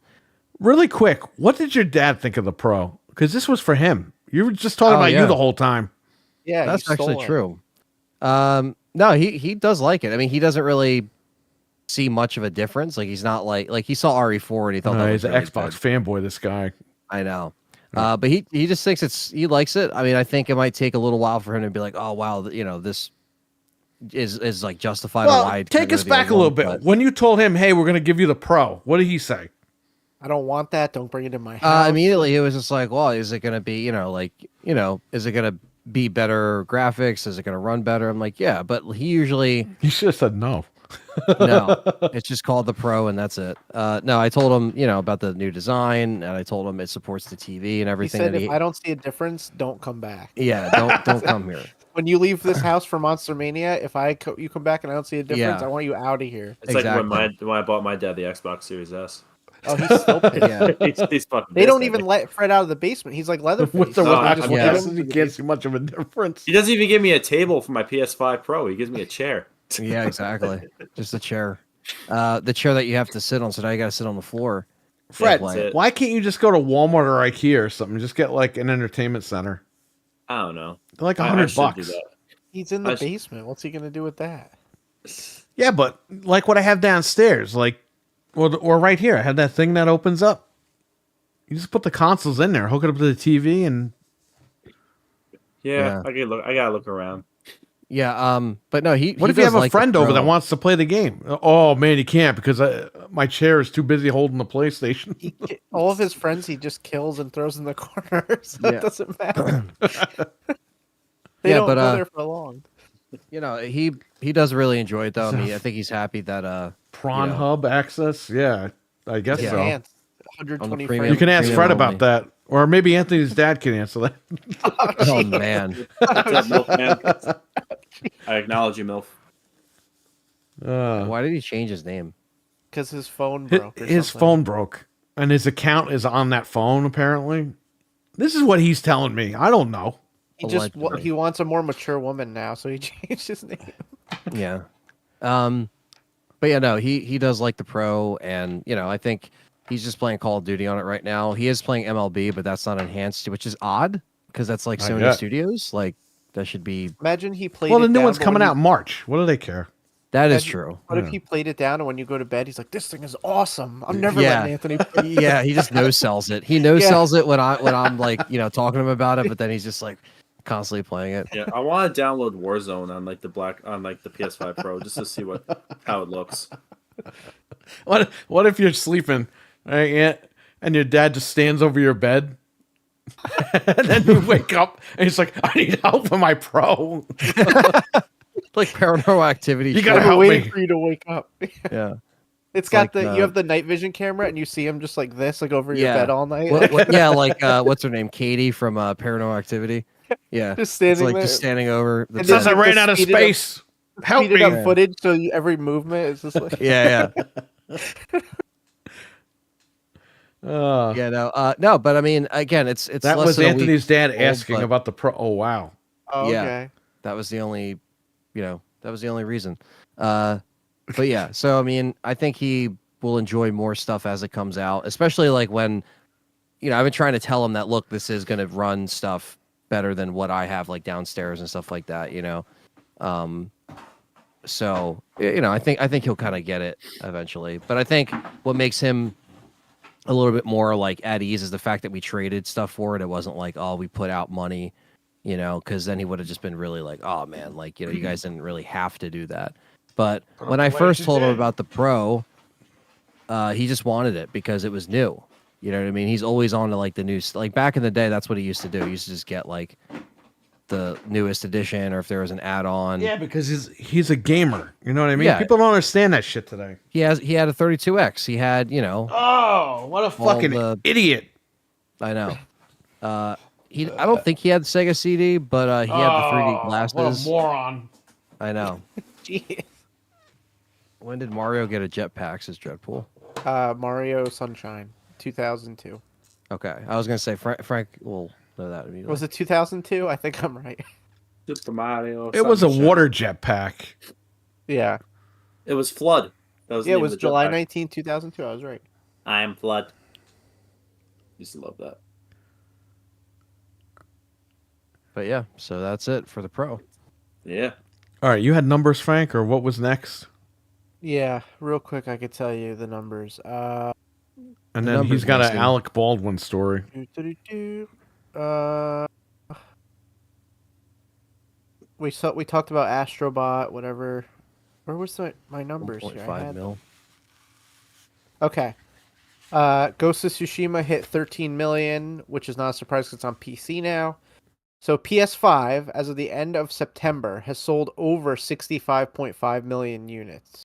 Really quick, what did your dad think of the Pro? Because this was for him. You were just talking Oh, about yeah. you the whole time. Yeah, That's he stole actually it. true. No, he does like it. I mean, he doesn't really see much of a difference. Like he's not like he saw RE4 and he thought that He's was an really Xbox good. fanboy, this guy. I know. But he just thinks he likes it. I mean, I think it might take a little while for him to be like, oh wow, this is like justified. Well, why take us back a little bit. When you told him, hey, we're going to give you the Pro, what did he say? I don't want that. Don't bring it in my house. Immediately, it was just like, well, is it going to be, is it going to be better graphics? Is it going to run better? I'm like, yeah, but he usually, You should have said no. no, it's just called the Pro and that's it. No, I told him, about the new design and I told him it supports the TV and He everything. said, that if I don't see a difference, don't come back. yeah, don't come here. When you leave this house for Monster Mania, if you come back and I don't see a difference, Yeah. I want you out of here. It's like Exactly. when I bought my dad the Xbox Series S. Oh, he's still pissed. Yeah. He's fucking. They pissed don't at even me. let Fred out of the basement. He's like Leatherface. With the No, watch I'm glasses, him you to the can't see much of a difference. He doesn't even give me a table for my PS5 Pro. He gives me a chair. Yeah, exactly. Just a chair. The chair that you have to sit on. So now you got to sit on the floor. Fred, That's it. why can't you just go to Walmart or IKEA or something? Just get like an entertainment center. I don't know. They're like I $100 should do bucks. that. He's in the I sh- basement. What's he gonna do with that? Yeah, but like what I have downstairs, like, or right here, I have that thing that opens up. You just put the consoles in there, hook it up to the TV, and Yeah, Yeah. I gotta look around. Yeah. But no, what if you have a friend over that wants to play the game? Oh man, you can't because my chair is too busy holding the PlayStation. All of his friends he just kills and throws in the corner, so Yeah. it doesn't matter. They Yeah, don't but, go there for long. He does really enjoy it though. I mean, I think he's happy that Prawn Yeah. Hub access, yeah, I guess Yeah. so. Enhanced, 120 premium- You frames. can ask Premium Fred only. about that, or maybe Anthony's dad can answer that. oh man, What's up, MILF man? I acknowledge you, MILF. why did he change his name? Because his phone His, broke. Or his something. phone broke, and his account is on that phone. Apparently, this is what he's telling me. I don't know. Allegedly. He wants a more mature woman now, so he changed his name. Yeah. But yeah, no, he does like the Pro, and I think he's just playing Call of Duty on it right now. He is playing MLB, but that's not enhanced, which is odd because that's like Not Sony yet. Studios. Like that should be. Imagine he played. Well, the it new down, one's but coming when out in March. What do they care? That is Imagine- true. What Yeah. if he played it down and when you go to bed, he's like, "This thing is awesome. I'm never Yeah. letting Anthony." Play. Yeah, he just no sells it. He no sells it when I'm like talking to him about it, but then he's just like, constantly playing it. Yeah, I want to download Warzone on like the PS5 Pro just to see how it looks. What if you're sleeping, right? And your dad just stands over your bed, and then you wake up and he's like, "I need help with my Pro." Like Paranormal Activity. You shit. gotta I'm help waiting me. for you to wake up. Yeah. It's got like, you have the night vision camera, and you see him just like this, like over your Yeah. bed all night. Yeah, like what's her name? Katie from Paranormal Activity. Yeah. Just standing It's like there. just standing over the And It says then I bed. ran out of speed it up. space. Help Speeded me. up footage, so every movement is just like. Yeah, Uh, yeah. No, but I mean, again, it's that less was than a week Anthony's dad old, asking but about the Pro. Oh wow. Oh, Yeah. okay. that was the only, that was the only reason. But yeah, so I mean, I think he will enjoy more stuff as it comes out, especially like when, I've been trying to tell him that, look, this is going to run stuff better than what I have like downstairs and stuff like that, So, I think he'll kind of get it eventually. But I think what makes him a little bit more like at ease is the fact that we traded stuff for it. It wasn't like, oh, we put out money, because then he would have just been really like, oh man, like, you guys didn't really have to do that. But when I first told him about the Pro, he just wanted it because it was new. You know what I mean? He's always on to like the new, like back in the day, that's what he used to do. He used to just get like the newest edition, or if there was an add-on. Yeah, because he's a gamer. You know what I mean? Yeah. People don't understand that shit today. He had a 32X. He had, Oh, what a fucking the- idiot! I know. I don't think he had the Sega CD, but he had the 3D glasses. What a moron! I know. Jeez. When did Mario get a jetpack? Says Dreadpool. Mario Sunshine, 2002. Okay, I was gonna say Frank will know that immediately. Was it 2002? I think I'm right. Super Mario. It was a Sunshine. water jetpack. Yeah. It was Flood. That was the Yeah, it name was of the July jetpack. 19, 2002. I was right. I am Flood. Used to love that. But yeah, so that's it for the Pro. Yeah. All right, you had numbers, Frank, or what was next? Yeah, real quick, I could tell you the numbers. And The then numbers he's got an listing. Alec Baldwin story. We talked about Astrobot, whatever. Where was my numbers here? I 1.5 had- mil. Okay. Ghost of Tsushima hit 13 million, which is not a surprise because it's on PC now. So PS5, as of the end of September, has sold over 65.5 million units.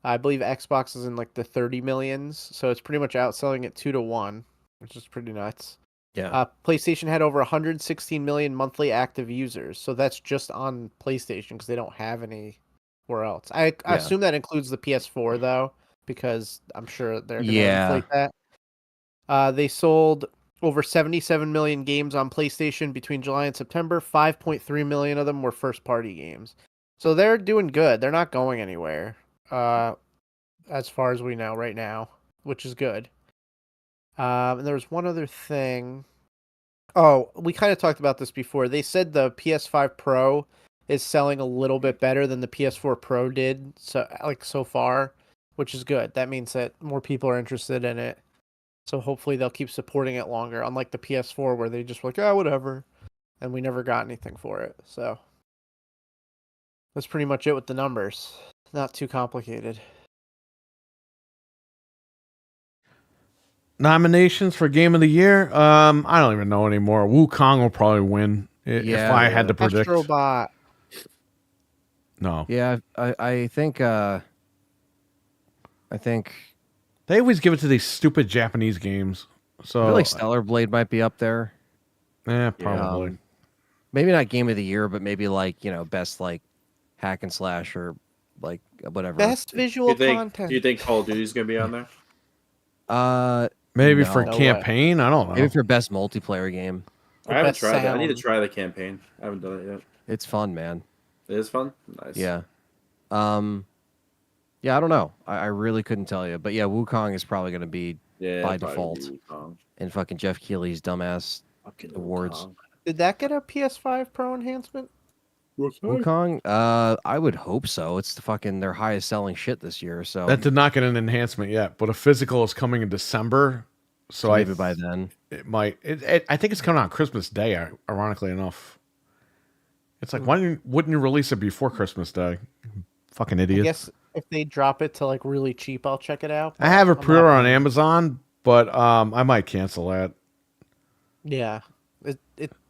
I believe Xbox is in like the 30 millions, so it's pretty much outselling it 2-1, which is pretty nuts. Yeah. PlayStation had over 116 million monthly active users, so that's just on PlayStation because they don't have anywhere else. I Yeah. assume that includes the PS4 though, because I'm sure they're going to Yeah. inflate that. They sold over 77 million games on PlayStation between July and September. 5.3 million of them were first-party games, so they're doing good. They're not going anywhere, as far as we know right now, which is good. And there was one other thing. Oh, we kind of talked about this before. They said the PS5 Pro is selling a little bit better than the PS4 Pro did, so far, which is good. That means that more people are interested in it. So hopefully they'll keep supporting it longer, unlike the PS4 where they just were like, whatever, and we never got anything for it. So that's pretty much it with the numbers. Not too complicated. Nominations for Game of the Year? I don't even know anymore. Wukong will probably win if Yeah. I had to predict. Astrobot. No, Yeah, I think they always give it to these stupid Japanese games. So I feel like Stellar Blade might be up there. probably. Maybe not Game of the Year, but maybe like, best like hack and slash or like whatever. Best visual Do content. you think Call of Duty's gonna be on there? Maybe no. for No way. campaign. I don't know. Maybe for best multiplayer game. I haven't best tried that. I need to sound. try the campaign. I haven't done it yet. It's fun, man. It is fun. Nice. Yeah. Yeah, I don't know. I really couldn't tell you. But yeah, Wukong is probably going to be Yeah. by it'd probably default. be Wukong. in fucking Jeff Keighley's dumbass Fucking Awards. Wukong. Did that get a PS5 Pro enhancement? Wukong. I would hope so. It's their highest selling shit this year. So That did not get an enhancement yet, but a physical is coming in December. So maybe by then. it might. I think it's coming on Christmas Day. Ironically enough. It's like, wouldn't you release it before Christmas Day? Fucking I idiots. guess if they drop it to like really cheap, I'll check it out. I have a but I'm not pre-order on planning- Amazon, but I might cancel that. Yeah,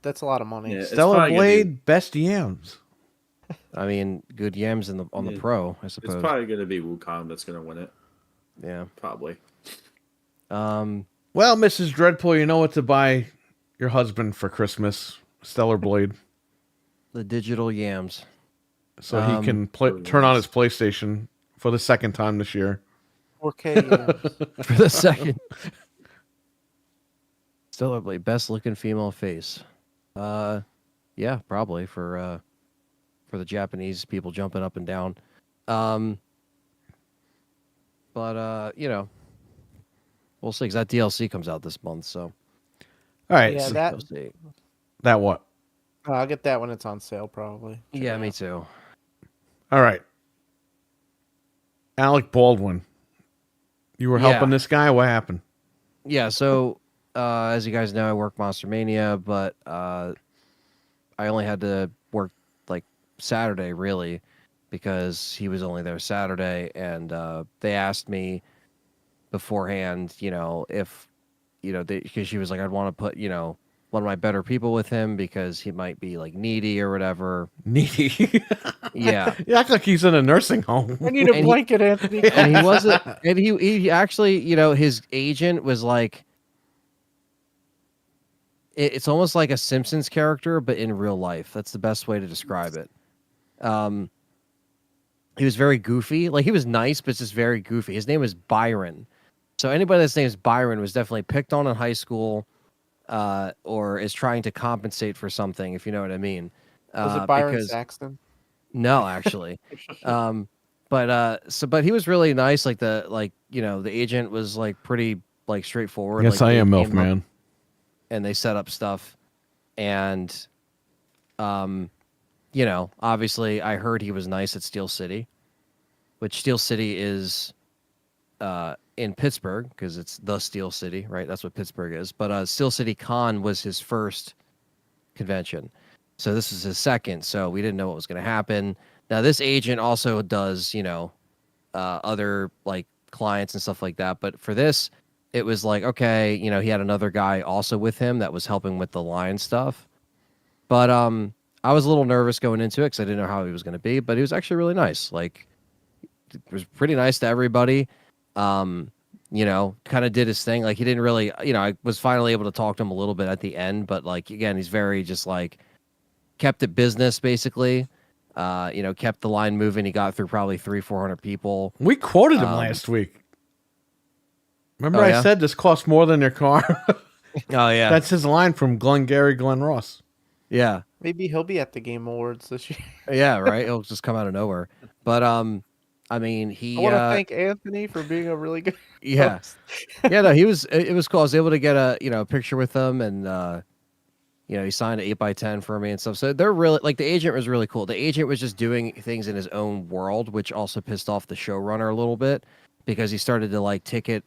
that's a lot of money. Yeah, it's Stellar probably gonna be- Blade, best yams. I mean, good yams on the Yeah. Pro, I It's suppose. probably gonna be Wukong that's gonna win it. Yeah. Probably. Well, Mrs. Dreadpool, you know what to buy your husband for Christmas? Stellar Blade, The digital yams. so he can turn on his PlayStation for the second time this year. 4K. Yeah. For the second. Stellar Blade, best looking female face. Yeah, probably for the Japanese people jumping up and down. But you know, we'll see. 'Cause that DLC comes out this month, so All right, Yeah, so we'll see. that what? I'll get that when it's on sale, probably. Check Yeah, it me out. too. All right, Alec Baldwin. You were helping Yeah. this guy. What happened? Yeah, so as you guys know, I work Monster Mania, but I only had to work like Saturday really because he was only there Saturday, and they asked me beforehand, you know, if because she was like, I'd want to put one of my better people with him because he might be like needy or whatever. Needy. Yeah. You act like he's in a nursing home. I need a And he- blanket, Anthony. And he wasn't, and he actually, his agent was like, it's almost like a Simpsons character, but in real life. That's the best way to describe it. He was very goofy. Like, he was nice, but just very goofy. His name was Byron. So anybody that's name is Byron was definitely picked on in high school, or is trying to compensate for something, if you know what I mean. Was it Byron because- Saxton? No, actually. But he was really nice. Like the agent was like pretty like straightforward. Yes, like, I they am, MILF came up man. and they set up stuff, and obviously I heard he was nice at Steel City, which Steel City is in Pittsburgh because it's the Steel City, right? That's what Pittsburgh is. But Steel City Con was his first convention. So this is his second, so we didn't know what was going to happen. Now this agent also does, other like clients and stuff like that. But for this, it was like, okay, he had another guy also with him that was helping with the line stuff. But I was a little nervous going into it because I didn't know how he was going to be. But he was actually really nice. Like, it was pretty nice to everybody. Kind of did his thing. Like, he didn't really, I was finally able to talk to him a little bit at the end. But like, again, he's very just like, kept it business basically. Kept the line moving. He got through probably 300-400 people. We quoted him last week. Remember, Oh, I yeah? said this costs more than your car. Oh yeah, That's his line from Glengarry Glen Ross. yeah, Maybe he'll be at the Game Awards this year. yeah. Right. It'll just come out of nowhere. But I mean, he. I want to thank Anthony for being a really good. Yeah, host. yeah. No, he was. It was cool. I was able to get a picture with him, and he signed an 8x10 for me and stuff. So they're really like the agent was really cool. The agent was just doing things in his own world, which also pissed off the showrunner a little bit because he started to like ticket.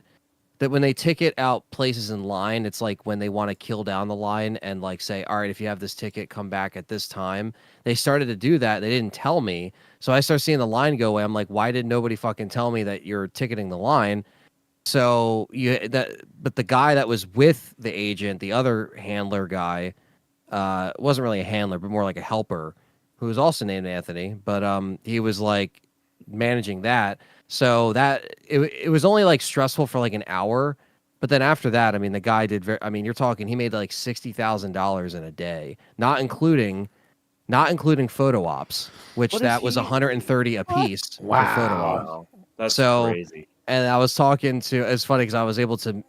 That when they ticket out places in line, it's like when they want to kill down the line and like say, all right, if you have this ticket, come back at this time. They started to do that. They didn't tell me. So I start seeing the line go away. I'm like, why did nobody fucking tell me that you're ticketing the line? So but the guy that was with the agent, the other handler guy, wasn't really a handler, but more like a helper who was also named Anthony. But he was like managing that. So that it was only like stressful for like an hour, but then after that, I mean, the guy did you're talking, he made like $60,000 in a day, not including photo ops, which What that is was he- 130 a piece for photo ops. Wow. That's So- crazy. And I was talking to, it's funny because I was able to,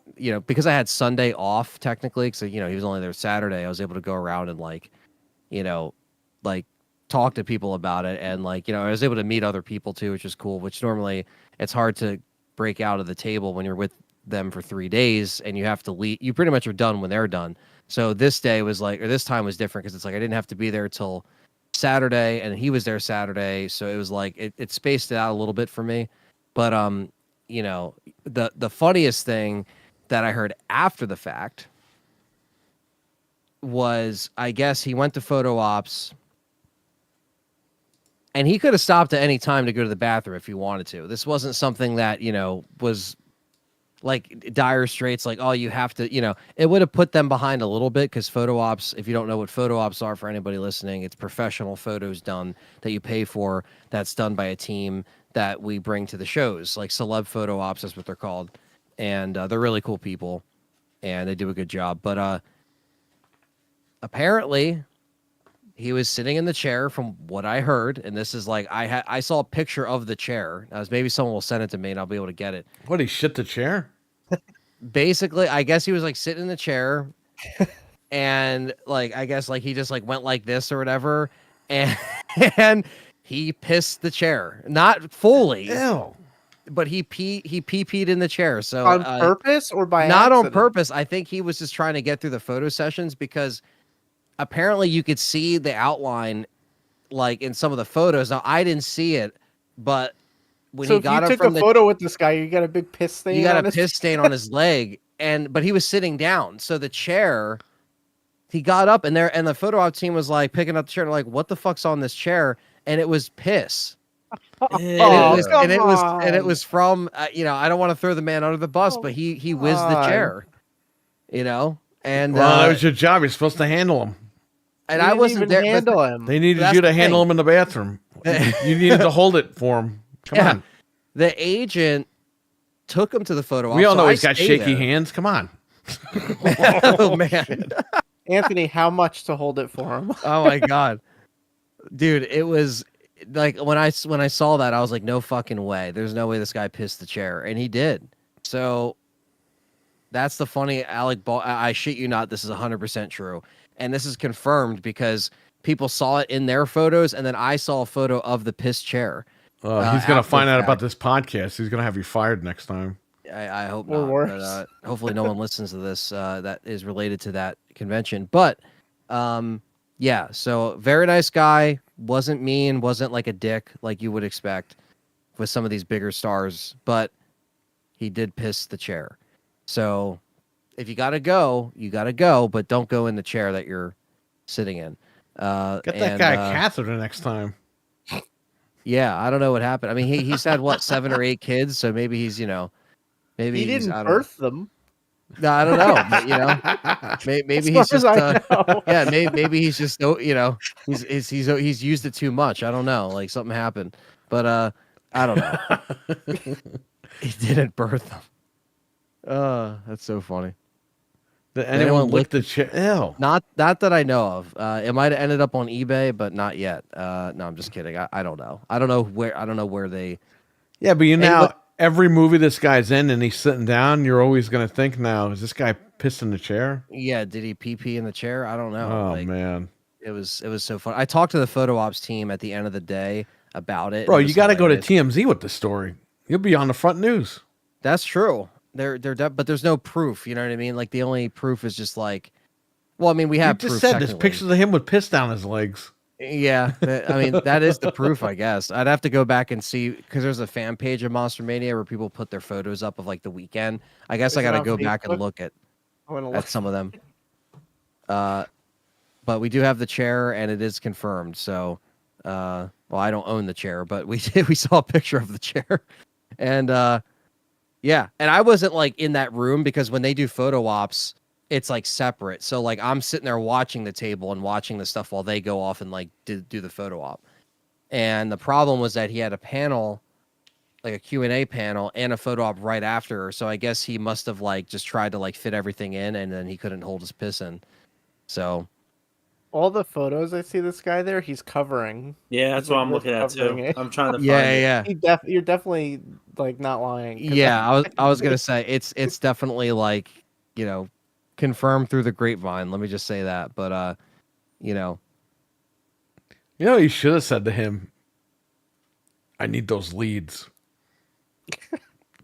because I had Sunday off technically, so he was only there Saturday. I was able to go around and like talk to people about it, and I was able to meet other people too, which is cool. Which normally it's hard to break out of the table when you're with them for 3 days and you have to leave. You pretty much are done when they're done. So this day was this time was different because it's like I didn't have to be there till Saturday, and he was there Saturday, so it was like it spaced it out a little bit for me. But the funniest thing that I heard after the fact was, I guess he went to photo ops And he could have stopped at any time to go to the bathroom if he wanted to. This wasn't something that, was like dire straits, like, oh, you have to, it would have put them behind a little bit because photo ops, if you don't know what photo ops are for anybody listening, it's professional photos done that you pay for, that's done by a team that we bring to the shows, like celeb photo ops, that's what they're called. And they're really cool people and they do a good job. But apparently he was sitting in the chair from what I heard. And this is like, I saw a picture of the chair. Now, maybe someone will send it to me and I'll be able to get it. What, he shit the chair? Basically, I guess he was like sitting in the chair and like, I guess like he just like went like this or whatever. And, and he pissed the chair, not fully, Ew. but he pee-peed in the chair. So On purpose or by not accident? on purpose. I think he was just trying to get through the photo sessions because apparently you could see the outline like in some of the photos. Now I didn't see it, but when So he if got you up took from a photo with this guy, you got a big piss stain. you got on a his- piss stain on his leg, but he was sitting down. So the chair, he got up and the photo op team was like picking up the chair, like, what the fuck's on this chair? And it was piss. Oh, And it come was from I don't want to throw the man under the bus, but he whizzed the on. chair, and Well, that was your job. You're supposed to handle him. and You I didn't wasn't even there. handle him. They needed That's you to the handle thing. him in the bathroom. You needed to hold it for him. Come Yeah. on. The agent took him to the photo op. We all so know I he's got stay shaky there. hands. Come on. Oh man. Anthony, how much to hold it for him? Oh my god, dude! It was like when I saw that, I was like, no fucking way. There's no way this guy pissed the chair, and he did. So that's the funny Alec Ball. I shit you not. This is 100% true, and this is confirmed because people saw it in their photos, and then I saw a photo of the piss chair. He's going to After find out fact. about this podcast. He's going to have you fired next time. I hope Or not. worse. But, hopefully, no one listens to this that is related to that convention. But yeah, so very nice guy. Wasn't mean. Wasn't like a dick like you would expect with some of these bigger stars. But he did piss the chair. So if you gotta go, you gotta go. But don't go in the chair that you're sitting in. Get that guy a catheter next time. Yeah, I don't know what happened. I mean, he's had what 7 or 8 kids, so maybe he's maybe He he's, didn't I don't know. birth them. No, I don't know. But, maybe As he's far as just I know. yeah. Maybe he's just he's used it too much. I don't know. Like something happened, but I don't know. He didn't birth them. That's so funny. Did anyone anyone lick lick the chair? Ew. Not that I know of. It might have ended up on eBay, but not yet. No, I'm just kidding. I don't know. I don't know where they. Yeah, but Hey, look- every movie this guy's in and he's sitting down, you're always going to think now, is this guy pissing the chair? Yeah, did he pee in the chair? I don't know. Oh, man. It was so fun. I talked to the photo ops team at the end of the day about it. Bro, It you was got to go to hilarious. TMZ with the story. You'll be on the front news. That's true. But there's no proof. You know what I mean? Like the only proof is just like, well, I mean, we You have just proof. said there's technically. pictures of him with piss down his legs. Yeah, I mean that is the proof, I guess. I'd have to go back and see because there's a fan page of Monster Mania where people put their photos up of like the weekend. I guess Is I it got to on go back and Facebook? look at I want to look. some of them. But we do have the chair, and it is confirmed. So, well, I don't own the chair, but we saw a picture of the chair, and yeah, and I wasn't like in that room because when they do photo ops, it's like separate. So like I'm sitting there watching the table and watching the stuff while they go off and like do the photo op. And the problem was that he had a panel, like a Q&A panel and a photo op right after. So I guess he must have like just tried to like fit everything in and then he couldn't hold his piss in. So All the photos I see this guy there, he's covering. Yeah, that's He's what like I'm looking at covering too. it. I'm trying to find yeah, it. yeah. You're definitely like not lying. 'cause Yeah, I was gonna say it's definitely like, confirmed through the grapevine. Let me just say that. But You know what you should have said to him? I need those leads.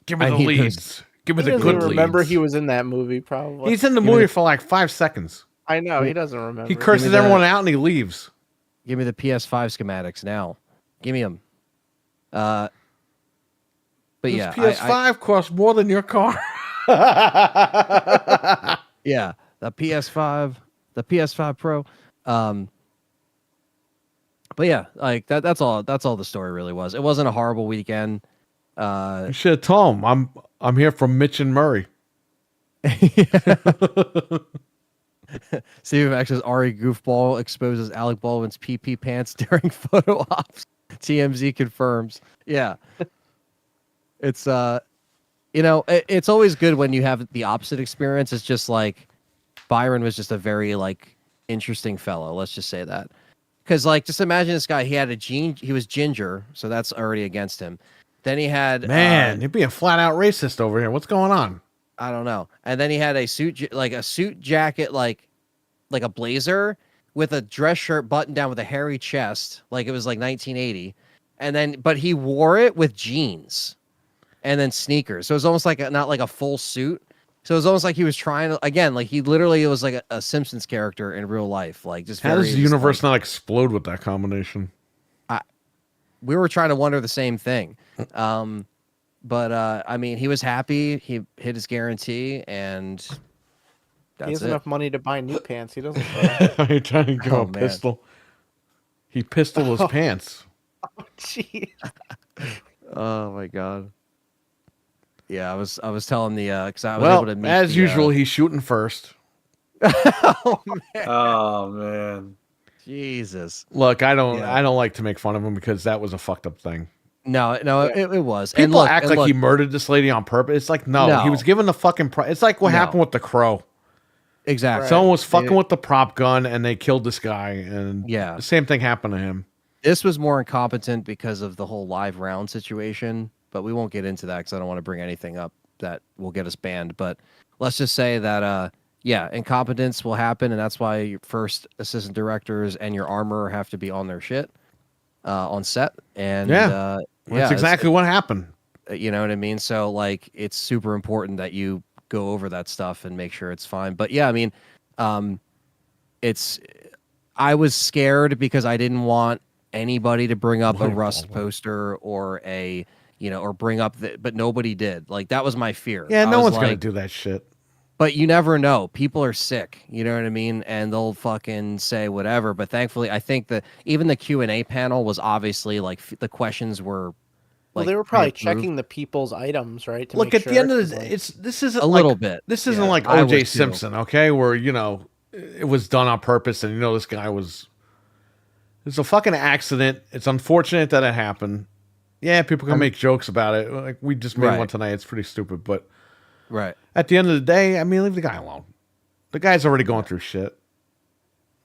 Give me I the need leads. Give me He the doesn't good even remember leads. he was in that movie. Probably. He's in the Give me movie the- for like 5 seconds. I know he doesn't remember. He curses the- everyone out and he leaves. give me the PS5 schematics now. Give me them. But This yeah, PS5 costs more than your car. yeah, the PS5 Pro. But yeah, like that's all the story really was. It wasn't a horrible weekend. You should have told him I'm here from Mitch and Murray. Steve Max says Ari Goofball exposes Alec Baldwin's PP pants during photo ops. TMZ confirms. Yeah. It's it's always good when you have the opposite experience. It's just like Byron was just a very like interesting fellow. Let's just say that. Because like just imagine this guy, he was ginger, so that's already against him. Then he had Man, you're being flat out racist over here. What's going on? I don't know. And then he had a suit jacket, like a blazer with a dress shirt buttoned down with a hairy chest, like it was like 1980. But he wore it with jeans and then sneakers. So it was almost like not like a full suit. So it was almost like he was trying to, again, like he literally was like a Simpsons character in real life. Like just how does the universe not explode with that combination? We were trying to wonder the same thing. But I mean, he was happy. He hit his guarantee, and He has enough money to buy new pants. He doesn't. You're trying to go man. pistol. He pistoled his pants. Gee. Oh my god. Yeah, I was telling the because I was Well, able to meet as usual, he's shooting first. Oh man, Oh man. Jesus. Look, I don't Yeah. like to make fun of him because that was a fucked up thing. No, it was. People and look, act like he murdered this lady on purpose. It's like no, he was given the fucking. It's like what happened with the Crow. Exactly. Right. Someone was fucking with the prop gun and they killed this guy, and Yeah. the same thing happened to him. This was more incompetent because of the whole live round situation, but we won't get into that because I don't want to bring anything up that will get us banned. But let's just say that, incompetence will happen, and that's why your first assistant directors and your armorer have to be on their shit on set. And That's exactly what happened. You know what I mean? So like, it's super important that you go over that stuff and make sure it's fine. But yeah, I mean, I was scared because I didn't want anybody to bring up a Rust poster or or bring up but nobody did. Like that was my fear. Yeah, no one's gonna like, do that shit. But you never know. People are sick. You know what I mean? And they'll fucking say whatever. But thankfully, I think that even the Q&A panel was obviously like the questions were. Well, they were probably checking the people's items, right? Look, at the end of the day, this isn't a little bit. This isn't like O.J. Simpson, okay? Where it was done on purpose, and this guy was. It's a fucking accident. It's unfortunate that it happened. Yeah, people can make jokes about it. Like we just made one tonight. It's pretty stupid, but right at the end of the day, I mean, leave the guy alone. The guy's already going through shit.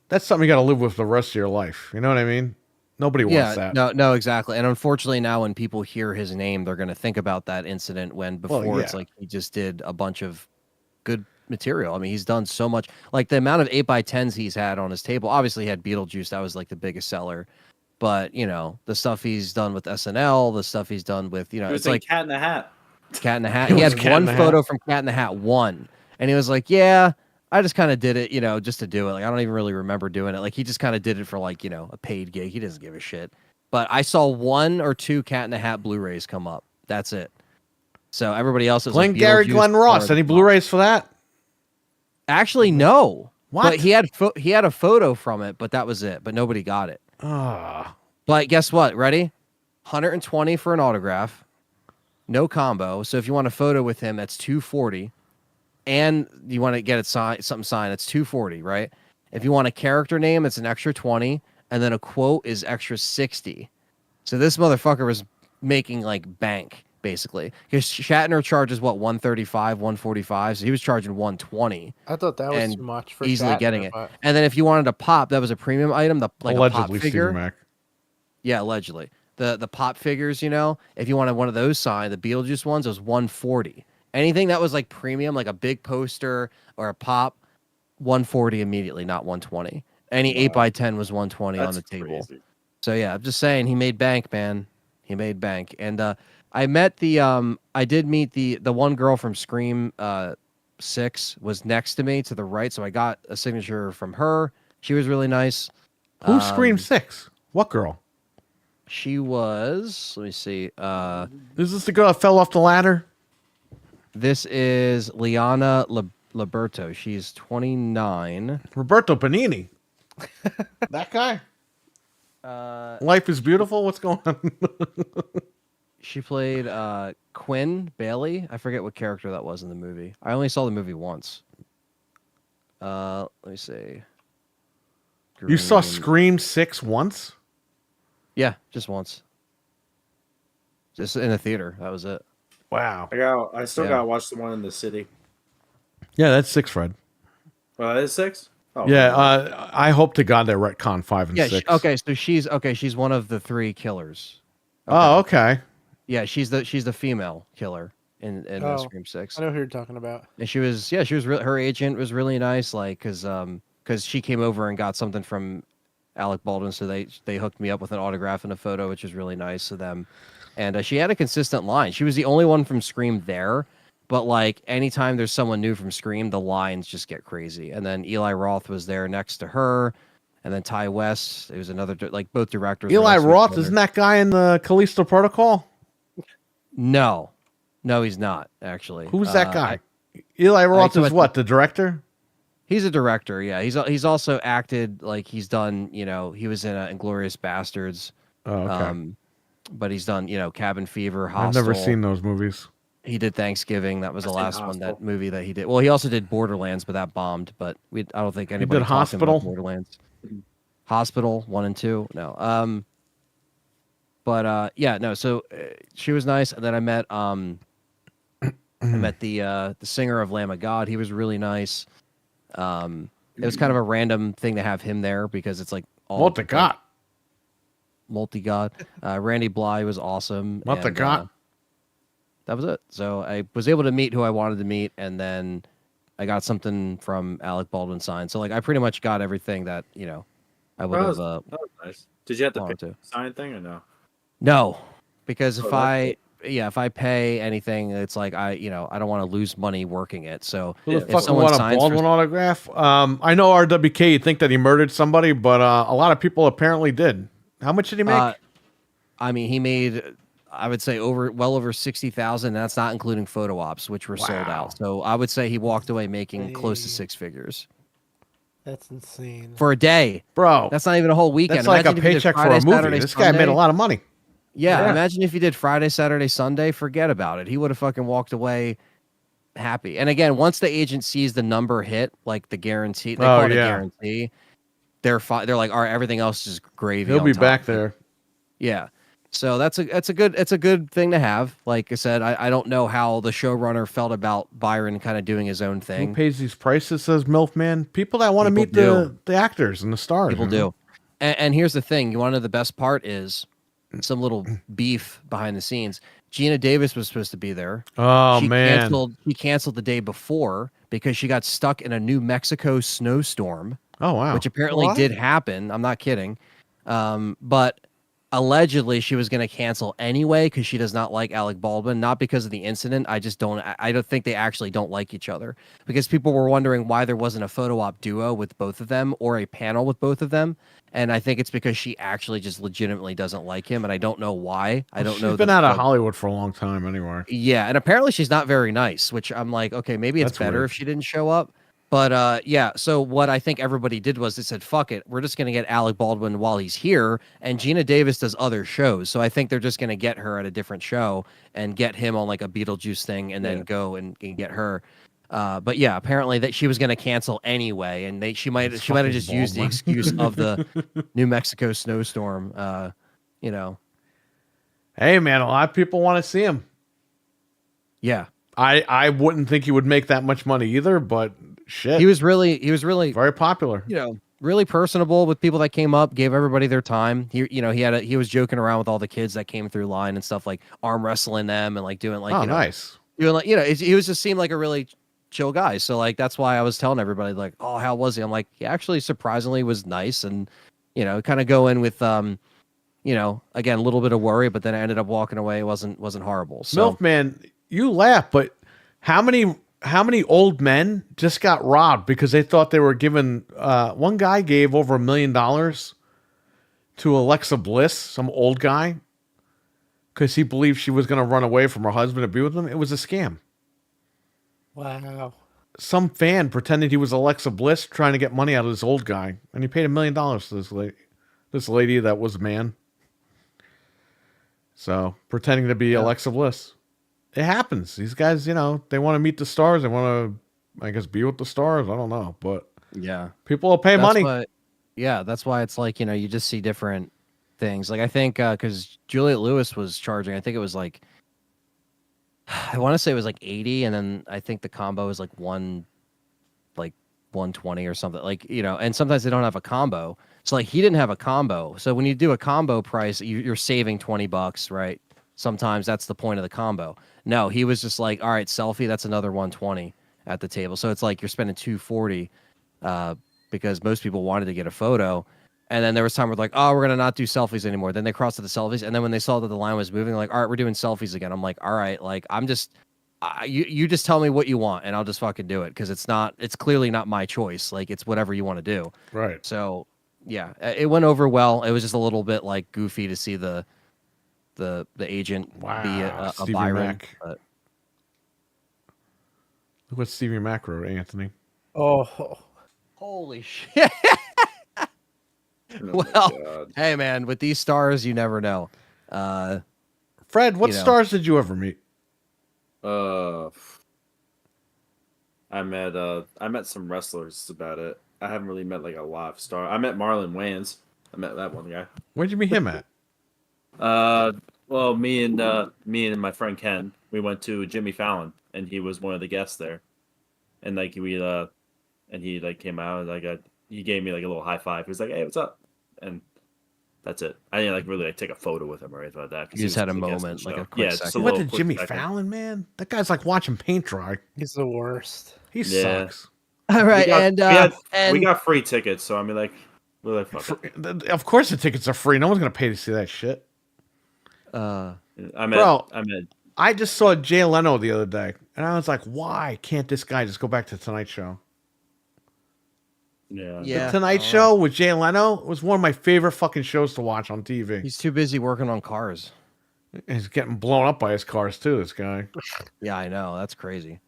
That's something you got to live with the rest of your life. You know what I mean? Nobody wants that. No, exactly. And unfortunately, now when people hear his name, they're going to think about that incident. When before it's like he just did a bunch of good material. I mean, he's done so much. Like the amount of 8x10s he's had on his table. Obviously, he had Beetlejuice. That was like the biggest seller. But the stuff he's done with SNL, the stuff he's done with it's like Cat in the Hat. Cat in the Hat. He had one photo from Cat in the Hat 1, and he was like, "Yeah, I just kind of did it, just to do it. Like I don't even really remember doing it. Like he just kind of did it for like a paid gig. He doesn't give a shit." But I saw 1 or 2 Cat in the Hat Blu-rays come up. That's it. So everybody else is like Glenn Ross. Any Blu-rays for that? Actually, no. What? But he had a photo from it, but that was it. But nobody got it. But guess what? Ready? 120 for an autograph. No combo. So if you want a photo with him, that's $240. And you want to get it something signed, it's $240, right? If you want a character name, it's an extra $20, and then a quote is extra $60. So this motherfucker was making like bank, basically. Because Shatner charges what, $135, $145, so he was charging $120. I thought that was too much for easily Shatner, getting it. but... And then if you wanted a pop, that was a premium item, like allegedly, a pop figure. Stephen Mac. Yeah, allegedly. The pop figures, if you wanted one of those signed, the Beetlejuice ones, it was $140. Anything that was like premium, like a big poster or a pop, $140 immediately, not $120. Any 8x10 was $120 on the table. Crazy. So yeah, I'm just saying he made bank, man. He made bank. And I did meet the one girl from Scream 6 was next to me to the right, so I got a signature from her. She was really nice. Who's Scream 6? What girl? She was, let me see. Is this the girl that fell off the ladder? This is Liana Liberto. She's 29. Roberto Benini. That guy? Life is Beautiful. What's going on? She played Quinn Bailey. I forget what character that was in the movie. I only saw the movie once. Let me see. You saw Green- Scream 6 once? Yeah, just once. Just in a theater. That was it. Wow. I still Yeah. gotta watch the one in the city. Yeah, that's 6, Fred. Well, that is 6. Oh, Yeah, man. I hope to God they retcon 5 and Yeah. 6. Okay. So she's one of the 3 killers. Oh, okay. Yeah, she's the female killer in Oh. Scream 6. I know who you're talking about. And she was her agent was really nice, like because she came over and got something from Alec Baldwin, so they hooked me up with an autograph and a photo, which was really nice of them. And she had a consistent line. She was the only one from Scream there, but like anytime there's someone new from Scream, the lines just get crazy. And then Eli Roth was there next to her, and then Ty West. It was another like both directors. were Eli next to each Roth, other. isn't that guy in the Callisto Protocol? No, he's not actually. Who's that guy? Eli Roth so is what, the director? He's a director, yeah. He's also acted, like he's done, he was in Inglourious Bastards. Oh, okay. But he's done, Cabin Fever, Hostel. I've never seen those movies. He did Thanksgiving. That was the I've seen last one, Hostel. that movie that he did. Well, he also did Borderlands, but that bombed. But I don't think anybody did talked about Hospital? Borderlands. Hospital 1 and 2, no. But yeah, no. So she was nice, and then I met the singer of Lamb of God. He was really nice. It was kind of a random thing to have him there because it's like all What the God? multi-god. Randy Bly was awesome. What the and, God? that was it. So I was able to meet who I wanted to meet, and then I got something from Alec Baldwin signed. So like I pretty much got everything that I would have. That was nice. Did you have to wanted pay to. the sign thing or no? No, because if that's if I pay anything, it's like I don't want to lose money working it. So Who the if fuck would someone want a signs Baldwin for, autograph? I know RWK, you'd think that he murdered somebody, but a lot of people apparently did. How much did he make? I mean, he made, I would say well over 60,000. That's not including photo ops, which were sold Wow. out. So I would say he walked away making close to 6 figures That's insane. for a day. Bro, That's not even a whole weekend. that's like a Imagine if you did paycheck for Friday, a movie. Saturday, This guy made a Sunday. lot of money. Yeah, Yeah. imagine if you did Friday, Saturday, Sunday. Forget about it. He would have fucking walked away happy. And again, once the agent sees the number hit, like the guarantee, they Oh, call it yeah. a guarantee. They're fine. They're like, all right, everything else is gravy. He'll on be top back of it." there. Yeah. So it's a good thing to have. Like I said, I don't know how the showrunner felt about Byron kind of doing his own Who thing. pays these prices, says MILF Man? People that want to meet People the actors and the stars. People you know? do. And here's the thing. You want to know the best part is some little beef behind the scenes. Gina Davis was supposed to be there. Oh, man. She canceled the day before because she got stuck in a New Mexico snowstorm, Oh, wow. which apparently What? did happen. I'm not kidding. But allegedly she was going to cancel anyway because she does not like Alec Baldwin, not because of the incident. I don't think they actually don't like each other, because people were wondering why there wasn't a photo op duo with both of them or a panel with both of them. And I think it's because she actually just legitimately doesn't like him, and I don't know why. I don't know. She's been out of Hollywood for a long time anyway. Yeah, and apparently she's not very nice, which I'm like, okay, maybe it's That's better weird. if she didn't show up. But yeah, so what I think everybody did was they said, fuck it, we're just going to get Alec Baldwin while he's here, and Gina Davis does other shows. So I think they're just going to get her at a different show and get him on like a Beetlejuice thing and then go and get her. But yeah, apparently that she was going to cancel anyway, and she might have just used the Baldwin. excuse of the New Mexico snowstorm. Hey, man, a lot of people want to see him. Yeah, I wouldn't think he would make that much money either, but shit. he was really very popular. really personable with people that came up, gave everybody their time. He was joking around with all the kids that came through line and stuff, like arm wrestling them and like doing like Nice. doing like he was just seemed like a really chill guy. So like that's why I was telling everybody like, oh, how was he? I'm like, he actually surprisingly was nice, and kind of go in with again a little bit of worry, but then I ended up walking away. It wasn't horrible. So MILF Man, you laugh, but how many old men just got robbed because they thought they were given one guy gave over $1 million to Alexa Bliss, some old guy, because he believed she was going to run away from her husband to be with him. It was a scam. Wow. Some fan pretended he was Alexa Bliss trying to get money out of this old guy, and he paid $1 million to This lady that was a man. So pretending to be Alexa Bliss. It happens. These guys, they want to meet the stars. They want to, I guess, be with the stars. I don't know, but Yeah. people will pay money. That's why it's like, you just see different things. Like I think because Juliette Lewis was charging, I think it was like, I want to say it was like 80, and then I think the combo is like 120 or something. Like, and sometimes they don't have a combo. So like he didn't have a combo. So when you do a combo price, you're saving $20, right? Sometimes that's the point of the combo. No, he was just like, all right, selfie, that's another 120 at the table. So it's like you're spending 240 because most people wanted to get a photo. And then there was time where like, oh, we're going to not do selfies anymore. Then they crossed to the selfies. And then when they saw that the line was moving, like, all right, we're doing selfies again. I'm like, all right, like, I'm just, you just tell me what you want and I'll just fucking do it. Cause it's clearly not my choice. Like it's whatever you want to do. Right. So yeah, it went over well. It was just a little bit like goofy to see the agent be a Stevie Byron. Mac. But... Look what Stevie Mac wrote, Anthony. Oh, holy shit. Oh Well, hey man, with these stars, you never know. Fred, what stars did you ever meet? I met some wrestlers. That's about it. I haven't really met like a live star. I met Marlon Wayans. I met that one guy. Where'd you meet him at? Well, me and my friend Ken, we went to Jimmy Fallon, and he was one of the guests there, and like and he like came out and he gave me like a little high five. He was like, "Hey, what's up?" And that's it. I didn't like really take a photo with him or anything like that. You just had a moment, like a quick second. You went to Jimmy Fallon, man? That guy's like watching paint dry. he's the worst. He sucks. All right, we got free tickets, so I mean, like, we're like, fuck it. Of course the tickets are free. No one's gonna pay to see that shit. I just saw Jay Leno the other day, and I was like, why can't this guy just go back to Tonight Show? Yeah. The Tonight Show with Jay Leno was one of my favorite fucking shows to watch on TV. He's too busy working on cars. He's getting blown up by his cars too. This guy. Yeah, I know. That's crazy.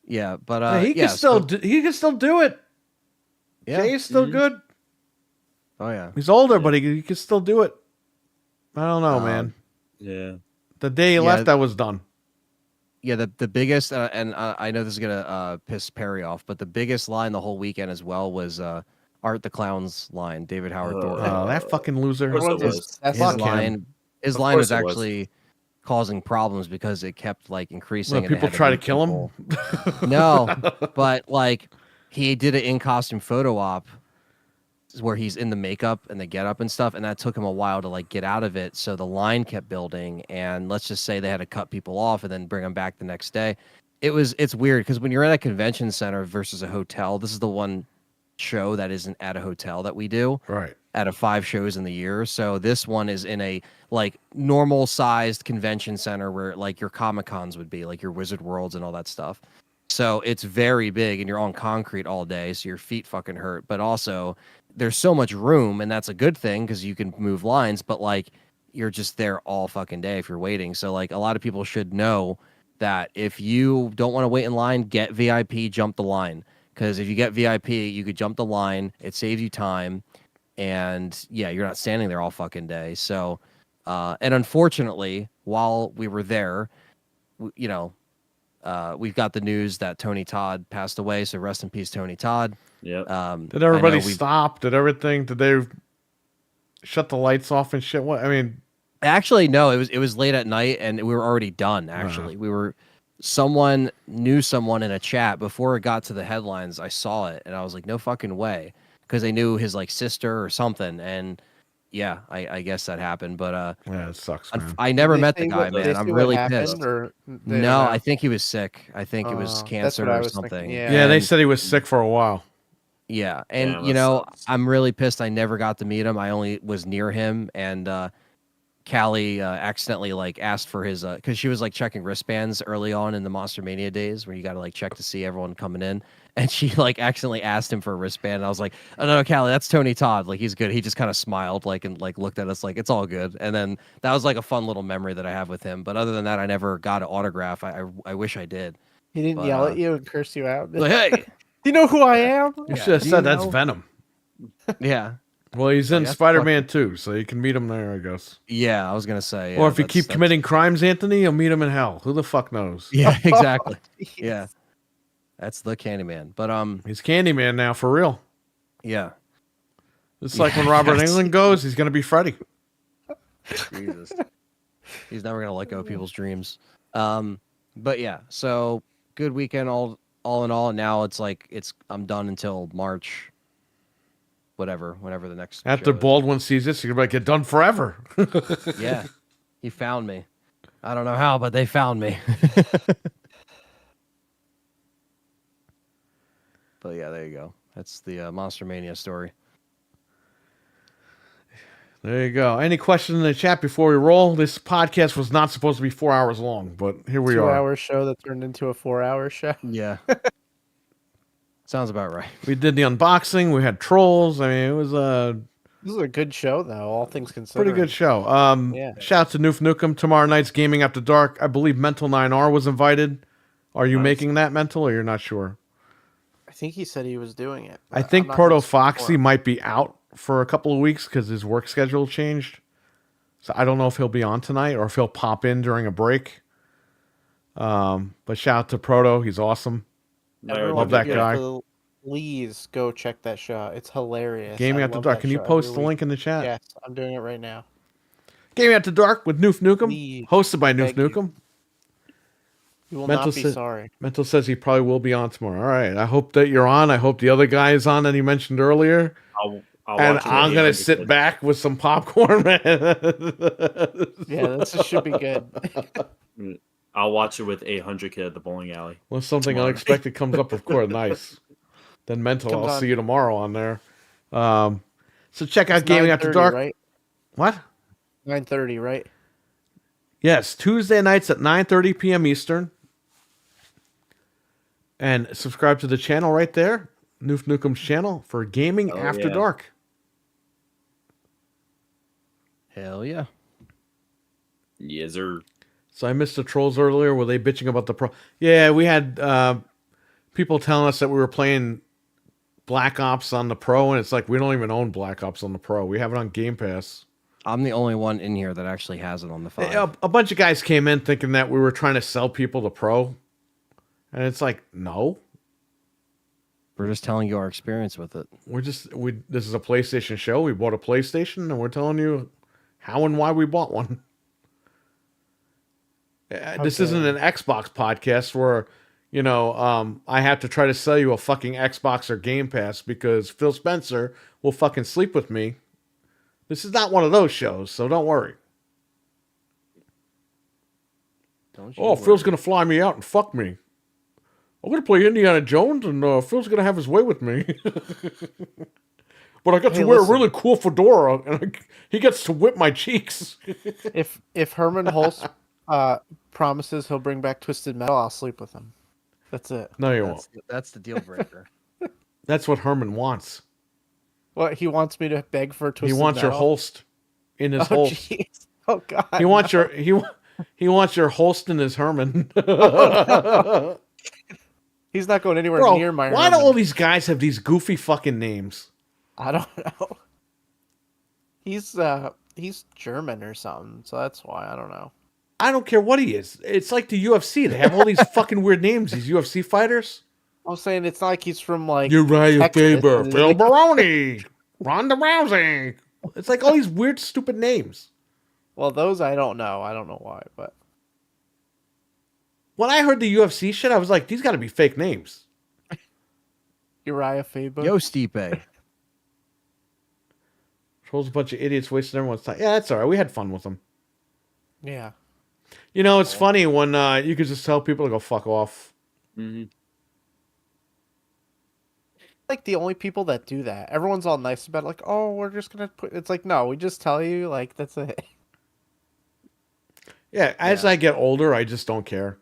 Yeah, but he can still do it. Yeah. Jay's still good. Oh yeah. He's older, but he can still do it. I don't know, man. Yeah. The day he left, I was done. Yeah, the biggest, and I know this is gonna piss Perry off, but the biggest line the whole weekend as well was Art the Clown's line, David Howard Thornton. Oh, that fucking loser! His line was actually causing problems because it kept like increasing. Well, people try to kill him. No, but like he did an in-costume photo op where he's in the makeup and the getup and stuff, and that took him a while to like get out of it. So the line kept building, and let's just say they had to cut people off and then bring them back the next day. It's weird because when you're at a convention center versus a hotel, this is the one show that isn't at a hotel that we do. Right. Out of 5 shows in the year, so this one is in a like normal sized convention center where like your Comic Cons would be, like your Wizard Worlds and all that stuff. So it's very big, and you're on concrete all day, so your feet fucking hurt. But also, there's so much room, and that's a good thing because you can move lines. But like, you're just there all fucking day if you're waiting. So like, a lot of people should know that if you don't want to wait in line, get VIP, jump the line. Because if you get VIP, you could jump the line. It saves you time, and yeah, you're not standing there all fucking day. So, and unfortunately, while we were there, we've got the news that Tony Todd passed away. So rest in peace, Tony Todd. Yeah. Did everybody stop? Did everything? Did they shut the lights off and shit? What? I mean, actually, no. It was late at night, and we were already done. Actually, someone knew someone in a chat before it got to the headlines. I saw it, and I was like, no fucking way, because they knew his like sister or something. And yeah, I guess that happened. But yeah, it sucks, man. I never met the guy, man. I'm really pissed. No, I think he was sick. I think it was cancer or something. Yeah, they said he was sick for a while. Yeah, and sucks. I'm really pissed. I never got to meet him. I only was near him, and Callie accidentally like asked for his because she was like checking wristbands early on in the Monster Mania days where you got to like check to see everyone coming in, and she like accidentally asked him for a wristband. And I was like, oh no, Callie, that's Tony Todd. Like he's good. He just kind of smiled like and like looked at us like it's all good. And then that was like a fun little memory that I have with him. But other than that, I never got an autograph. I wish I did. He didn't yell at you and curse you out. Like, hey, do you know who I am? You should have said that's Venom. Yeah. Well, he's in that's Spider-Man 2, so you can meet him there, I guess. Yeah, I was gonna say. Or Yeah, if you keep committing crimes, Anthony, you'll meet him in hell. Who the fuck knows? Yeah, exactly. Jeez. Yeah, that's the Candyman. But He's Candyman now, for real. yeah. It's like when Robert Yes. Englund goes, he's going to be Freddy. Jesus. He's never gonna let go of people's dreams. But yeah, so good weekend all in all. And now it's like I'm done until March, whenever the next After show is. Baldwin sees this, you're going to get done forever. Yeah, he found me. I don't know how, but they found me. But yeah, there you go. That's the Monster Mania story. There you go. Any questions in the chat before we roll? This podcast was not supposed to be 4 hours long, but here we are. 2-hour show that turned into a 4-hour show. Yeah. Sounds about right. We did the unboxing. We had trolls. I mean, it was a This is a good show, though. All things considered. pretty good show. Yeah. Shout out to Noof Nukem. Tomorrow night's Gaming After Dark. I believe Mental 9R was invited. Are you Nice. making that, Mental, or you're not sure? I think he said he was doing it. I but think I'm not Proto gonna speak Foxy for him. might be out for a couple of weeks because his work schedule changed. So I don't know if he'll be on tonight or if he'll pop in during a break. But shout out to Proto. He's awesome. Everyone, Love that if you guy. have to, please go check that show. It's hilarious. Gaming I After love Dark. that Can you show post every the week. link in the chat? Yes, I'm doing it right now. Gaming After Dark with Noof Nukem. Please. Hosted by Noof Beg you. Nukem. You will Mental not be said- sorry. Mental says he probably will be on tomorrow. All right. I hope that you're on. I hope the other guy is on that he mentioned earlier. I'll And watch it I'm with going to 800 sit kids. back with some popcorn, man. Yeah, this should be good. I'll watch it with 800 kid at the bowling alley. When something Tomorrow. unexpected comes up, of course, nice. Then Mental, Comes I'll on. see you tomorrow on there. So check out It's Gaming After 9:30, Dark. right? What? 9:30, right? Yes, Tuesday nights at 9:30 p.m. Eastern. And subscribe to the channel right there, Noof Nukem's channel, for Gaming Oh, After yeah. Dark. Hell yeah. Yes, sir. So I missed the trolls earlier. Were they bitching about the pro? Yeah, we had people telling us that we were playing Black Ops on the Pro, and it's like we don't even own Black Ops on the Pro. We have it on Game Pass. I'm the only one in here that actually has it on the 5. A bunch of guys came in thinking that we were trying to sell people the Pro, and it's like, no, We're just telling you our experience with it. This is a PlayStation show. We bought a PlayStation, and we're telling you how and why we bought one. This isn't an Xbox podcast where, I have to try to sell you a fucking Xbox or Game Pass because Phil Spencer will fucking sleep with me. This is not one of those shows, so don't worry. Don't you Oh, worry. Phil's gonna fly me out and fuck me. I'm gonna play Indiana Jones, and Phil's gonna have his way with me. But I got Hey, to wear listen. a really cool fedora, and he gets to whip my cheeks. If Herman Hulse promises he'll bring back Twisted Metal, I'll sleep with him. That's it. No, you won't. That's the deal breaker. That's what Herman wants. What, he wants me to beg for Twisted He wants Metal? your holst in his Oh, holst. jeez. Oh, God. He wants he wants your holst in his Herman. He's not going anywhere Bro, near my why do Herman. all these guys have these goofy fucking names? I don't know. He's German or something, so that's why. I don't know. I don't care what he is. It's like the UFC. They have all these fucking weird names, these UFC fighters. I'm saying it's not like he's from like Uriah Texas, Faber, and Phil like- Baroni, Ronda Rousey. It's like all these weird, stupid names. Well, those I don't know. I don't know why, but When I heard the UFC shit, I was like, these got to be fake names. Uriah Faber. Yo, Stipe. Trolls a bunch of idiots wasting everyone's time. Yeah, that's all right. We had fun with them. Yeah. It's funny when you could just tell people to go fuck off. Mm-hmm. Like the only people that do that. Everyone's all nice about it, like, oh, we're just gonna put. It's like, no, we just tell you, like, that's it. Yeah, as Yeah. I get older, I just don't care.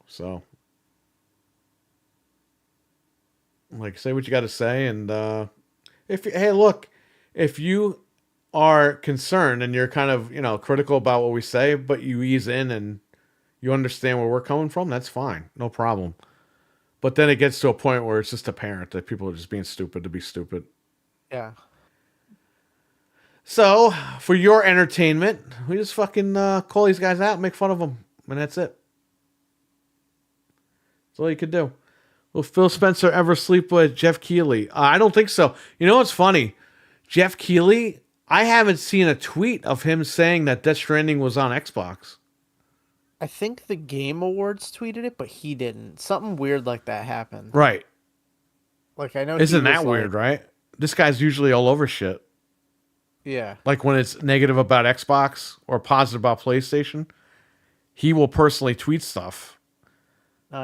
So, like, say what you got to say, and if you are concerned and you're kind of critical about what we say, but you ease in and you understand where we're coming from, that's fine, no problem. But then it gets to a point where it's just apparent that people are just being stupid to be stupid. Yeah. So, for your entertainment, we just fucking call these guys out, make fun of them, and that's it. That's all you could do. Will Phil Spencer ever sleep with Jeff Keighley? I don't think so. You know what's funny? Jeff Keighley, I haven't seen a tweet of him saying that Death Stranding was on Xbox. I think the Game Awards tweeted it, but he didn't. Something weird like that happened. Right. Like I know. Isn't he that was weird, right? This guy's usually all over shit. Yeah. Like when it's negative about Xbox or positive about PlayStation, he will personally tweet stuff.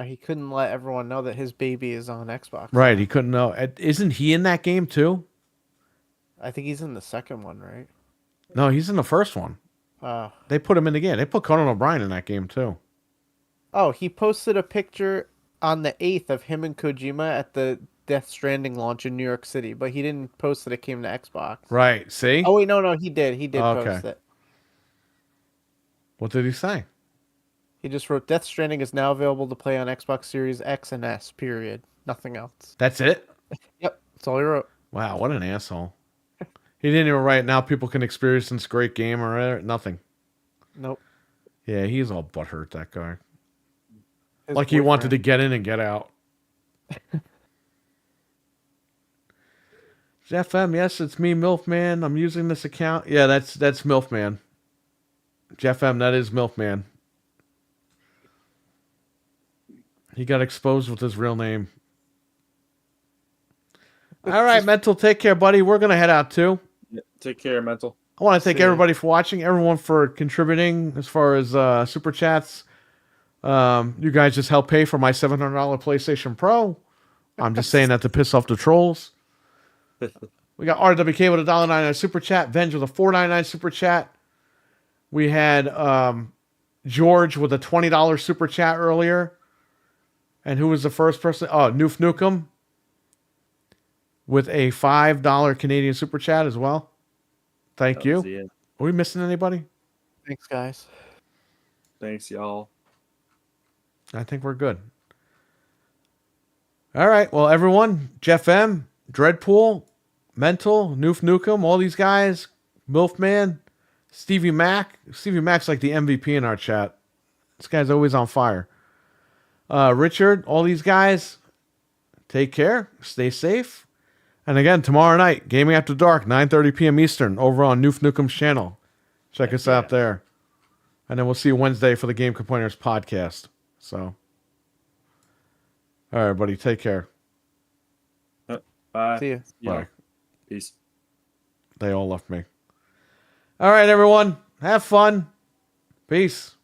He couldn't let everyone know that his baby is on Xbox. Right, he couldn't know. Isn't he in that game too? I think he's in the second one, right? No, he's in the first one. They put him in the game. They put Conan O'Brien in that game too. Oh, he posted a picture on the 8th of him and Kojima at the Death Stranding launch in New York City, but he didn't post that it came to Xbox. Right, see? Oh, wait, no, he did. He did post it. What did he say? He just wrote, Death Stranding is now available to play on Xbox Series X and S, period. Nothing else. That's it? Yep, that's all he wrote. Wow, what an asshole. He didn't even write, now people can experience this great game or nothing. Nope. Yeah, he's all butthurt, that guy. His Like he wanted boyfriend. to get in and get out. Jeff M, yes, it's me, Milfman. I'm using this account. Yeah, that's Milfman. Jeff M, that is Milfman. He got exposed with his real name. All right, Mental, take care, buddy. We're going to head out too. Yeah, take care, Mental. I want to thank See ya. everybody for watching, everyone for contributing as far as super chats. You guys just helped pay for my $700 PlayStation Pro. I'm just saying that to piss off the trolls. We got RWK with a $1.99 super chat. Venge with a $4.99 super chat. We had George with a $20 super chat earlier. And who was the first person? Oh, Noof Nukem with a $5 Canadian super chat as well. Thank you. Are we missing anybody? Thanks, guys. Thanks, y'all. I think we're good. All right. Well, everyone, Jeff M, Dreadpool, Mental, Noof Nukem, all these guys, Milfman, Stevie Mac. Stevie Mac's like the MVP in our chat. This guy's always on fire. Richard, all these guys, take care, stay safe. And again, tomorrow night, Gaming After Dark, 9:30 p.m. Eastern, over on Noof Nukem's channel. Check us out there. And then we'll see you Wednesday for the Game Complainers podcast. So, all right, buddy, take care. Bye. See ya. Bye. Peace. They all left me. All right, everyone, have fun. Peace.